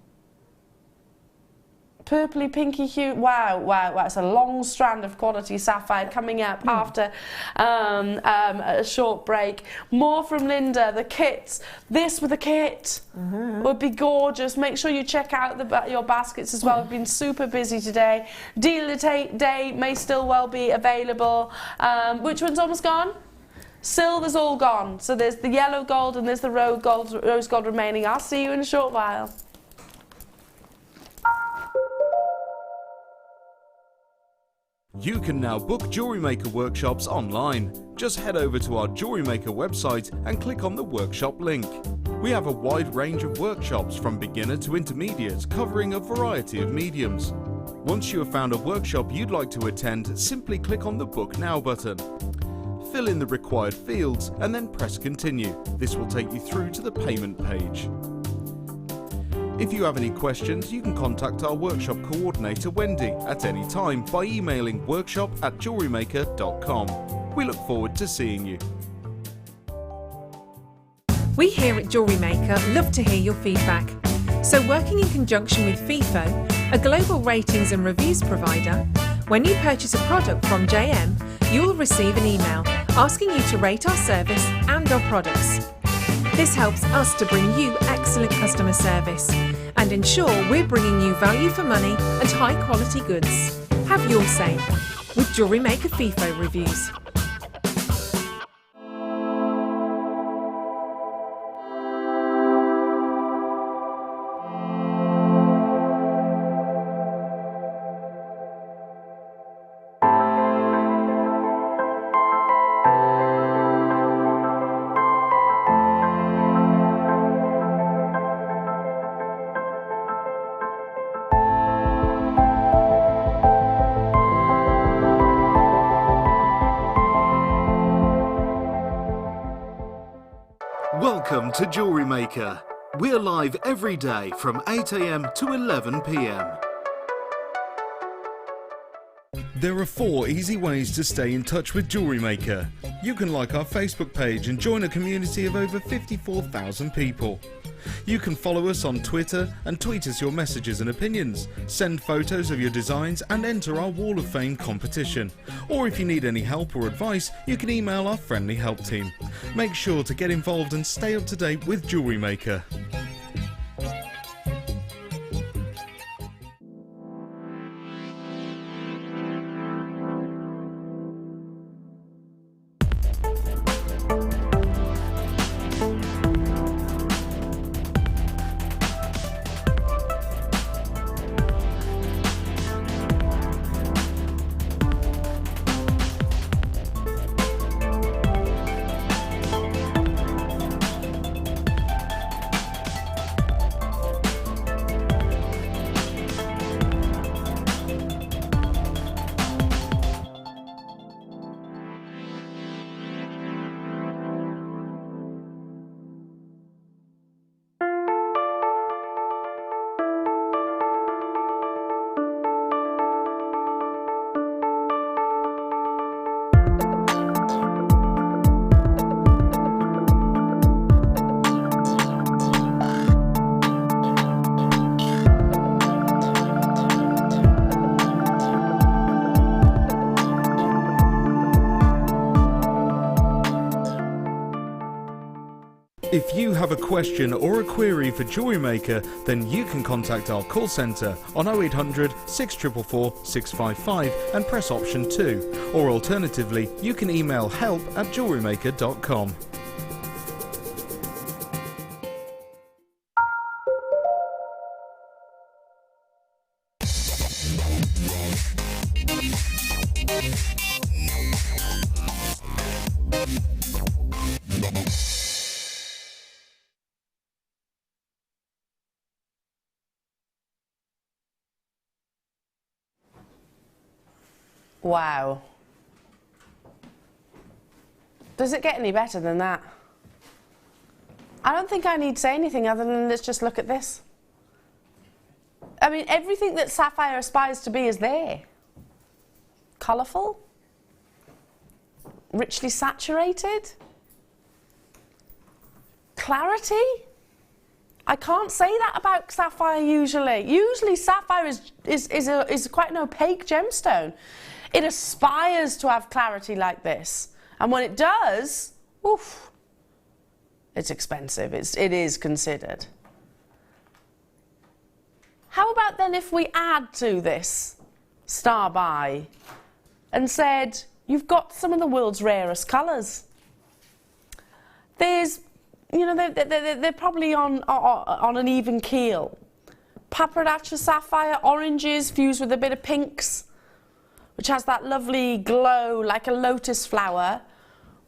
Purpley pinky hue. Wow, wow, wow. It's a long strand of quality sapphire coming up after a short break. More from Linda, the kits. This with a kit would be gorgeous. Make sure you check out your baskets as well. We've been super busy today. Deal day may still well be available. Which one's almost gone? Silver's all gone. So there's the yellow gold and there's the rose gold remaining. I'll see you in a short while. You can now book Jewellery Maker workshops online. Just head over to our Jewellery Maker website and click on the workshop link. We have a wide range of workshops from beginner to intermediate, covering a variety of mediums. Once you have found a workshop you'd like to attend, simply click on the Book Now button. Fill in the required fields and then press Continue. This will take you through to the payment page. If you have any questions, you can contact our workshop coordinator Wendy at any time by emailing workshop@jewellerymaker.com. We look forward to seeing you. We here at Jewellery Maker love to hear your feedback. So working in conjunction with FIFO, a global ratings and reviews provider, when you purchase a product from JM, you'll receive an email asking you to rate our service and our products. This helps us to bring you excellent customer service and ensure we're bringing you value for money and high quality goods. Have your say with Jewellery Maker FIFO reviews. Welcome to Jewellery Maker. We're live every day from 8 AM to 11 PM. There are 4 easy ways to stay in touch with Jewellery Maker. You can like our Facebook page and join a community of over 54,000 people. You can follow us on Twitter and tweet us your messages and opinions, send photos of your designs and enter our Wall of Fame competition. Or if you need any help or advice, you can email our friendly help team. Make sure to get involved and stay up to date with Jewellery Maker. If you have a question or a query for Jewellery Maker, then you can contact our call centre on 0800 644 655 and press option 2, or alternatively you can email help@jewellerymaker.com. Wow. Does it get any better than that? I don't think I need to say anything other than let's just look at this. I mean, everything that Sapphire aspires to be is there. Colourful, richly saturated, clarity, I can't say that about sapphire usually. Usually sapphire is quite an opaque gemstone. It aspires to have clarity like this. And when it does, oof, it's expensive. It is considered. How about then if we add to this star by and said, you've got some of the world's rarest colours. There's, you know, they're probably on an even keel. Peridot sapphire, oranges fused with a bit of pinks, which has that lovely glow like a lotus flower,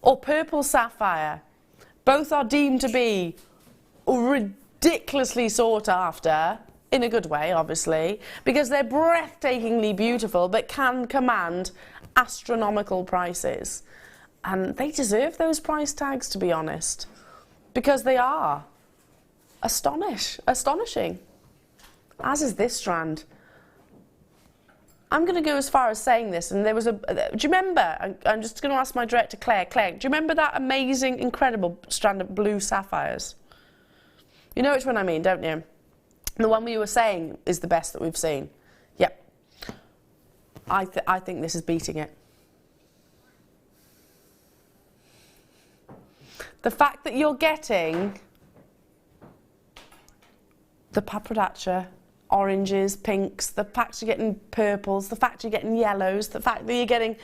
or purple sapphire. Both are deemed to be ridiculously sought after, in a good way, obviously, because they're breathtakingly beautiful, but can command astronomical prices. And they deserve those price tags, to be honest, because they are astonishing, as is this strand. I'm going to go as far as saying this, and there was a... Do you remember? I'm just going to ask my director, Claire. Claire, do you remember that amazing, incredible strand of blue sapphires? You know which one I mean, don't you? The one we were saying is the best that we've seen. Yep. I think this is beating it. The fact that you're getting the Peridot, oranges, pinks, the fact you're getting purples, the fact you're getting yellows, the fact that you're getting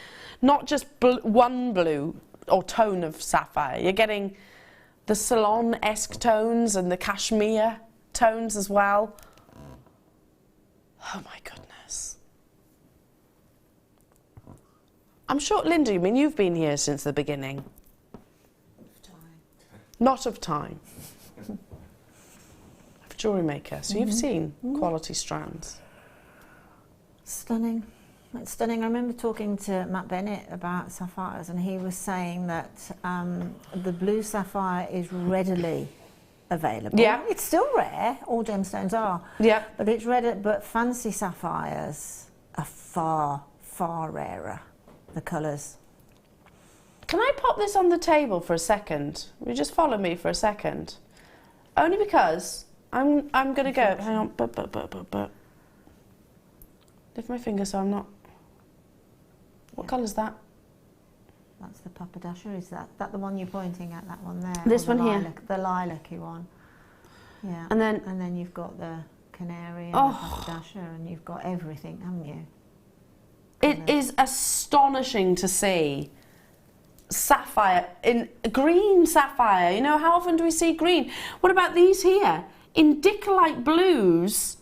not just one blue or tone of sapphire, you're getting the salon-esque tones and the cashmere tones as well. Oh my goodness. I'm sure, Linda, you mean you've been here since the beginning? Of time. Not of time. Jewellery Maker, so you've seen quality strands. Stunning. It's stunning. I remember talking to Matt Bennett about sapphires, and he was saying that the blue sapphire is readily available. Yeah. It's still rare, all gemstones are. Yeah. But it's rare, but fancy sapphires are far, far rarer, the colours. Can I pop this on the table for a second? Will you just follow me for a second? Only because I'm going to go, hang on, but. Lift my finger so I'm not... What colour's that? That's the Peridot. Is that the one you're pointing at, that one there? This one here? The lilac-y one. Yeah. And then you've got the canary and the Peridot, and you've got everything, haven't you? It is astonishing to see sapphire, in green sapphire. You know, how often do we see green? What about these here? Indicolite blues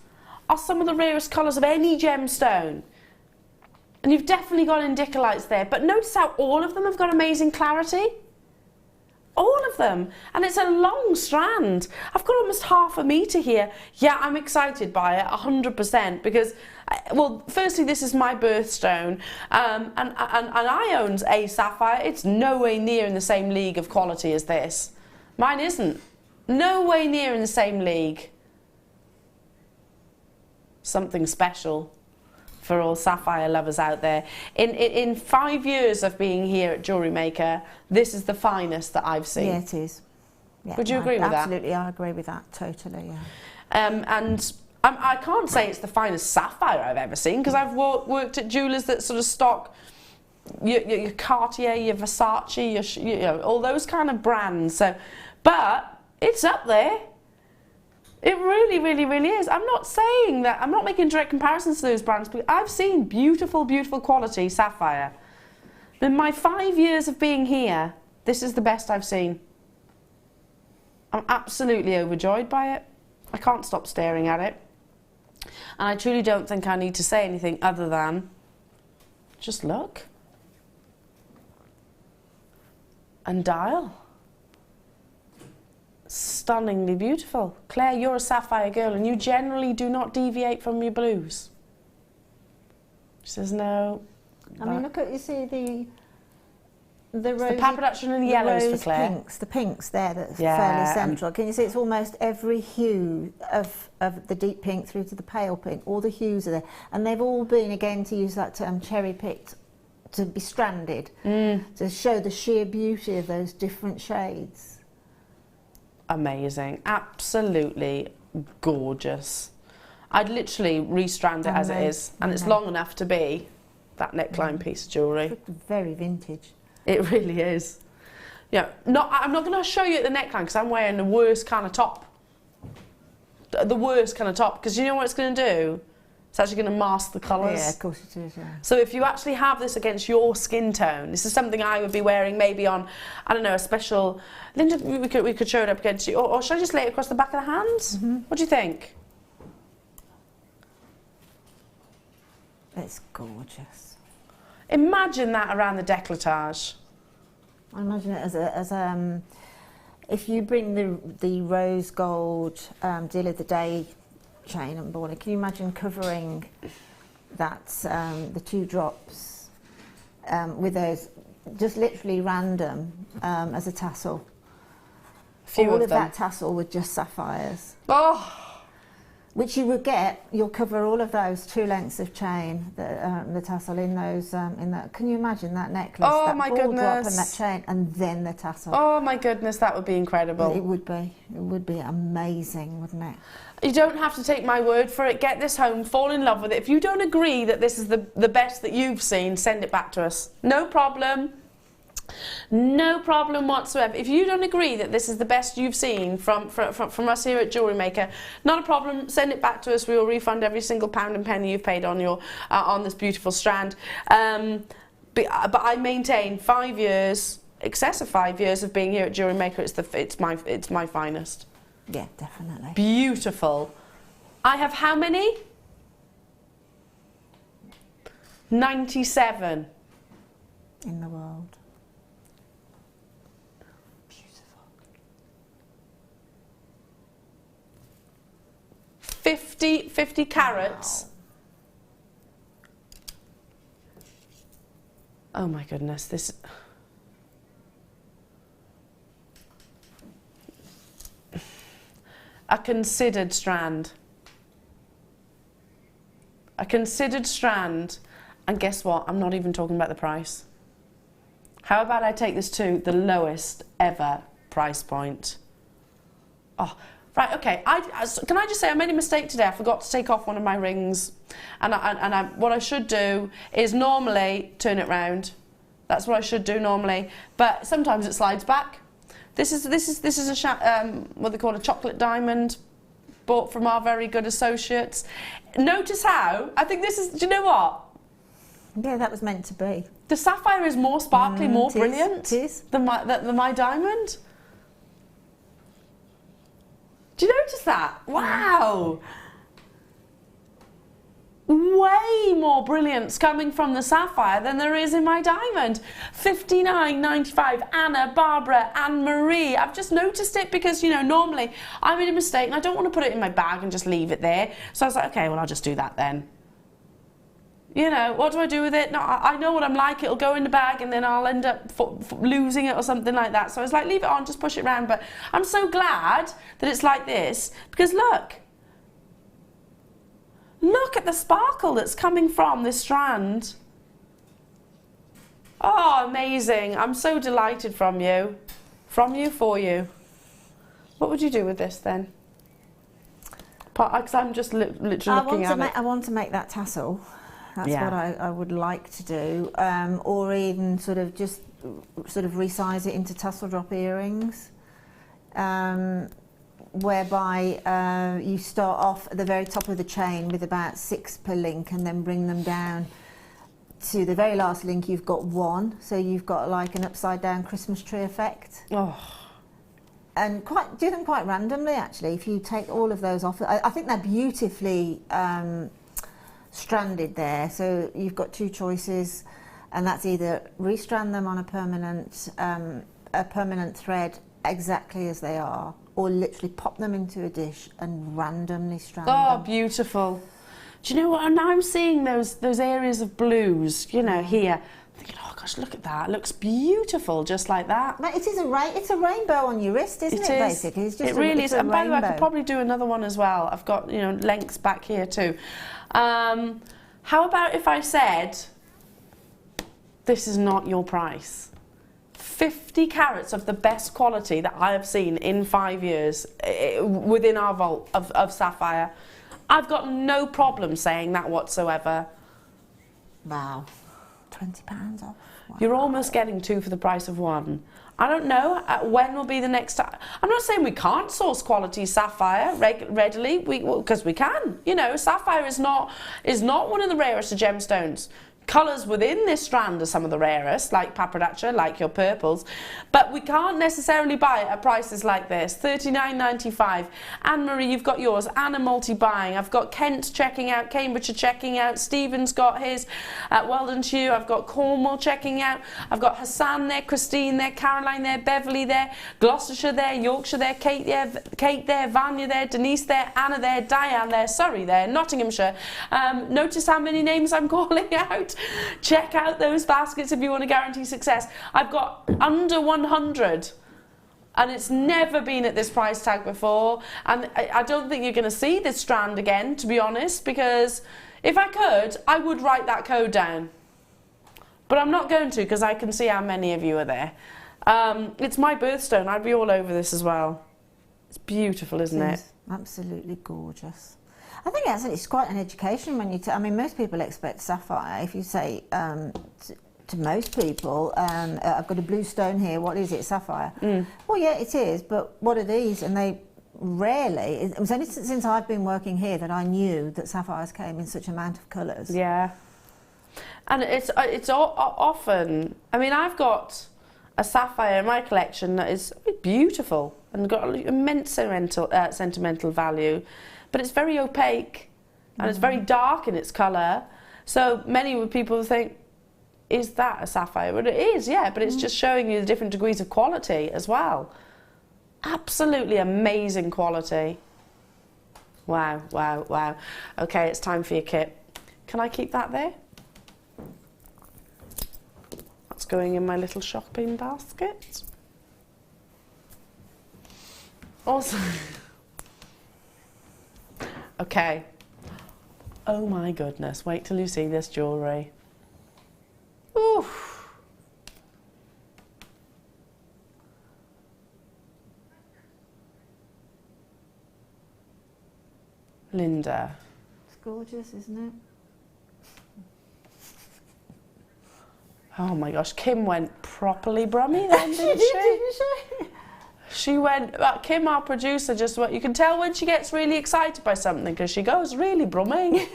are some of the rarest colours of any gemstone. And you've definitely got indicolites there. But notice how all of them have got amazing clarity. All of them. And it's a long strand. I've got almost half a metre here. Yeah, I'm excited by it, 100%, because, well, firstly, this is my birthstone. And I own a sapphire. It's no way near in the same league of quality as this. Mine isn't. No way near in the same league. Something special for all sapphire lovers out there. In 5 years of being here at Jewellery Maker, this is the finest that I've seen. Yeah, it is. Yeah, Would you agree with that? Absolutely, I agree with that, totally, yeah. And I can't say it's the finest sapphire I've ever seen, because I've worked at jewellers that sort of stock your Cartier, your Versace, you know, all those kind of brands. So, but it's up there. It really, really, really is. I'm not saying that, I'm not making direct comparisons to those brands, but I've seen beautiful, beautiful quality sapphire. In my 5 years of being here, this is the best I've seen. I'm absolutely overjoyed by it. I can't stop staring at it. And I truly don't think I need to say anything other than, just look. And dial. Stunningly beautiful. Claire, you're a sapphire girl and you generally do not deviate from your blues. She says no. I mean, look at, you see the rosy, the Peridot and the yellows for Claire. The pinks there that's fairly central. Can you see it's almost every hue of the deep pink through to the pale pink. All the hues are there. And they've all been, again, to use that term, cherry-picked, to be stranded, to show the sheer beauty of those different shades. amazing. Absolutely gorgeous. I'd literally restrand it as it is, and it's long enough to be that neckline piece of jewellery. Very vintage. It really is. Yeah, I'm not going to show you the neckline because I'm wearing the worst kind of top. The worst kind of top, because you know what it's going to do? It's actually going to mask the colours. Yeah, of course it is, yeah. So if you actually have this against your skin tone, this is something I would be wearing maybe on, I don't know, a special... Linda, we could show it up against you. Or should I just lay it across the back of the hands? What do you think? It's gorgeous. Imagine that around the décolletage. I imagine it as if you bring the rose gold deal of the day chain and border, can you imagine covering that the 2 drops with those just literally random as a tassel? All of that tassel with just sapphires. Oh! Which you would get, you'll cover all of those 2 lengths of chain, the tassel in those, in that. Can you imagine that necklace, that ball drop and that chain, and then the tassel? Oh my goodness, that would be incredible. It would be amazing, wouldn't it? You don't have to take my word for it. Get this home, fall in love with it. If you don't agree that this is the best that you've seen, send it back to us. No problem. No problem whatsoever. If you don't agree that this is the best you've seen from us here at Jewellery Maker, not a problem. Send it back to us. We will refund every single pound and penny you've paid on your on this beautiful strand. But I maintain 5 years, excess of 5 years of being here at Jewellery Maker. It's my finest. Yeah, definitely. Beautiful. I have how many? 97 in the world. 50 carats. Wow. Oh my goodness, this... A considered strand. A considered strand. And guess what? I'm not even talking about the price. How about I take this to the lowest ever price point? Oh, right, okay. Can I just say I made a mistake today. I forgot to take off one of my rings. And what I should do is normally turn it round. That's what I should do normally. But sometimes it slides back. This is a what they call a chocolate diamond, bought from our very good associates. Notice how I think this is. Do you know what? Yeah, that was meant to be. The sapphire is more sparkly, more brilliant than my diamond. Do you notice that? Wow! Way more brilliance coming from the sapphire than there is in my diamond. $59.95. Anna, Barbara, Anne Marie. I've just noticed it because, you know, normally I made a mistake and I don't want to put it in my bag and just leave it there. So I was like, okay, well, I'll just do that then. You know, what do I do with it? No, I know what I'm like. It'll go in the bag and then I'll end up losing it or something like that. So I was like, leave it on, just push it around. But I'm so glad that it's like this because look. Look at the sparkle that's coming from this strand. Oh, amazing. I'm so delighted from you. From you, for you. What would you do with this then? Because I'm just literally looking at it. I want to make that tassel. That's what I would like to do. Or even sort of resize it into tassel drop earrings. Whereby you start off at the very top of the chain with about 6 per link and then bring them down to the very last link. You've got 1, so you've got like an upside down Christmas tree effect. Oh. And do them quite randomly actually. If you take all of those off, I think they're beautifully stranded there. So you've got 2 choices, and that's either restrand them on a permanent thread exactly as they are, or literally pop them into a dish and randomly strand them. Oh, beautiful. Do you know what? Now I'm seeing those areas of blues, you know, here. I'm thinking, oh gosh, look at that. It looks beautiful, just like that. But it's a rainbow on your wrist, isn't it, basically? It's just it really is. And by the way, I could rainbow. probably do another one as well. I've got, you know, lengths back here too. How about if I said, this is not your price? 50 carats of the best quality that I have seen in 5 years within our vault of sapphire. I've got no problem saying that whatsoever. Wow. £20 off. Wow. You're almost getting 2 for the price of 1. I don't know when will be the next time. I'm not saying we can't source quality sapphire readily, because we can. You know, sapphire is not one of the rarest of gemstones. Colours within this strand are some of the rarest, like papradacha, like your purples, but we can't necessarily buy it at prices like this. $39.95. Anne-Marie, you've got yours. Anna multi-buying. I've got Kent checking out, Cambridgeshire checking out, Stephen's got his, Weldon to you. I've got Cornwall checking out. I've got Hassan there, Christine there, Caroline there, Beverly there, Gloucestershire there, Yorkshire there, Kate there, Vanya there, Denise there, Anna there, Diane there, Surrey there, Nottinghamshire. Notice how many names I'm calling out. Check out those baskets if you want to guarantee success. I've got under 100 and it's never been at this price tag before, and I don't think you're going to see this strand again, to be honest, because if I could, I would write that code down, but I'm not going to, because I can see how many of you are there. It's my birthstone. I'd be all over this as well. It's beautiful, isn't it? Absolutely gorgeous. I think it's quite an education when you. I mean, most people expect sapphire. If you say to most people, "I've got a blue stone here. What is it? Sapphire?" Well, yeah, it is. But what are these? And they rarely. It was only since I've been working here that I knew that sapphires came in such amount of colours. Yeah, and it's often. I mean, I've got a sapphire in my collection that is beautiful and got immense sentimental value. But it's very opaque and it's very dark in its colour. So many people think, is that a sapphire? But it is, yeah, but it's just showing you the different degrees of quality as well. Absolutely amazing quality. Wow, wow, wow. Okay, it's time for your kit. Can I keep that there? That's going in my little shopping basket. Also... Okay. Oh my goodness, wait till you see this jewellery. Oof. Linda. It's gorgeous, isn't it? Oh my gosh, Kim went properly brummy then, didn't she? She went, Kim, our producer, just what you can tell when she gets really excited by something, because she goes really brummy.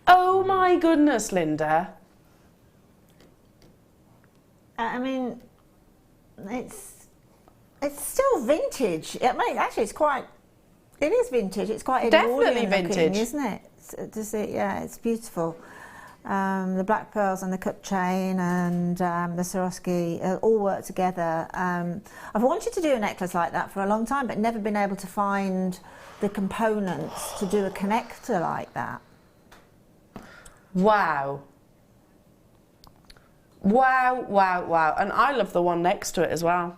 Oh my goodness, Linda. I mean, it's still vintage. I mean, actually, it is vintage. It's quite definitely vintage, looking, isn't it? Yeah, it's beautiful. The black pearls and the cup chain and the Swarovski all work together. I've wanted to do a necklace like that for a long time, but never been able to find the components to do a connector like that. Wow. Wow, wow, wow. And I love the one next to it as well.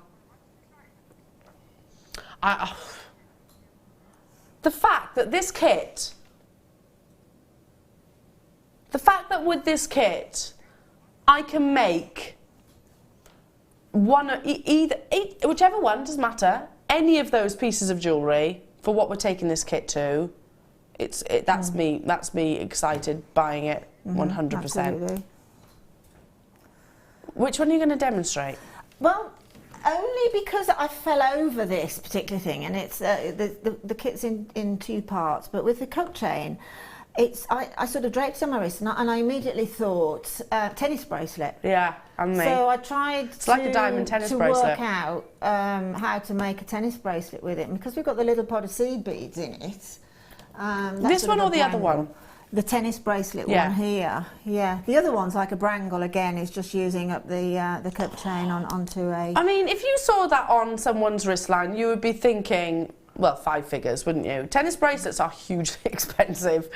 The fact that this kit... The fact that with this kit, I can make whichever one, doesn't matter, any of those pieces of jewellery for what we're taking this kit to, that's me excited buying it 100%. Absolutely. Which one are you going to demonstrate? Well, only because I fell over this particular thing, and it's the kit's in 2 parts, but with the cup chain, I sort of draped on my wrist, and I immediately thought tennis bracelet. Yeah, and me. So I tried like a diamond tennis bracelet. work out how to make a tennis bracelet with it, and because we've got the little pot of seed beads in it. This one or the other one? The tennis bracelet one here. Yeah, the other one's like a brangle again. It's just using up the cup chain onto a. I mean, if you saw that on someone's wristline, you would be thinking, well, 5 figures, wouldn't you? Tennis bracelets are hugely expensive.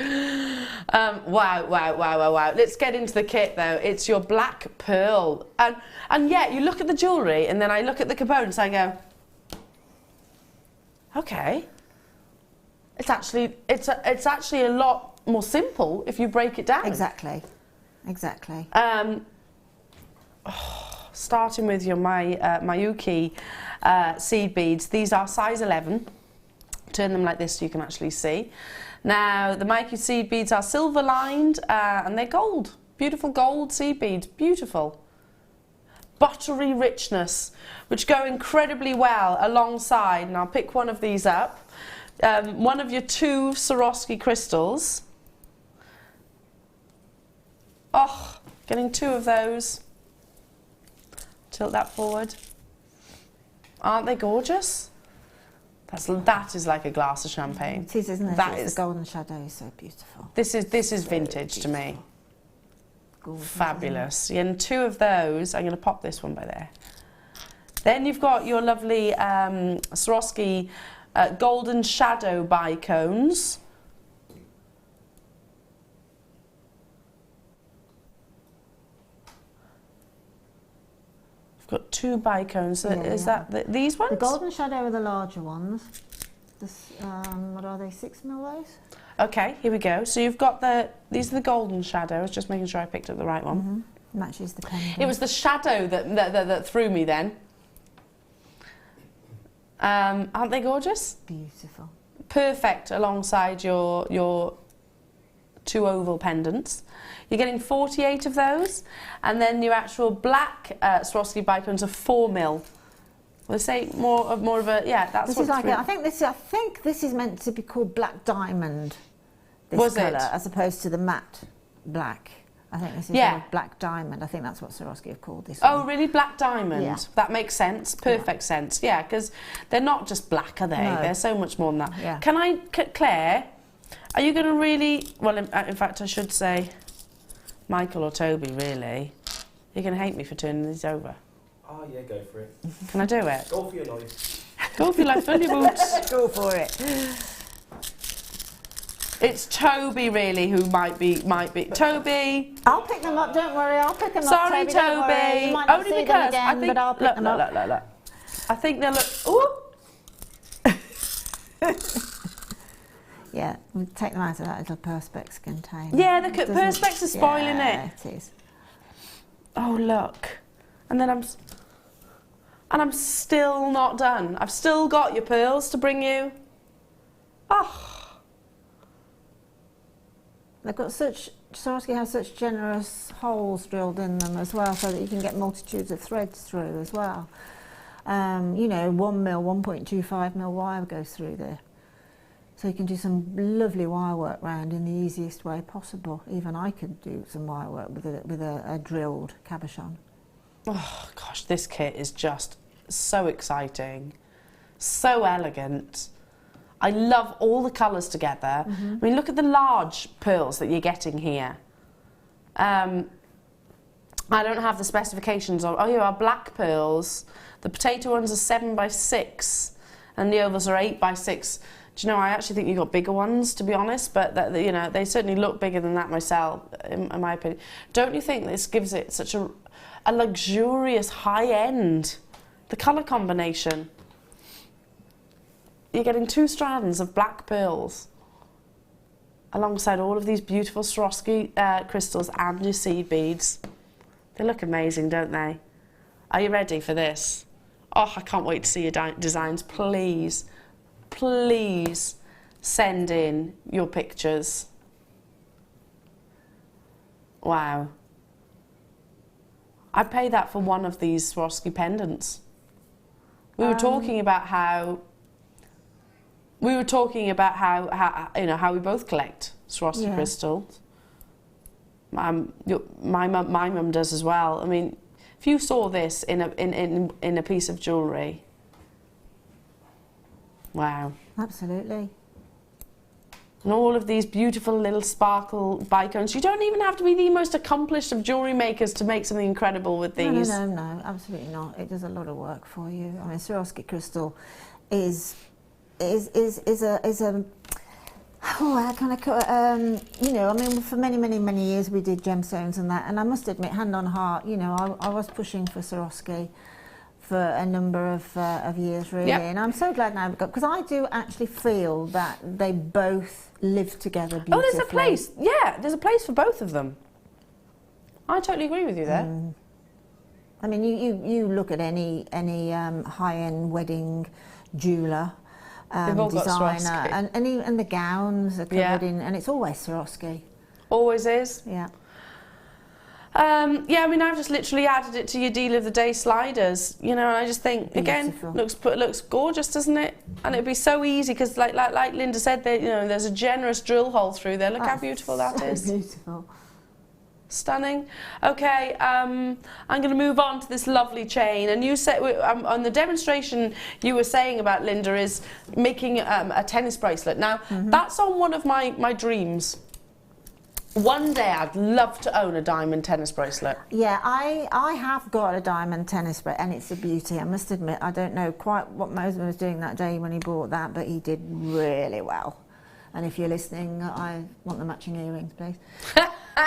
Wow. Let's get into the kit though. It's your black pearl, and yeah, you look at the jewellery, and then I look at the components. I go, okay. It's actually a lot more simple if you break it down. Exactly. Oh, starting with your Miyuki seed beads. These are size 11. Turn them like this so you can actually see. Now, the Miyuki seed beads are silver lined and they're gold. Beautiful gold seed beads, beautiful. Buttery richness, which go incredibly well alongside, and I'll pick one of these up, one of your 2 Swarovski crystals. Oh, getting 2 of those. Tilt that forward. Aren't they gorgeous? That is like a glass of champagne. It is, isn't it? That is, the golden shadow is so beautiful. This is vintage to me. Gorgeous, Fabulous. And 2 of those. I'm going to pop this one by there. Then you've got your lovely Swarovski golden shadow bicones. I've got 2 bicones. Is that these ones? The golden shadow are the larger ones. This, what are they? 6mm those? Okay, here we go. So you've got these are the golden shadows. Just making sure I picked up the right one. Matches the pendant. It was the shadow that threw me then. Aren't they gorgeous? Beautiful. Perfect alongside your 2 oval pendants. You're getting 48 of those, and then your actual black Swarovski bicones are 4mm. We'll say more of a That's this what is like I think this is meant to be called black diamond. This colour, as opposed to the matte black. I think this is black diamond. I think that's what Swarovski have called this. Oh, one. really? Black diamond? Yeah. That makes sense. Perfect sense. Yeah, because they're not just black, are they? No. They're so much more than that. Yeah. Can I, Claire, are you going to really... Well, in fact, I should say Michael or Toby, really. You're going to hate me for turning these over. Oh, yeah, go for it. Can I do it? Go for your life. Go for your life, fill your boots. Go for it. It's Toby, really, who might be. Toby! I'll pick them up, don't worry, I'll pick them up, Sorry, Toby. Don't worry. You might not Only see because them again, I think... but I'll pick them up. Look. I think they'll look... Ooh! Yeah, we'll take them out of that little perspex container. Yeah, the perspex is spoiling it. Yeah, it is. Oh, look. And then I'm still not done. I've still got your pearls to bring you. Oh. They've got Swarovski has such generous holes drilled in them as well, so that you can get multitudes of threads through as well. You know, 1mm, 1.25mm wire goes through there. So you can do some lovely wire work round in the easiest way possible. Even I could do some wire work with a drilled cabochon. Oh gosh, this kit is just so exciting, so elegant. I love all the colours together. I mean, look at the large pearls that you're getting here. I don't have the specifications on. Oh, here are black pearls. The potato ones are 7x6, and the ovals are 8x6. Do you know, I actually think you got bigger ones, to be honest, but you know, they certainly look bigger than that myself, in my opinion. Don't you think this gives it such a luxurious high end? The colour combination. You're getting 2 strands of black pearls alongside all of these beautiful Swarovski crystals and your seed beads. They look amazing, don't they? Are you ready for this? Oh, I can't wait to see your designs. Please, please send in your pictures. Wow. I'd pay that for one of these Swarovski pendants. We were talking about how you know, how we both collect Swarovski crystals. My mum does as well. I mean, if you saw this in a piece of jewellery, wow. Absolutely. And all of these beautiful little sparkle bicones. You don't even have to be the most accomplished of jewellery makers to make something incredible with these. No, absolutely not. It does a lot of work for you. I mean, Swarovski crystal is a how can I call it? You know, I mean, for many years we did gemstones and that, and I must admit, hand on heart, you know, I was pushing for Swarovski for a number of years, really, and I'm so glad now, because I do actually feel that they both live together beautifully. Oh, there's a place, yeah, there's a place for both of them. I totally agree with you there. I mean, you look at any high-end wedding jeweller, They've all got designer, Swarovski. and the gowns are covered in, and it's always Swarovski. Always is. Yeah. Yeah, I mean, I've just literally added it to your deal of the day sliders, you know, and I just think, Beautiful. again, looks gorgeous, doesn't it? And it'd be so easy because, like Linda said, you know, there's a generous drill hole through there. Look how beautiful that is. Beautiful. Stunning. Okay, I'm going to move on to this lovely chain. And you said on the demonstration you were saying about Linda is making a tennis bracelet. Now, that's on one of my dreams. One day I'd love to own a diamond tennis bracelet. Yeah, I have got a diamond tennis bracelet, and it's a beauty. I must admit, I don't know quite what my husband was doing that day when he bought that, but he did really well. And if you're listening, I want the matching earrings, please.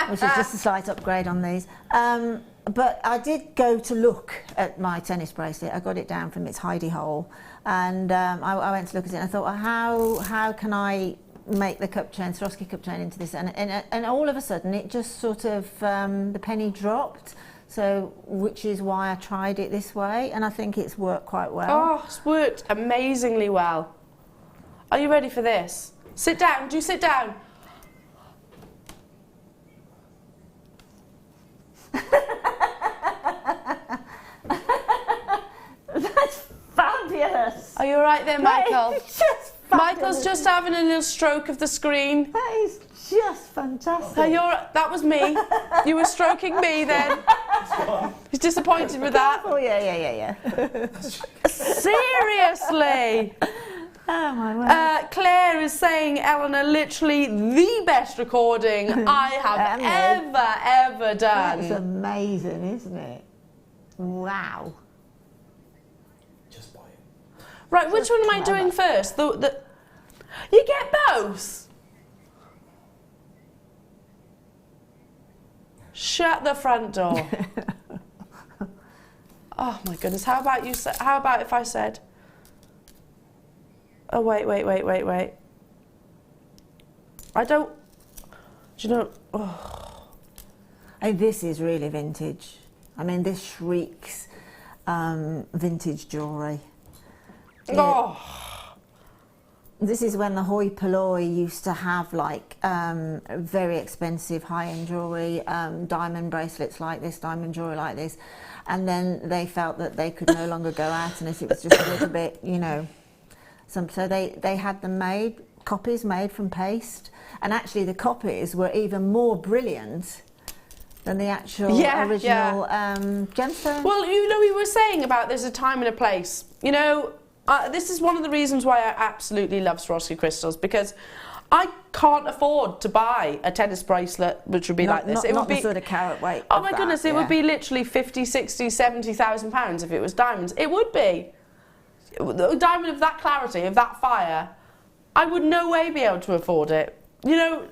Which is just a slight upgrade on these. But I did go to look at my tennis bracelet. I got it down from its hidey hole, and I went to look at it and I thought, well, how can I make the cup chain, Swarovski cup chain, into this? And all of a sudden it just sort of, the penny dropped. So, which is why I tried it this way, and I think it's worked quite well. Oh, it's worked amazingly well. Are you ready for this? Sit down, do sit down. That's fabulous. Are you all right there, Michael? It's just fabulous. Michael's just having a little stroke of the screen. That is just fantastic. That was me. You were stroking me then. He's disappointed with that. Oh, yeah. Seriously. Oh, my word. Claire is saying, Eleanor, literally the best recording I have ever done. That's amazing, isn't it? Wow. Just buy it. Right, which one am I doing first? You get both? Shut the front door. Oh my goodness, how about if I said... Oh, wait. I don't... Do you know... Oh. And this is really vintage. I mean, this shrieks vintage jewellery. Oh. This is when the hoi polloi used to have like very expensive high-end jewellery, diamond bracelets like this, diamond jewellery like this, and then they felt that they could no longer go out unless it was just a little bit, you know... So they had them made, copies made from paste, and actually the copies were even more brilliant than the actual original gemstone. Well, you know, we were saying about there's a time and a place. You know, this is one of the reasons why I absolutely love Swarovski crystals, because I can't afford to buy a tennis bracelet which would be like this. It would be the sort of carat weight. Oh my goodness, it would be literally 50, 60, 70,000 pounds if it was diamonds. It would be. A diamond of that clarity, of that fire, I would no way be able to afford it. You know,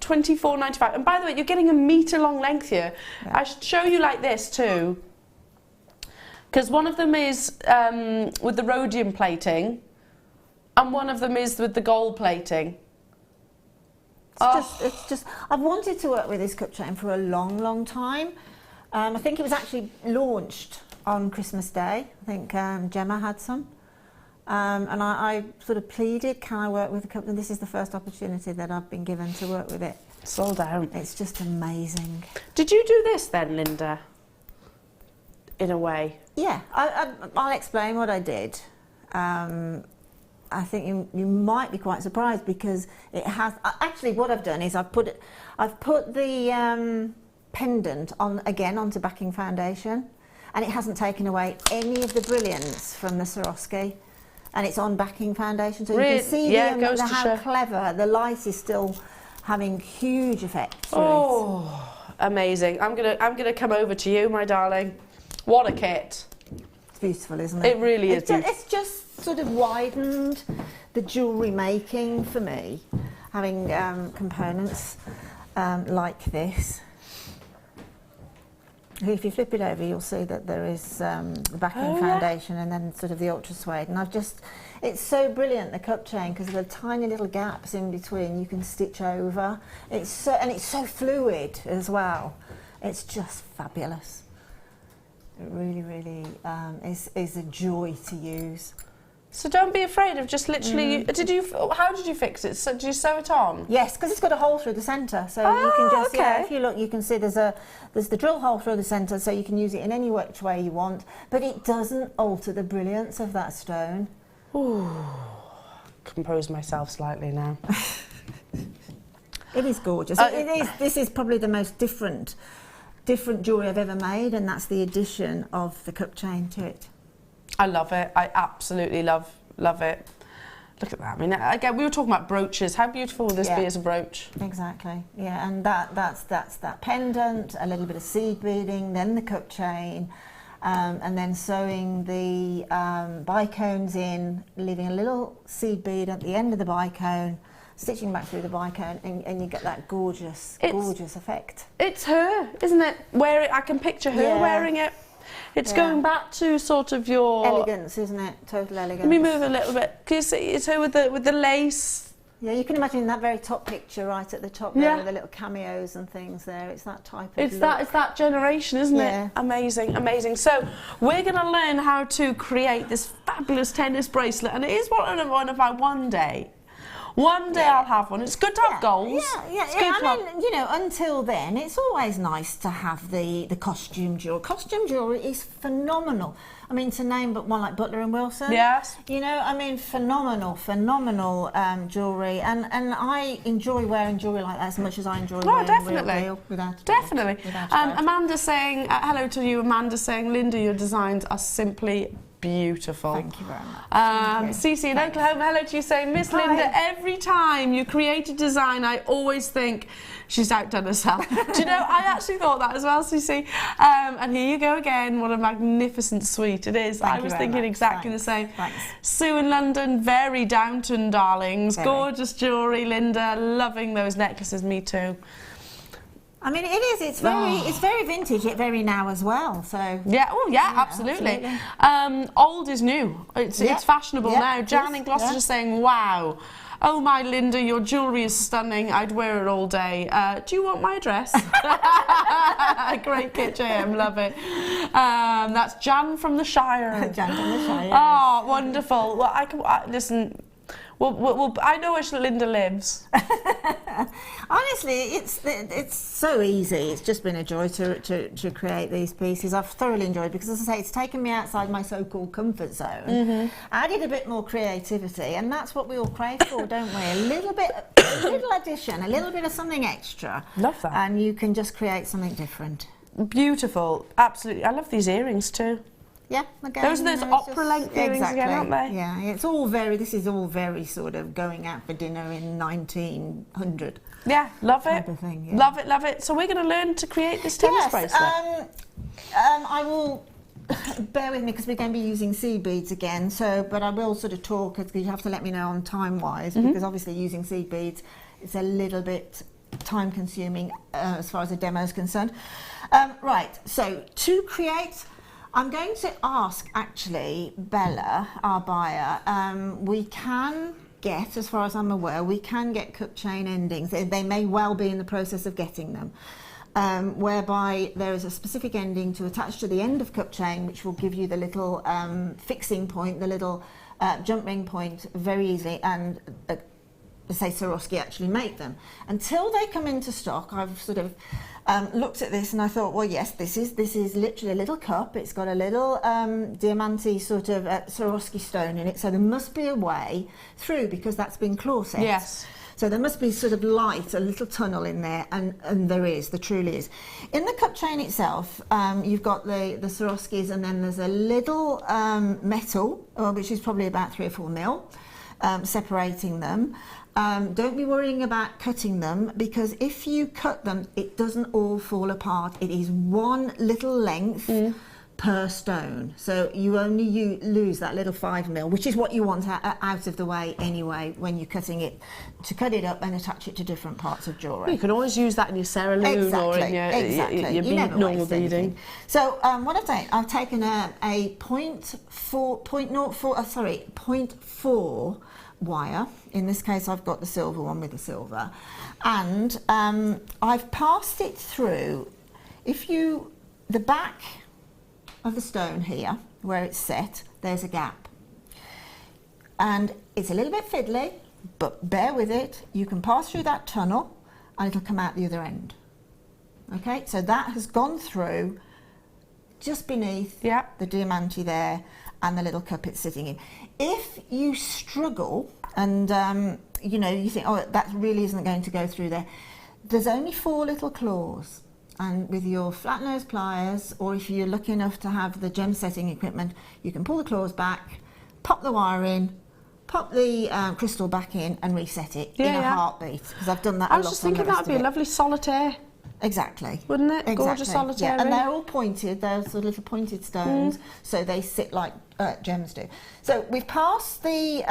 $24.95. And by the way, you're getting a metre long length here. Yeah. I should show you like this too, because one of them is with the rhodium plating, and one of them is with the gold plating. It's just. I've wanted to work with this cup chain for a long, long time. I think it was actually launched on Christmas Day. I think Gemma had some, and I sort of pleaded, can I work with the cup? And this is the first opportunity that I've been given to work with it. Sold out. It's just amazing. Did you do this then, Linda? In a way. Yeah, I'll explain what I did. I think you might be quite surprised because it has. Actually, what I've done is I've put the pendant onto backing foundation. And it hasn't taken away any of the brilliance from the Swarovski, and it's on backing foundation, so you can see how clever the light is still having huge effects. Amazing! I'm gonna come over to you, my darling. What a kit! It's beautiful, isn't it? It really is. It's just sort of widened the jewellery making for me, having components like this. If you flip it over, you'll see that there is the backing foundation and then sort of the ultra suede. And it's so brilliant, the cup chain, because of the tiny little gaps in between you can stitch over. It's so fluid as well. It's just fabulous. It really, really is a joy to use. So don't be afraid of just literally. How did you fix it? So did you sew it on? Yes, because it's got a hole through the centre, so you can just if you look, you can see there's the drill hole through the centre, so you can use it in any which way you want. But it doesn't alter the brilliance of that stone. Ooh, compose myself slightly now. It is gorgeous. This is probably the most different jewellery I've ever made, and that's the addition of the cup chain to it. I love it. I absolutely love it. Look at that. I mean, again, we were talking about brooches. How beautiful will this be as a brooch? Exactly. Yeah, and that's that pendant, a little bit of seed beading, then the cup chain, and then sewing the bicones in, leaving a little seed bead at the end of the bicone, stitching back through the bicone, and you get that gorgeous effect. It's her, isn't it? I can picture her wearing it. It's going back to sort of your elegance, isn't it? Total elegance. Let me move a little bit. Can you see it's her with the lace? Yeah, you can imagine that very top picture right at the top there with the little cameos and things there. It's that type of look. It's that generation, isn't it? Amazing, amazing. So we're going to learn how to create this fabulous tennis bracelet, and it is one of my one day I'll have one. It's good to have goals. I mean, you know, until then, it's always nice to have the costume jewellery. Costume jewellery is phenomenal. I mean, to name but one like Butler and Wilson. Yes. You know, I mean, phenomenal jewellery, and I enjoy wearing jewellery like that as much as I enjoy wearing real, without Amanda saying hello to you. Amanda saying, Linda, your designs are simply beautiful. Thank you very much. Cece in Oklahoma, hello to you, saying, Miss Linda, every time you create a design, I always think she's outdone herself. Do you know, I actually thought that as well, Cece. And here you go again. What a magnificent suite it is. I was thinking exactly the same. Thanks. Sue in London, very Downton darlings. Very. Gorgeous jewellery, Linda. Loving those necklaces. Me too. I mean, it is. It's very vintage, yet very now as well. So absolutely. Old is new. It's fashionable now. Jan in Gloucester is saying, "Wow, oh my Linda, your jewellery is stunning. I'd wear it all day. Do you want my address?" Great kit, JM. Love it. That's Jan from the Shire. Jan from the Shire. Oh, wonderful. Well, listen. Well, I know where Linda lives. Honestly, it's so easy. It's just been a joy to create these pieces. I've thoroughly enjoyed it because, as I say, it's taken me outside my so-called comfort zone. Added a bit more creativity, and that's what we all crave for, don't we? A little addition, a little bit of something extra. Love that. And you can just create something different. Beautiful, absolutely. I love these earrings too. Yeah, again, those are those opera-length earrings again, aren't they? Yeah, this is all very sort of going out for dinner in 1900. Yeah, love it. Type of thing, Love it. So we're going to learn to create this tennis bracelet. I will bear with me because we're going to be using seed beads again. But I will sort of talk because you have to let me know on time-wise because obviously using seed beads is a little bit time-consuming as far as the demo is concerned. Right. So to create. I'm going to ask, actually, Bella, our buyer, we can get, as far as I'm aware, we can get cup chain endings. They may well be in the process of getting them, whereby there is a specific ending to attach to the end of cup chain, which will give you the little fixing point, the little jump ring point very easily, and say Swarovski actually make them. Until they come into stock, I've sort of looked at this and I thought, well, yes, this is literally a little cup. It's got a little diamante sort of Swarovski stone in it, so there must be a way through because that's been claw set. Yes. So there must be sort of light, a little tunnel in there, and there truly is. In the cup chain itself, you've got the Swarovskis, and then there's a little metal, which is probably about 3 or 4 mil, separating them. Don't be worrying about cutting them because if you cut them, it doesn't all fall apart. It is one little length per stone. So you only lose that little 5 mil, which is what you want out of the way anyway when you're cutting it, to cut it up and attach it to different parts of jewellery. You can always use that in your Sarah Lune or in your normal beading. So what I've done, I've taken a 0.4 wire. In this case, I've got the silver one with the silver, and I've passed it through. The back of the stone here, where it's set, there's a gap. And it's a little bit fiddly, but bear with it. You can pass through that tunnel and it'll come out the other end. Okay, so that has gone through just beneath the diamante there and the little cup it's sitting in. If you struggle and you know, you think, oh, that really isn't going to go through there, there's only 4 little claws, and with your flat nose pliers, or if you're lucky enough to have the gem setting equipment, you can pull the claws back, pop the wire in, pop the crystal back in and reset it in a heartbeat, because I've done that a lot. I was just thinking that would be a lovely solitaire. Exactly. Wouldn't it? Exactly. Gorgeous solitaire. Yeah. And they're all pointed, they're sort of little pointed stones, so they sit like gems do. So we've passed the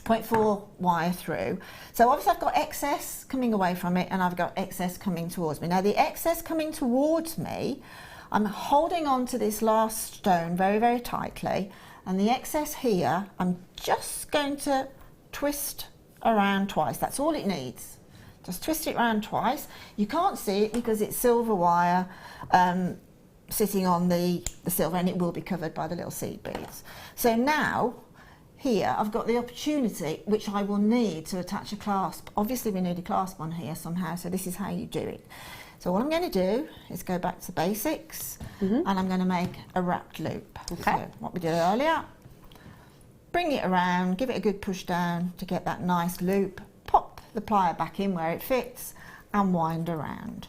0.4 wire through. So obviously I've got excess coming away from it and I've got excess coming towards me. Now the excess coming towards me, I'm holding on to this last stone very, very tightly, and the excess here, I'm just going to twist around twice. That's all it needs. Just twist it around twice. You can't see it because it's silver wire sitting on the silver, and it will be covered by the little seed beads. So now, here, I've got the opportunity, which I will need to attach a clasp. Obviously, we need a clasp on here somehow, so this is how you do it. So what I'm going to do is go back to basics, and I'm going to make a wrapped loop. Okay. So what we did earlier, bring it around, give it a good push down to get that nice loop, pop the plier back in where it fits, and wind around.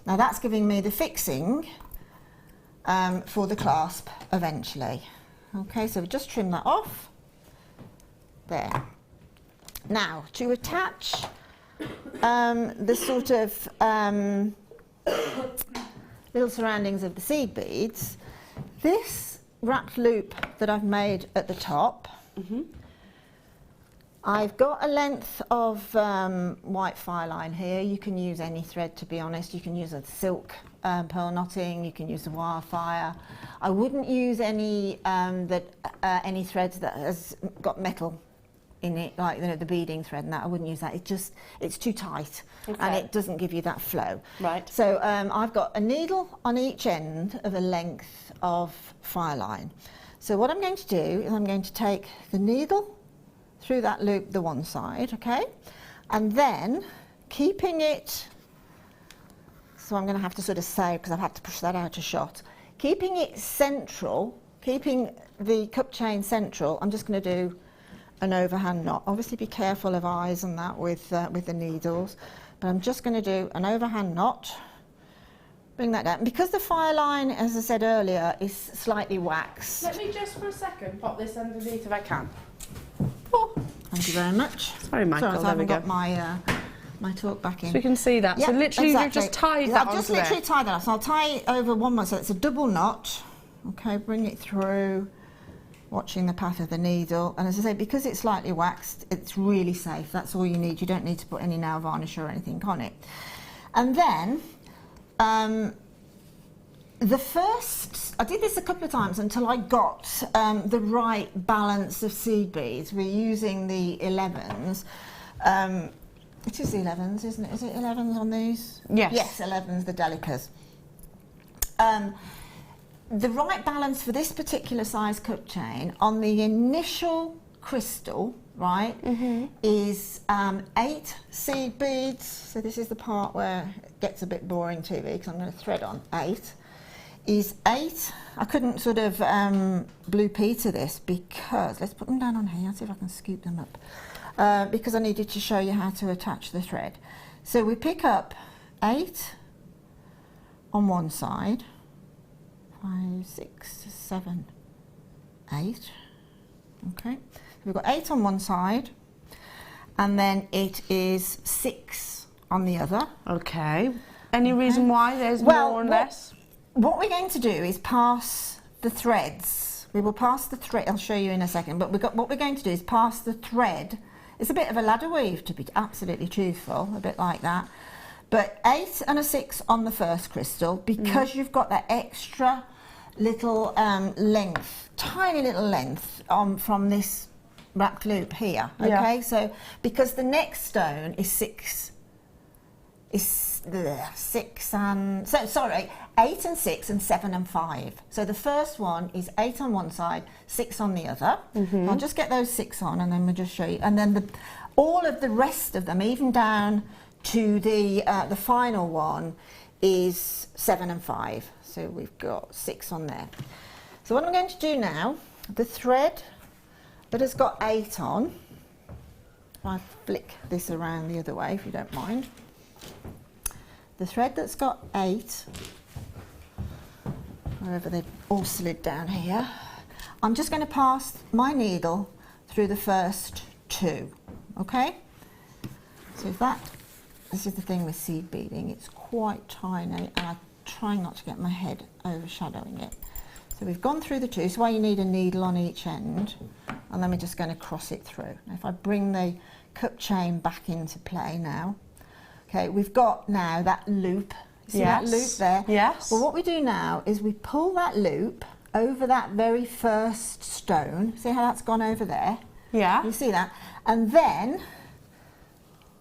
Now that's giving me the fixing for the clasp eventually. Okay, so we just trim that off. There. Now, to attach the sort of little surroundings of the seed beads, this wrapped loop that I've made at the top, I've got a length of white fire line here. You can use any thread, to be honest. You can use a silk pearl knotting, you can use the wire fire. I wouldn't use any any threads that has got metal in it, like, you know, the beading thread and that. I wouldn't use that. It's too tight, and it doesn't give you that flow. Right. So I've got a needle on each end of a length of fire line. So what I'm going to do is I'm going to take the needle through that loop, the one side, okay, and then keeping it, so I'm going to have to sort of say, because I've had to push that out a shot, keeping it central, keeping the cup chain central, I'm just going to do an overhand knot. Obviously be careful of eyes and that with the needles, but I'm just going to do an overhand knot, bring that down. Because the fire line, as I said earlier, is slightly waxed. Let me just for a second pop this underneath if I can. Oh, thank you very much. Sorry, Michael, sorry, there we go. Got my talk back in. So we can see that. Yep, so literally exactly. you've just tied that I've just onto literally there. tied that. So I'll tie it over one more, so it's a double knot. Okay, bring it through, watching the path of the needle. And as I say, because it's slightly waxed, it's really safe. That's all you need. You don't need to put any nail varnish or anything on it. And then the first, I did this a couple of times until I got the right balance of seed beads. We're using the 11s. It is the 11s, isn't it? Is it 11s on these? Yes. Yes, 11s, the Delicas. The right balance for this particular size cup chain on the initial crystal, right, is 8 seed beads. So this is the part where it gets a bit boring to me, because I'm going to thread on 8. Is 8. I couldn't sort of blue Peter this, because, let's put them down on here, see if I can scoop them up, because I needed to show you how to attach the thread. So we pick up 8 on one side, 5, 6, 7, 8. Okay, so we've got 8 on one side, and then it is 6 on the other. Okay. Any reason why there's more or less? What we're going to do is pass the threads. We will pass the thread. I'll show you in a second. But what we're going to do is pass the thread. It's a bit of a ladder weave, to be absolutely truthful, a bit like that. But 8 and a 6 on the first crystal, because you've got that extra little length, tiny little length from this wrapped loop here. Okay, so because the next stone is 6 is 6 and... So, sorry, 8 and 6 and 7 and 5. So the first one is 8 on one side, 6 on the other. I'll just get those 6 on and then we'll just show you. And then all of the rest of them, even down to the final one, is 7 and 5. So we've got 6 on there. So what I'm going to do now, the thread that has got 8 on, if I flick this around the other way if you don't mind, the thread that's got 8, wherever they've all slid down here, I'm just going to pass my needle through the first 2, okay? So this is the thing with seed beading, it's quite tiny and I try not to get my head overshadowing it. So we've gone through the 2, so why you need a needle on each end, and then we're just going to cross it through. Now if I bring the cup chain back into play now, okay, we've got now that loop. See that loop there? Yes. Well, what we do now is we pull that loop over that very first stone. See how that's gone over there? Yeah. You see that? And then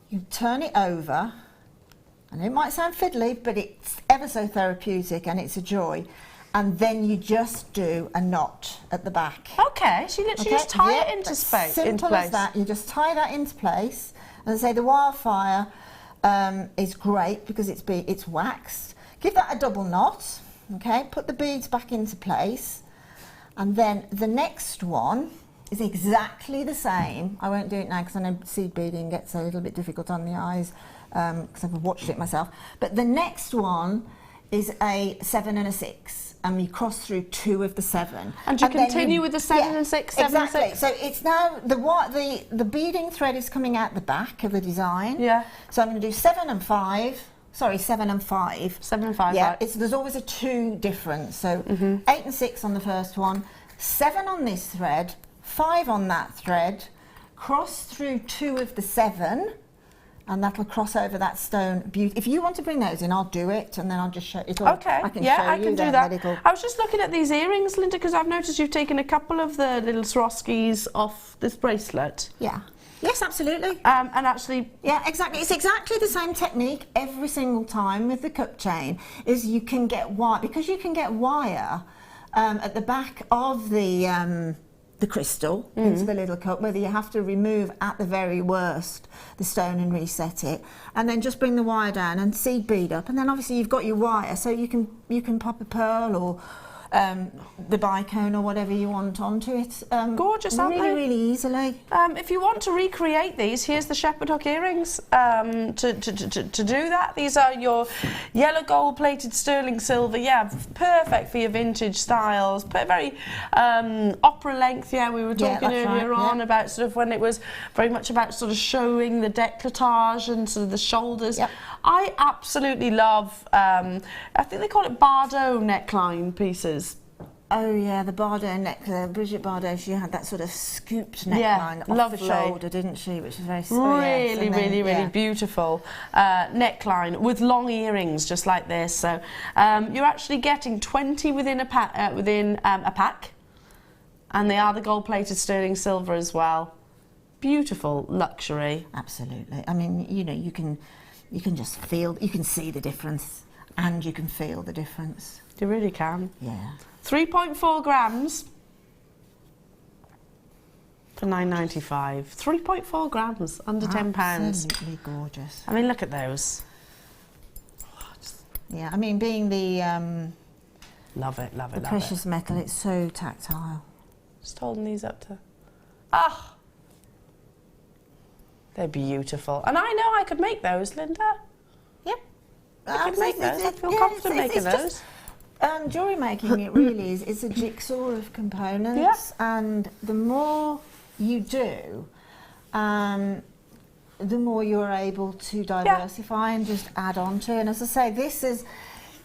you turn it over, and it might sound fiddly, but it's ever so therapeutic and it's a joy. And then you just do a knot at the back. Okay, so you literally just tie it into space. Simple as that. You just tie that into place. And say the wildfire is great because it's waxed. Give that a double knot. Okay, put the beads back into place, and then the next one is exactly the same. I won't do it now because I know seed beading gets a little bit difficult on the eyes because I've watched it myself. But the next one is a 7 and a 6, and we cross through 2 of the 7. And you continue with the 7 and 6, 7 exactly. and 6? So it's now, the beading thread is coming out the back of the design. Yeah. So I'm going to do 7 and 5. Sorry, 7 and 5. 7 and 5, yeah, right. There's always a 2 difference. So 8 and 6 on the first one, 7 on this thread, 5 on that thread, cross through 2 of the 7, and that'll cross over that stone. If you want to bring those in, I'll do it, and then I'll just show it all. Okay, I can yeah, show I you can do then, that. medical. I was just looking at these earrings, Linda, because I've noticed you've taken a couple of the little Swarovskis off this bracelet. Yeah. Yes, absolutely. And actually... Yeah, exactly. It's exactly the same technique every single time with the cup chain, is you can get wire, because you can get wire at the back of the crystal into the little cup, whether you have to remove at the very worst the stone and reset it, and then just bring the wire down and seed bead up, and then obviously you've got your wire, so you can pop a pearl or the bicone or whatever you want onto it. Gorgeous, aren't they? Really easily. If you want to recreate these, here's the shepherd hook earrings to do that. These are your yellow gold plated sterling silver. Yeah, perfect for your vintage styles. Very opera length. Yeah, we were talking earlier on about sort of when it was very much about sort of showing the décolletage and sort of the shoulders. Yep. I absolutely love, I think they call it Bardot neckline pieces. Oh yeah, the Bardot neck, Brigitte Bardot, she had that sort of scooped neckline off the shoulder, didn't she? Which is very really beautiful neckline with long earrings, just like this. So you're actually getting 20 within a pack, and they are the gold-plated sterling silver as well. Beautiful luxury. Absolutely. I mean, you know, you can just feel, you can see the difference, and you can feel the difference. You really can. Yeah. 3.4 grams for £9.95. 3.4 grams, under £10. Absolutely gorgeous. I mean, look at those. Yeah, I mean, being the love it. precious metal, it's so tactile. Just holding these up to... they're beautiful. And I know I could make those, Linda. Yep. I could make those. I feel confident making those. Jewellery making, it really is. It's a jigsaw of components, and the more you do, the more you're able to diversify and just add on to. And as I say, this is,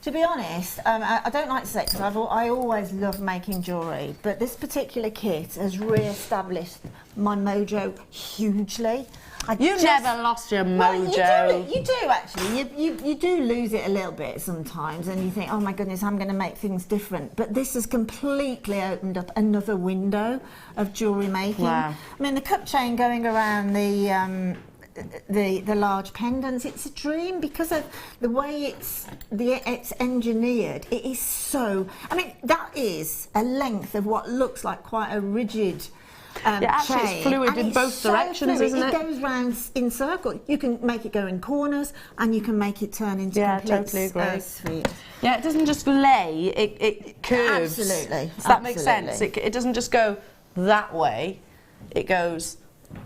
to be honest, I don't like to say it because I always love making jewellery, but this particular kit has re-established my mojo hugely. You never lost your mojo. Well, you do actually. You do lose it a little bit sometimes, and you think, oh my goodness, I'm going to make things different. But this has completely opened up another window of jewellery making. Wow. I mean, the cup chain going around the the large pendants. It's a dream because of the way it's engineered. It is so. I mean, that is a length of what looks like quite a rigid. Actually, chain, it's fluid and in it's both so directions, fluid. isn't it? It goes round in circles. You can make it go in corners, and you can make it turn into complete totally agree. spheres. Yeah, it doesn't just lay; it curves. Absolutely. Does that make sense? It doesn't just go that way; it goes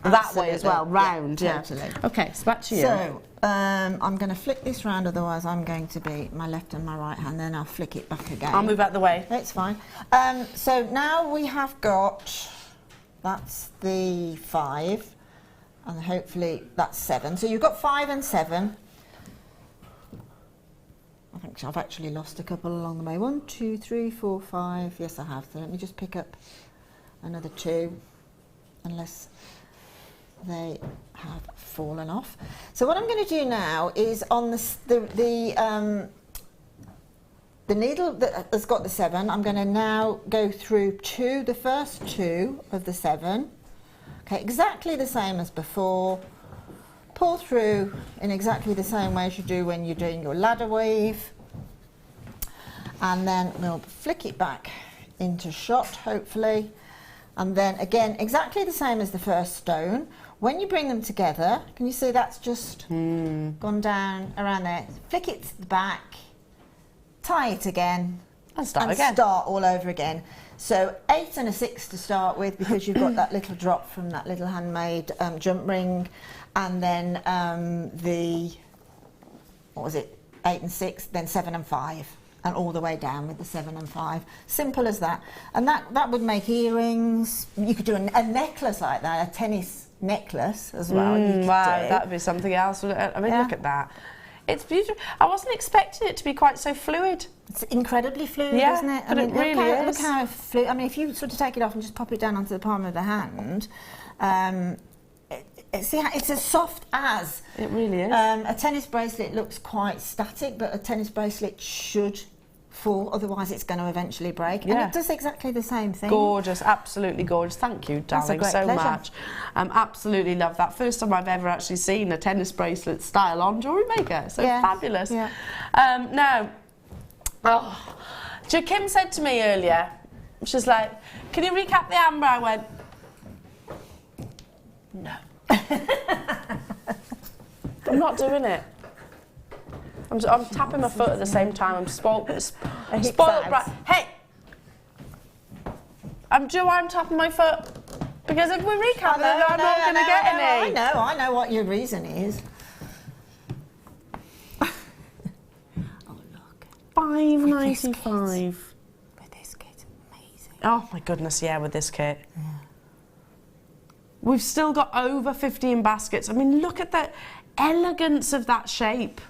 that way as well, round. Yeah, totally. Okay, so back to you. So I'm going to flick this round, otherwise I'm going to be my left and my right hand. Then I'll flick it back again. I'll move out the way. That's fine. So now we have got. That's the 5, and hopefully that's 7. So you've got 5 and 7. I think I've actually lost a couple along the way. 1, 2, 3, 4, 5. Yes, I have. So let me just pick up another 2, unless they have fallen off. So what I'm going to do now is on the needle that has got the 7, I'm going to now go through the first 2 of the 7. Okay, exactly the same as before. Pull through in exactly the same way as you do when you're doing your ladder weave. And then we'll flick it back into shot, hopefully. And then again, exactly the same as the first stone. When you bring them together, can you see that's just gone down around there? Flick it to the back. Tie it again and start all over again. So 8 and a 6 to start with, because you've got that little drop from that little handmade jump ring, and then what was it, 8 and 6, then 7 and 5, and all the way down with the 7 and 5. Simple as that. And that would make earrings. You could do a necklace like that, a tennis necklace as well. Wow, that would be something else. I mean, look at that. It's beautiful. I wasn't expecting it to be quite so fluid. It's incredibly fluid, isn't it? But it really is. Look how fluid. I mean, if you sort of take it off and just pop it down onto the palm of the hand, it's as soft as. It really is. A tennis bracelet looks quite static, but a tennis bracelet should fall, otherwise it's going to eventually break. And it does exactly the same thing. Gorgeous, absolutely gorgeous. Thank you, darling, so much. Absolutely love that. First time I've ever actually seen a tennis bracelet style on Jewellery Maker. So fabulous. Yeah. Now, Kim said to me earlier, she's like, can you recap the amber? I went, no. I'm not doing it. I'm tapping my foot at the same time. I'm spoiled. Hey! I'm tapping my foot because if we recap it, I'm not going to get any. I know what your reason is. Oh look. $5.95. With this kit, amazing. Oh my goodness, yeah, with this kit. Yeah. We've still got over 15 baskets. I mean, look at the elegance of that shape.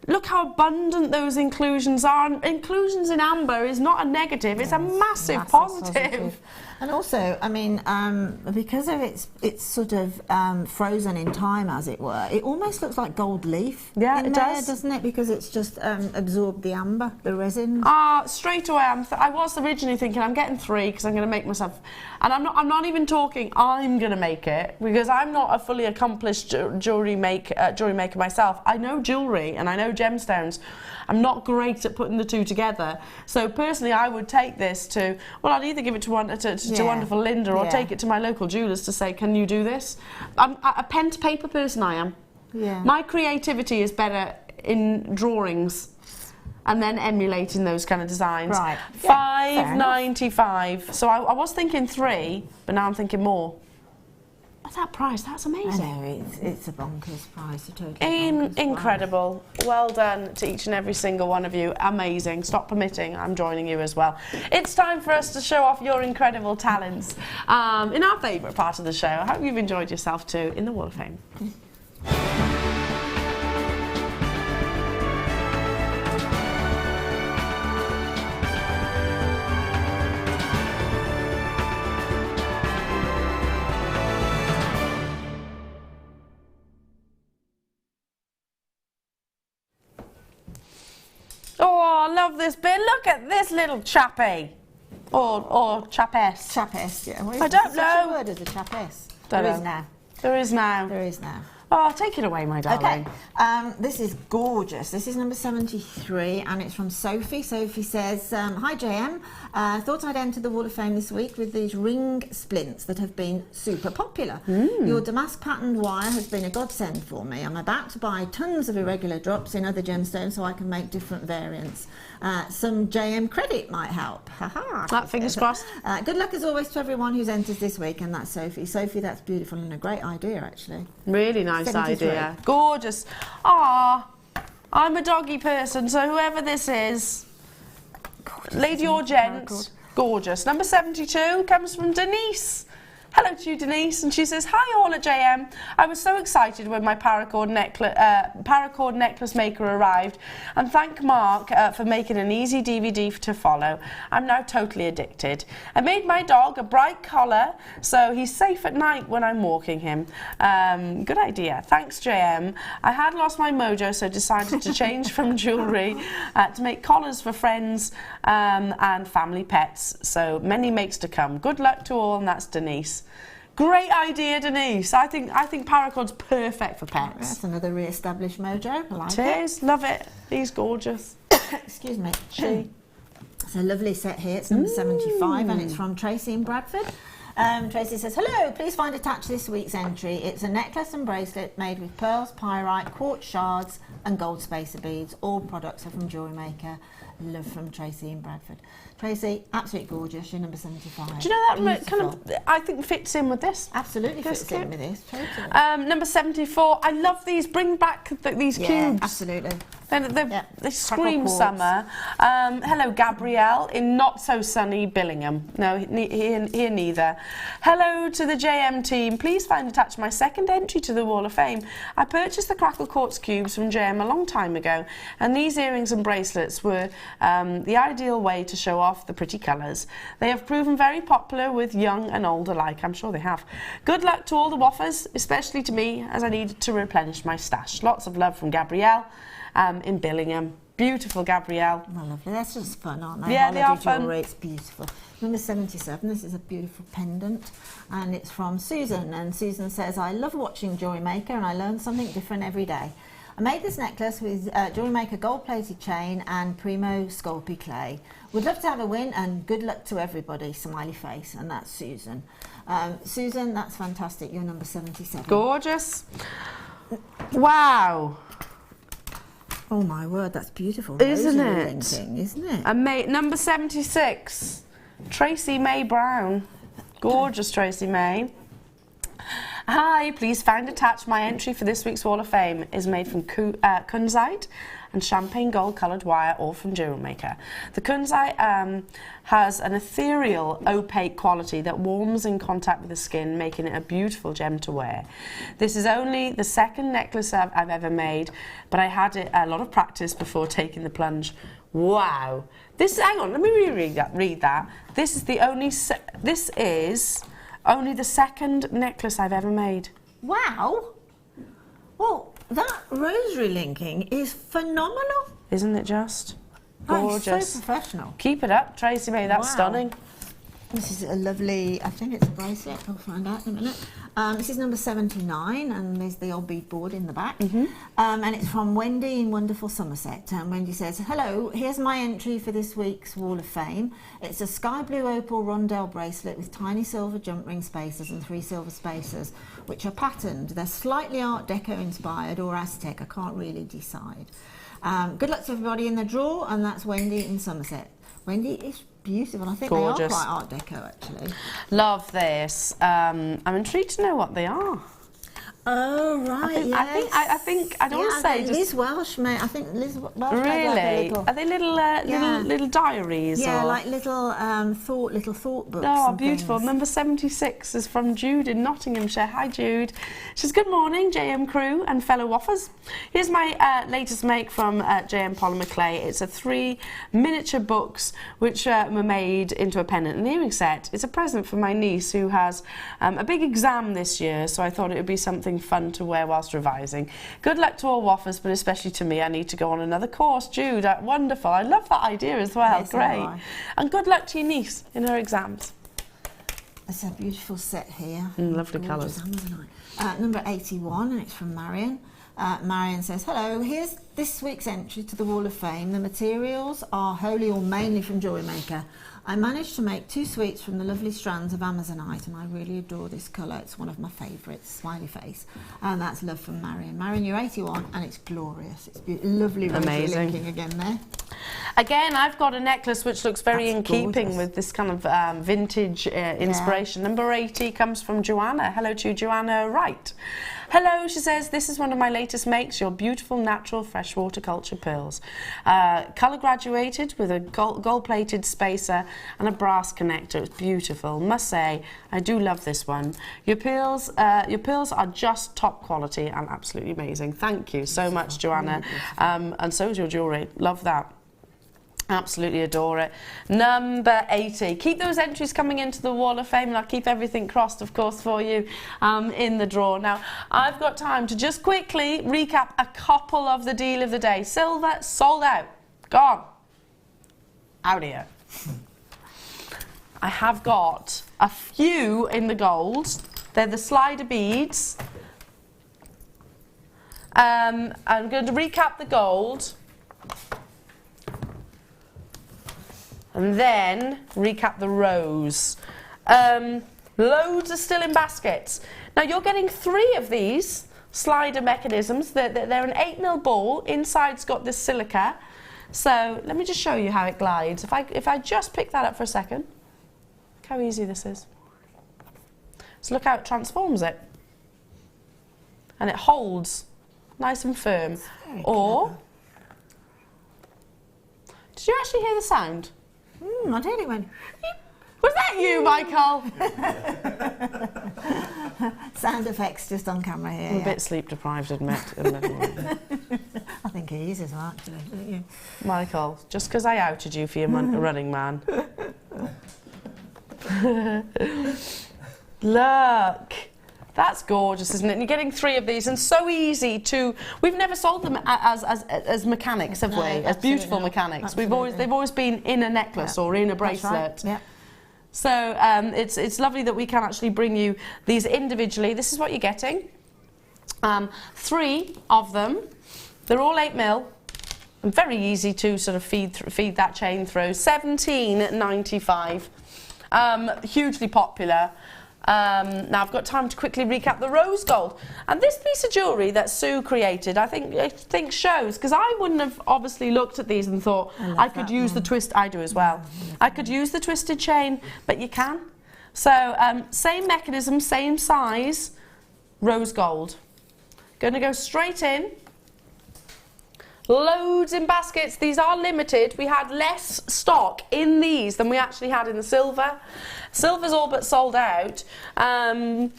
Look how abundant those inclusions are. Inclusions in amber is not a negative, it's a massive positive. And also, I mean, because of it's sort of frozen in time, as it were, it almost looks like gold leaf. Yeah, it does, doesn't it? Because it's just absorbed the amber, the resin. Straight away, I was originally thinking I'm getting 3 because I'm going to make myself, and I'm not even talking I'm going to make it, because I'm not a fully accomplished jewellery maker myself. I know jewellery and I know gemstones. I'm not great at putting the two together. So personally, I would take this to, well, I'd either give it to wonderful Linda or take it to my local jewellers to say, can you do this? I'm a pen to paper person, I am. Yeah. My creativity is better in drawings and then emulating those kind of designs. Right. $5.95. So I was thinking 3, but now I'm thinking more. At that price, that's amazing. I know, it's a bonkers price, a totally bonkers incredible. Price. Well done to each and every single one of you. Amazing. Stop permitting, I'm joining you as well. It's time for us to show off your incredible talents in our favourite part of the show. I hope you've enjoyed yourself too in the Wall of Fame. Oh, I love this bit. Look at this little chappie. Or chappess. Chappess, yeah. I don't know. Such a word as a chappess. There is now. There is now. There is now. Oh, take it away, my darling. Okay, this is gorgeous. This is number 73 and it's from Sophie. Sophie says, hi JM, thought I'd enter the Wall of Fame this week with these ring splints that have been super popular. Your damask patterned wire has been a godsend for me. I'm about to buy tons of irregular drops in other gemstones so I can make different variants. Some JM credit might help. Fingers crossed. Good luck as always to everyone who's entered this week, and that's Sophie. Sophie, that's beautiful and a great idea actually. Really nice 73. idea. Gorgeous. Ah, I'm a doggy person, so whoever this is, gorgeous, lady or gent, gorgeous. Number 72 comes from Denise. Hello to you, Denise, and she says, hi all at JM. I was so excited when my paracord necklace maker arrived, and thank Mark for making an easy DVD to follow. I'm now totally addicted. I made my dog a bright collar so he's safe at night when I'm walking him. Good idea. Thanks, JM. I had lost my mojo, so decided to change from jewellery to make collars for friends and family pets. So many makes to come. Good luck to all, and that's Denise. Great idea, Denise. I think paracord's perfect for pets. That's another re-established mojo. I like it is. Love it. He's gorgeous. Excuse me. It's a lovely set here. It's number 75 and it's from Tracy in Bradford. Tracy says, hello, please find attached this week's entry. It's a necklace and bracelet made with pearls, pyrite, quartz shards and gold spacer beads. All products are from Jewellery Maker. Love from Tracy in Bradford. Tracy, absolutely gorgeous. You're number 75. Do you know that kind of, I think, fits in with this? Absolutely fits in with this. Totally. Number 74. I love these. Bring back these cubes. Absolutely. They scream summer. Hello, Gabrielle in not so sunny Billingham. No, here neither. Hello to the JM team. Please find attached my second entry to the Wall of Fame. I purchased the Crackle Quartz cubes from JM a long time ago, and these earrings and bracelets were the ideal way to show off the pretty colours. They have proven very popular with young and old alike. I'm sure they have. Good luck to all the waffers, especially to me, as I need to replenish my stash. Lots of love from Gabrielle. In Billingham. Beautiful, Gabrielle. Oh, lovely. That's just fun, aren't they? Yeah, they are fun. It's beautiful. Number 77, this is a beautiful pendant, and it's from Susan. And Susan says, I love watching Jewellery Maker, and I learn something different every day. I made this necklace with Jewellery Maker gold-plated chain and Primo Sculpey clay. Would love to have a win, and good luck to everybody. Smiley face, and that's Susan. Susan, that's fantastic. You're number 77. Gorgeous. Wow. Oh my word, that's beautiful. Isn't it? Linking, isn't it? And number 76, Tracy May Brown. Gorgeous Tracy May. Hi, please find attached my entry for this week's Wall of Fame. Is made from kunzite and champagne gold coloured wire, all from Jewellery Maker. The kunzite has an ethereal, opaque quality that warms in contact with the skin, making it a beautiful gem to wear. This is only the second necklace I've ever made, but I had a lot of practice before taking the plunge. Wow. Hang on, let me reread that. This is only the second necklace I've ever made. Wow. Well, that rosary linking is phenomenal. Isn't it just? Gorgeous. That is so professional. Keep it up, Tracy May. That's stunning. This is a lovely, I think it's a bracelet. I'll find out in a minute. This is number 79, and there's the old bead board in the back. And it's from Wendy in wonderful Somerset. And Wendy says, hello, here's my entry for this week's Wall of Fame. It's a sky blue opal rondelle bracelet with tiny silver jump ring spacers and 3 silver spacers, which are patterned. They're slightly Art Deco inspired or Aztec. I can't really decide. Good luck to everybody in the draw, and that's Wendy in Somerset. Wendy is beautiful. I think gorgeous. They are quite Art Deco, actually. Love this. I'm intrigued to know what they are. Oh, right, yes. I think I don't want to say Liz Welsh, mate. I think Liz Welsh. Really? Are they little diaries? Yeah, or? like little thought books. Oh, beautiful. Number 76 is from Jude in Nottinghamshire. Hi, Jude. She says, good morning, JM crew and fellow waffers. Here's my latest make from JM Polymer Clay. It's 3 miniature books which were made into a pendant and earring set. It's a present for my niece who has a big exam this year, so I thought it would be something fun to wear whilst revising. Good luck to all waffers, but especially to me. I need to go on another course. Jude, wonderful. I love that idea as well. Yes, great. And good luck to your niece in her exams. It's a beautiful set here. Lovely Gorgeous colours. Amazonite. Number 81, and it's from Marion. Marion says, hello, here's this week's entry to the Wall of Fame. The materials are wholly or mainly from Jewellery Maker. I managed to make 2 suites from the lovely strands of Amazonite, and I really adore this colour. It's one of my favourites, smiley face. And that's love from Marion. Marion, you're 81, and it's glorious. It's lovely, rosy linking again there. Again, I've got a necklace which looks very in keeping with this kind of vintage inspiration. Number 80 comes from Joanna. Hello to you, Joanna Wright. Hello, she says, this is one of my latest makes, your beautiful natural freshwater culture pearls. Colour graduated with a gold-plated spacer and a brass connector. It's beautiful. Must say, I do love this one. Your pearls are just top quality and absolutely amazing. Thank you so much, Joanna. And so is your jewellery. Love that. Absolutely adore it. Number 80. Keep those entries coming into the Wall of Fame, and I'll keep everything crossed, of course, for you in the draw. Now, I've got time to just quickly recap a couple of the deal of the day. Silver, sold out. Gone. Out here. I have got a few in the gold. They're the slider beads. I'm going to recap the gold. And then recap the rose. Loads are still in baskets. Now you're getting 3 of these slider mechanisms. They're an 8mm ball. Inside's got this silica. So let me just show you how it glides. If I just pick that up for a second, look how easy this is. So look how it transforms it. And it holds nice and firm. Or, did you actually hear the sound? I did, it went. Was that you, Michael? Sound effects just on camera here. I'm a bit sleep deprived, admit. I think he is as well, actually, don't you? Michael, just because I outed you for your running man. Look. That's gorgeous, isn't it? And you're getting 3 of these, and so easy to. We've never sold them as mechanics, have we? As beautiful mechanics. They've always been in a necklace or in a bracelet. Right. Yeah. So it's lovely that we can actually bring you these individually. This is what you're getting. 3 of them. They're all 8mm. And very easy to sort of feed that chain through. £17.95. Hugely popular. Now I've got time to quickly recap the rose gold, and this piece of jewellery that Sue created I think shows, because I wouldn't have obviously looked at these and thought I could use the twist. I do as well. I could use the twisted chain, but you can. So same mechanism, same size, rose gold. Going to go straight in. Loads in baskets. These are limited. We had less stock in these than we actually had in the silver. Silver's all but sold out. We're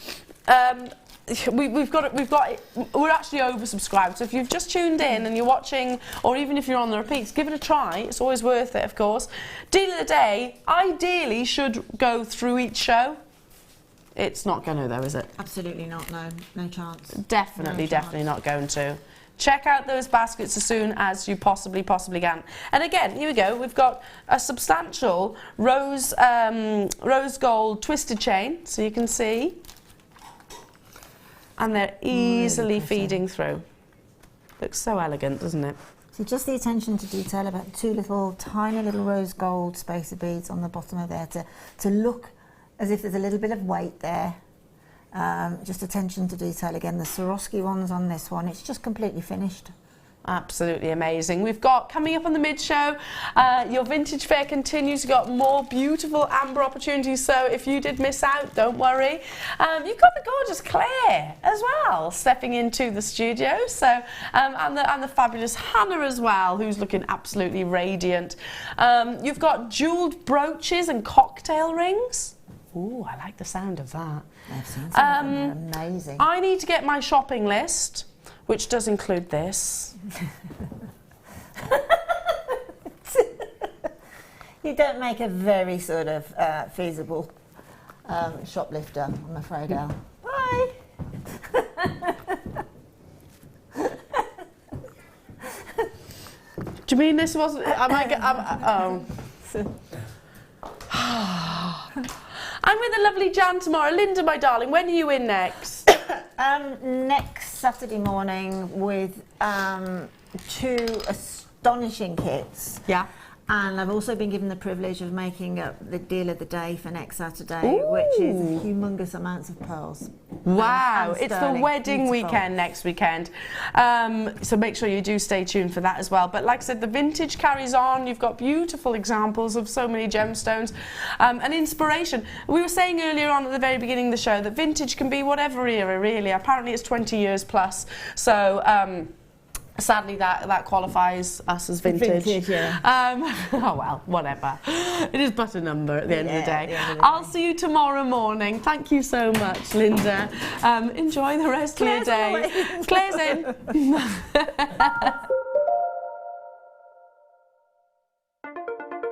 actually oversubscribed. So if you've just tuned in and you're watching, or even if you're on the repeats, give it a try. It's always worth it, of course. Deal of the day, ideally should go through each show. It's not going to though, is it? Absolutely not, no chance. Definitely not going to. Check out those baskets as soon as you possibly can. And again, here we go. We've got a substantial rose gold twisted chain, so you can see. And they're easily feeding through. Looks so elegant, doesn't it? So just the attention to detail about 2 tiny little rose gold spacer beads on the bottom of there to look as if there's a little bit of weight there. Just attention to detail again. The Swarovski ones on this one, it's just completely finished. Absolutely amazing. We've got coming up on the mid-show, your vintage fair continues. You've got more beautiful amber opportunities, so if you did miss out, don't worry. You've got the gorgeous Claire as well stepping into the studio, so and the fabulous Hannah as well, who's looking absolutely radiant. You've got jewelled brooches and cocktail rings. Ooh, I like the sound of that. I've seen some of them, they're amazing. I need to get my shopping list, which does include this. You don't make a very sort of feasible shoplifter, I'm afraid, Elle. Bye! Do you mean this wasn't... I'm with the lovely Jan tomorrow. Linda, my darling, when are you in next? Next Saturday morning with 2 astonishing kits. Yeah. And I've also been given the privilege of making up the deal of the day for next Saturday, Ooh. which is humongous amounts of pearls. Wow, And it's the sterling. wedding Beautiful. weekend next weekend. So make sure you do stay tuned for that as well. But like I said, the vintage carries on. You've got beautiful examples of so many gemstones and inspiration. We were saying earlier on at the very beginning of the show that vintage can be whatever era, really. Apparently it's 20 years plus. So sadly, that qualifies us as vintage. Vintage, yeah. Oh well, whatever. It is but a number at the end of the day. at the end of the I'll see you tomorrow morning. Thank you so much, Linda. Enjoy the rest of your day. Claire's Claire's in.